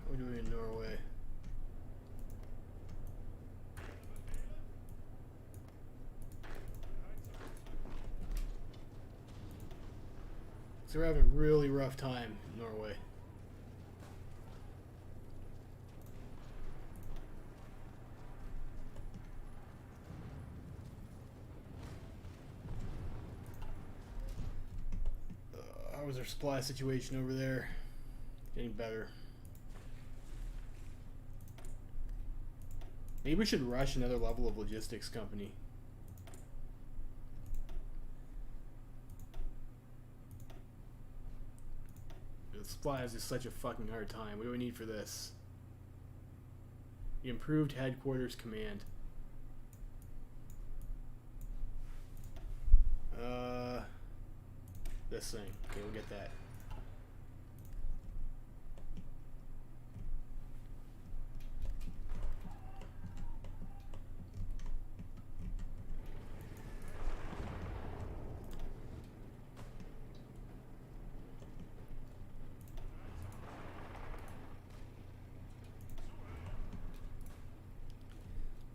What are we doing in Norway? So we're having a really rough time in Norway. How was our supply situation over there? Getting better. Maybe we should rush another level of logistics company. The supply has just such a fucking hard time. What do we need for this? The improved headquarters command. This thing. Okay, we'll get that.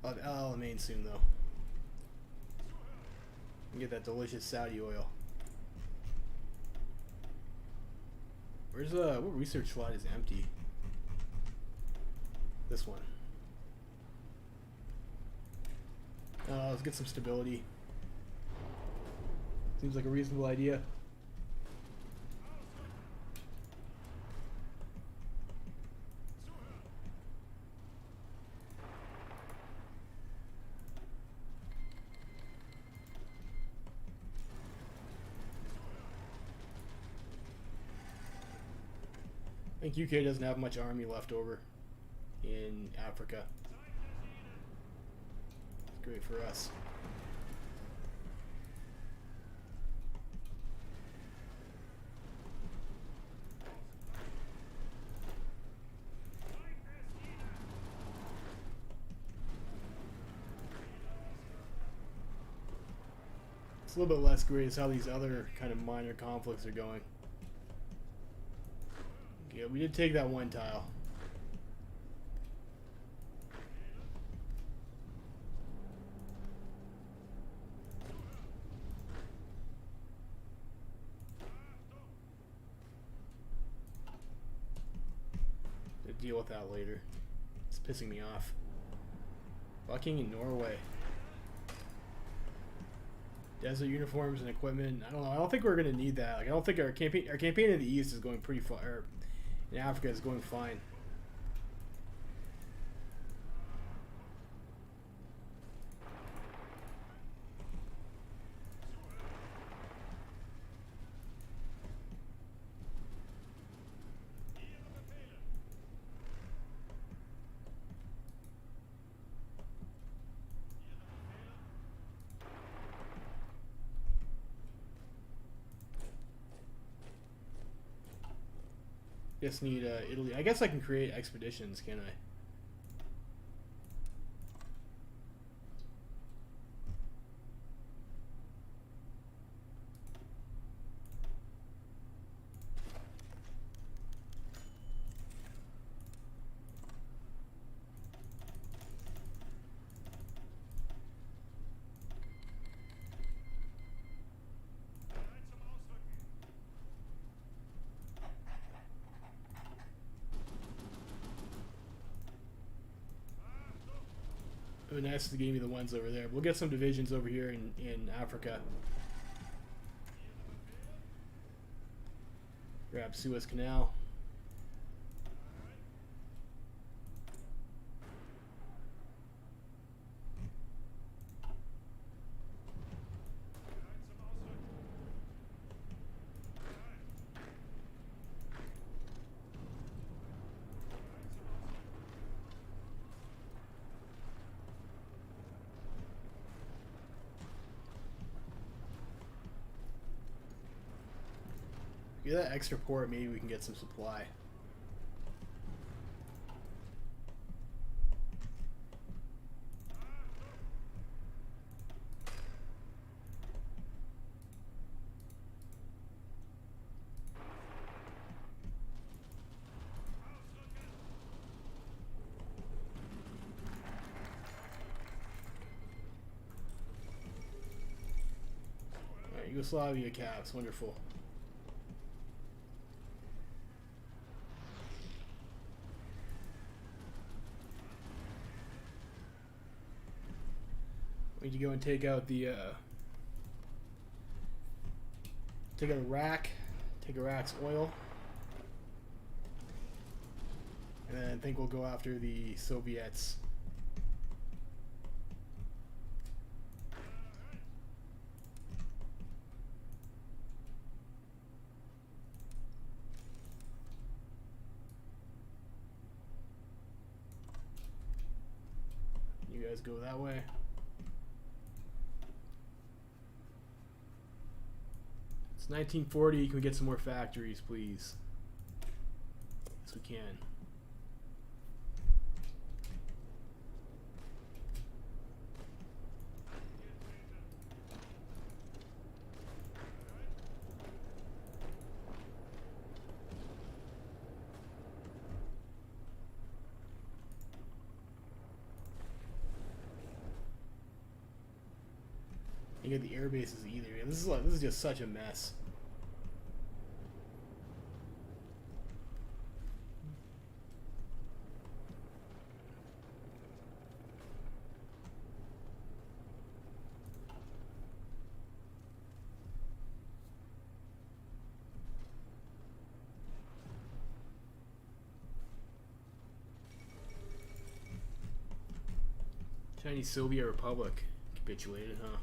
I'll Alamein soon though. And get that delicious Saudi oil. Where's what research slot is empty? This one. Let's get some stability. Seems like a reasonable idea. I think UK doesn't have much army left over in Africa. It's great for us. It's a little bit less great as how these other kind of minor conflicts are going. Yeah, we did take that one tile. We'll deal with that later. It's pissing me off. Fucking in Norway. Desert uniforms and equipment. I don't know. I don't think we're gonna need that. Like, I don't think our campaign in the east is going pretty far. Or in Africa is going fine. Just need Italy. I guess I can create expeditions, can I? It would be nice to give me the ones over there. We'll get some divisions over here in Africa. Grab Suez Canal. Get that extra port, maybe we can get some supply. Alright, Yugoslavia caps, wonderful. We need to go and take out the take out Iraq, take Iraq's oil, and then I think we'll go after the Soviets. You guys go that way. It's 1940. Can we get some more factories, please? Yes, we can. You get the air bases either. This is just such a mess. Chinese Soviet Republic capitulated, huh?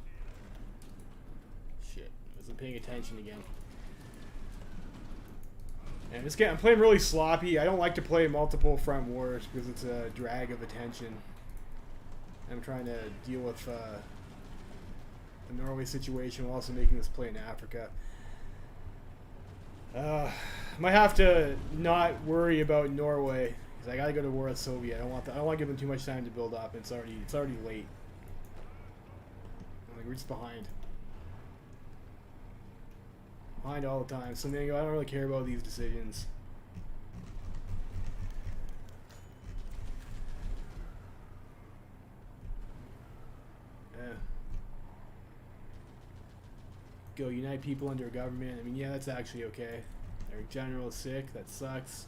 Shit, wasn't paying attention again. And this game, I'm playing really sloppy. I don't like to play multiple front wars because it's a drag of attention. I'm trying to deal with the Norway situation while also making this play in Africa. Might have to not worry about Norway because I gotta go to war with Soviet. I don't want to give them too much time to build up. It's already late. Like, we're just behind all the time. So I don't really care about these decisions. Go unite people under a government. I mean, yeah, that's actually okay. Their general is sick. That sucks.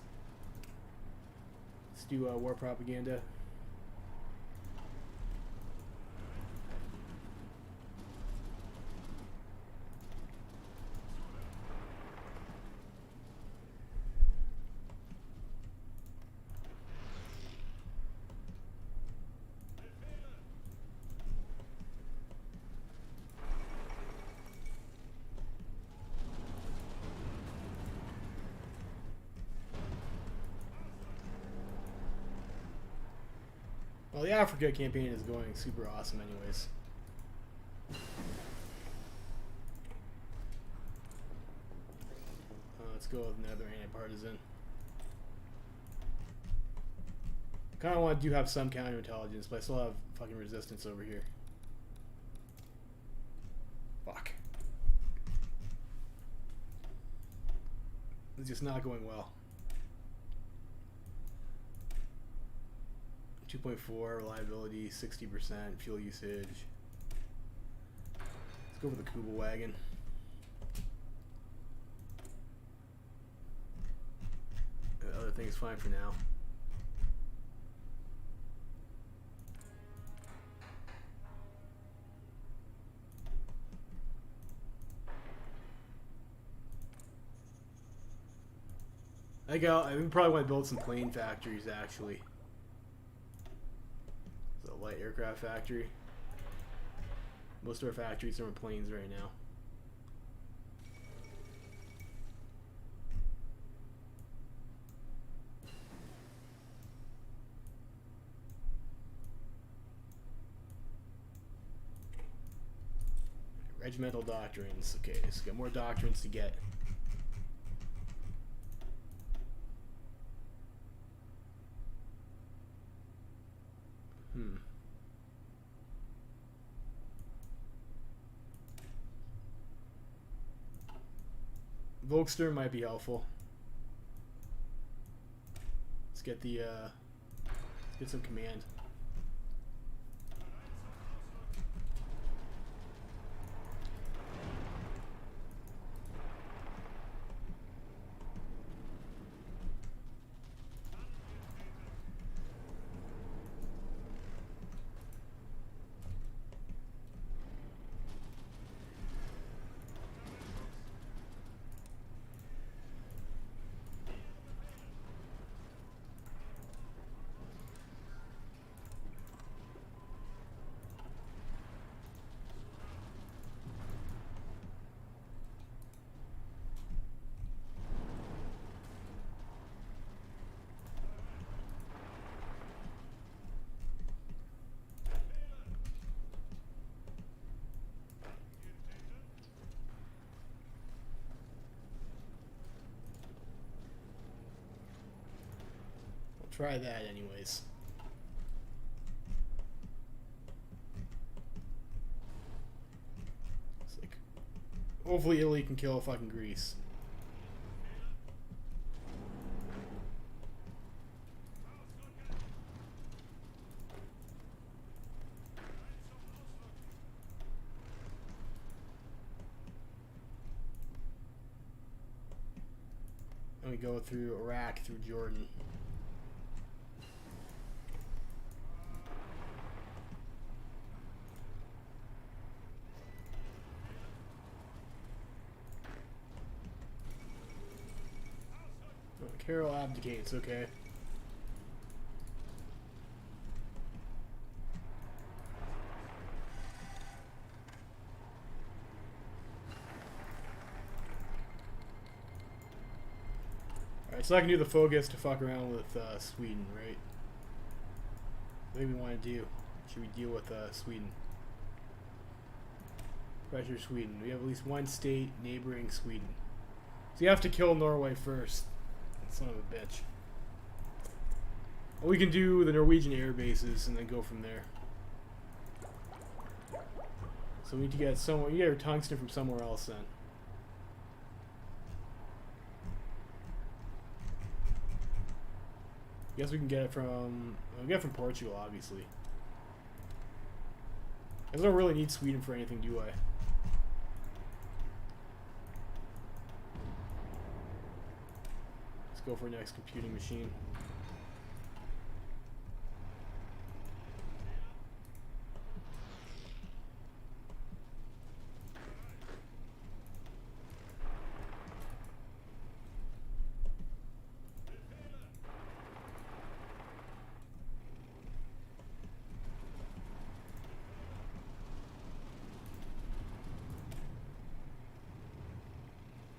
Let's do war propaganda. Well, the Africa campaign is going super awesome anyways. Let's go with another anti-partisan. Kind of want to have some counterintelligence, but I still have fucking resistance over here. Fuck. It's just not going well. 2.4 reliability, 60% fuel usage. Let's go with the Kuba wagon. The other thing is fine for now. I probably want to build some plane factories actually. It's a light aircraft factory. Most of our factories are in planes right now. Regimental doctrines. Okay, so got more doctrines to get. Volkster might be helpful. Let's get the let's get some command. Try that anyways. It's like, hopefully Italy can kill fucking Greece. And we go through Iraq, through Jordan. Carol abdicates, okay. Alright, so I can do the focus to fuck around with Sweden, right? What do we want to do? Should we deal with Sweden? Pressure Sweden. We have at least one state neighboring Sweden. So you have to kill Norway first. Son of a bitch. Well, we can do the Norwegian air bases and then go from there. So we need to get somewhere. You get our tungsten from somewhere else then. I guess we can get it from. We get it from Portugal, obviously. I don't really need Sweden for anything, do I? Go for next computing machine.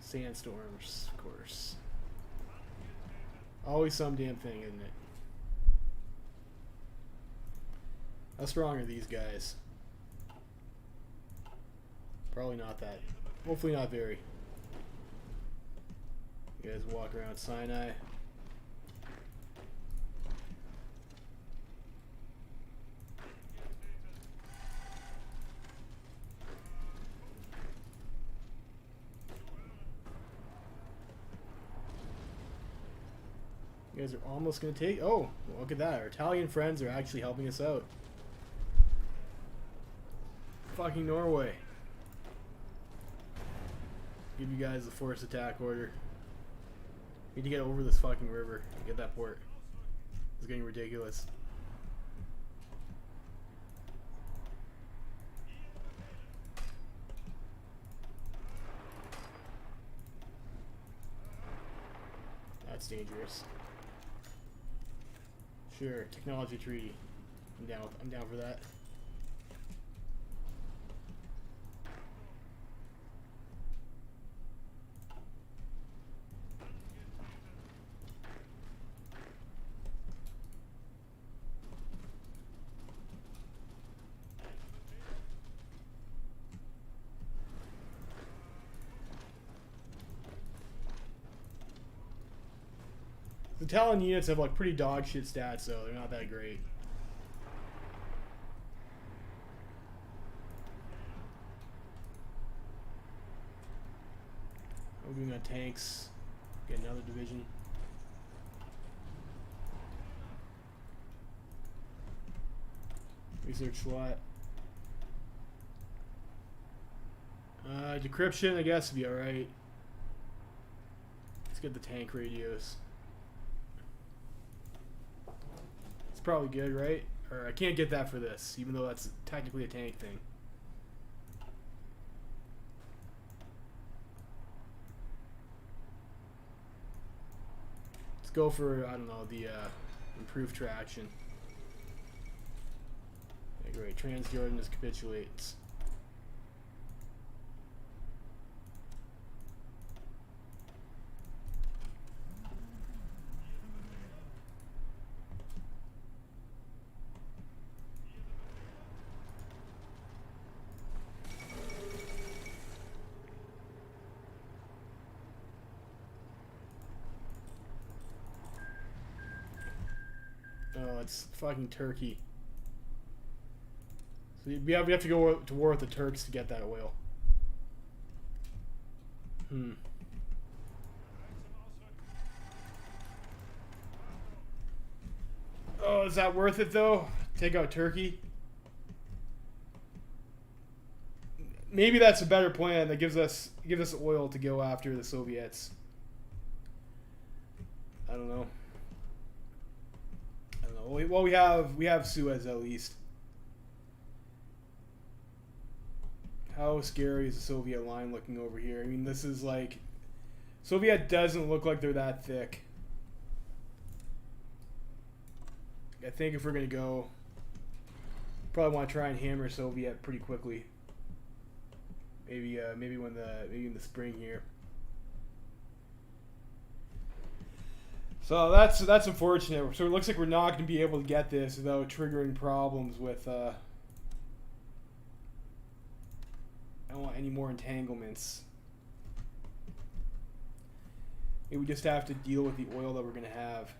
Sandstorms, of course. Always some damn thing, isn't it? How strong are these guys? Probably not that. Hopefully not very. You guys walk around Sinai. You guys are almost going to take... Oh, look at that. Our Italian friends are actually helping us out. Fucking Norway. Give you guys the force attack order. Need to get over this fucking river and get that port. It's getting ridiculous. That's dangerous. Sure, technology treaty. I'm down for that. The Talon units have like pretty dog shit stats, though they're not that great. Moving on tanks, get another division. Research slot. Decryption, I guess, would be alright. Let's get the tank radios. It's probably good, right? Or I can't get that for this, even though that's technically a tank thing. Let's go for, I don't know, the improved traction. Okay, great. Transjordan just capitulates. Oh, it's fucking Turkey. So we have to go to war with the Turks to get that oil. Oh, is that worth it though? Take out Turkey? Maybe that's a better plan that gives us oil to go after the Soviets. I don't know. Well, we have Suez at least. How scary is the Soviet line looking over here? I mean, this is like... Soviet doesn't look like they're that thick. I think if we're going to go... Probably want to try and hammer Soviet pretty quickly. Maybe in the spring here. So that's unfortunate. So it looks like we're not going to be able to get this without triggering problems with. I don't want any more entanglements. Maybe we just have to deal with the oil that we're going to have.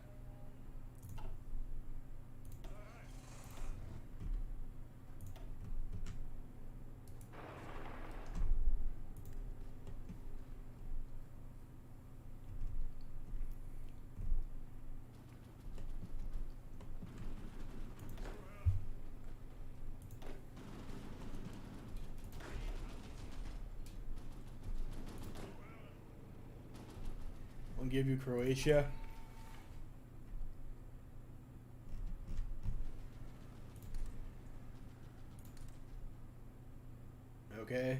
Give you Croatia. Okay.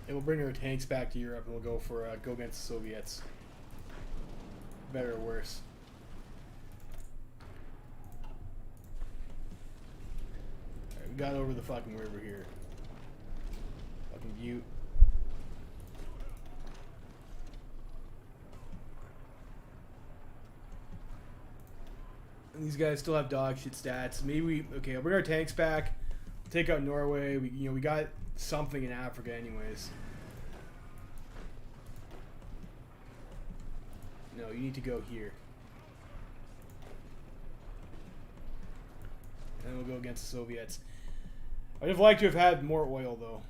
And we'll bring our tanks back to Europe and we'll go for go against the Soviets. Better or worse. Alright, we got over the fucking river here. Fucking Butte. And these guys still have dog shit stats. Maybe we okay, I'll bring our tanks back. Take out Norway. We got something in Africa anyways. No, you need to go here. And then we'll go against the Soviets. I'd have liked to have had more oil though.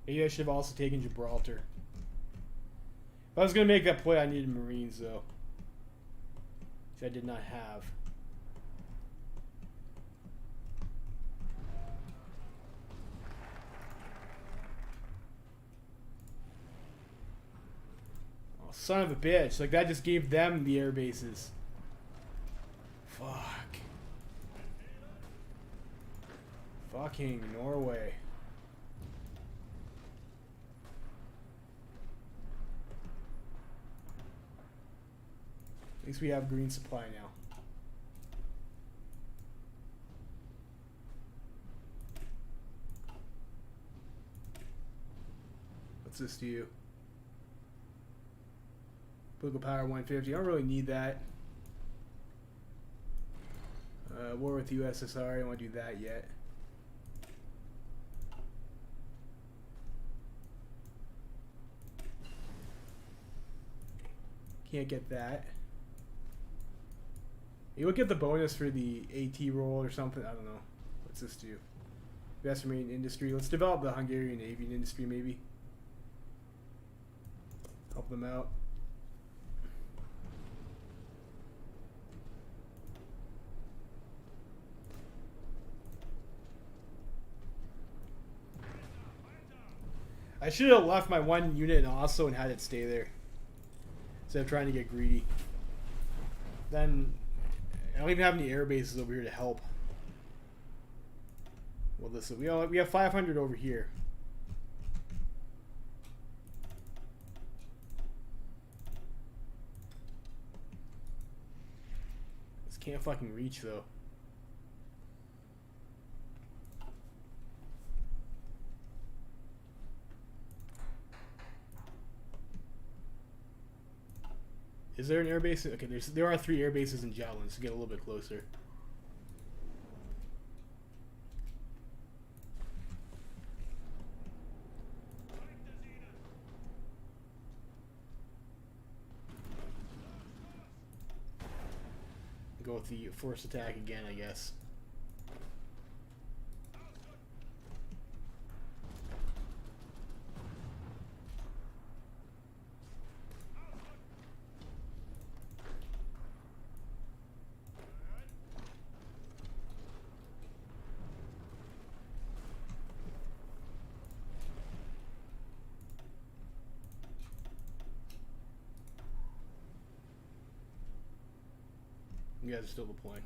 Maybe I should have also taken Gibraltar. If I was going to make that play, I needed Marines though. Which I did not have. Oh, son of a bitch. Like, that just gave them the air bases. Fuck. Fucking Norway. At least we have green supply now. What's this to you? Political power 150. I don't really need that. War with the USSR. I don't want to do that yet. Can't get that. You look at the bonus for the AT roll or something. I don't know. What's this do? Best marine industry. Let's develop the Hungarian avian industry maybe. Help them out. I should have left my one unit in Oslo and had it stay there instead of trying to get greedy. Then I don't even have any air bases over here to help. Well, listen, we have 500 over here. This can't fucking reach though. Is there an air base? Okay, there are 3 air bases in Jutland, so get a little bit closer. Go with the forced attack again, I guess. You guys are still deploying.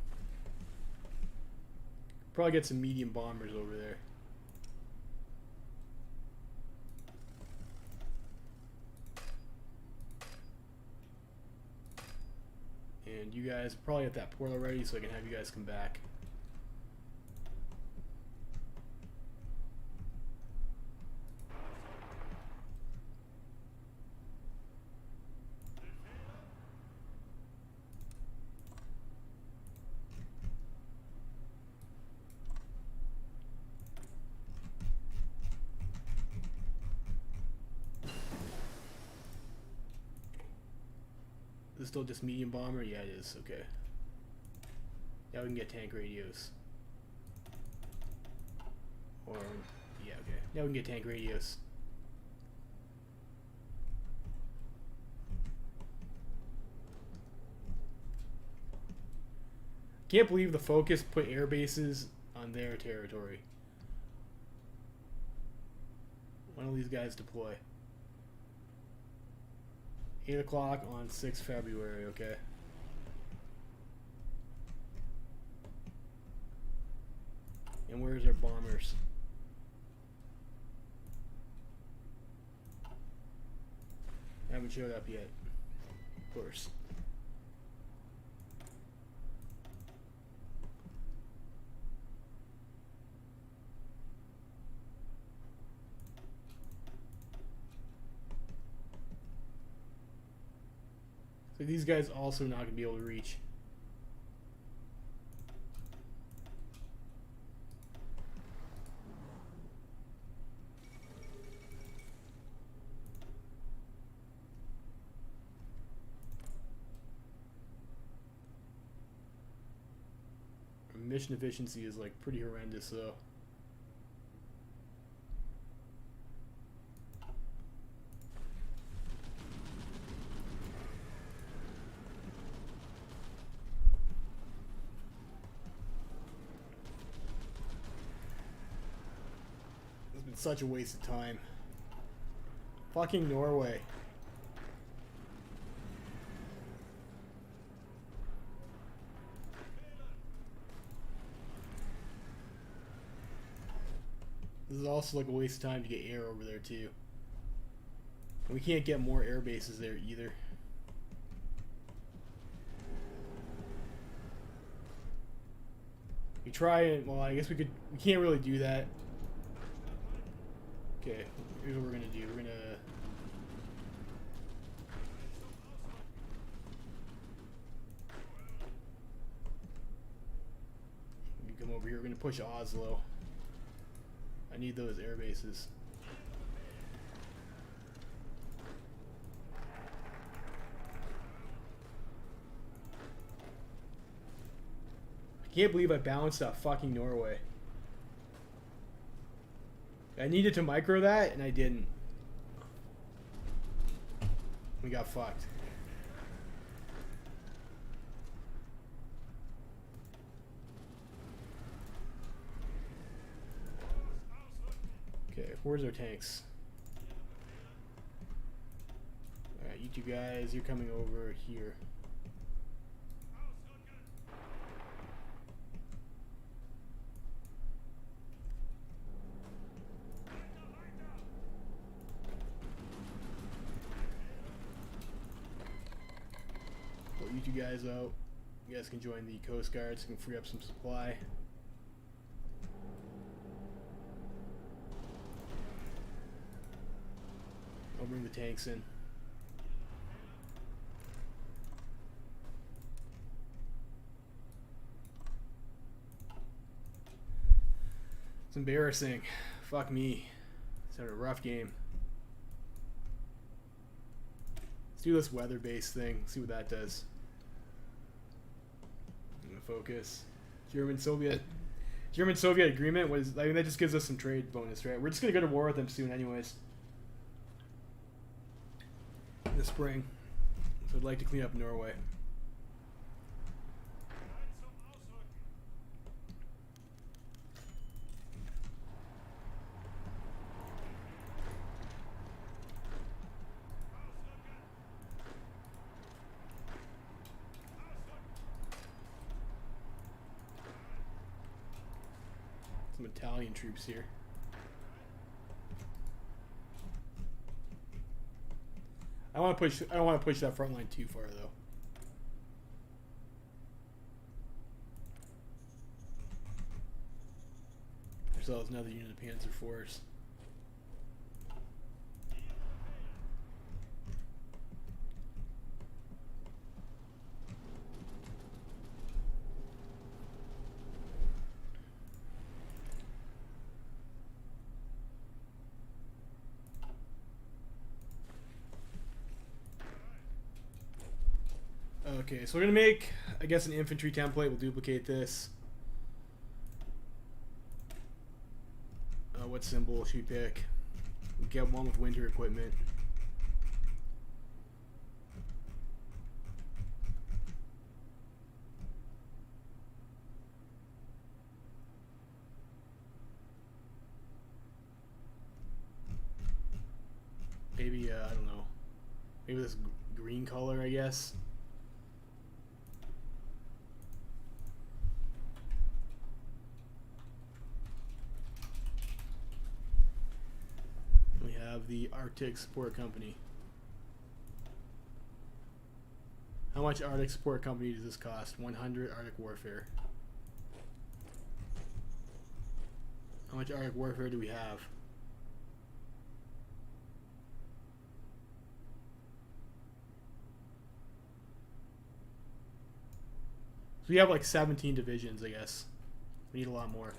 Probably get some medium bombers over there. And you guys probably at that port already, so I can have you guys come back. Is it still just medium bomber? Yeah, it is. Okay. Now we can get tank radios. Or, yeah, okay. Now we can get tank radios. Can't believe the Focus put air bases on their territory. When will these guys deploy? 8 o'clock on 6 February, okay. Where's our bombers? Haven't showed up yet. Of course. So these guys also not going to be able to reach. Our mission efficiency is like pretty horrendous though. Such a waste of time. Fucking Norway. This is also like a waste of time to get air over there too. And we can't get more air bases there either. We try and, well, I guess we can't really do that. Okay, here's what we're gonna do. We're gonna come over here. We're gonna push Oslo. I need those air bases. I can't believe I balanced out fucking Norway. I needed to micro that, and I didn't. We got fucked. Okay, where's our tanks? Alright, you two guys, you're coming over here. You guys out. You guys can join the Coast Guard so you can free up some supply. I'll bring the tanks in. It's embarrassing. Fuck me. It's had a rough game. Let's do this weather-based thing. See what that does. Focus. German-Soviet agreement was, I mean, that just gives us some trade bonus, right? We're just gonna go to war with them soon anyways. In the spring. So I'd like to clean up Norway. Italian troops here. I don't want to push that front line too far though. Ourselves another unit of Panzer force. Okay, so we're gonna make, I guess, an infantry template. We'll duplicate this. What symbol should we pick? We'll get one with winter equipment. Maybe, I don't know. Maybe this green color, I guess. of the Arctic Support Company. How much Arctic Support Company does this cost? 100 Arctic Warfare. How much Arctic Warfare do we have? So we have like 17 divisions, I guess. We need a lot more.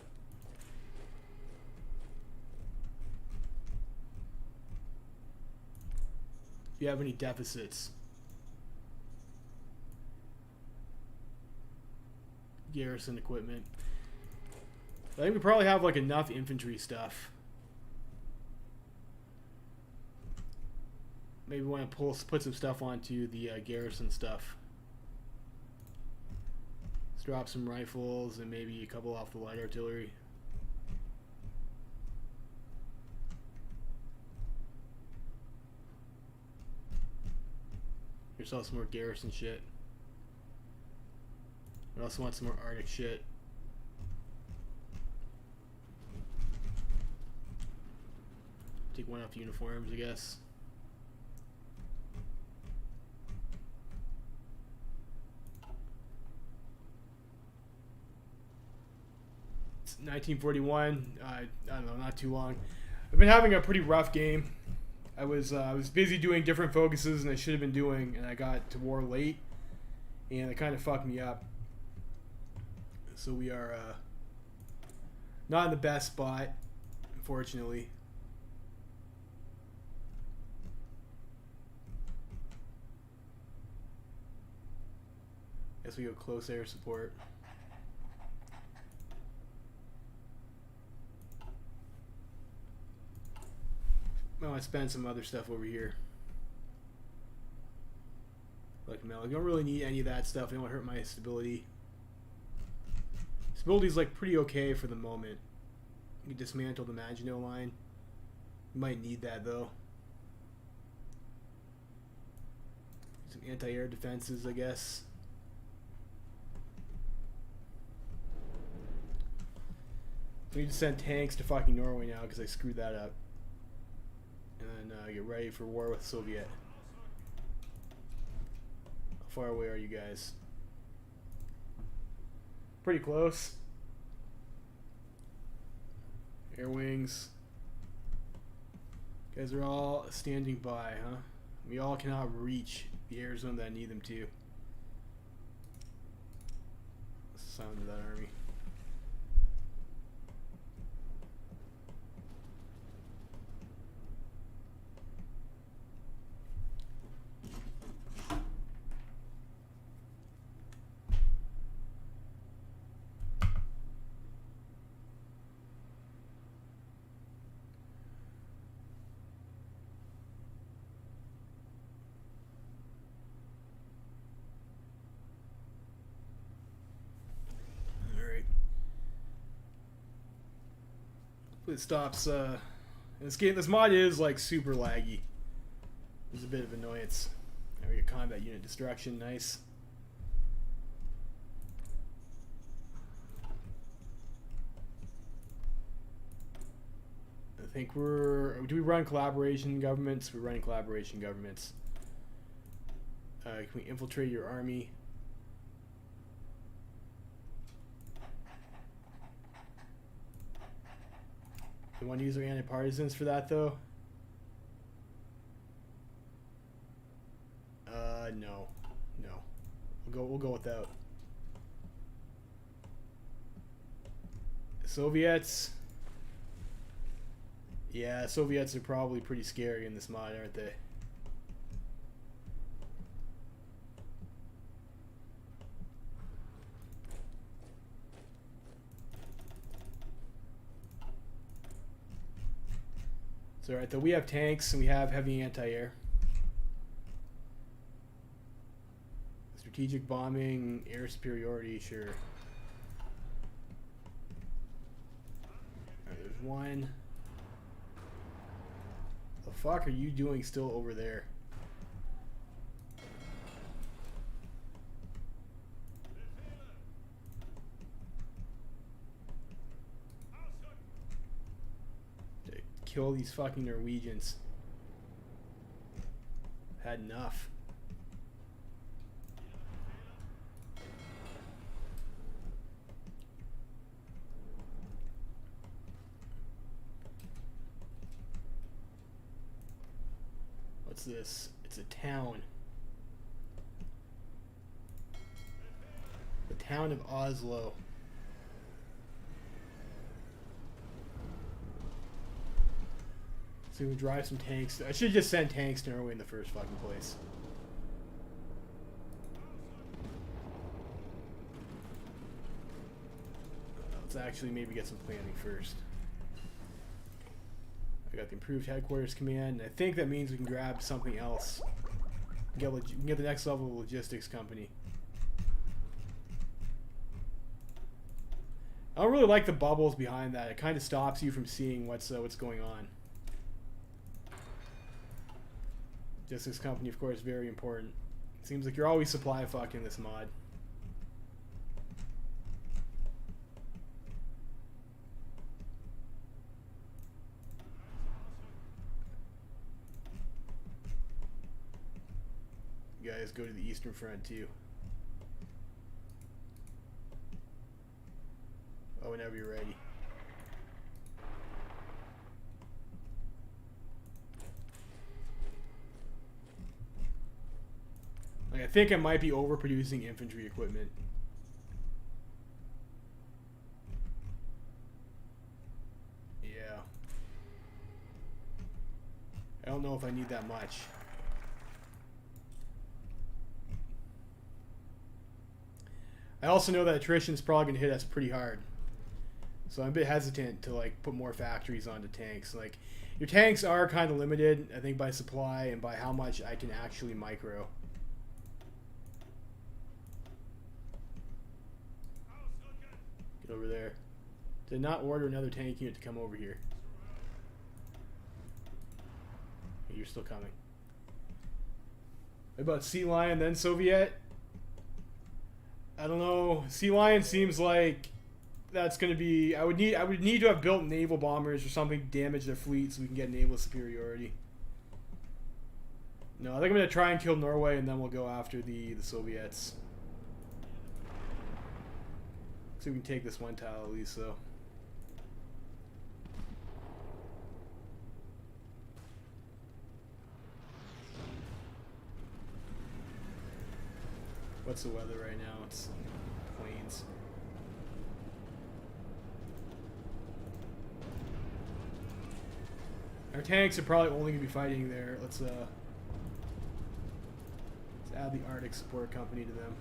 Do you have any deficits? Garrison equipment. I think we probably have like enough infantry stuff. Maybe we want to put some stuff onto the garrison stuff. Let's drop some rifles and maybe a couple off the light artillery. Here's also some more garrison shit. I also want some more Arctic shit. Take one off uniforms, I guess. It's 1941. I don't know, not too long. I've been having a pretty rough game. I was busy doing different focuses than I should have been doing, and I got to war late, and it kind of fucked me up. So we are not in the best spot, unfortunately. Guess we go close air support. I want to spend some other stuff over here. Like metal. I don't really need any of that stuff. I don't want to hurt my stability. Stability's like pretty okay for the moment. You can dismantle the Maginot Line. You might need that though. Some anti-air defenses, I guess. We need to send tanks to fucking Norway now because I screwed that up. And then get ready for war with Soviet. How far away are you guys? Pretty close. Air wings. You guys are all standing by, huh? We all cannot reach the air zone that I need them to. What's the sound of that army? It stops this game. This mod is like super laggy. There's a bit of annoyance. There we get combat unit destruction. Nice. I think do we run collaboration governments? We're running collaboration governments. Can we infiltrate your army? You want to use our anti-partisans for that, though? No. We'll go without. Soviets. Yeah, Soviets are probably pretty scary in this mod, aren't they? It's alright though, we have tanks and we have heavy anti-air. Strategic bombing, air superiority, sure. Alright, there's one. The fuck are you doing still over there? Kill these fucking Norwegians. Had enough. What's this? It's a town. The town of Oslo. So we drive some tanks. I should have just sent tanks to Norway in the first fucking place. Let's actually maybe get some planning first. I got the improved headquarters command. I think that means we can grab something else. We can get the next level of logistics company. I don't really like the bubbles behind that. It kind of stops you from seeing what's going on. Logistics company, of course, very important. Seems like you're always supply fucking this mod. You guys go to the Eastern Front too. Oh, whenever you're ready. Like, I think I might be overproducing infantry equipment. Yeah. I don't know if I need that much. I also know that attrition is probably going to hit us pretty hard. So I'm a bit hesitant to like put more factories onto tanks. Like, your tanks are kind of limited, I think, by supply and by how much I can actually micro. Get over there. Did not order another tank unit to come over here. You're still coming. What about Sea Lion, then Soviet? I don't know. Sea Lion seems like that's going to be... I would need to have built naval bombers or something to damage their fleet so we can get naval superiority. No, I think I'm going to try and kill Norway and then we'll go after the Soviets. See if we can take this one tile at least, though. What's the weather right now? It's plains. Our tanks are probably only going to be fighting there. Let's add the Arctic Support Company to them.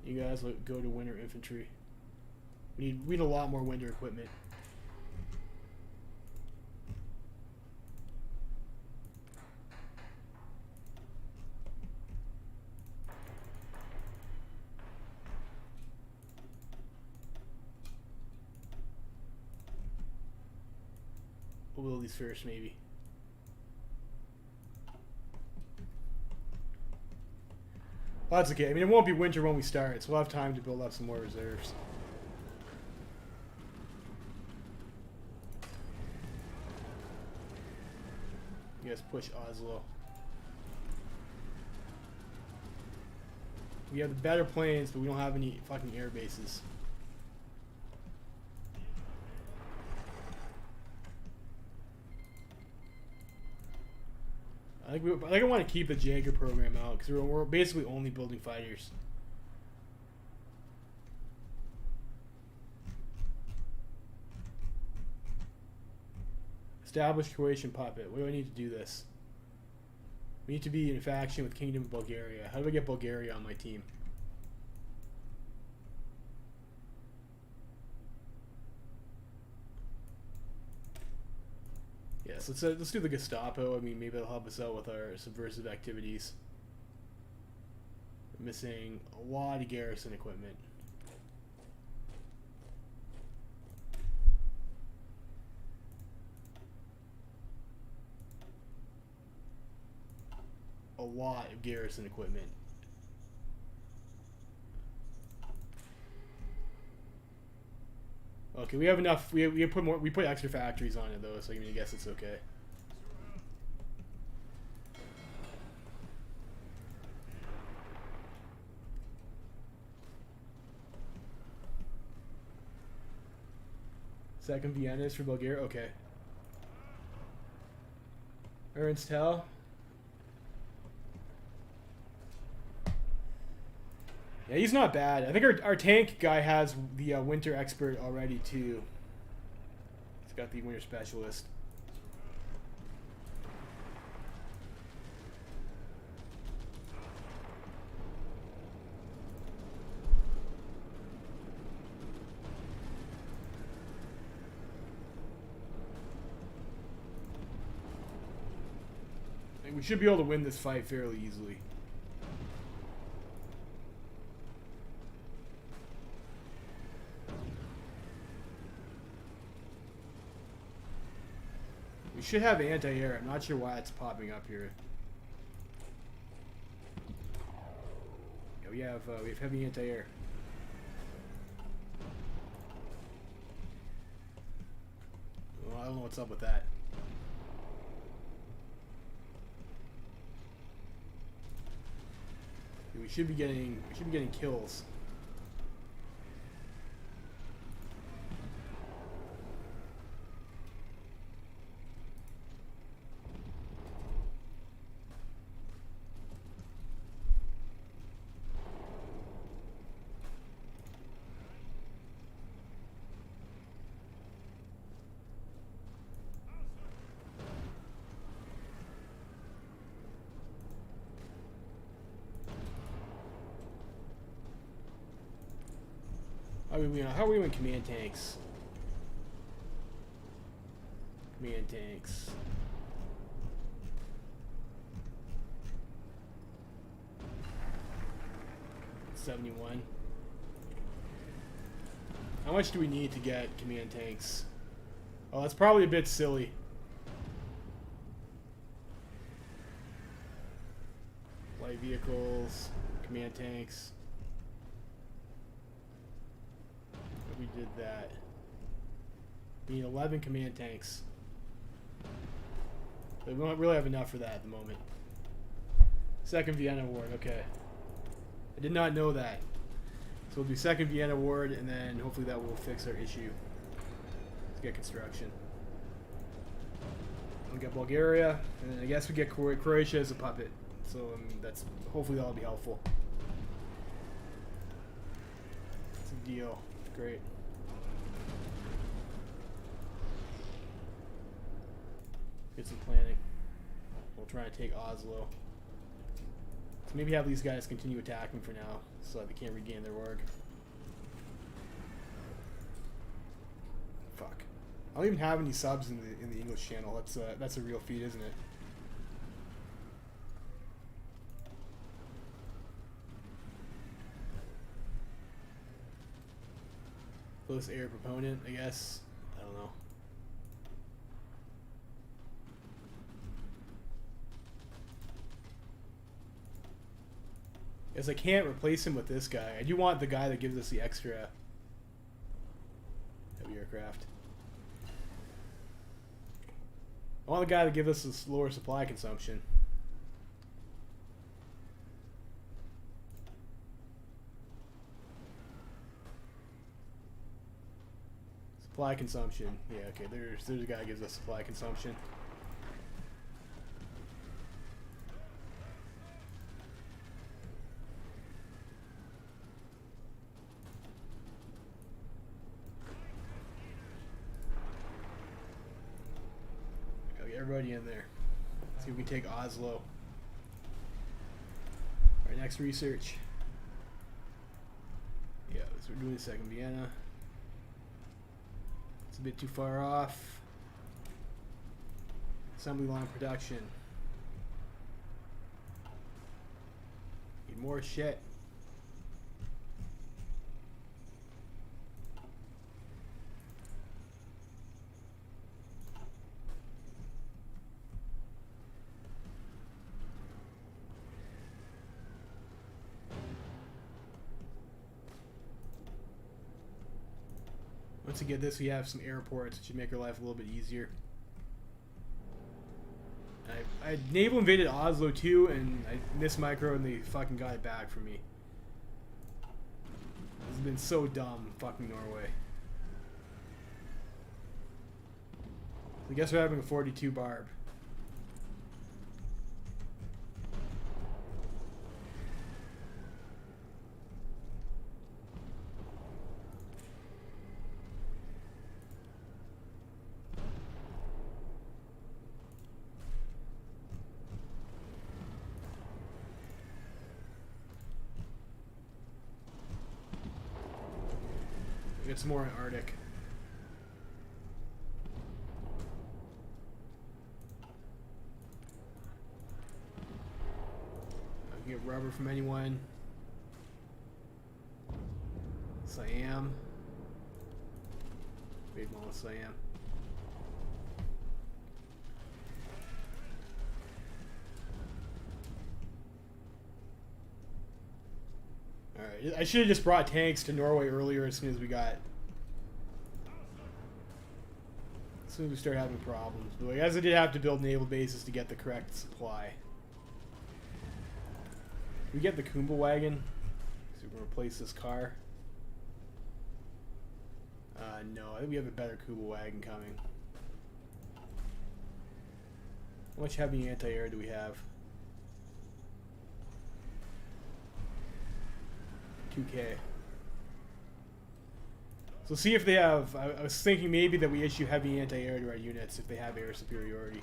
You guys go to winter infantry. We need a lot more winter equipment. We'll build these first, maybe. Well, that's okay. I mean, it won't be winter when we start, so we'll have time to build up some more reserves. You guys push Oslo. We have the better planes, but we don't have any fucking air bases. I think I want to keep the Jaeger program out because we're basically only building fighters. Establish Croatian puppet. What do I need to do this? We need to be in faction with Kingdom of Bulgaria. How do I get Bulgaria on my team? Yes, let's do the Gestapo. I mean, maybe it'll help us out with our subversive activities. We're missing a lot of garrison equipment. lot of garrison equipment. Okay, we have enough. We put more. We put extra factories on it though, so I guess it's okay. Second Vienna is for Bulgaria. Okay. Ernst Hell. Yeah, he's not bad. I think our tank guy has the winter expert already too. He's got the winter specialist. And we should be able to win this fight fairly easily. We should have anti-air. I'm not sure why it's popping up here. Yeah, we have heavy anti-air. Well, I don't know what's up with that. We should be getting kills. How are we in command tanks? Command tanks. $71. How much do we need to get command tanks? Oh, that's probably a bit silly. Light vehicles, command tanks. We did that. We need 11 command tanks. But we don't really have enough for that at the moment. Second Vienna Award, okay. I did not know that. So we'll do second Vienna Award, and then hopefully that will fix our issue. Let's get construction. We'll get Bulgaria, and then I guess we get Croatia as a puppet. So that's hopefully that'll be helpful. That's a deal. Great. Get some planning. We'll try to take Oslo. So maybe have these guys continue attacking for now, so that they can't regain their org. Fuck. I don't even have any subs in the English channel. That's a real feat, isn't it? Close air proponent, I guess. I don't know. Guess I can't replace him with this guy. I do want the guy that gives us the extra heavy aircraft. I want the guy that gives us this lower supply consumption. Supply consumption. Yeah, okay, there's a guy that gives us supply consumption. Gotta get everybody in there. Let's see if we can take Oslo. Alright, next research. Yeah, so we're doing the second Vienna. A bit too far off. Assembly line production. Need more shit. Once we get this, we have some airports, which should make our life a little bit easier. I naval invaded Oslo too, and I missed micro, and they fucking got it back for me. This has been so dumb, fucking Norway. I guess we're having a 42 barb. Get some more in Arctic. I can get rubber from anyone. Siam. Big mall of Siam. Alright, I should have just brought tanks to Norway earlier as soon as we start having problems. But I guess I did have to build naval bases to get the correct supply. We get the Kumba wagon. So we're going to replace this car. No, I think we have a better Kumba wagon coming. How much heavy anti-air do we have? 2K. So see if they have... I was thinking maybe that we issue heavy anti-air to our units if they have air superiority.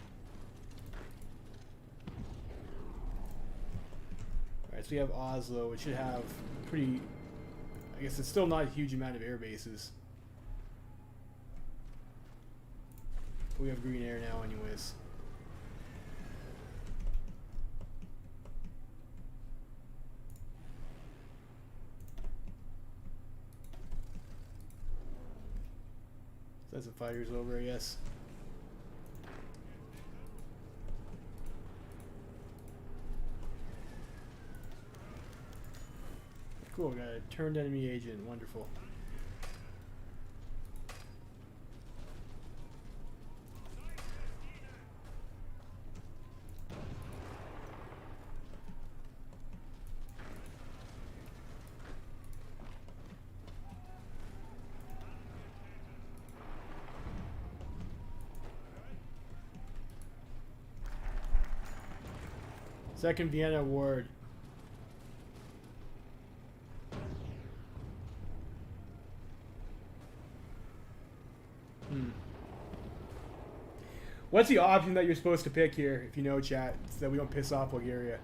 Alright, so we have Oslo, which should have pretty... I guess it's still not a huge amount of air bases. But we have green air now anyways. That's the fighters over, I guess. Cool, got a turned enemy agent. Wonderful. Second Vienna Award. What's the option that you're supposed to pick here, if you know, chat, so that we don't piss off Bulgaria?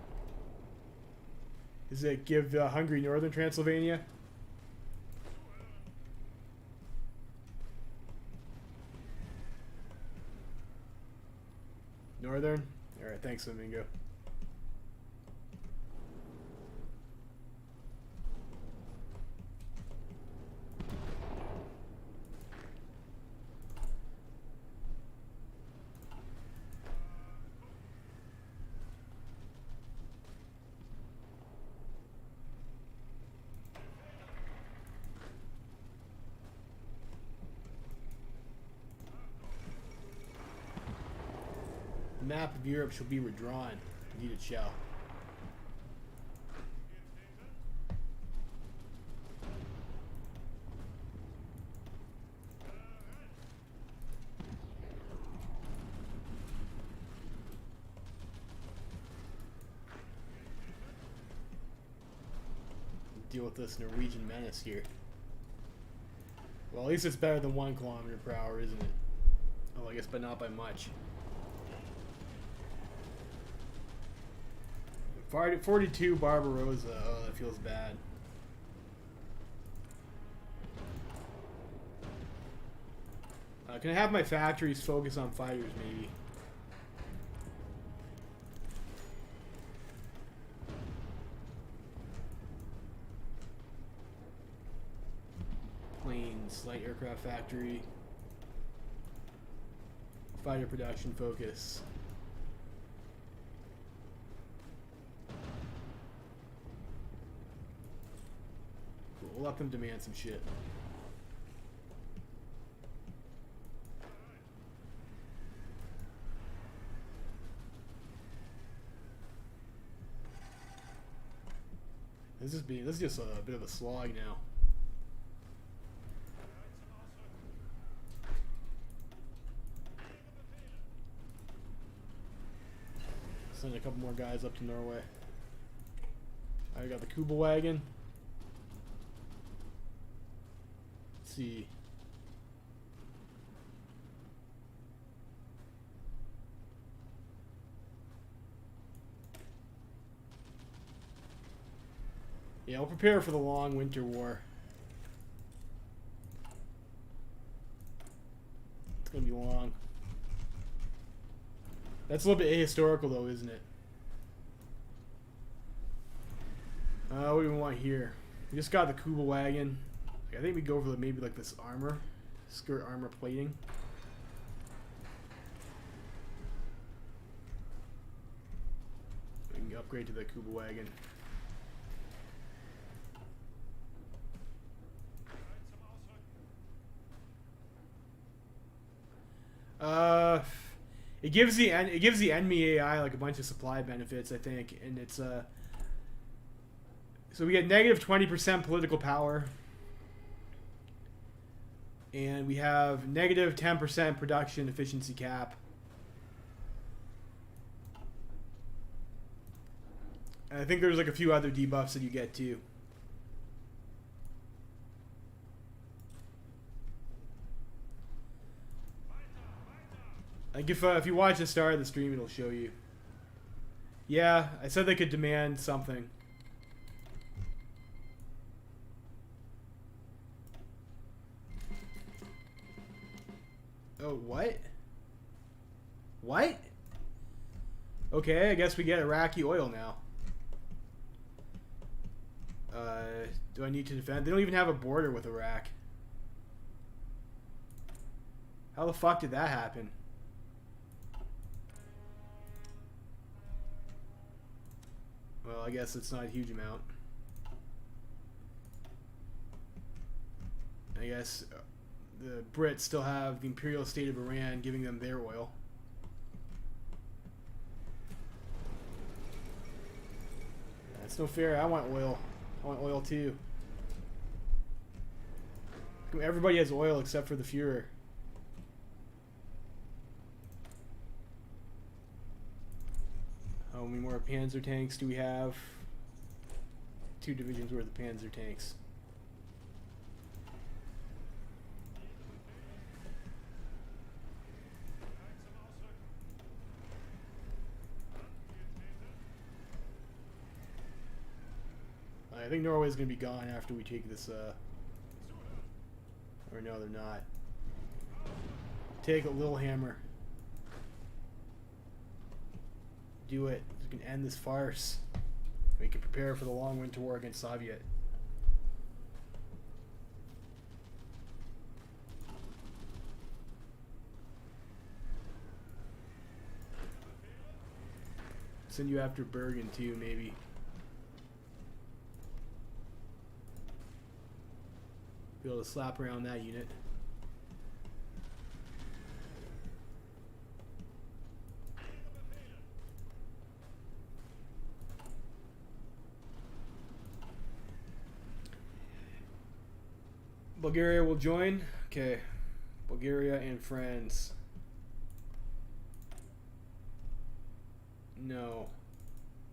Is it give Hungary Northern Transylvania? Northern? Alright, thanks, Flamingo. The map of Europe shall be redrawn. Indeed it shall. Deal with this Norwegian menace here. Well, at least it's better than 1 kilometer per hour, isn't it? Oh, I guess, but not by much. 42 Barbarossa. Oh, that feels bad. Can I have my factories focus on fighters, maybe? Planes, light aircraft factory. Fighter production focus. We'll let them demand some shit. This is just a bit of a slog now. Send a couple more guys up to Norway. I got the Kuba wagon. Let's see. Yeah, we'll prepare for the long winter war. It's gonna be long. That's a little bit ahistorical though, isn't it? What do we want here? We just got the Kuba wagon. I think we go for maybe like this armor. Skirt armor plating. We can upgrade to the Kuba wagon. It gives the enemy AI like a bunch of supply benefits, I think, and it's so we get negative 20% political power, and we have negative 10% production efficiency cap. And I think there's like a few other debuffs that you get too. Like if you watch the start of the stream, it'll show you. Yeah, I said they could demand something. Oh, what? What? Okay, I guess we get Iraqi oil now. Do I need to defend? They don't even have a border with Iraq. How the fuck did that happen? Well, I guess it's not a huge amount. I guess the Brits still have the Imperial State of Iran giving them their oil. That's no fair. I want oil. I want oil too. Everybody has oil except for the Führer. How many more Panzer tanks do we have? 2 divisions worth of Panzer tanks. I think Norway's going to be gone after we take this, or no, they're not. Take a little hammer. Do it. We can end this farce. We can prepare for the long winter war against Soviet. Send you after Bergen too, maybe. Be able to slap around that unit. Bulgaria will join. Okay. Bulgaria and friends. No.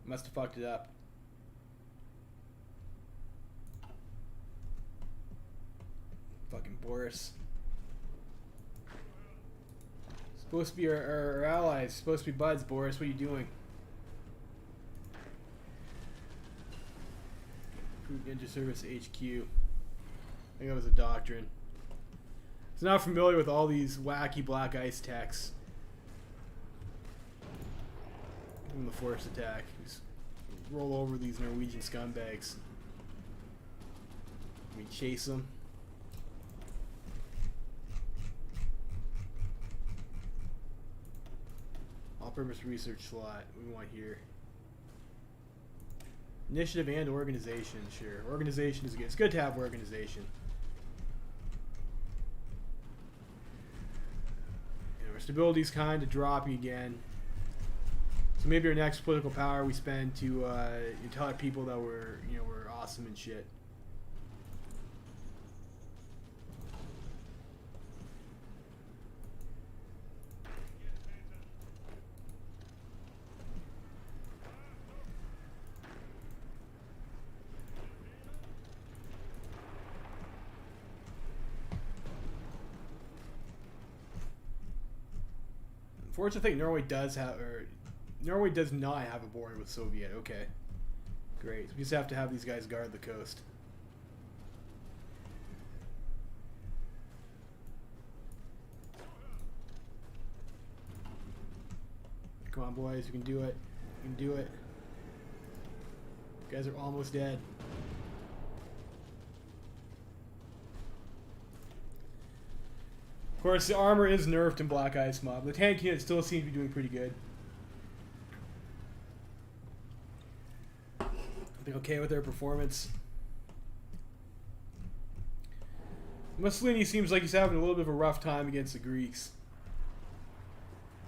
Must have fucked it up. Fucking Boris. Supposed to be our allies. Supposed to be buds, Boris. What are you doing? Ninja Service HQ. I think that was a doctrine. I was not familiar with all these wacky black ice techs. Give them the force attack. Just roll over these Norwegian scumbags. We chase them. All-purpose research slot. We want here. Initiative and organization. Sure, organization is good. It's good to have organization. Our stability's kind of dropping again. So maybe our next political power we spend to tell our people that we're awesome and shit. Unfortunately, I think Norway does not have a border with Soviet. Okay, great. So we just have to have these guys guard the coast. Come on, boys, we can do it. We can do it. You guys are almost dead. Of course, the armor is nerfed in Black Ice Mob. The tank unit still seems to be doing pretty good. They're okay with their performance. Mussolini seems like he's having a little bit of a rough time against the Greeks.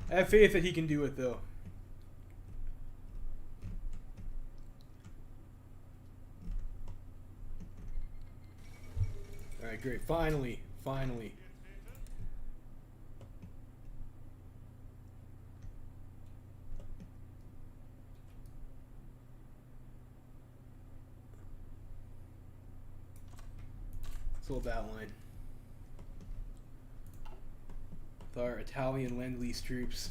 I have faith that he can do it, though. Alright, great. Finally. Finally. Hold that line. With our Italian Lend-Lease troops.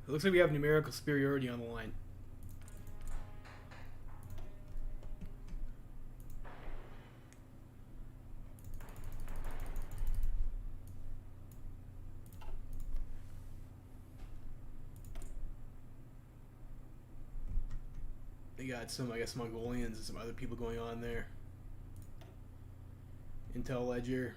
It looks like we have numerical superiority on the line. They got some, I guess, Mongolians and some other people going on there. Intel Ledger.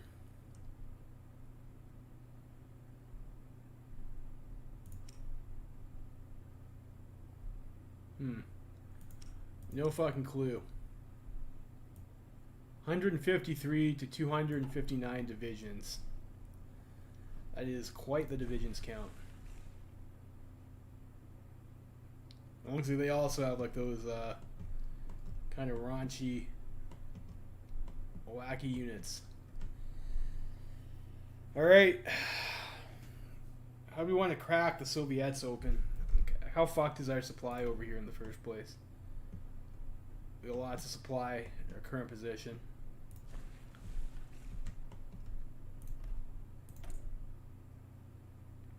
No fucking clue. 153 to 259 divisions. That is quite the divisions count. Obviously, they also have like those kind of raunchy, wacky units. All right, how do we want to crack the Soviets open? How fucked is our supply over here in the first place? We have lots of supply in our current position.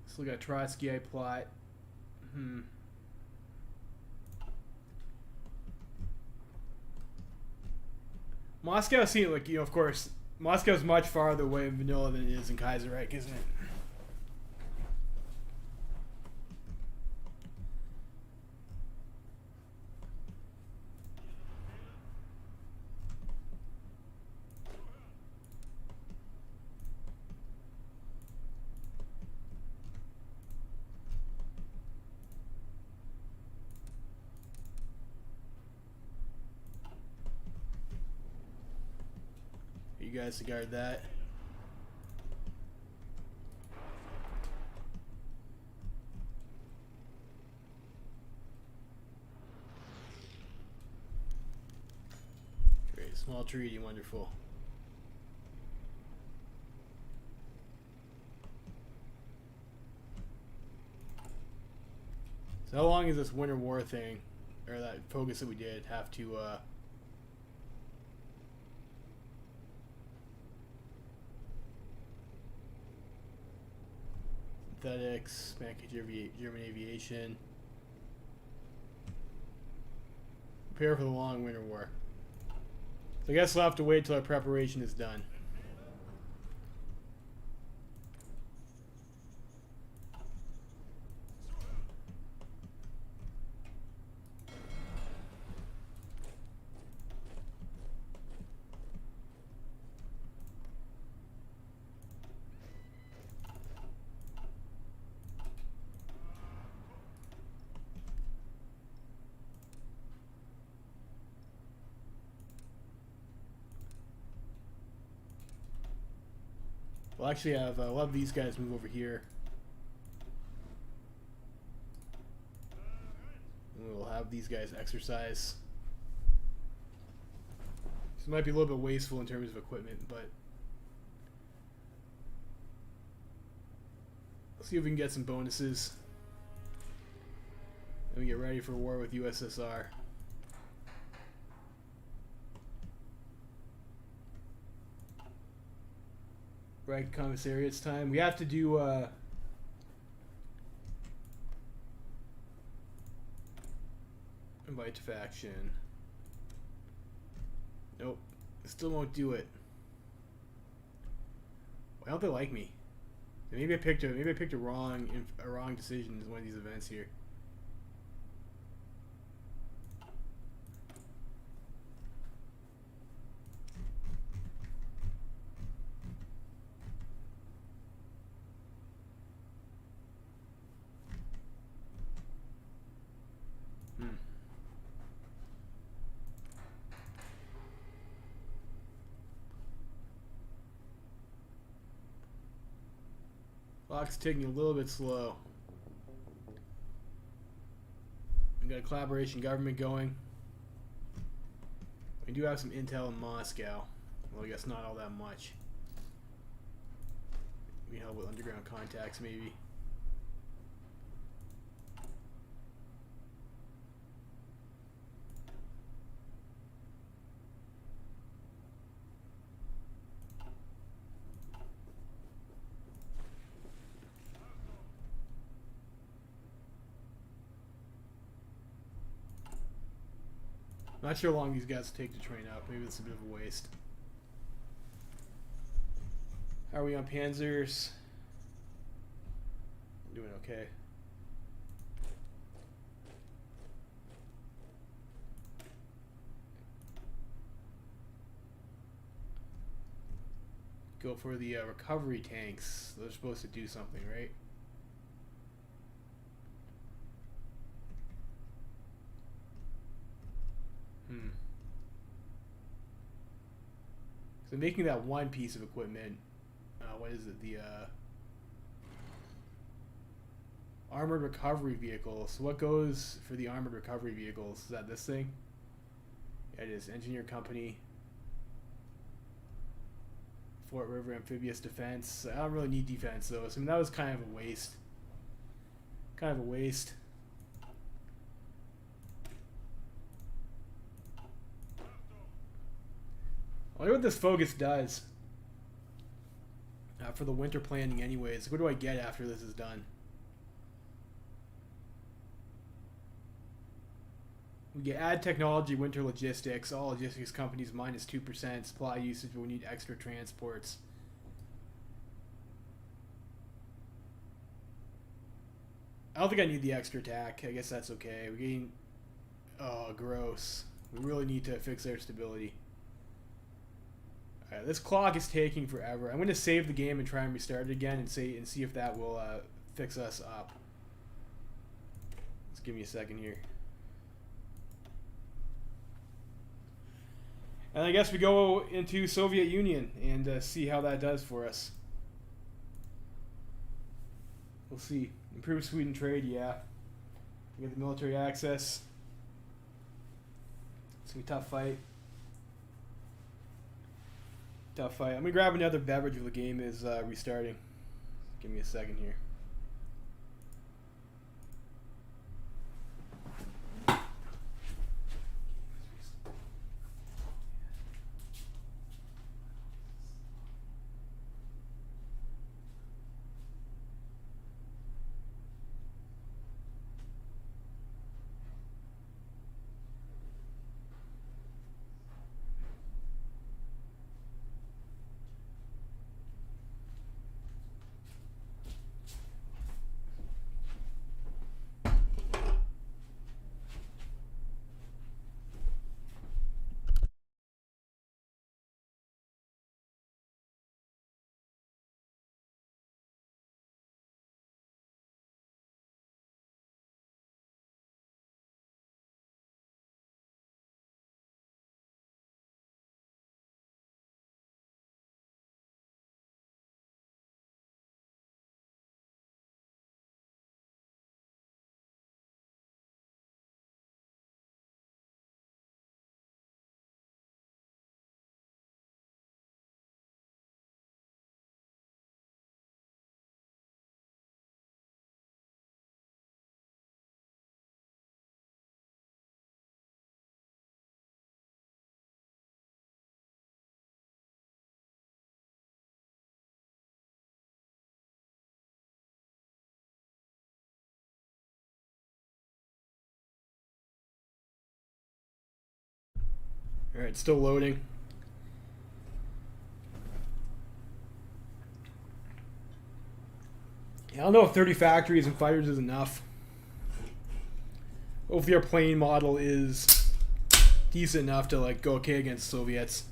Let's look at Trotsky plot. Moscow seems like, of course, Moscow's much farther away in vanilla than it is in Kaiserreich, isn't it? You guys to guard that. Great, small treaty, wonderful. So how long is this Winter War thing, or that focus that we did, have to synthetics, German aviation. Prepare for the long Winter War. So I guess we'll have to wait till our preparation is done. We'll actually have a lot of these guys move over here. And we'll have these guys exercise. This might be a little bit wasteful in terms of equipment, but let's see if we can get some bonuses. Then we get ready for war with USSR. Right, commissariats time. We have to do invite to faction. Nope, still won't do it. Why don't they like me? Maybe I picked a wrong decision in one of these events here. Clock's ticking a little bit slow. We got a collaboration government going. We do have some intel in Moscow. Well, I guess not all that much. We help with underground contacts, maybe. Not sure how long these guys take to train up. Maybe it's a bit of a waste. How are we on Panzers? I'm doing okay. Go for the recovery tanks. They're supposed to do something, right? So making that one piece of equipment, what is it? The armored recovery vehicles. So what goes for the armored recovery vehicles? Is that this thing? Yeah, it is. Engineer Company. Fort River Amphibious Defense. I don't really need defense though. So I mean, that was kind of a waste. Kind of a waste. I wonder what this focus does for the winter planning anyways. What do I get after this is done? We get add technology, winter logistics, all logistics companies minus 2%, supply usage, but we need extra transports. I don't think I need the extra attack. I guess that's okay. We're getting... Oh, gross. We really need to fix their stability. Alright, this clock is taking forever. I'm going to save the game and try and restart it again and see if that will fix us up. Just give me a second here. And I guess we go into Soviet Union and see how that does for us. We'll see. Improve Sweden trade, yeah. We get the military access. It's going to be a tough fight. Tough fight. I'm going to grab another beverage while the game is restarting. Give me a second here. Alright, still loading. I don't know if 30 factories and fighters is enough. Hopefully our plane model is decent enough to like go okay against Soviets.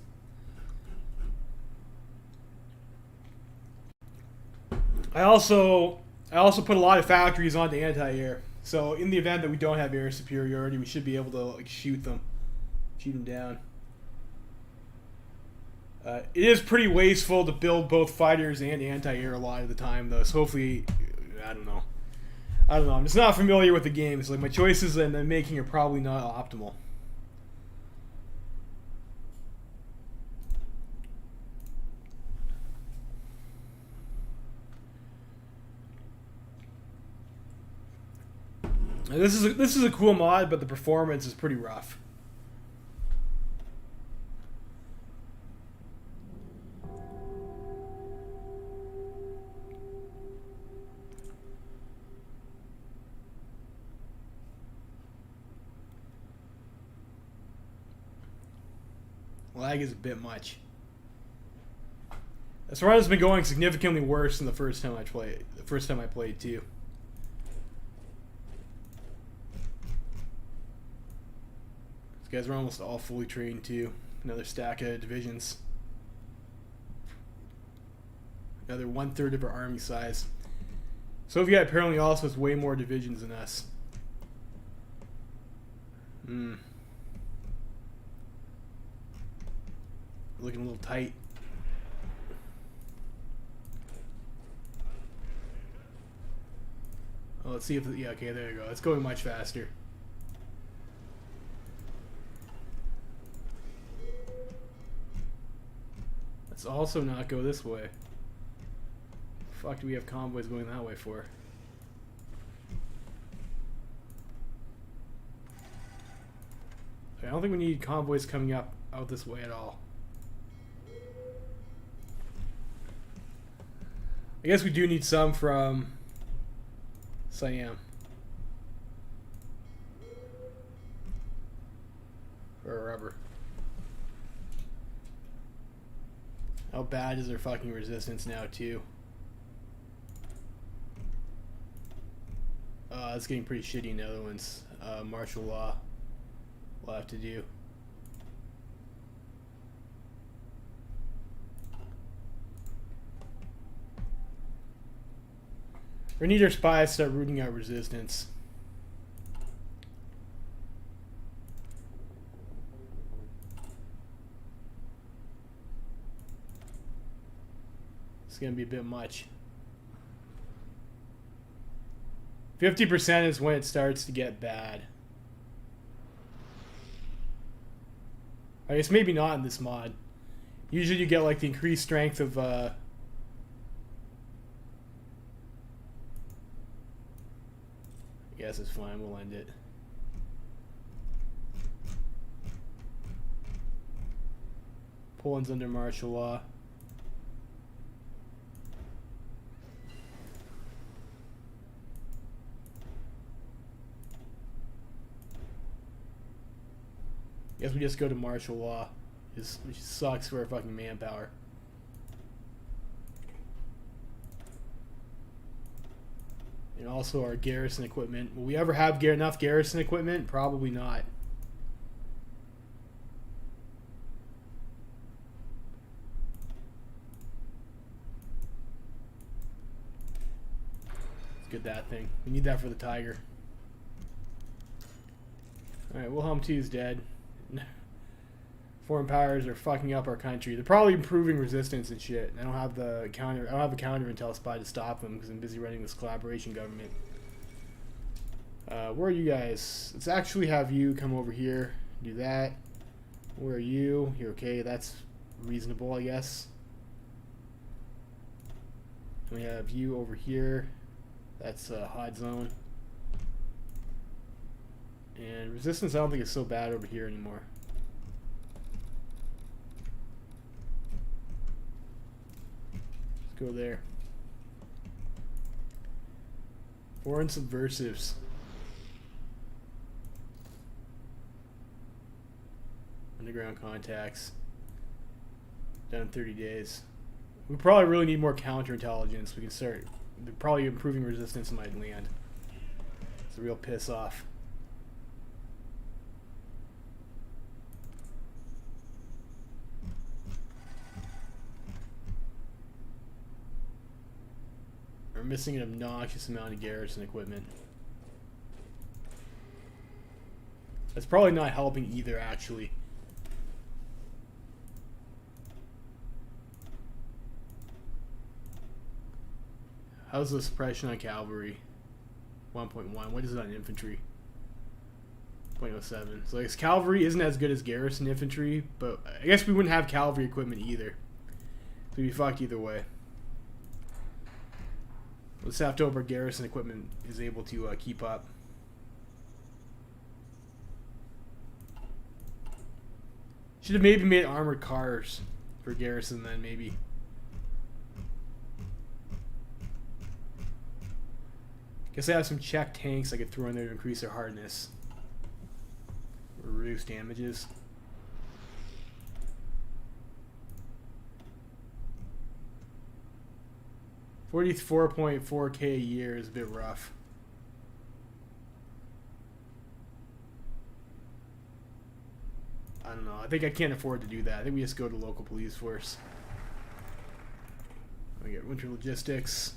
I also put a lot of factories onto anti-air. So in the event that we don't have air superiority, we should be able to like shoot them down. It is pretty wasteful to build both fighters and anti-air a lot of the time, though. So hopefully, I don't know. I'm just not familiar with the game. It's like my choices and the making are probably not optimal. And this is a cool mod, but the performance is pretty rough. Lag is a bit much. This run has been going significantly worse than the first time I played. The first time I played too. These guys are almost all fully trained too. Another stack of divisions. Another 1/3 of our army size. Soviet apparently also has way more divisions than us. Looking a little tight. Oh, let's see if yeah, okay, there you go. It's going much faster. Let's also not go this way. Fuck, do we have convoys going that way for? I don't think we need convoys coming out this way at all. I guess we do need some from Siam. Or rubber. How bad is their fucking resistance now, too? It's getting pretty shitty in the other ones. Martial law we'll have to do. We need our spies to start rooting out resistance. It's going to be a bit much. 50% is when it starts to get bad. I guess maybe not in this mod. Usually you get like the increased strength of I guess it's fine, we'll end it. Poland's under martial law. Guess we just go to martial law, which sucks for our fucking manpower. And also our garrison equipment. Will we ever have enough garrison equipment? Probably not. Let's get that thing. We need that for the Tiger. Alright, Wilhelm II is dead. Foreign powers are fucking up our country. They're probably improving resistance and shit. I don't have the counter. I don't have a counter intel spy to stop them because I'm busy running this collaboration government. Where are you guys? Let's actually have you come over here. Do that. Where are you? You're okay. That's reasonable, I guess. We have you over here. That's hot zone. And resistance, I don't think it's so bad over here anymore. Let's go there. Foreign subversives. Underground contacts. Done in 30 days. We probably really need more counterintelligence. We can start probably improving resistance in my land. It's a real piss off. We're missing an obnoxious amount of garrison equipment. That's probably not helping either, actually. How's the suppression on cavalry? 1.1. What is it on infantry? 0.07. So I guess cavalry isn't as good as garrison infantry, but I guess we wouldn't have cavalry equipment either. So we'd be fucked either way. Let's have to hope our garrison equipment is able to keep up. Should have maybe made armored cars for garrison then, maybe. Guess I have some Czech tanks I could throw in there to increase their hardness. Or reduce damages. $44.4K a year is a bit rough. I don't know. I think I can't afford to do that. I think we just go to local police force. We get winter logistics.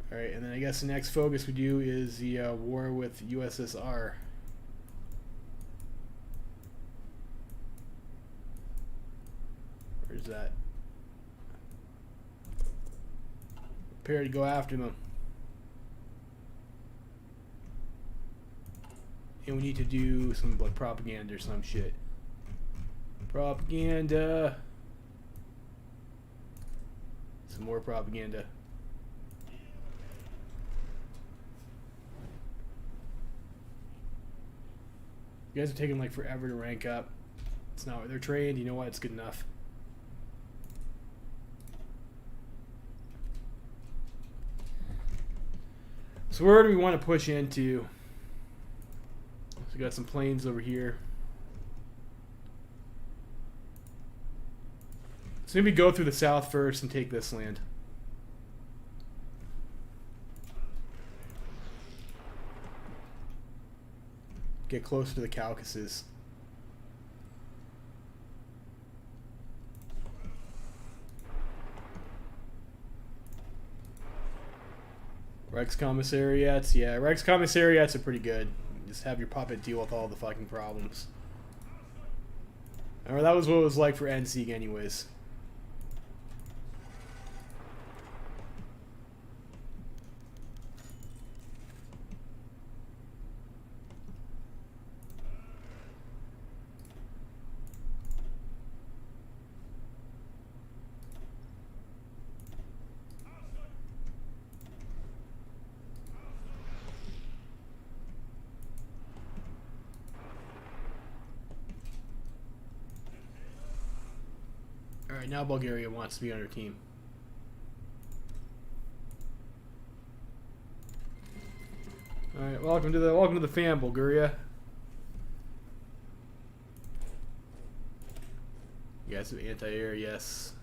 Alright, and then I guess the next focus we do is the war with USSR. Where's that? Prepare to go after them. And we need to do some like propaganda or some shit. Propaganda. Some more propaganda. You guys are taking like forever to rank up. It's not what they're trained. You know what? It's good enough. So where do we want to push into? So we got some plains over here. So maybe go through the south first and take this land. Get closer to the Caucasus. Rex commissariats, yeah, Rex commissariats are pretty good. Just have your puppet deal with all the fucking problems. Or that was what it was like for NSEG anyways. Alright, now Bulgaria wants to be on our team. Alright, welcome to the fam, Bulgaria. You guys have anti-air, yes.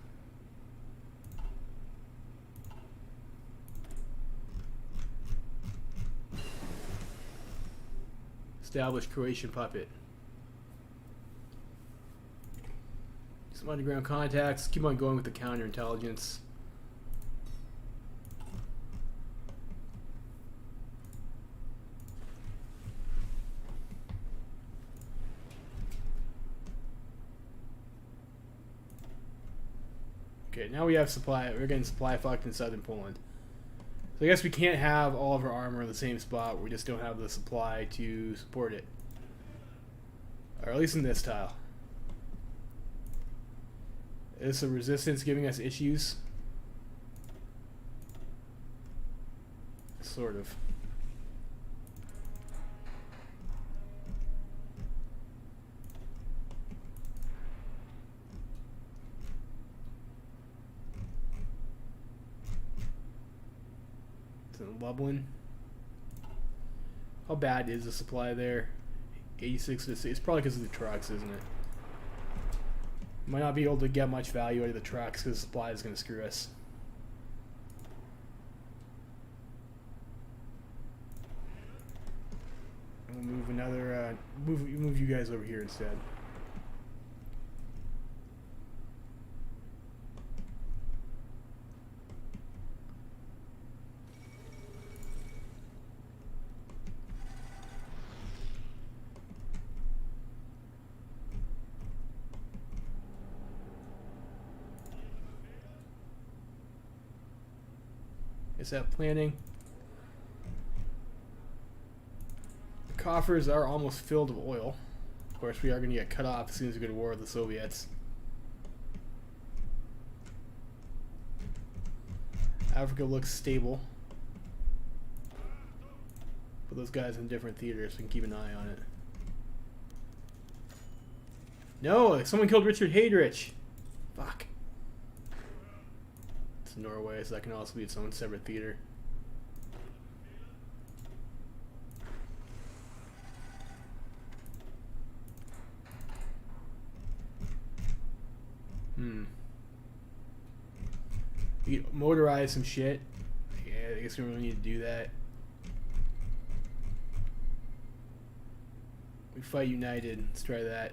Establish Croatian puppet. Some underground contacts. Keep on going with the counterintelligence. Okay, now we have supply. We're getting supply fucked in southern Poland. So I guess we can't have all of our armor in the same spot. We just don't have the supply to support it. Or at least in this tile. Is the resistance giving us issues? Sort of. It's in Lublin. How bad is the supply there? 86 to 6. It's probably because of the trucks, isn't it? Might not be able to get much value out of the trucks because supply is going to screw us. We'll move another. Move you guys over here instead. Is that planning? The coffers are almost filled with oil. Of course, we are going to get cut off as soon as we go to war with the Soviets. Africa looks stable. Put those guys in different theaters so we can keep an eye on it. No! Someone killed Richard Heydrich! Fuck. It's Norway, so that can also be its own separate theater. We could motorize some shit. Yeah, I guess we really need to do that. We fight united. Let's try that.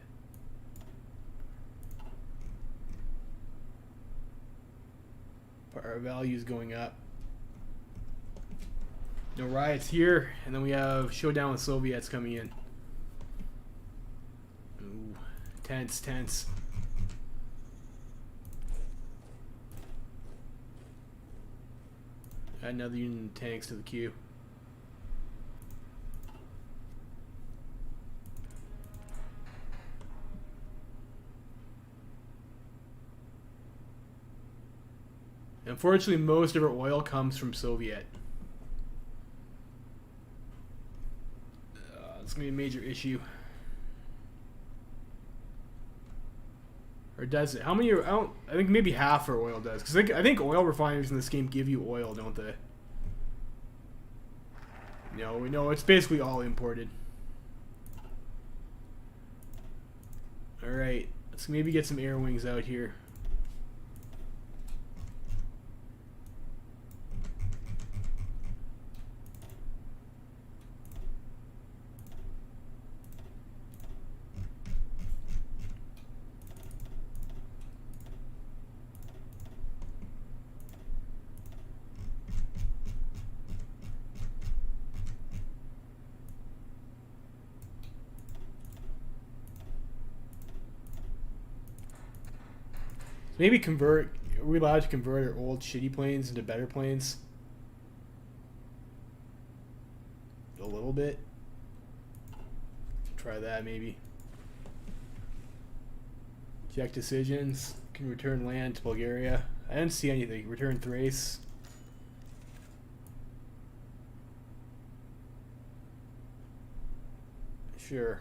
Our value's going up. No riots here, and then we have showdown with Soviets coming in. Ooh, tense, tense. Add another unit of tanks to the queue. Unfortunately, most of our oil comes from Soviet. It's going to be a major issue. Or does it? How many? I think maybe half our oil does. Because I think oil refineries in this game give you oil, don't they? No, we know it's basically all imported. Alright, let's maybe get some air wings out here. Maybe convert. Are we allowed to convert our old shitty planes into better planes? A little bit. Try that maybe. Check decisions. Can return land to Bulgaria. I didn't see anything. Return Thrace. Sure.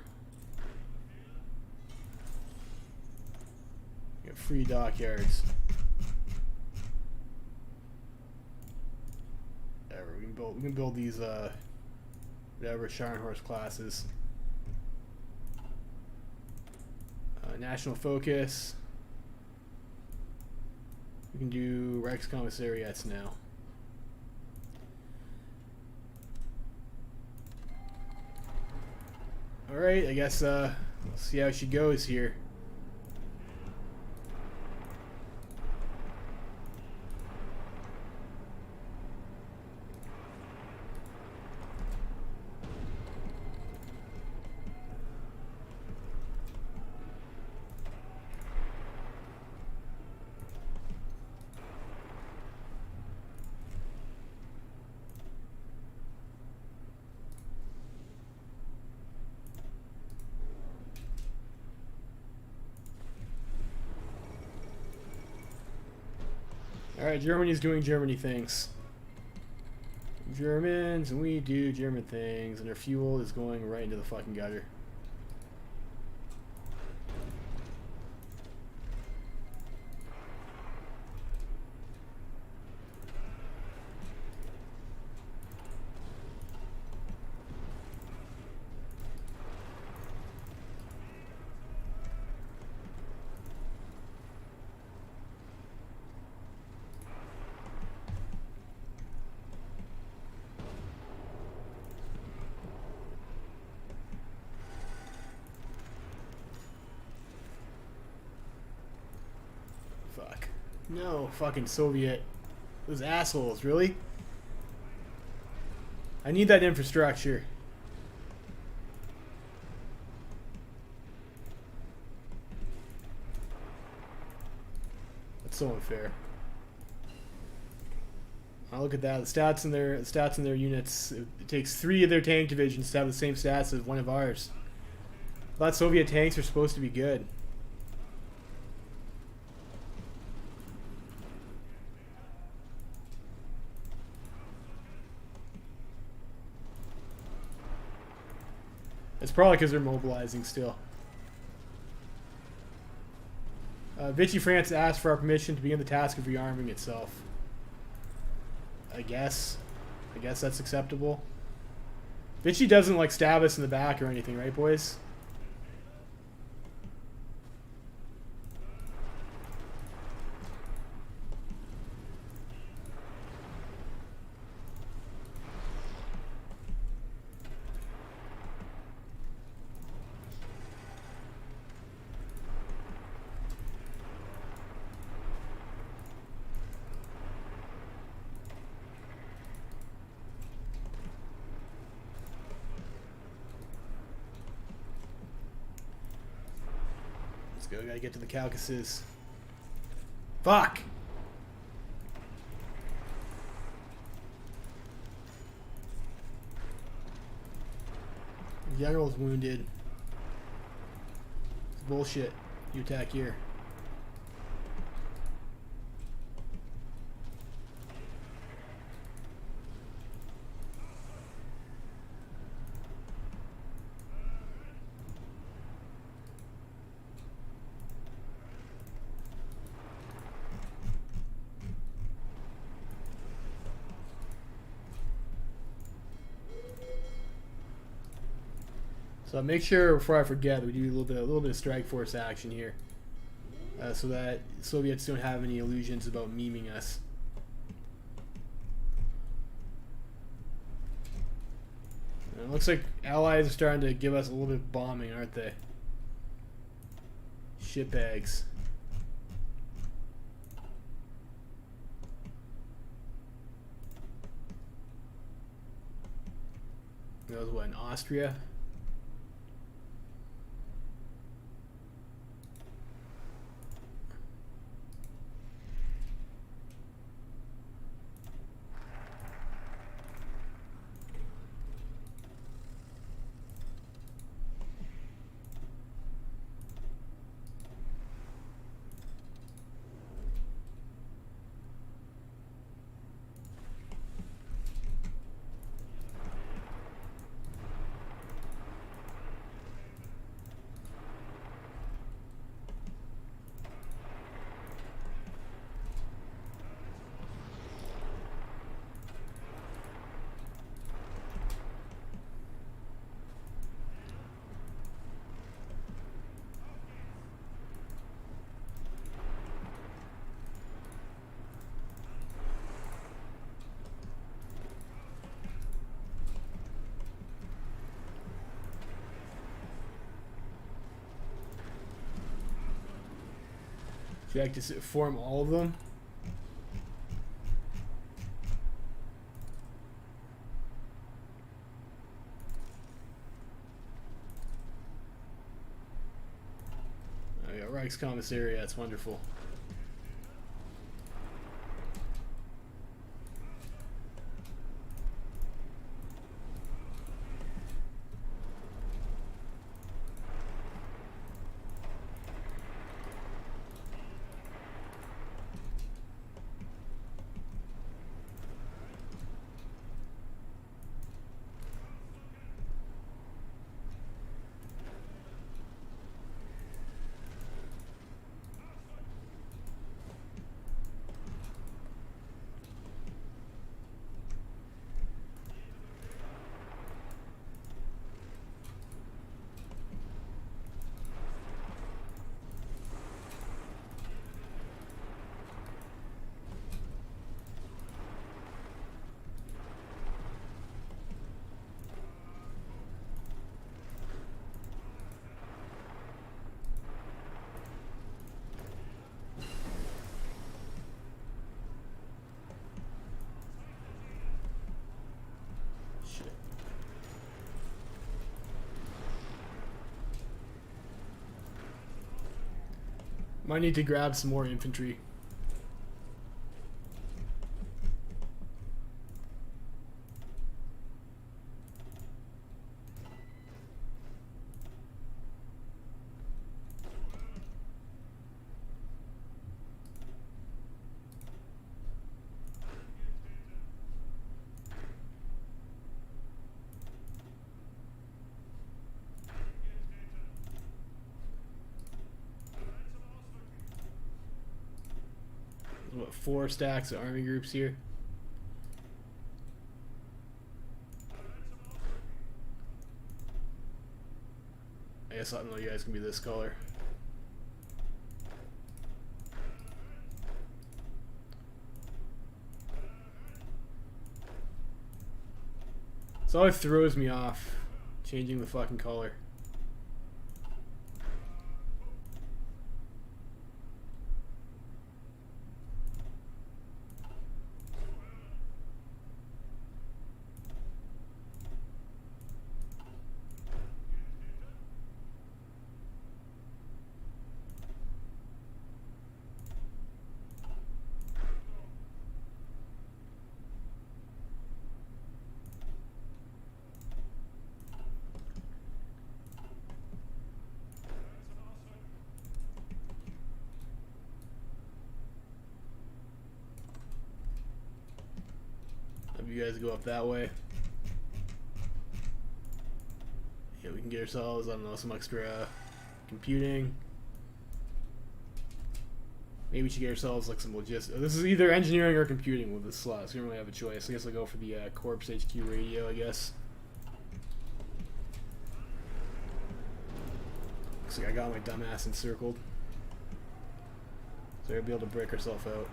Free dockyards. Whatever, we can build these whatever Scharnhorst classes. National focus. We can do Rex commissariats now. Alright, I guess we'll see how she goes here. Alright, Germany's doing Germany things. Germans, and we do German things, and their fuel is going right into the fucking gutter. No, fucking Soviet. Those assholes, really? I need that infrastructure. That's so unfair. Oh, look at that. The stats in their units. It takes 3 of their tank divisions to have the same stats as one of ours. I thought Soviet tanks are supposed to be good. It's probably because they're mobilizing still. Vichy France asked for our permission to begin the task of rearming itself. I guess that's acceptable. Vichy doesn't like stab us in the back or anything, right, boys? Go, gotta get to the Caucasus. Fuck! The general's wounded. It's bullshit. You attack here. So make sure before I forget we do a little bit of strike force action here, so that Soviets don't have any illusions about memeing us. And it looks like allies are starting to give us a little bit of bombing, aren't they? Shitbags. That was what, in Austria? Should I just form all of them? I got Reichskommissariat, that's wonderful. Might need to grab some more infantry. What, 4 stacks of army groups here? I guess I don't know, you guys can be this color. It always throws me off, changing the fucking color. You guys go up that way. Yeah, we can get ourselves, I don't know, some extra computing. Maybe we should get ourselves like some logistics. This is either engineering or computing with this slot, so we don't really have a choice. I guess I'll go for the Corps HQ radio, I guess. Looks like I got my dumbass encircled. So I'll be able to break ourselves out.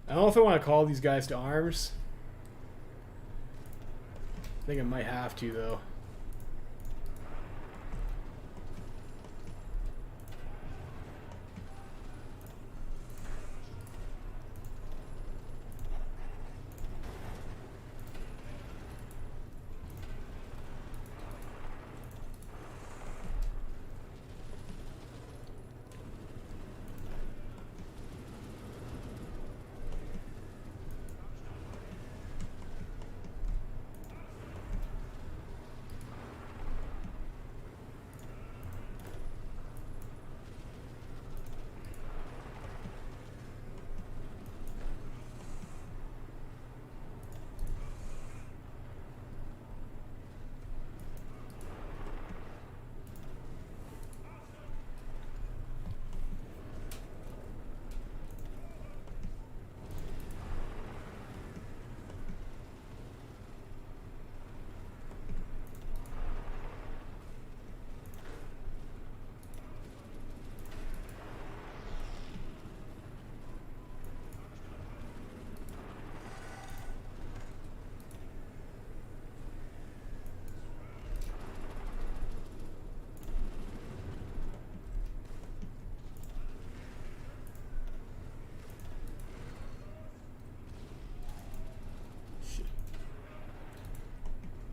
I don't know if I want to call these guys to arms. I think I might have to, though.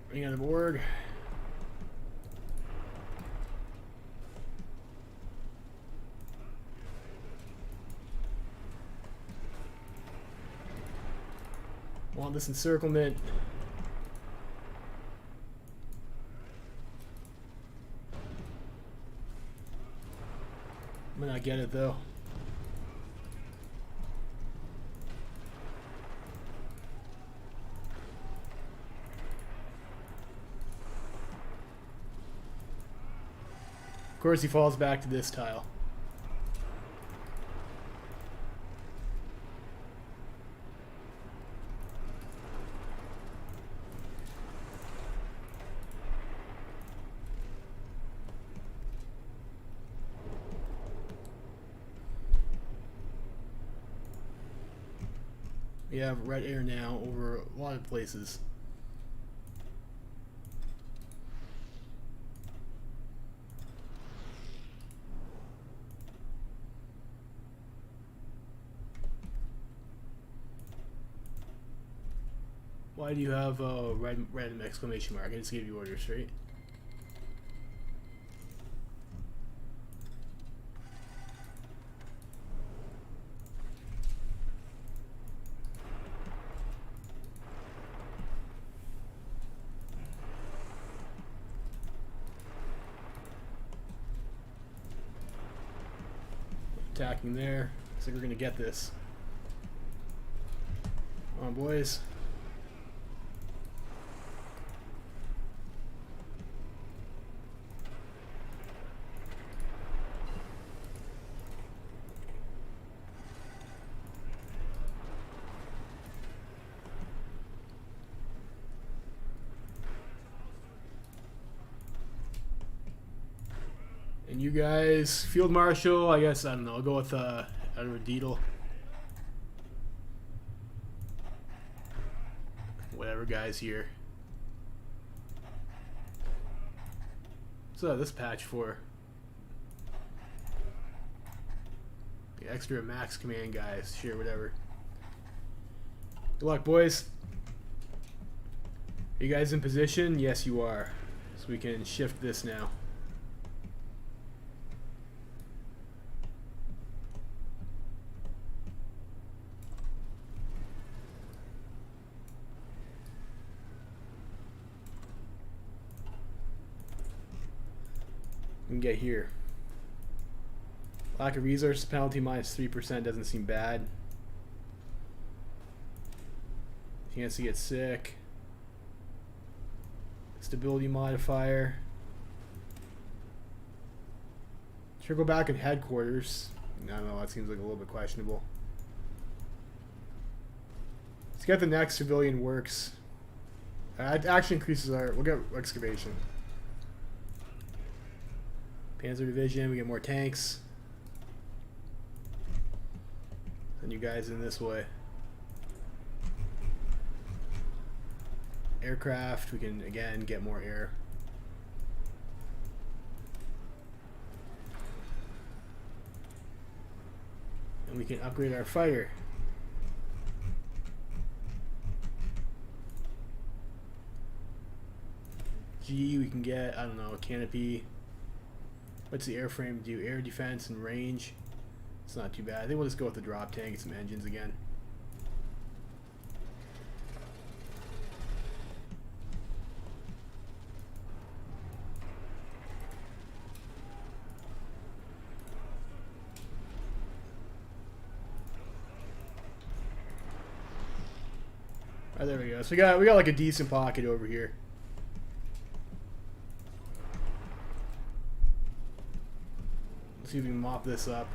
Bring on the board. Want this encirclement. I might not get it though. Of course, he falls back to this tile. We have red air now over a lot of places. Why do you have a random exclamation mark? I just gave you orders, right? Attacking there. Looks like we're gonna get this. Come on, boys. And you guys, Field Marshal, I guess, I don't know, I'll go with Edward Deedle. Whatever, guys, here. So this patch for the extra max command guys, sure, whatever. Good luck, boys. Are you guys in position? Yes, you are. So we can shift this now. We can get here. Lack of resource penalty minus 3% doesn't seem bad. Chance to get sick. Stability modifier. Should go back in headquarters. I don't know, that seems like a little bit questionable. Let's get the next civilian works. It actually increases our... We'll get excavation. Panzer Division, we get more tanks. Send you guys in this way. Aircraft, we can again get more air. And we can upgrade our fighter. G, we can get, I don't know, a canopy. What's the airframe do? Air defense and range. It's not too bad. I think we'll just go with the drop tank and some engines again. Alright, there we go. So we got like a decent pocket over here. See if we can mop this up.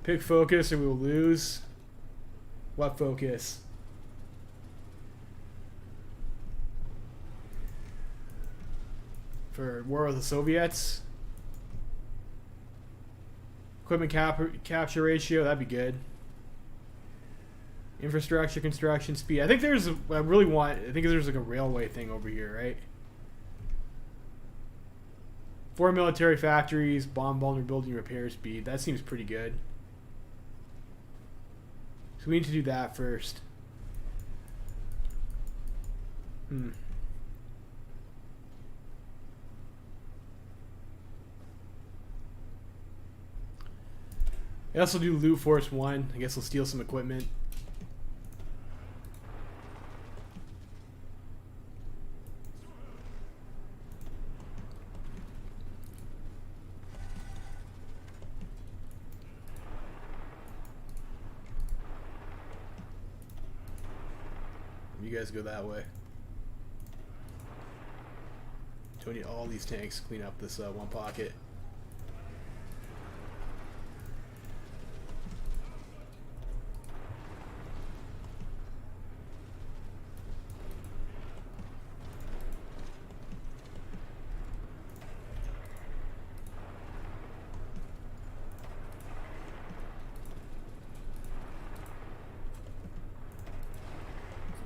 Pick focus or we will lose. What focus? For war with the Soviets. Equipment capture ratio, that'd be good. Infrastructure construction speed. I think there's I think there's like a railway thing over here, right? 4 military factories, bomb vulnerability repair speed. That seems pretty good. So we need to do that first. I also do Loot Force 1. I guess we'll steal some equipment. You guys go that way. Do need all these tanks to clean up this one pocket.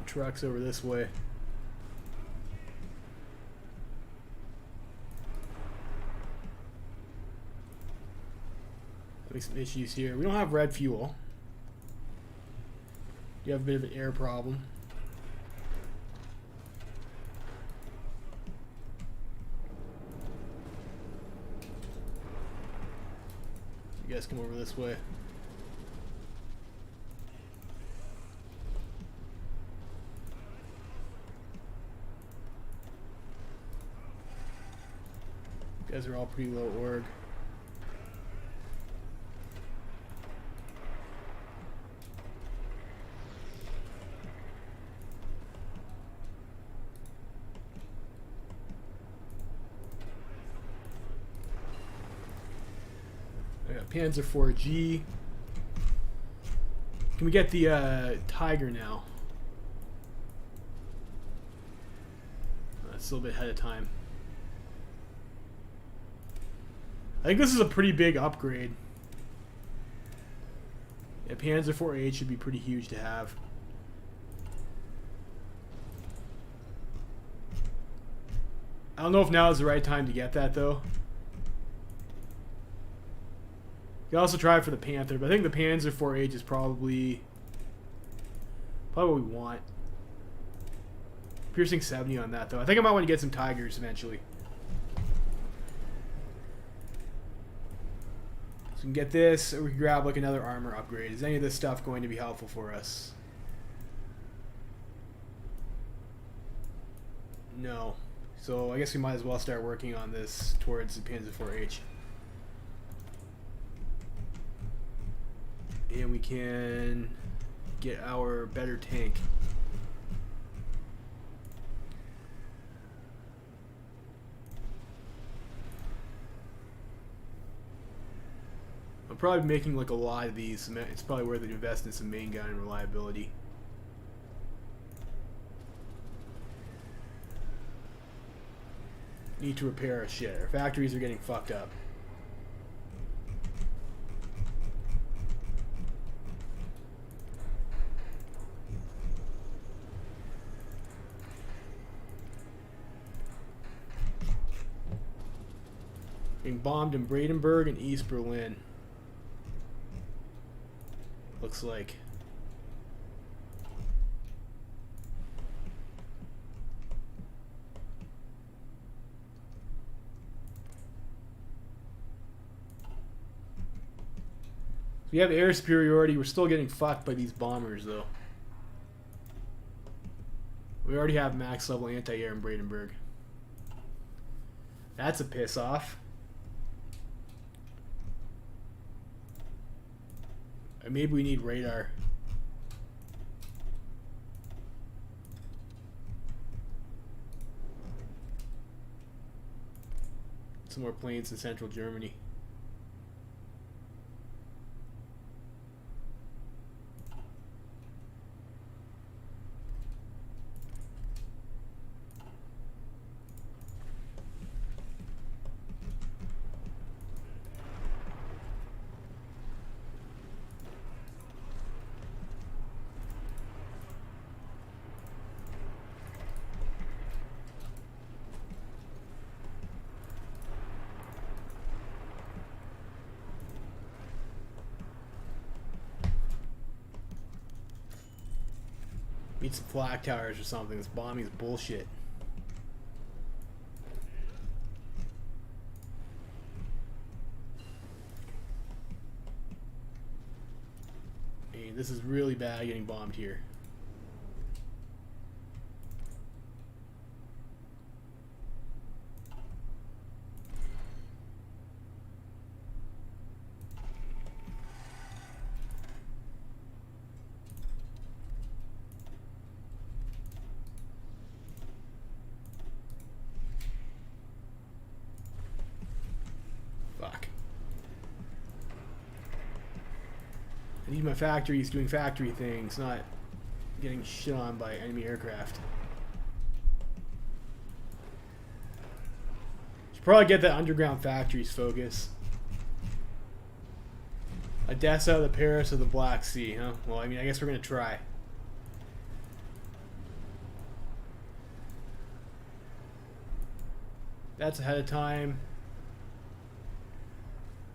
Trucks over this way. Having some issues here. We don't have red fuel. You have a bit of an air problem. You guys come over this way. You guys are all pretty low org. I got Panzer IV-G. Can we get the Tiger now? That's still a bit ahead of time. I think this is a pretty big upgrade. Yeah, Panzer IV-H should be pretty huge to have. I don't know if now is the right time to get that though. You can also try it for the Panther, but I think the Panzer IV-H is probably what we want. Piercing 70 on that though. I think I might want to get some Tigers eventually. So we can get this, or we can grab like another armor upgrade. Is any of this stuff going to be helpful for us? No. So I guess we might as well start working on this towards the Panzer IV-H. And we can get our better tank. I'm probably making like a lot of these. It's probably worth it to invest in some main gun and reliability. Need to repair our shit. Our factories are getting fucked up. Being bombed in Brandenburg and East Berlin. Looks like. So we have air superiority. We're still getting fucked by these bombers though. We already have max level anti-air in Brandenburg. That's a piss off. Maybe we need radar. Some more planes in central Germany. Need some flak towers or something. This bombing is bullshit. Hey, this is really bad getting bombed here. I need my factories doing factory things, not getting shit on by enemy aircraft. Should probably get that underground factories focus. Odessa, the Paris of the Black Sea, huh? Well, I mean, I guess we're gonna try. That's ahead of time.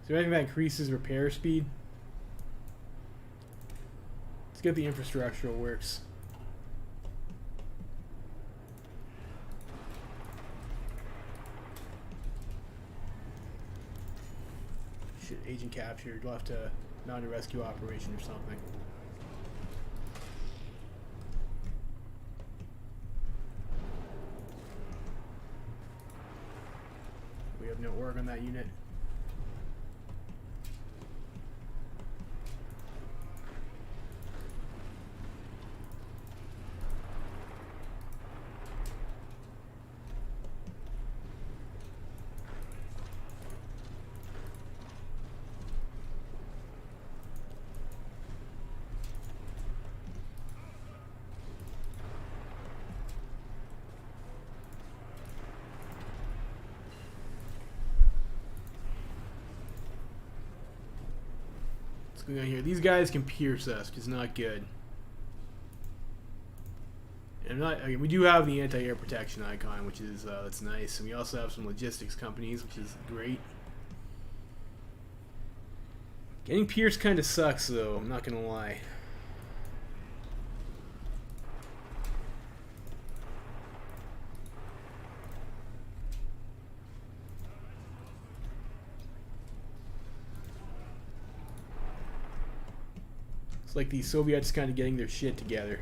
Is there anything that increases repair speed? Let's get the infrastructural works. Shit, agent captured. We'll have to mount a rescue operation or something. We have no org on that unit. What's going on here? These guys can pierce us, which is not good. And again, we do have the anti-air protection icon, which is that's nice. And we also have some logistics companies, which is great. Getting pierced kind of sucks, though. I'm not gonna lie. It's like the Soviets kind of getting their shit together.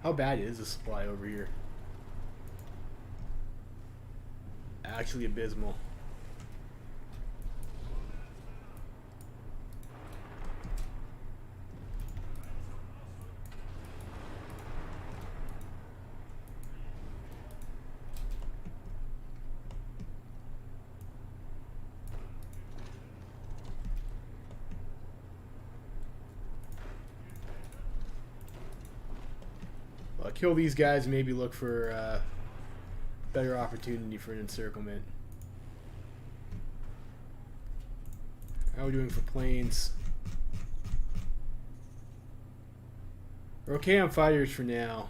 How bad is the supply over here? Actually abysmal. I'll kill these guys and maybe look for better opportunity for an encirclement. How are we doing for planes? We're okay on fighters for now.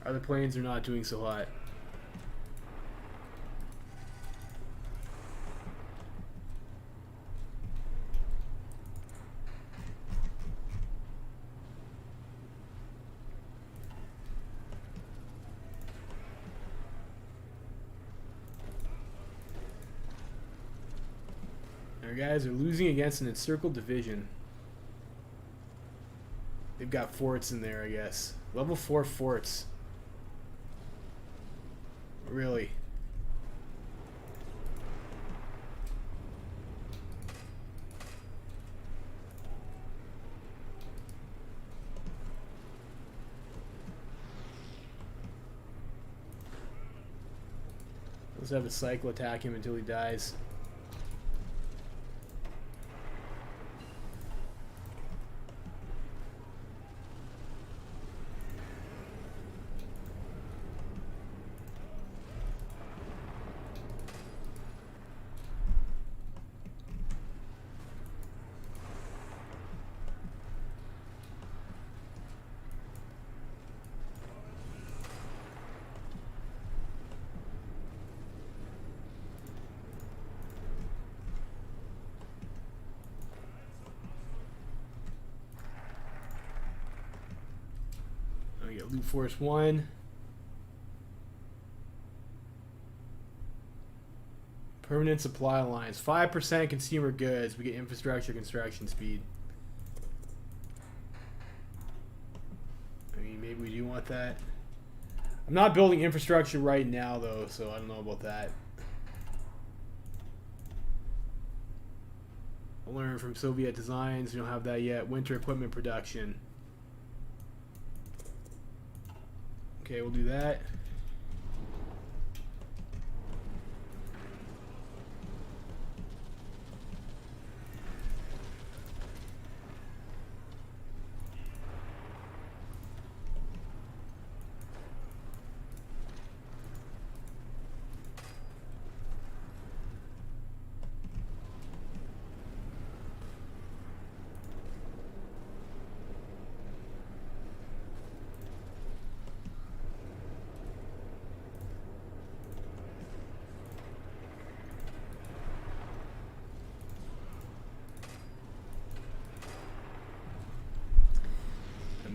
Other planes are not doing so hot. Our guys are losing against an encircled division. They've got forts in there, I guess. Level 4 forts. Really? Let's have a cycle attack him until he dies. We got Loot Force 1. Permanent supply lines. 5% consumer goods. We get infrastructure construction speed. I mean, maybe we do want that. I'm not building infrastructure right now, though, so I don't know about that. I'll learn from Soviet designs. We don't have that yet. Winter equipment production. Okay, we'll do that.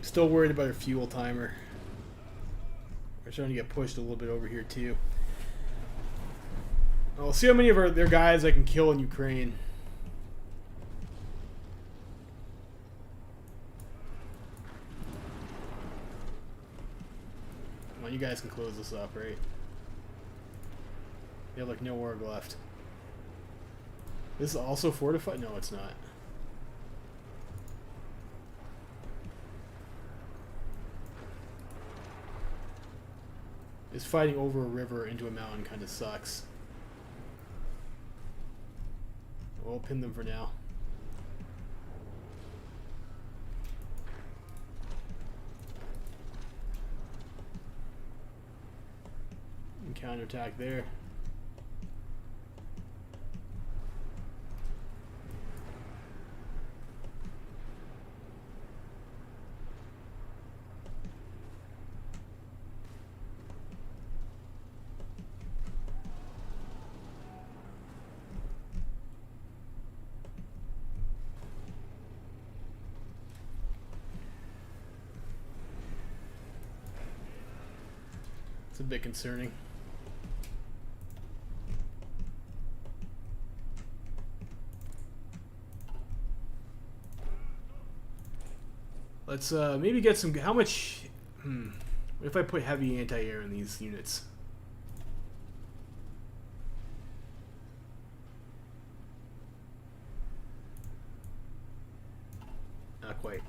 I'm still worried about our fuel timer. We're starting to get pushed a little bit over here too. We'll see how many of their guys I can kill in Ukraine. Well, you guys can close this up, right? You have like no org left. This is also fortified? No, it's not. This fighting over a river into a mountain kind of sucks. We'll pin them for now. And counterattack there. It's a bit concerning. Let's maybe get some. How much? What if I put heavy anti-air in these units? Not quite.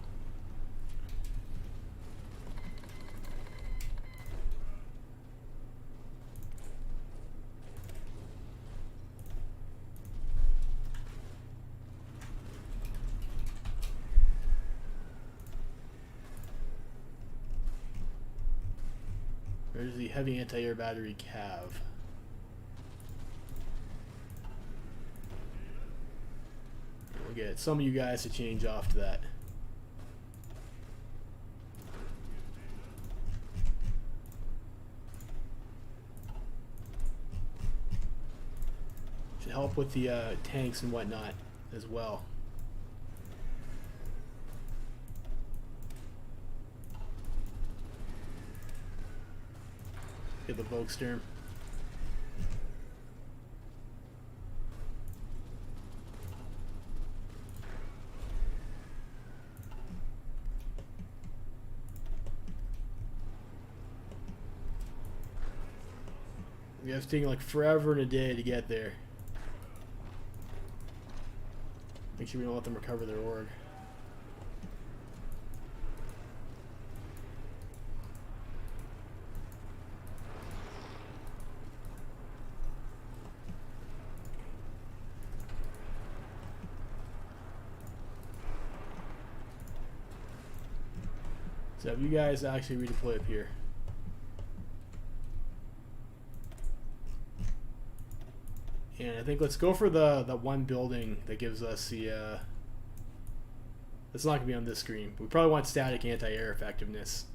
Where's the heavy anti-air battery cav? We'll get some of you guys to change off to that. Should help with the tanks and whatnot as well. Get the Volkssturm. Yeah, it's taking like forever and a day to get there. Make sure we don't let them recover their org. So have you guys actually redeploy up here? And I think let's go for the one building that gives us the it's not gonna be on this screen. We probably want static anti-air effectiveness.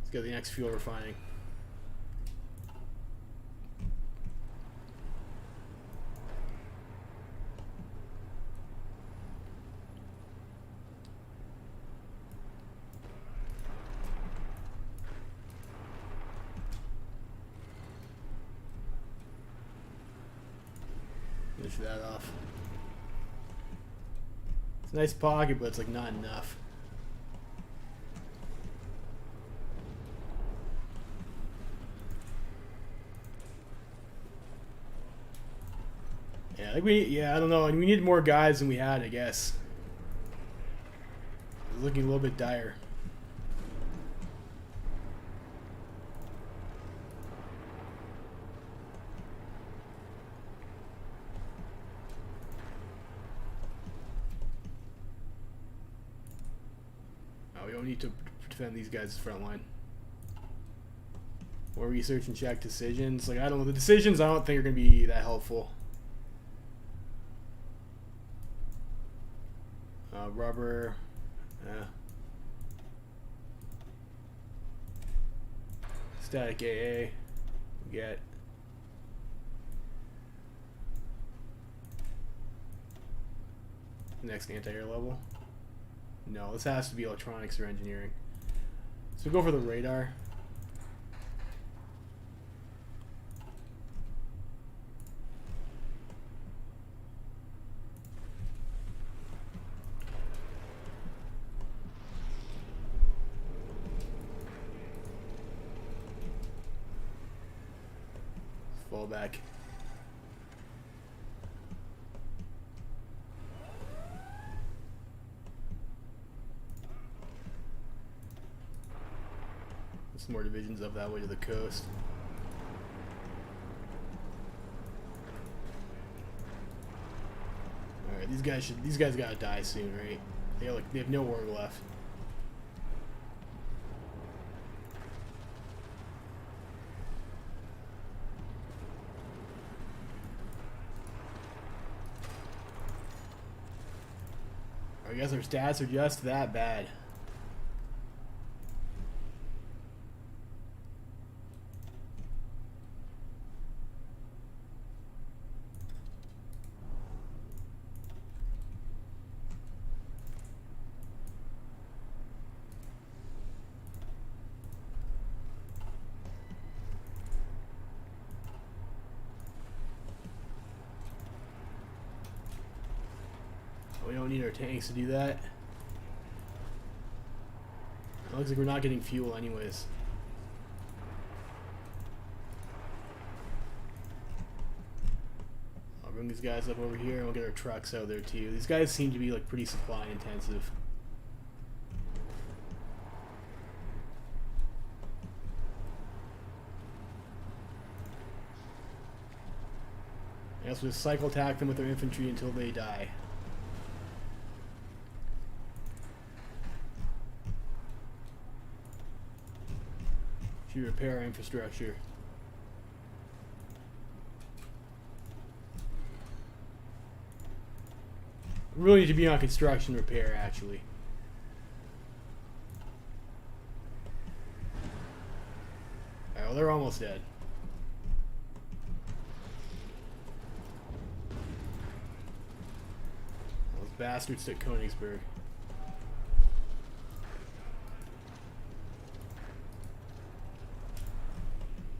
Let's get the next fuel refining. Finish that off. It's a nice pocket, but it's like not enough. Yeah, like I don't know, and we need more guys than we had, I guess. It's looking a little bit dire. We don't need to defend these guys' front line. Or research and check decisions. Like, I don't know. The decisions I don't think are going to be that helpful. Rubber. Static AA. We get. Next anti-air level. No, this has to be electronics or engineering. So go for the radar. Fall back. Some more divisions up that way to the coast. All right, these guys gotta die soon, right? They have no org left. I guess our stats are just that bad. We don't need our tanks to do that. It looks like we're not getting fuel anyways. I'll bring these guys up over here and we'll get our trucks out there too. These guys seem to be like pretty supply intensive. I guess we'll just cycle attack them with their infantry until they die. To repair our infrastructure. We really need to be on construction repair, actually. Alright, well, they're almost dead. Those bastards took Königsberg.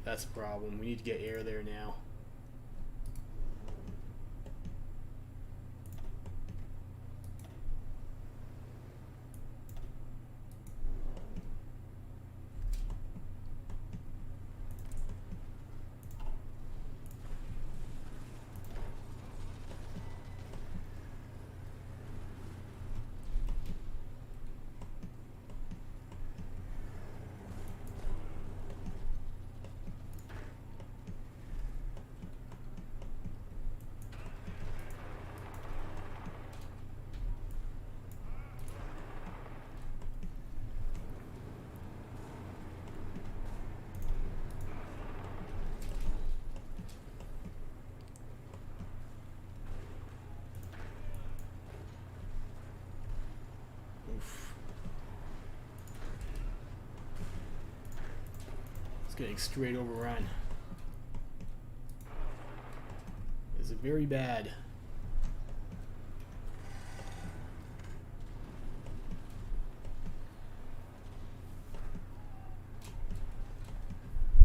That's a problem. We need to get air there now. It's getting straight overrun. This is very bad.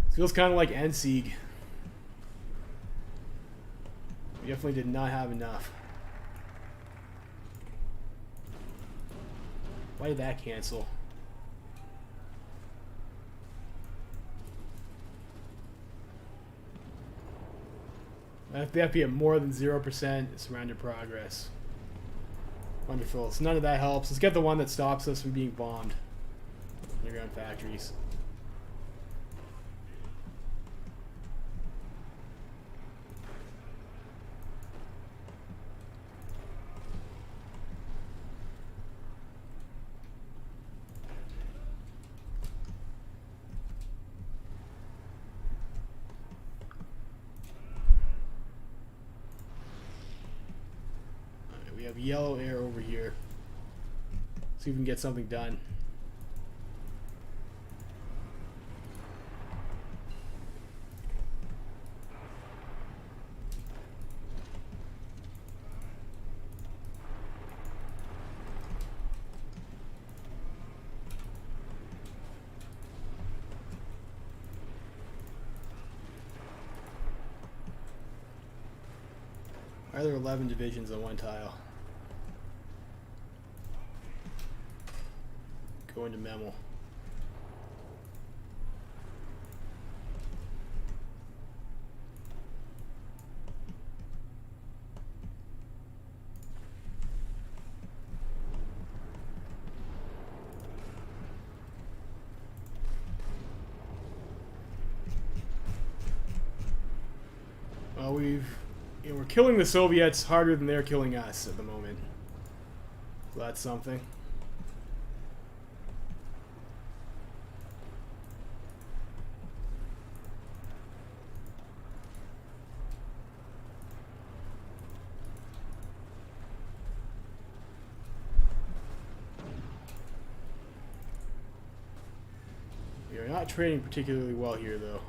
It feels kind of like Endsieg. We definitely did not have enough. Why did that cancel? They have to be at more than 0% surrounded progress. Wonderful. So none of that helps. Let's get the one that stops us from being bombed. Underground factories. We have yellow air over here. See if we can get something done. Why are there 11 divisions on one tile? Go into Memel. Well, we're killing the Soviets harder than they're killing us at the moment. So that's something. We are not trading particularly well here, though.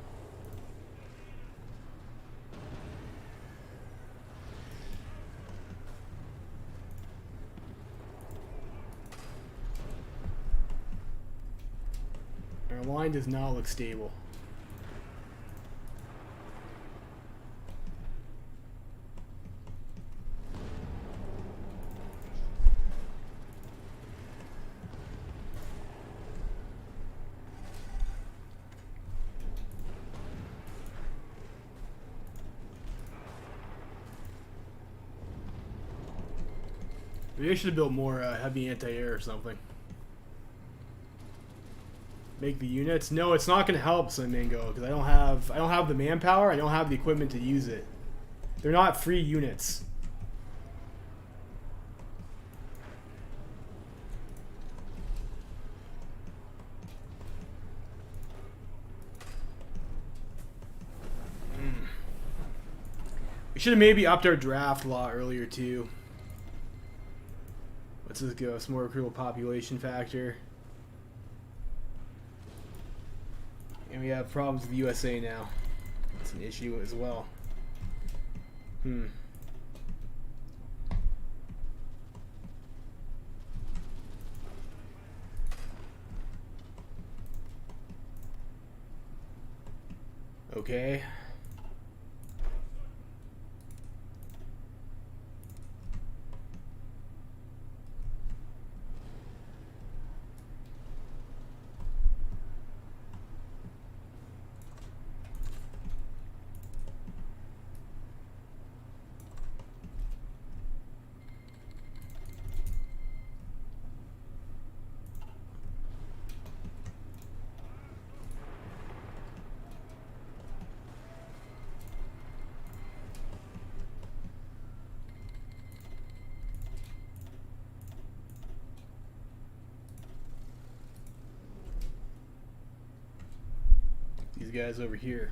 Our line does not look stable. Maybe I should have built more heavy anti-air or something. Make the units. No, it's not going to help Mango because I don't have the manpower. I don't have the equipment to use it. They're not free units. We should have maybe upped our draft a lot earlier too. Let's just go some more recruitable population factor. And we have problems with the USA now. That's an issue as well. Okay. These guys over here.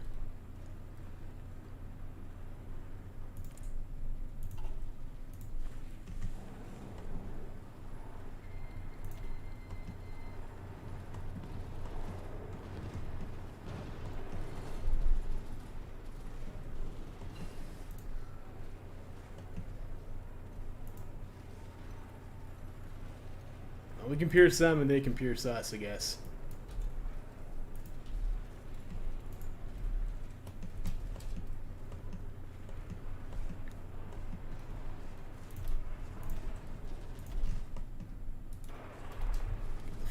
Well, we can pierce them and they can pierce us, I guess.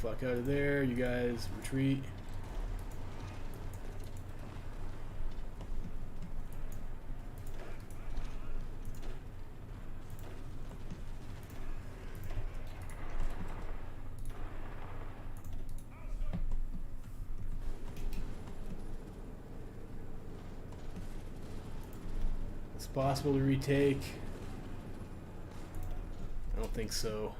Fuck out of there, you guys retreat. It's possible to retake. I don't think so.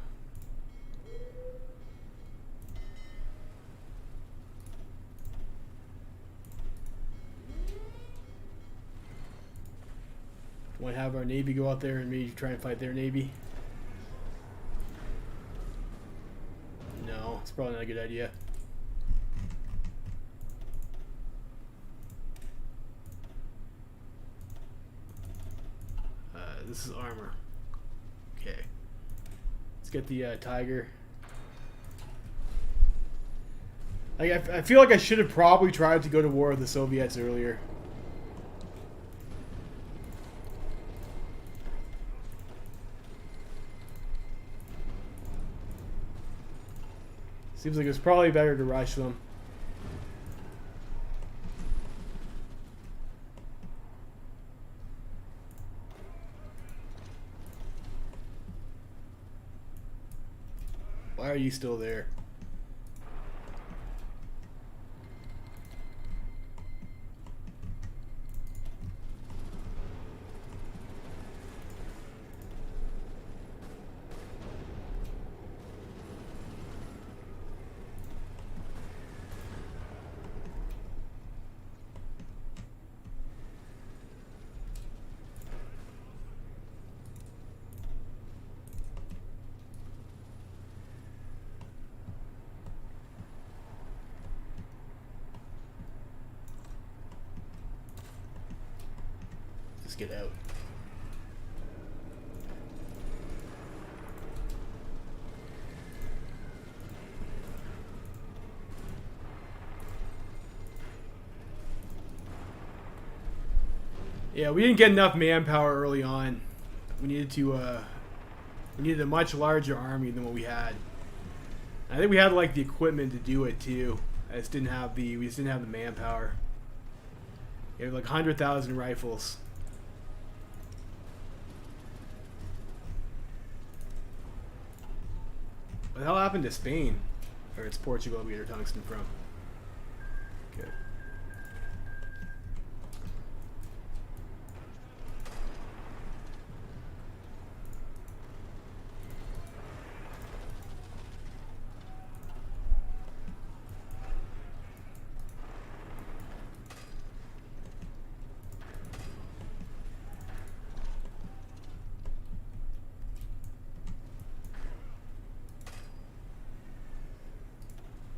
Want to have our Navy go out there and maybe try and fight their Navy? No, it's probably not a good idea. This is armor. Okay. Let's get the Tiger. I feel like I should have probably tried to go to war with the Soviets earlier. Seems like it's probably better to rush them. Why are you still there? Just get out. Yeah, we didn't get enough manpower early on. We needed to we needed a much larger army than what we had. I think we had like the equipment to do it too. We just didn't have the manpower. We had like 100,000 rifles. What the hell happened to Spain? Or it's Portugal we get our tungsten from. Okay.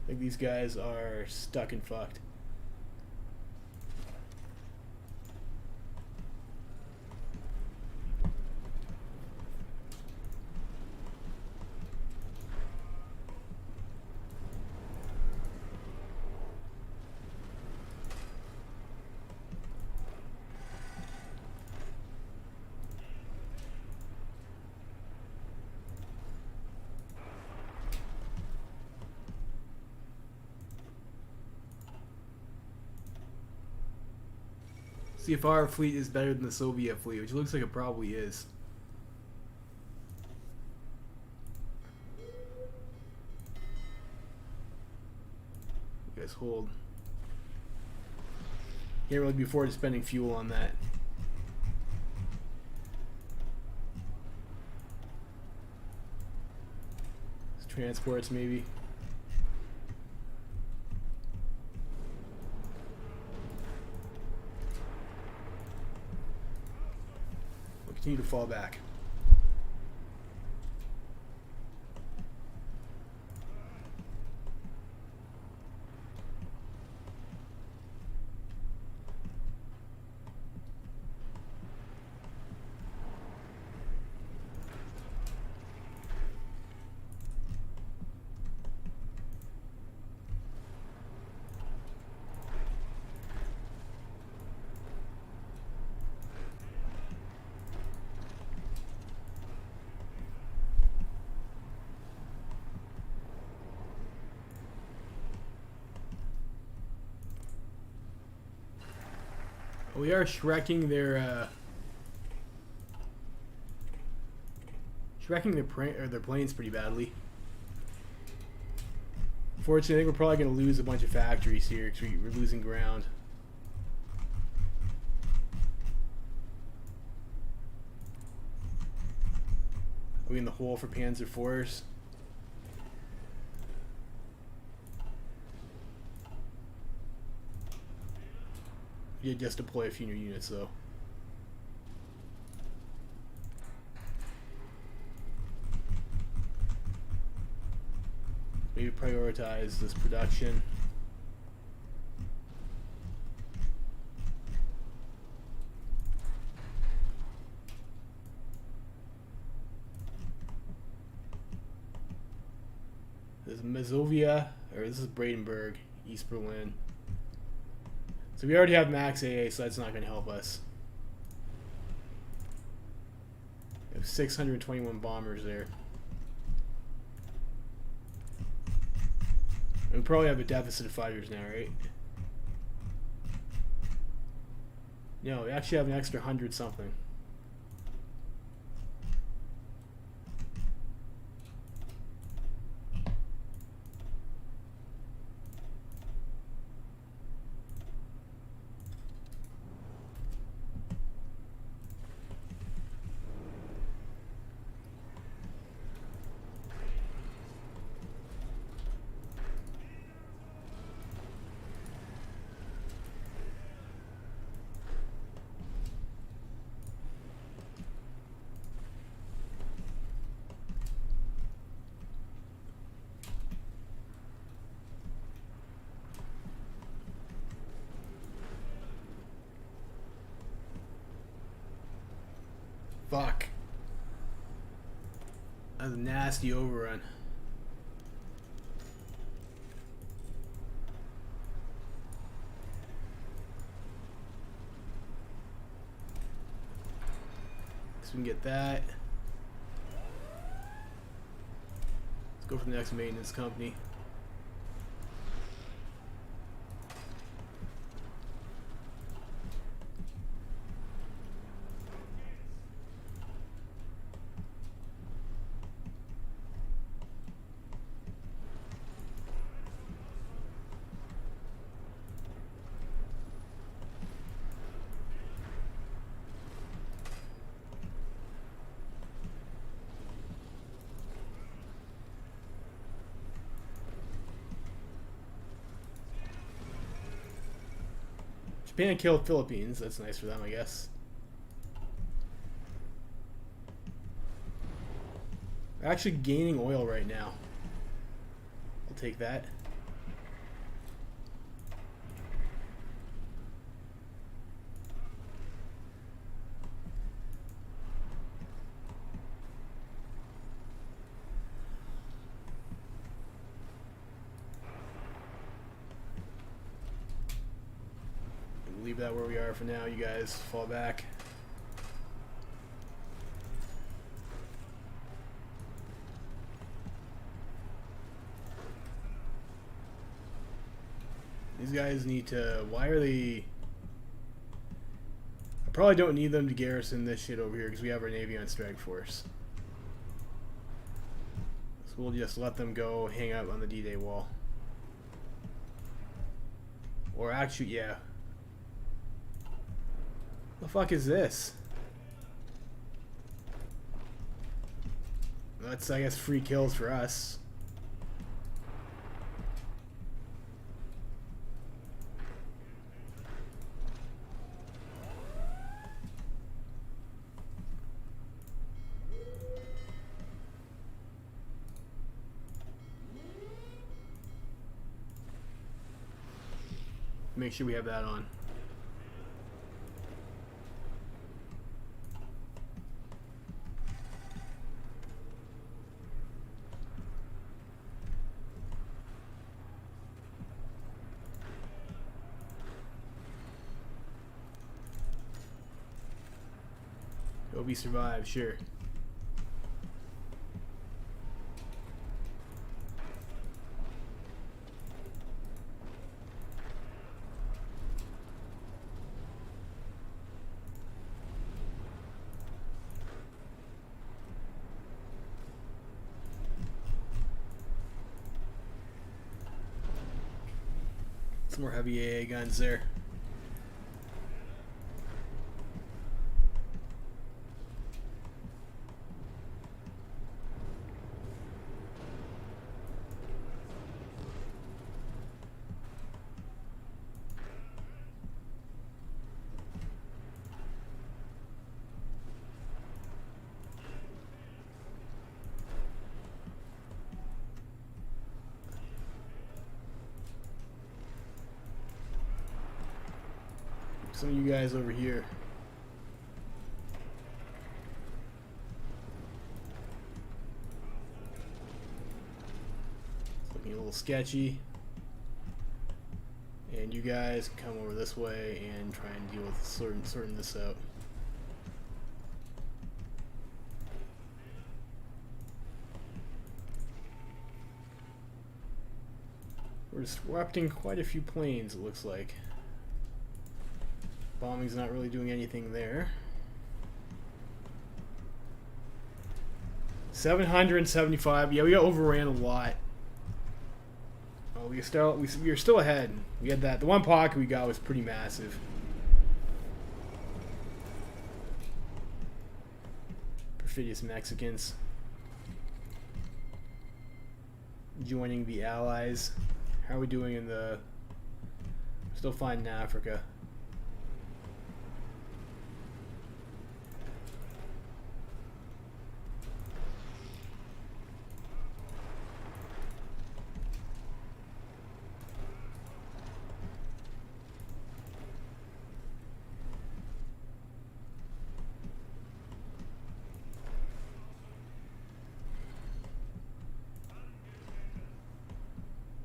I think these guys are stuck and fucked. See if our fleet is better than the Soviet fleet, which looks like it probably is. You guys hold. Can't really be afford to spending fuel on that. Transports maybe. Continue to fall back. We are shrekking their their planes pretty badly. Unfortunately, I think we're probably going to lose a bunch of factories here because we're losing ground. Are we in the hole for Panzer IVs? You just deploy a few new units though. Maybe prioritize this production. This is Mazovia, or this is Brandenburg, East Berlin. So we already have max AA, so that's not going to help us. We have 621 bombers there. We probably have a deficit of fighters now, right? No, we actually have an extra 100 something. Fuck. That was a nasty overrun. So we can get that. Let's go for the next maintenance company. Japan killed Philippines. That's nice for them, I guess. We're actually gaining oil right now. I'll take that. Leave that where we are for now. You guys fall back. These guys need to... Why are they... I probably don't need them to garrison this shit over here because we have our Navy on strike force. So we'll just let them go hang out on the D-Day wall. Or actually, yeah. The fuck is this? That's, I guess, free kills for us. Make sure we have that on. Hope we survive, sure. Some more heavy AA guns there. Some of you guys over here. It's looking a little sketchy. And you guys can come over this way and try and deal with sorting this out. We're disrupting quite a few planes, it looks like. Bombing's not really doing anything there. 775. Yeah, we got overran a lot. Oh, we are still ahead. We had that. The one pocket we got was pretty massive. Perfidious Mexicans joining the Allies. How are we doing in the... Still fine in Africa.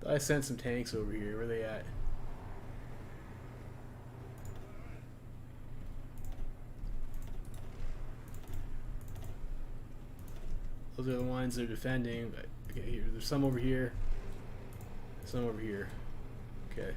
I sent some tanks over here. Where are they at? Those are the ones they're defending. Okay, here. There's some over here. Some over here. Okay.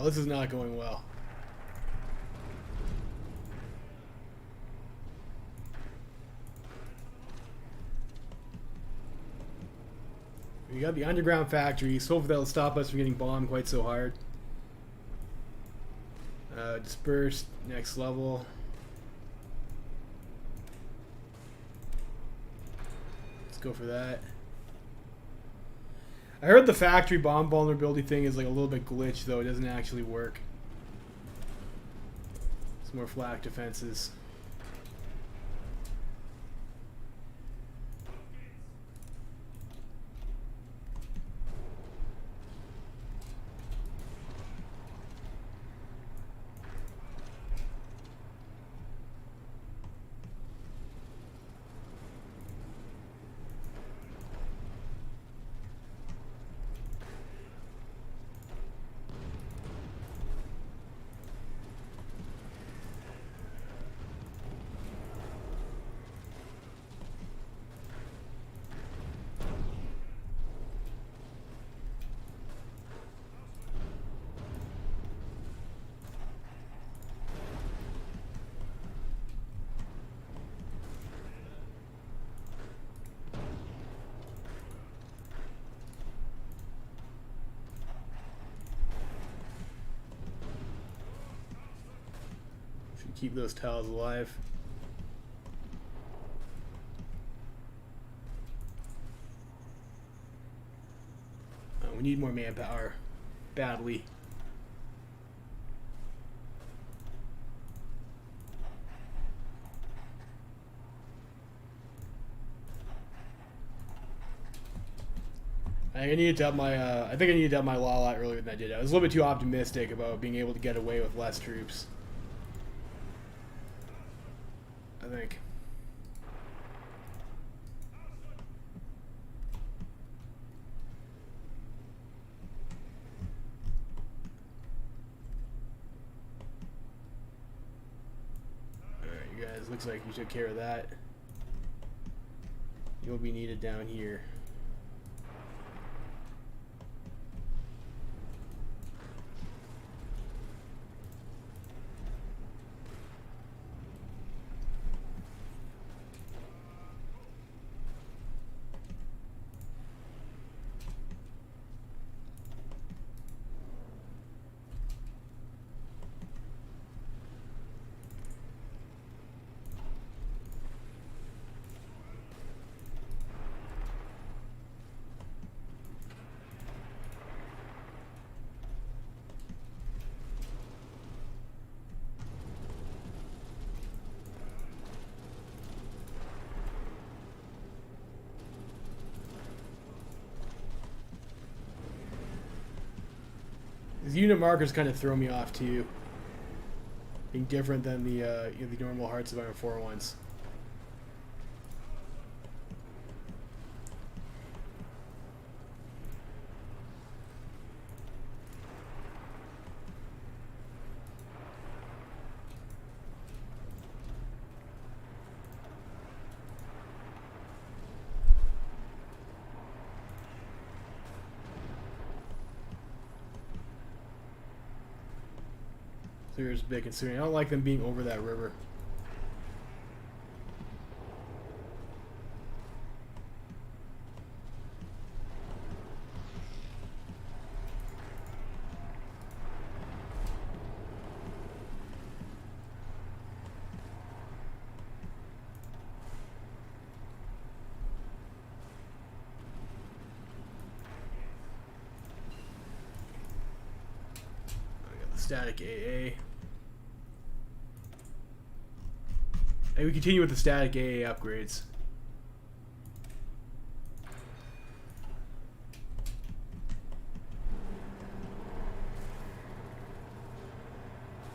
Oh, this is not going well. We got the underground factory, so hopefully that'll stop us from getting bombed quite so hard. Dispersed, next level. Let's go for that. I heard the factory bomb vulnerability thing is like a little bit glitched, though. It doesn't actually work. Some more flak defenses. Keep those tiles alive. We need more manpower badly. I needed to up my. I think I needed to up my law a lot earlier than I did. I was a little bit too optimistic about being able to get away with less troops. I think. Alright, you guys, looks like you took care of that. You'll be needed down here. These unit markers kind of throw me off too, being different than the the normal Hearts of Iron 4 ones. There's big concern. I don't like them being over that river. I got the static AA. And we continue with the static AA upgrades.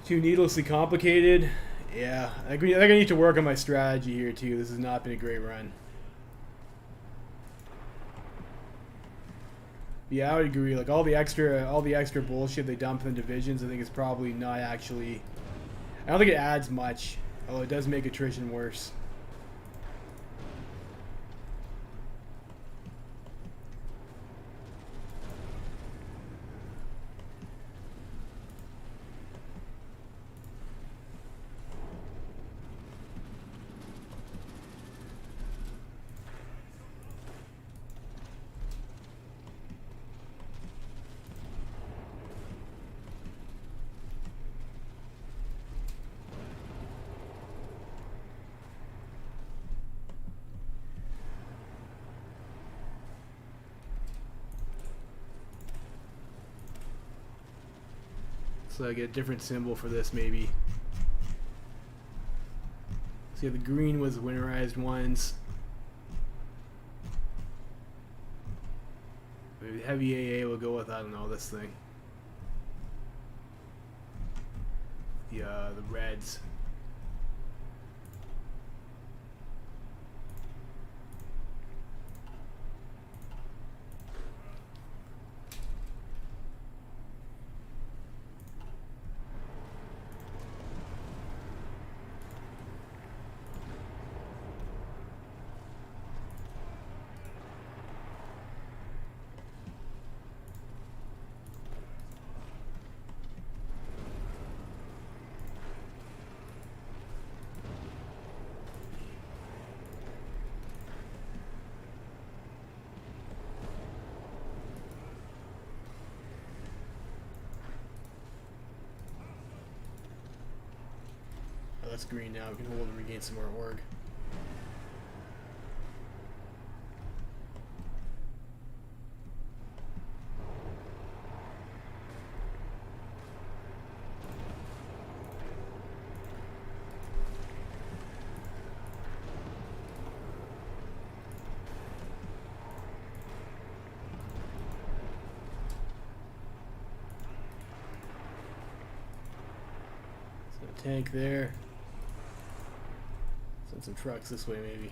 Too needlessly complicated. Yeah, I think I need to work on my strategy here too. This has not been a great run. Yeah, I would agree. Like all the extra bullshit they dump in the divisions, I think is probably not actually. I don't think it adds much. Although it does make attrition worse. So I get a different symbol for this maybe. See, the green was winterized ones. Maybe heavy AA will go with, I don't know, this thing. The reds. That's green now. We can hold and regain some more org. So a tank there. Send some trucks this way, maybe.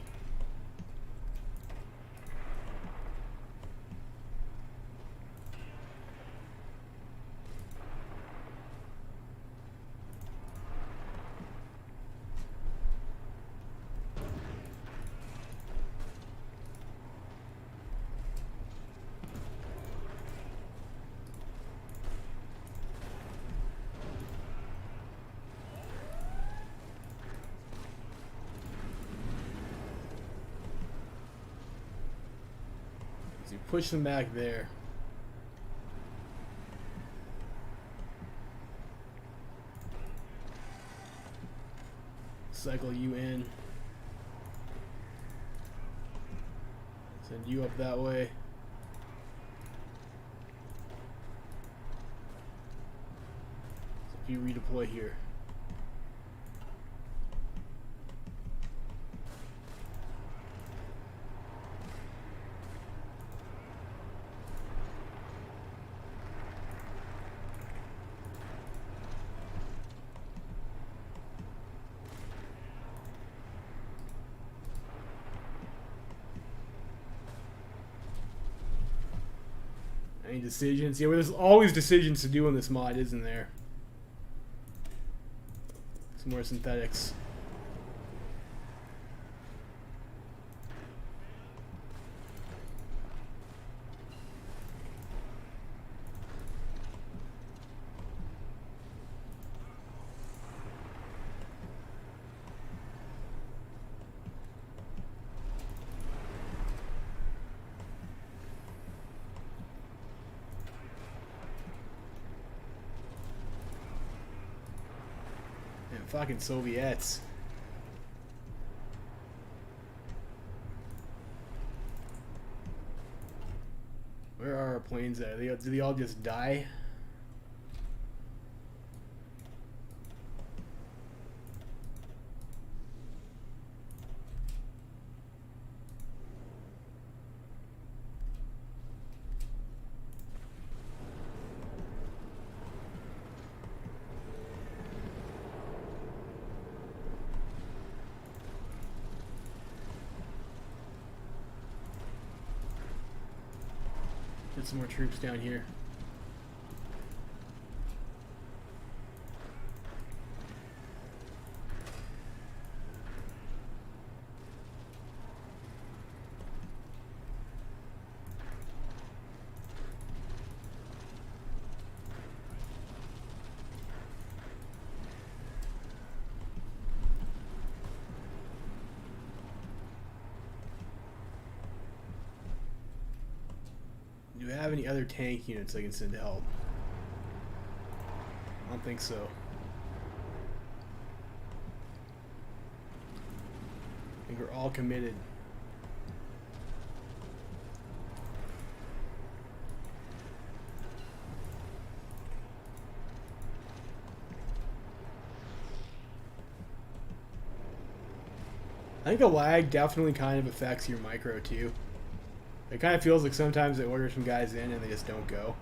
So you push them back there. Cycle you in. Send you up that way. So if you redeploy here. Any decisions? Yeah, well, there's always decisions to do in this mod, isn't there? Some more synthetics. Fucking Soviets. Where are our planes at? Do they all just die? Get some more troops down here. Do we have any other tank units I can send to help? I don't think so. I think we're all committed. I think a lag definitely kind of affects your micro too. It kind of feels like sometimes they order some guys in and they just don't go.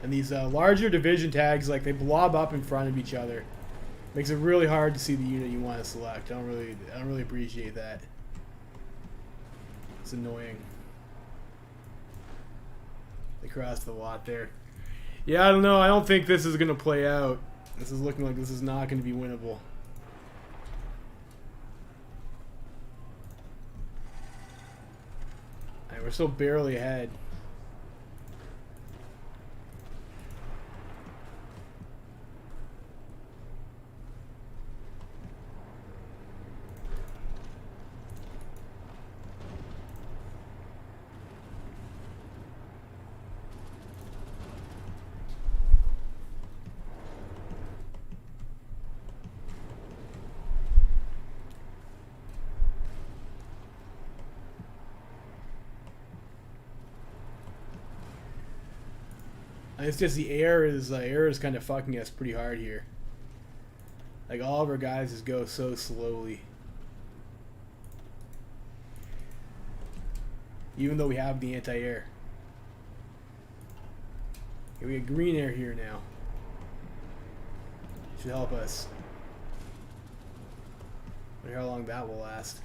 And these larger division tags, like, they blob up in front of each other. Makes it really hard to see the unit you want to select. I don't really appreciate that. It's annoying. They crossed the lot there. Yeah, I don't know. I don't think this is going to play out. This is looking like this is not going to be winnable. Alright, we're still barely ahead. It's just the air is kind of fucking us pretty hard here. Like, all of our guys just go so slowly. Even though we have the anti-air. Okay, we got green air here now. Should help us. I wonder how long that will last.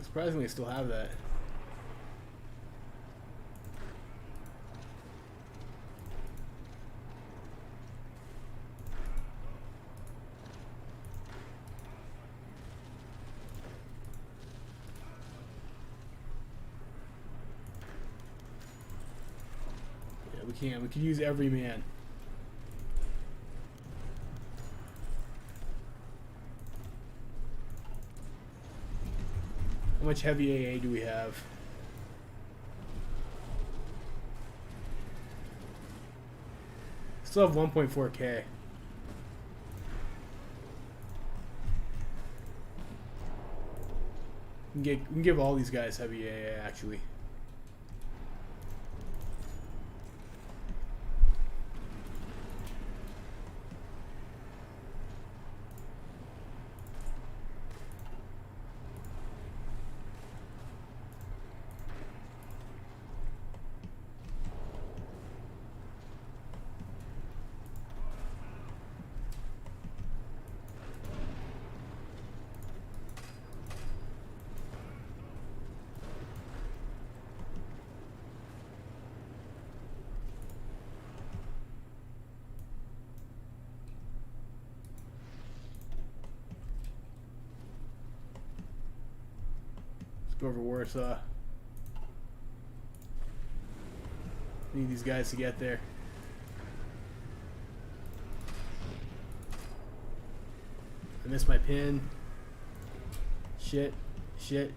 Surprisingly, I still have that. can. We could use every man. How much heavy AA do we have? Still have 1.4K. We can give all these guys heavy AA actually. Go over Warsaw. Need these guys to get there. I missed my pin. Shit. Shit.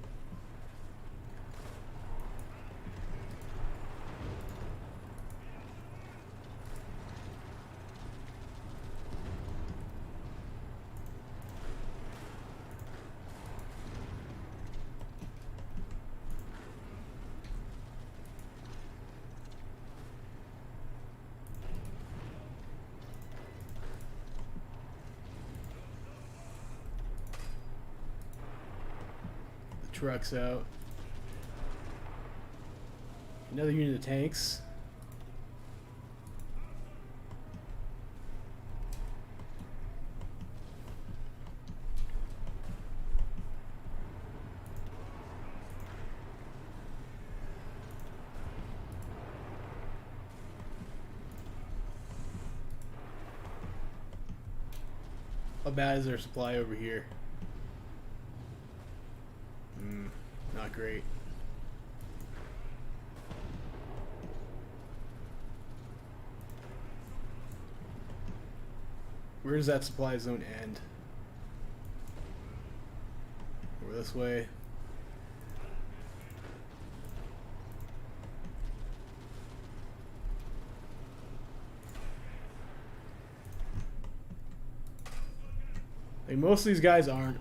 Trucks out. Another unit of tanks. How bad is their supply over here? Not great. Where does that supply zone end? Over this way. Like most of these guys aren't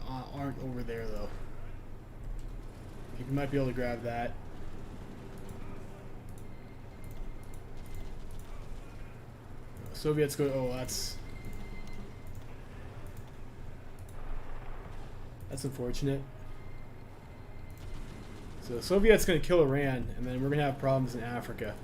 over there though. You might be able to grab that. Soviets go. Oh, that's unfortunate. So the Soviets gonna kill Iran, and then we're gonna have problems in Africa.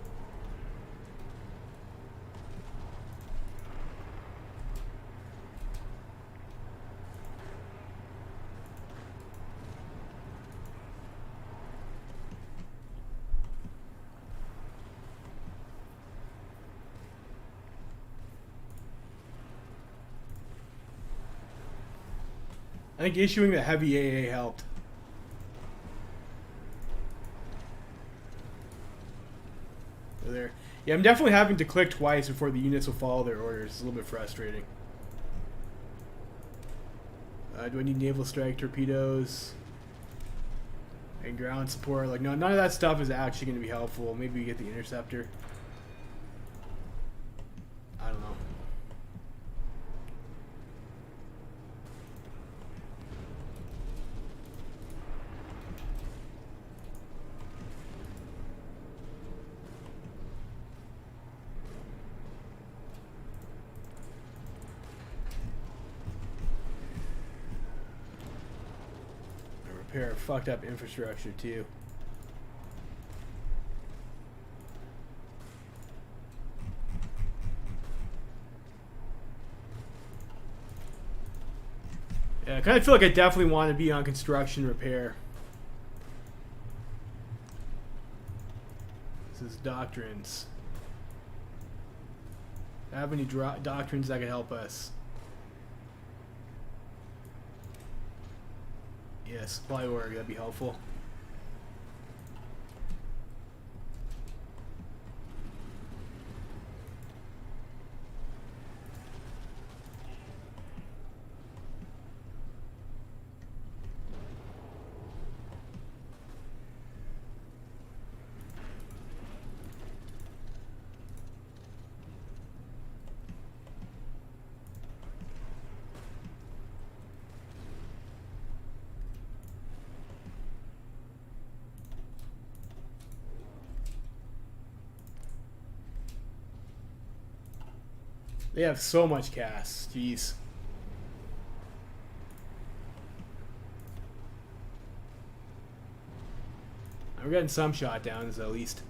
I think issuing the heavy AA helped. There. Yeah, I'm definitely having to click twice before the units will follow their orders. It's a little bit frustrating. Do I need naval strike torpedoes? And ground support? Like, no, none of that stuff is actually going to be helpful. Maybe we get the interceptor. I don't know. Repair fucked up infrastructure too. Yeah, I kind of feel like I definitely want to be on construction repair. This is Doctrines. Do I have any doctrines that could help us? Yeah, supply org, that'd be helpful. They have so much cast. Jeez. We're getting some shot downs at least.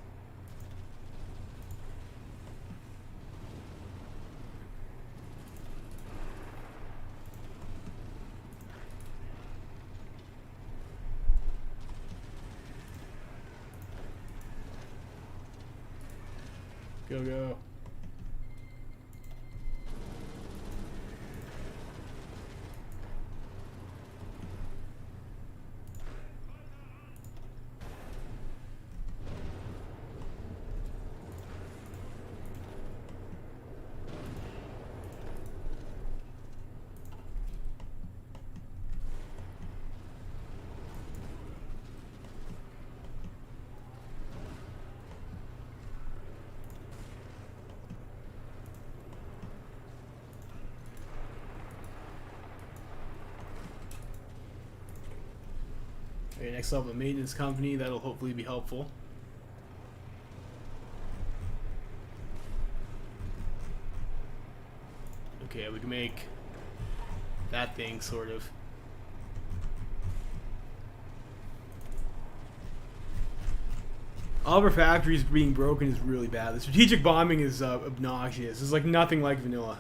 Go, go. Okay, next up, a maintenance company. That'll hopefully be helpful. Okay, we can make that thing, sort of. All of our factories being broken is really bad. The strategic bombing is obnoxious. It's like nothing like vanilla.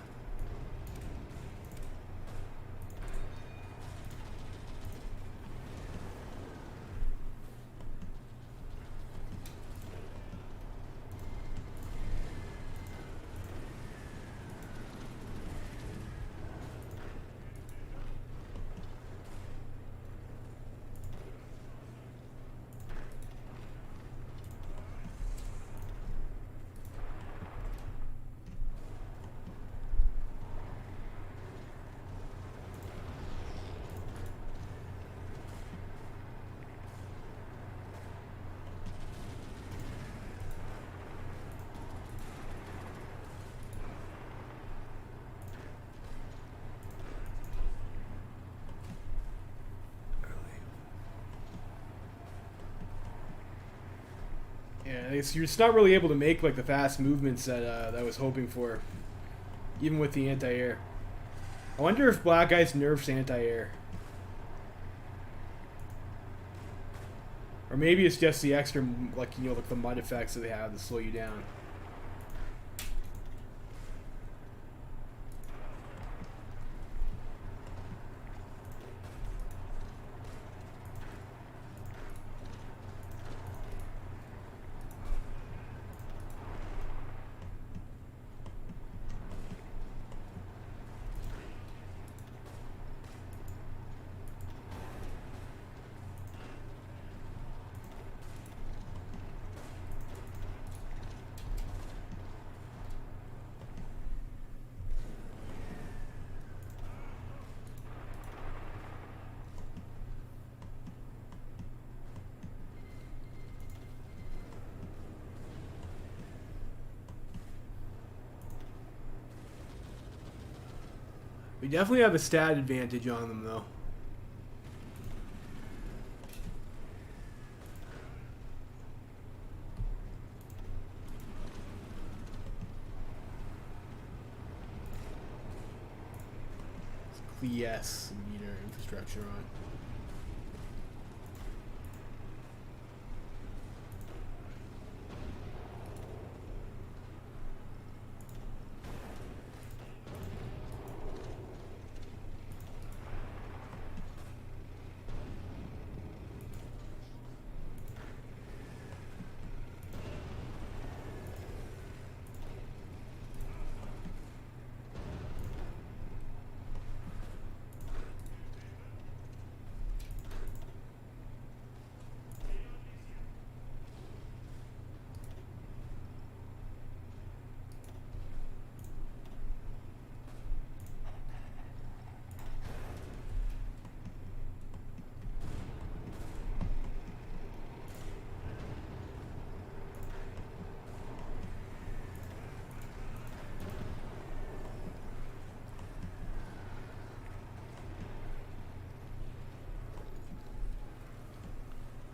Yeah, you're just not really able to make like the fast movements that I was hoping for, even with the anti-air. I wonder if Black Ice nerfs anti-air, or maybe it's just the extra, like like the mud effects that they have to slow you down. We definitely have a stat advantage on them, though. Yes, we need our infrastructure on.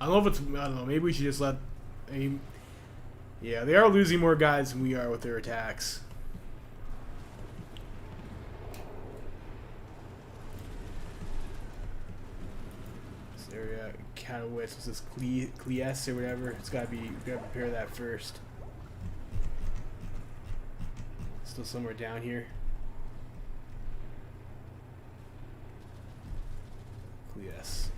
I don't know if it's, I don't know, maybe we should just let, I mean, yeah, they are losing more guys than we are with their attacks. Or Katowice, what's this, Klies or whatever? It's gotta be, we gotta prepare that first. Still somewhere down here. Klies.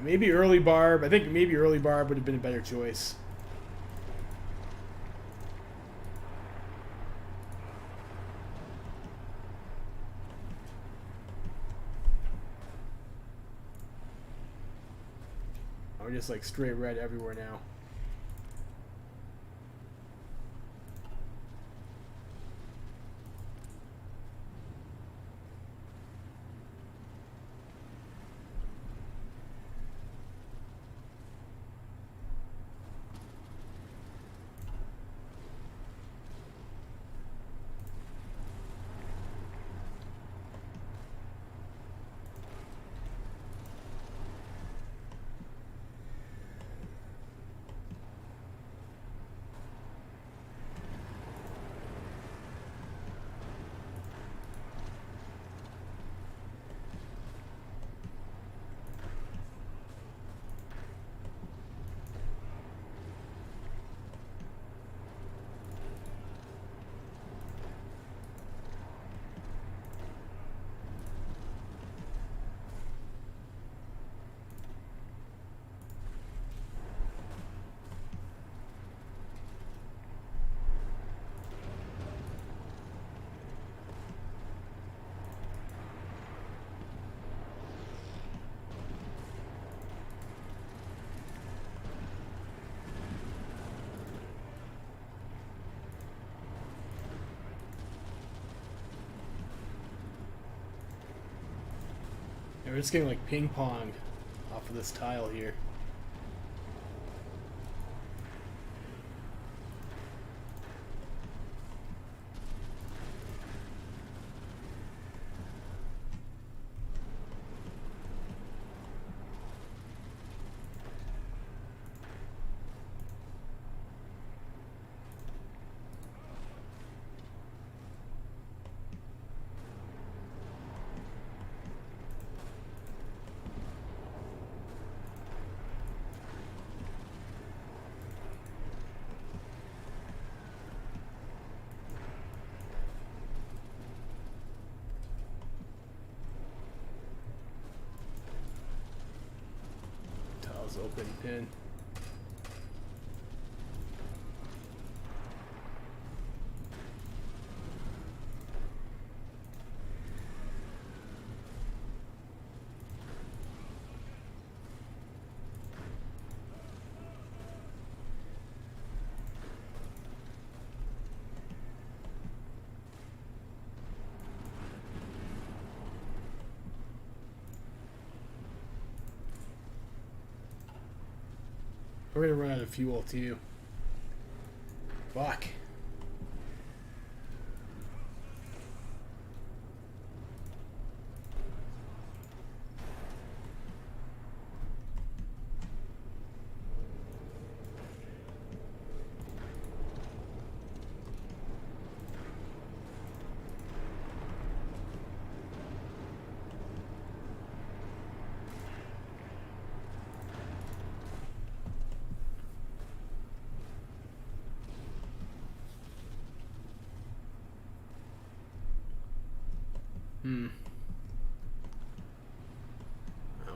Maybe early Barb. I think maybe early Barb would have been a better choice. We're just like straight red everywhere now. Yeah, we're just getting like ping pong off of this tile here. Open pin. We're gonna run out of fuel too. Fuck.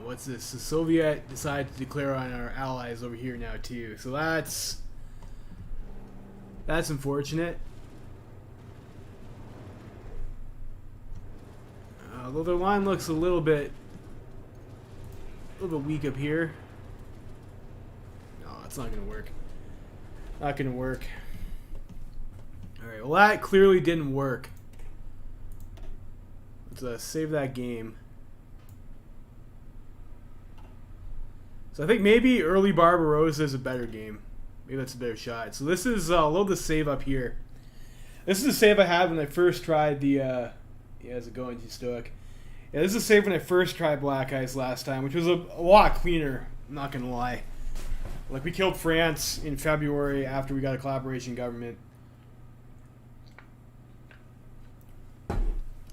What's this? The Soviet decided to declare on our allies over here now too. So that's unfortunate. Although their line looks a little bit weak up here. No, it's not gonna work. Not gonna work. All right. Well, that clearly didn't work. Let's save that game. So I think maybe early Barbarossa is a better game. Maybe that's a better shot. So this is, I'll load the save up here. This is the save I had when I first tried the, how's it going, Too Stoic? Yeah, this is safe when I first tried Black Ice last time, which was a lot cleaner, I'm not going to lie. Like, we killed France in February after we got a collaboration government.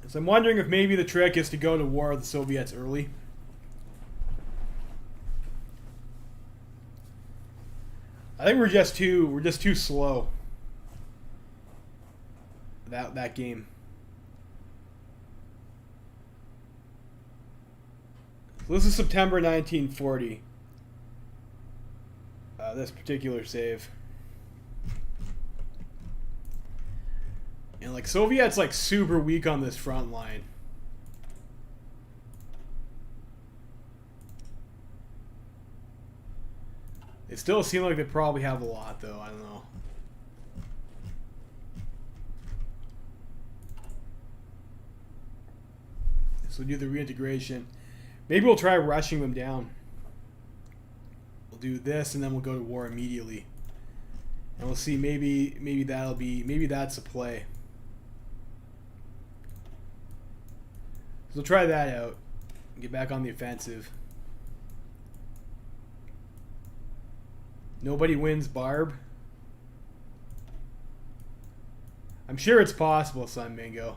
So I'm wondering if maybe the trick is to go to war with the Soviets early. I think we're just too slow. That game. So this is September 1940. This particular save. And like Soviets like super weak on this front line. They still seem like they probably have a lot though, I don't know. So we'll do the reintegration. Maybe we'll try rushing them down. We'll do this and then we'll go to war immediately. And we'll see, maybe that's a play. So we'll try that out. Get back on the offensive. Nobody wins Barb. I'm sure it's possible, Sun Mingo.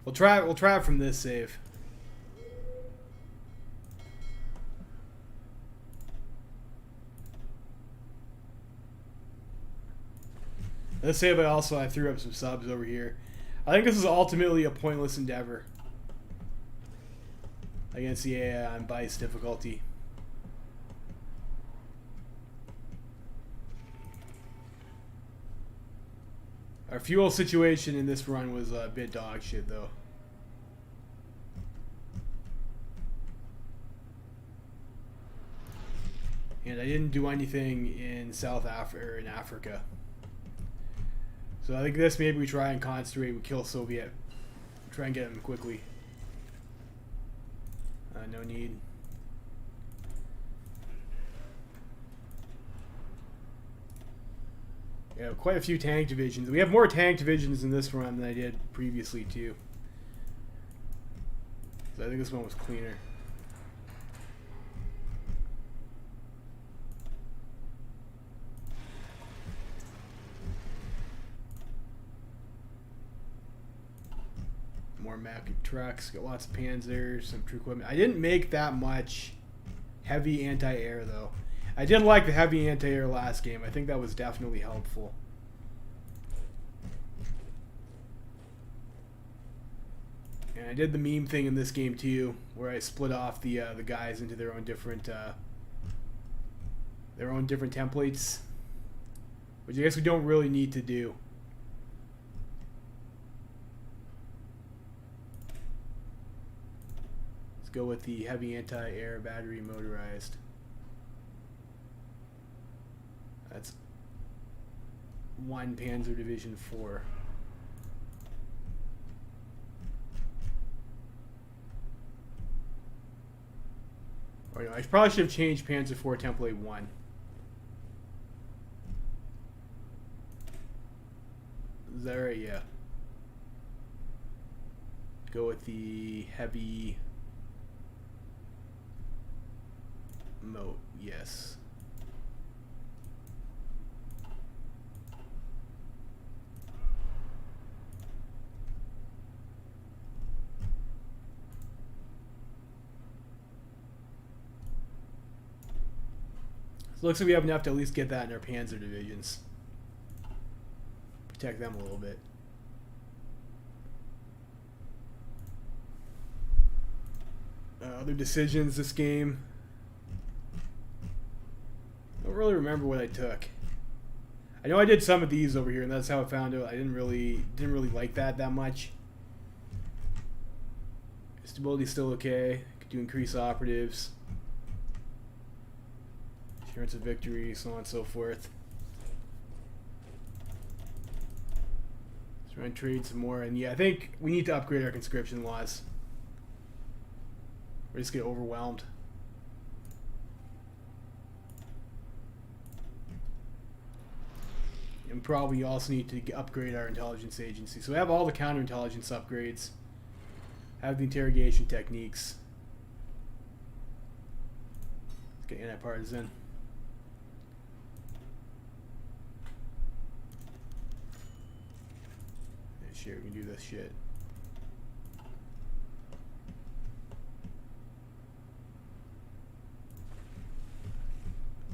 We'll try it from this save. This save I threw up some subs over here. I think this is ultimately a pointless endeavor against the AI on BICE difficulty. Our fuel situation in this run was a bit dog shit, though. And I didn't do anything in South Africa or in Africa. So I think this maybe we try and concentrate. We kill Soviet. Try and get him quickly. No need. Yeah, quite a few tank divisions. We have more tank divisions in this run than I did previously, too. So I think this one was cleaner. More Mack trucks. Got lots of Panzers, some true equipment. I didn't make that much heavy anti-air, though. I did like the heavy anti-air last game. I think that was definitely helpful. And I did the meme thing in this game too, where I split off the guys into their own different templates, which I guess we don't really need to do. Let's go with the heavy anti-air battery motorized. That's 1 Panzer Division 4. Or, I probably should have changed Panzer 4 template 1. Is that right? Yeah. Go with the heavy moat. Yes. So it looks like we have enough to at least get that in our Panzer divisions. Protect them a little bit. Other decisions this game. I don't really remember what I took. I know I did some of these over here, and that's how I found out. I didn't really like that much. Stability's still okay. Could do increase operatives. Assurance of victory, so on and so forth. Let's try and trade some more. And yeah, I think we need to upgrade our conscription laws. Or just get overwhelmed. and probably also need to upgrade our intelligence agency. So we have all the counterintelligence upgrades, have the interrogation techniques. Let's get anti-partisan. Yeah, sure, we can do this shit.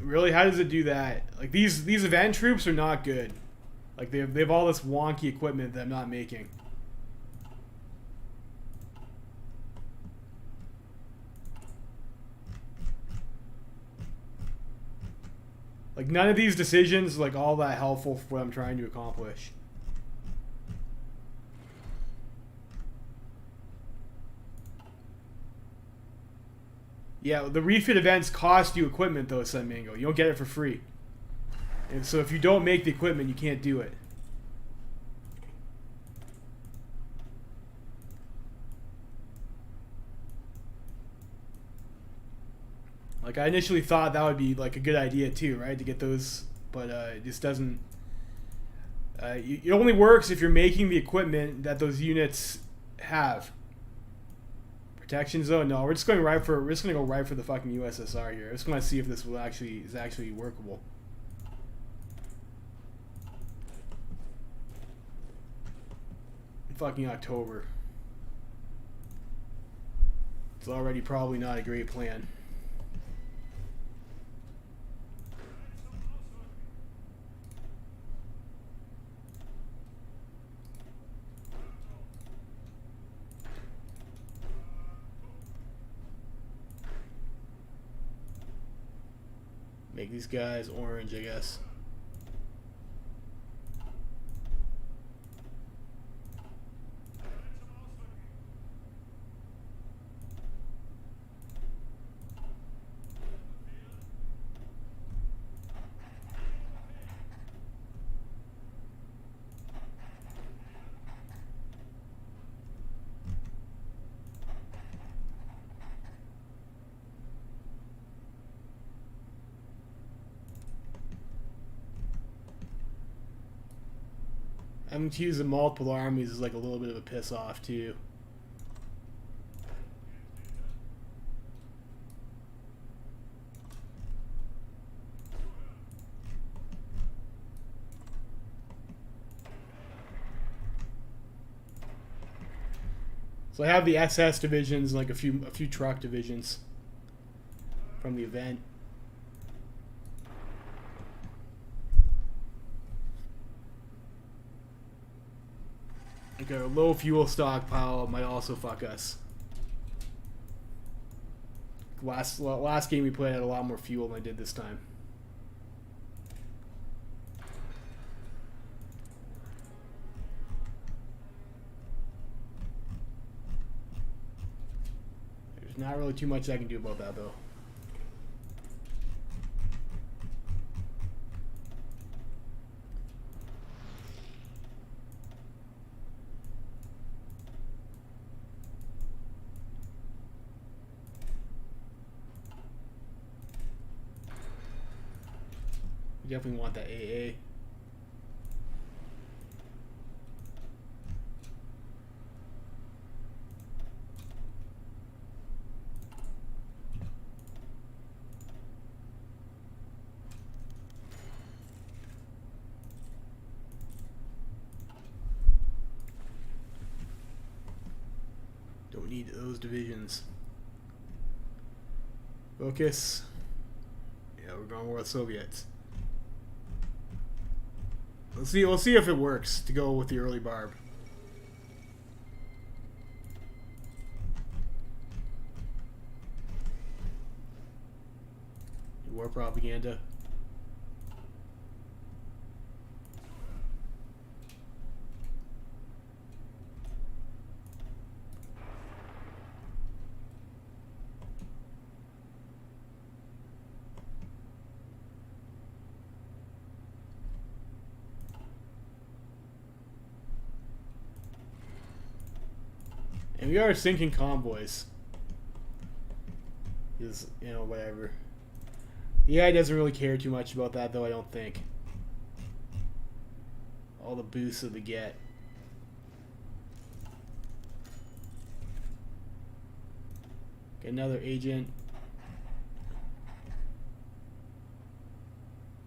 Really, how does it do that? Like these event troops are not good. Like they have all this wonky equipment that I'm not making. Like none of these decisions are like all that helpful for what I'm trying to accomplish. Yeah, the refit events cost you equipment though, Sun Mango. You don't get it for free. And so if you don't make the equipment, you can't do it. Like I initially thought that would be like a good idea too, right? To get those, but it just doesn't. It only works if you're making the equipment that those units have. Protection zone? No, we're just going right for. We're just gonna go right for the fucking USSR here. I just want to see if this will is actually workable. In fucking October. It's already probably not a great plan. Make these guys orange, I guess. Having to use the multiple armies is like a little bit of a piss off too. So I have the SS divisions and like a few truck divisions from the event. Like a low fuel stockpile might also fuck us. Last game we played had a lot more fuel than I did this time. There's not really too much I can do about that though. Definitely want that AA. Don't need those divisions. Focus. Yeah, we're going with Soviets. We'll see if it works to go with the early barb. War propaganda. And we are sinking convoys. Is, you know, whatever. The AI doesn't really care too much about that, though, I don't think. all the boosts that we get. Get another agent.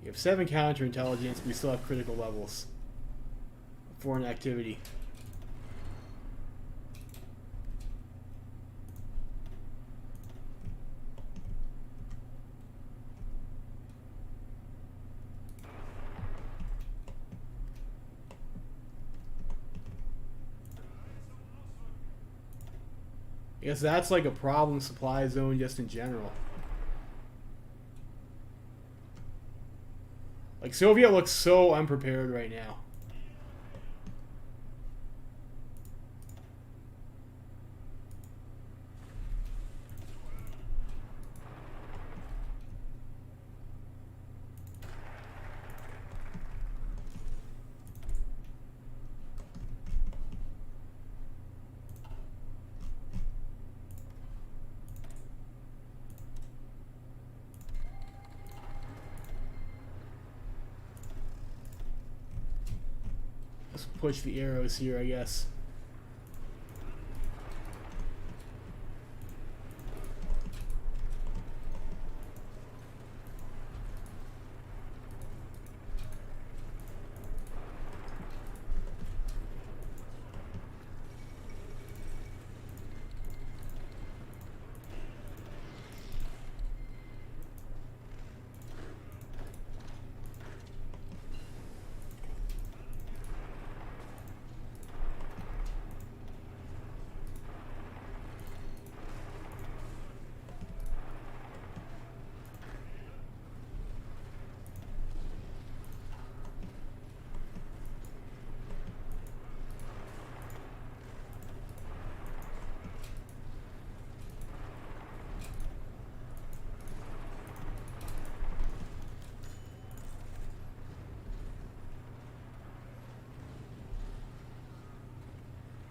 You have 7 counterintelligence, but we still have critical levels. Foreign activity. I guess that's like a problem supply zone just in general. Like, Soviet looks so unprepared right now. Let's push the arrows here, I guess.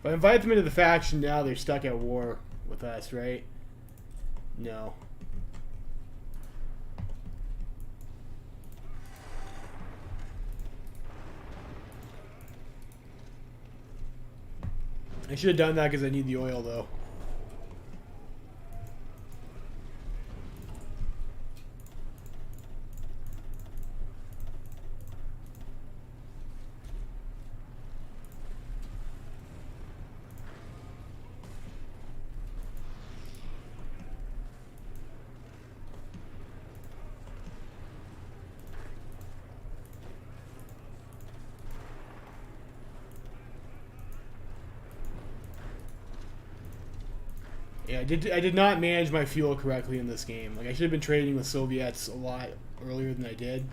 If I invite them into the faction now, they're stuck at war with us, right? No. I should have done that because I need the oil, though. Yeah, I did not manage my fuel correctly in this game. Like, I should have been trading with Soviets a lot earlier than I did.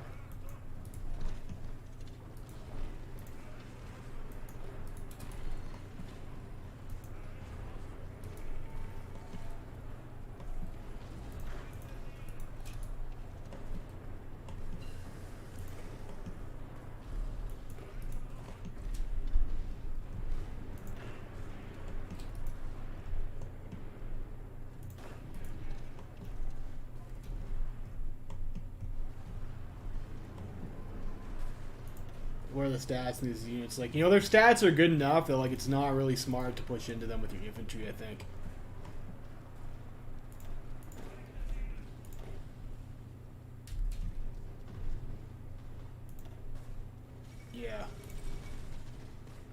What are the stats in these units? Like, you know, their stats are good enough that, like, it's not really smart to push into them with your infantry, I think. Yeah.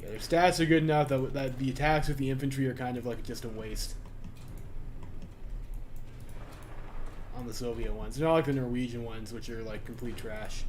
Yeah, their stats are good enough that the attacks with the infantry are kind of like just a waste. On the Soviet ones. They're not like the Norwegian ones, which are like complete trash.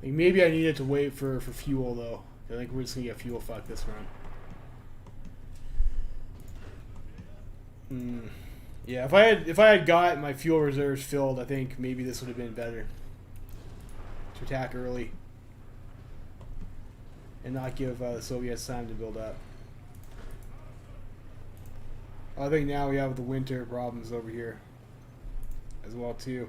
Like, maybe I needed to wait for fuel, though. I think we're just gonna get fuel fucked this run. Yeah, if I had got my fuel reserves filled, I think maybe this would have been better to attack early and not give the Soviets time to build up. I think now we have the winter problems over here as well too.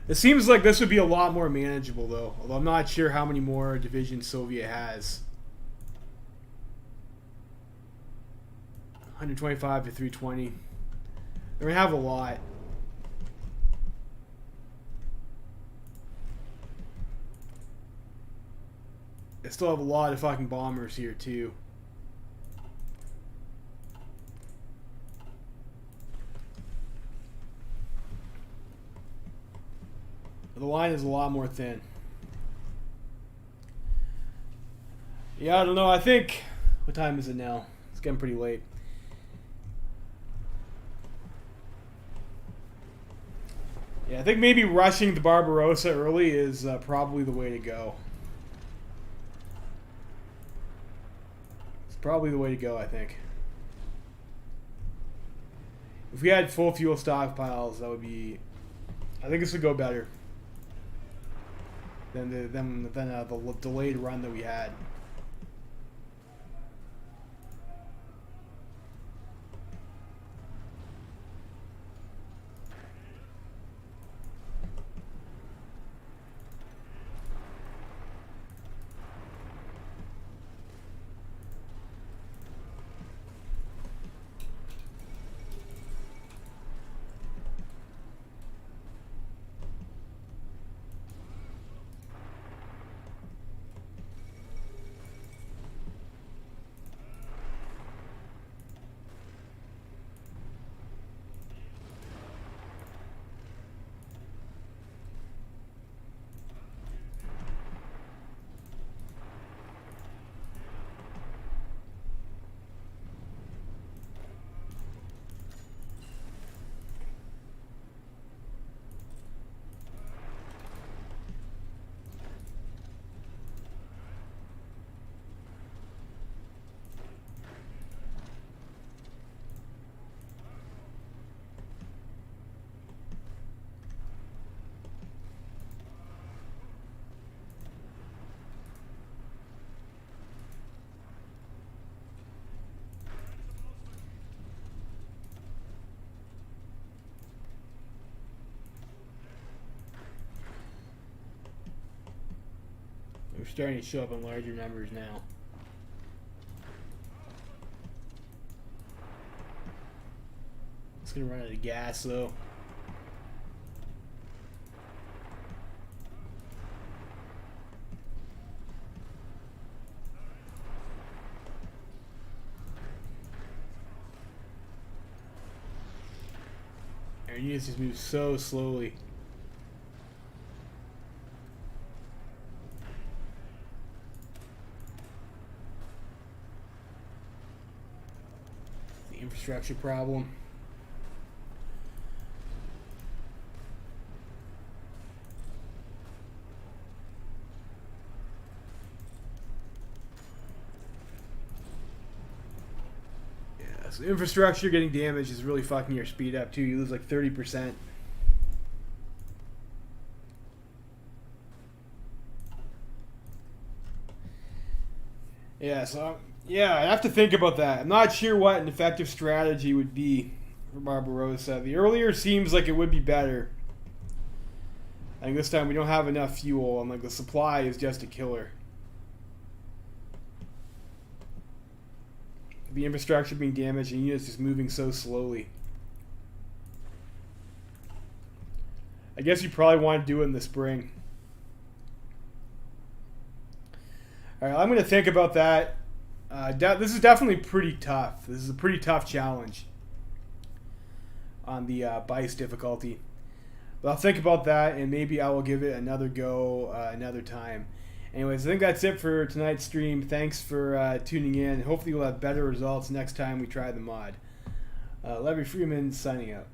It seems like this would be a lot more manageable though, although I'm not sure how many more divisions Soviet has. 125 to 320. They're gonna have a lot. They still have a lot of fucking bombers here too. The line is a lot more thin. Yeah, I don't know. I think... What time is it now? It's getting pretty late. Yeah, I think maybe rushing the Barbarossa early is probably the way to go. It's probably the way to go, I think. If we had full fuel stockpiles, that would be... I think this would go better than the delayed run that we had. We're starting to show up in larger numbers now. It's gonna run out of gas though. Our units just move so slowly. Infrastructure problem. Yeah, so infrastructure getting damaged is really fucking your speed up too. You lose like 30%. Yeah, so yeah, I have to think about that. I'm not sure what an effective strategy would be for Barbarossa. The earlier seems like it would be better. I think this time we don't have enough fuel, and like the supply is just a killer. The infrastructure being damaged and units just moving so slowly. I guess you probably want to do it in the spring. Alright, I'm going to think about that. This is definitely pretty tough. This is a pretty tough challenge on the BICE difficulty. But I'll think about that, and maybe I will give it another go another time. Anyways, I think that's it for tonight's stream. Thanks for tuning in. Hopefully we'll have better results next time we try the mod. Larry Freeman signing out.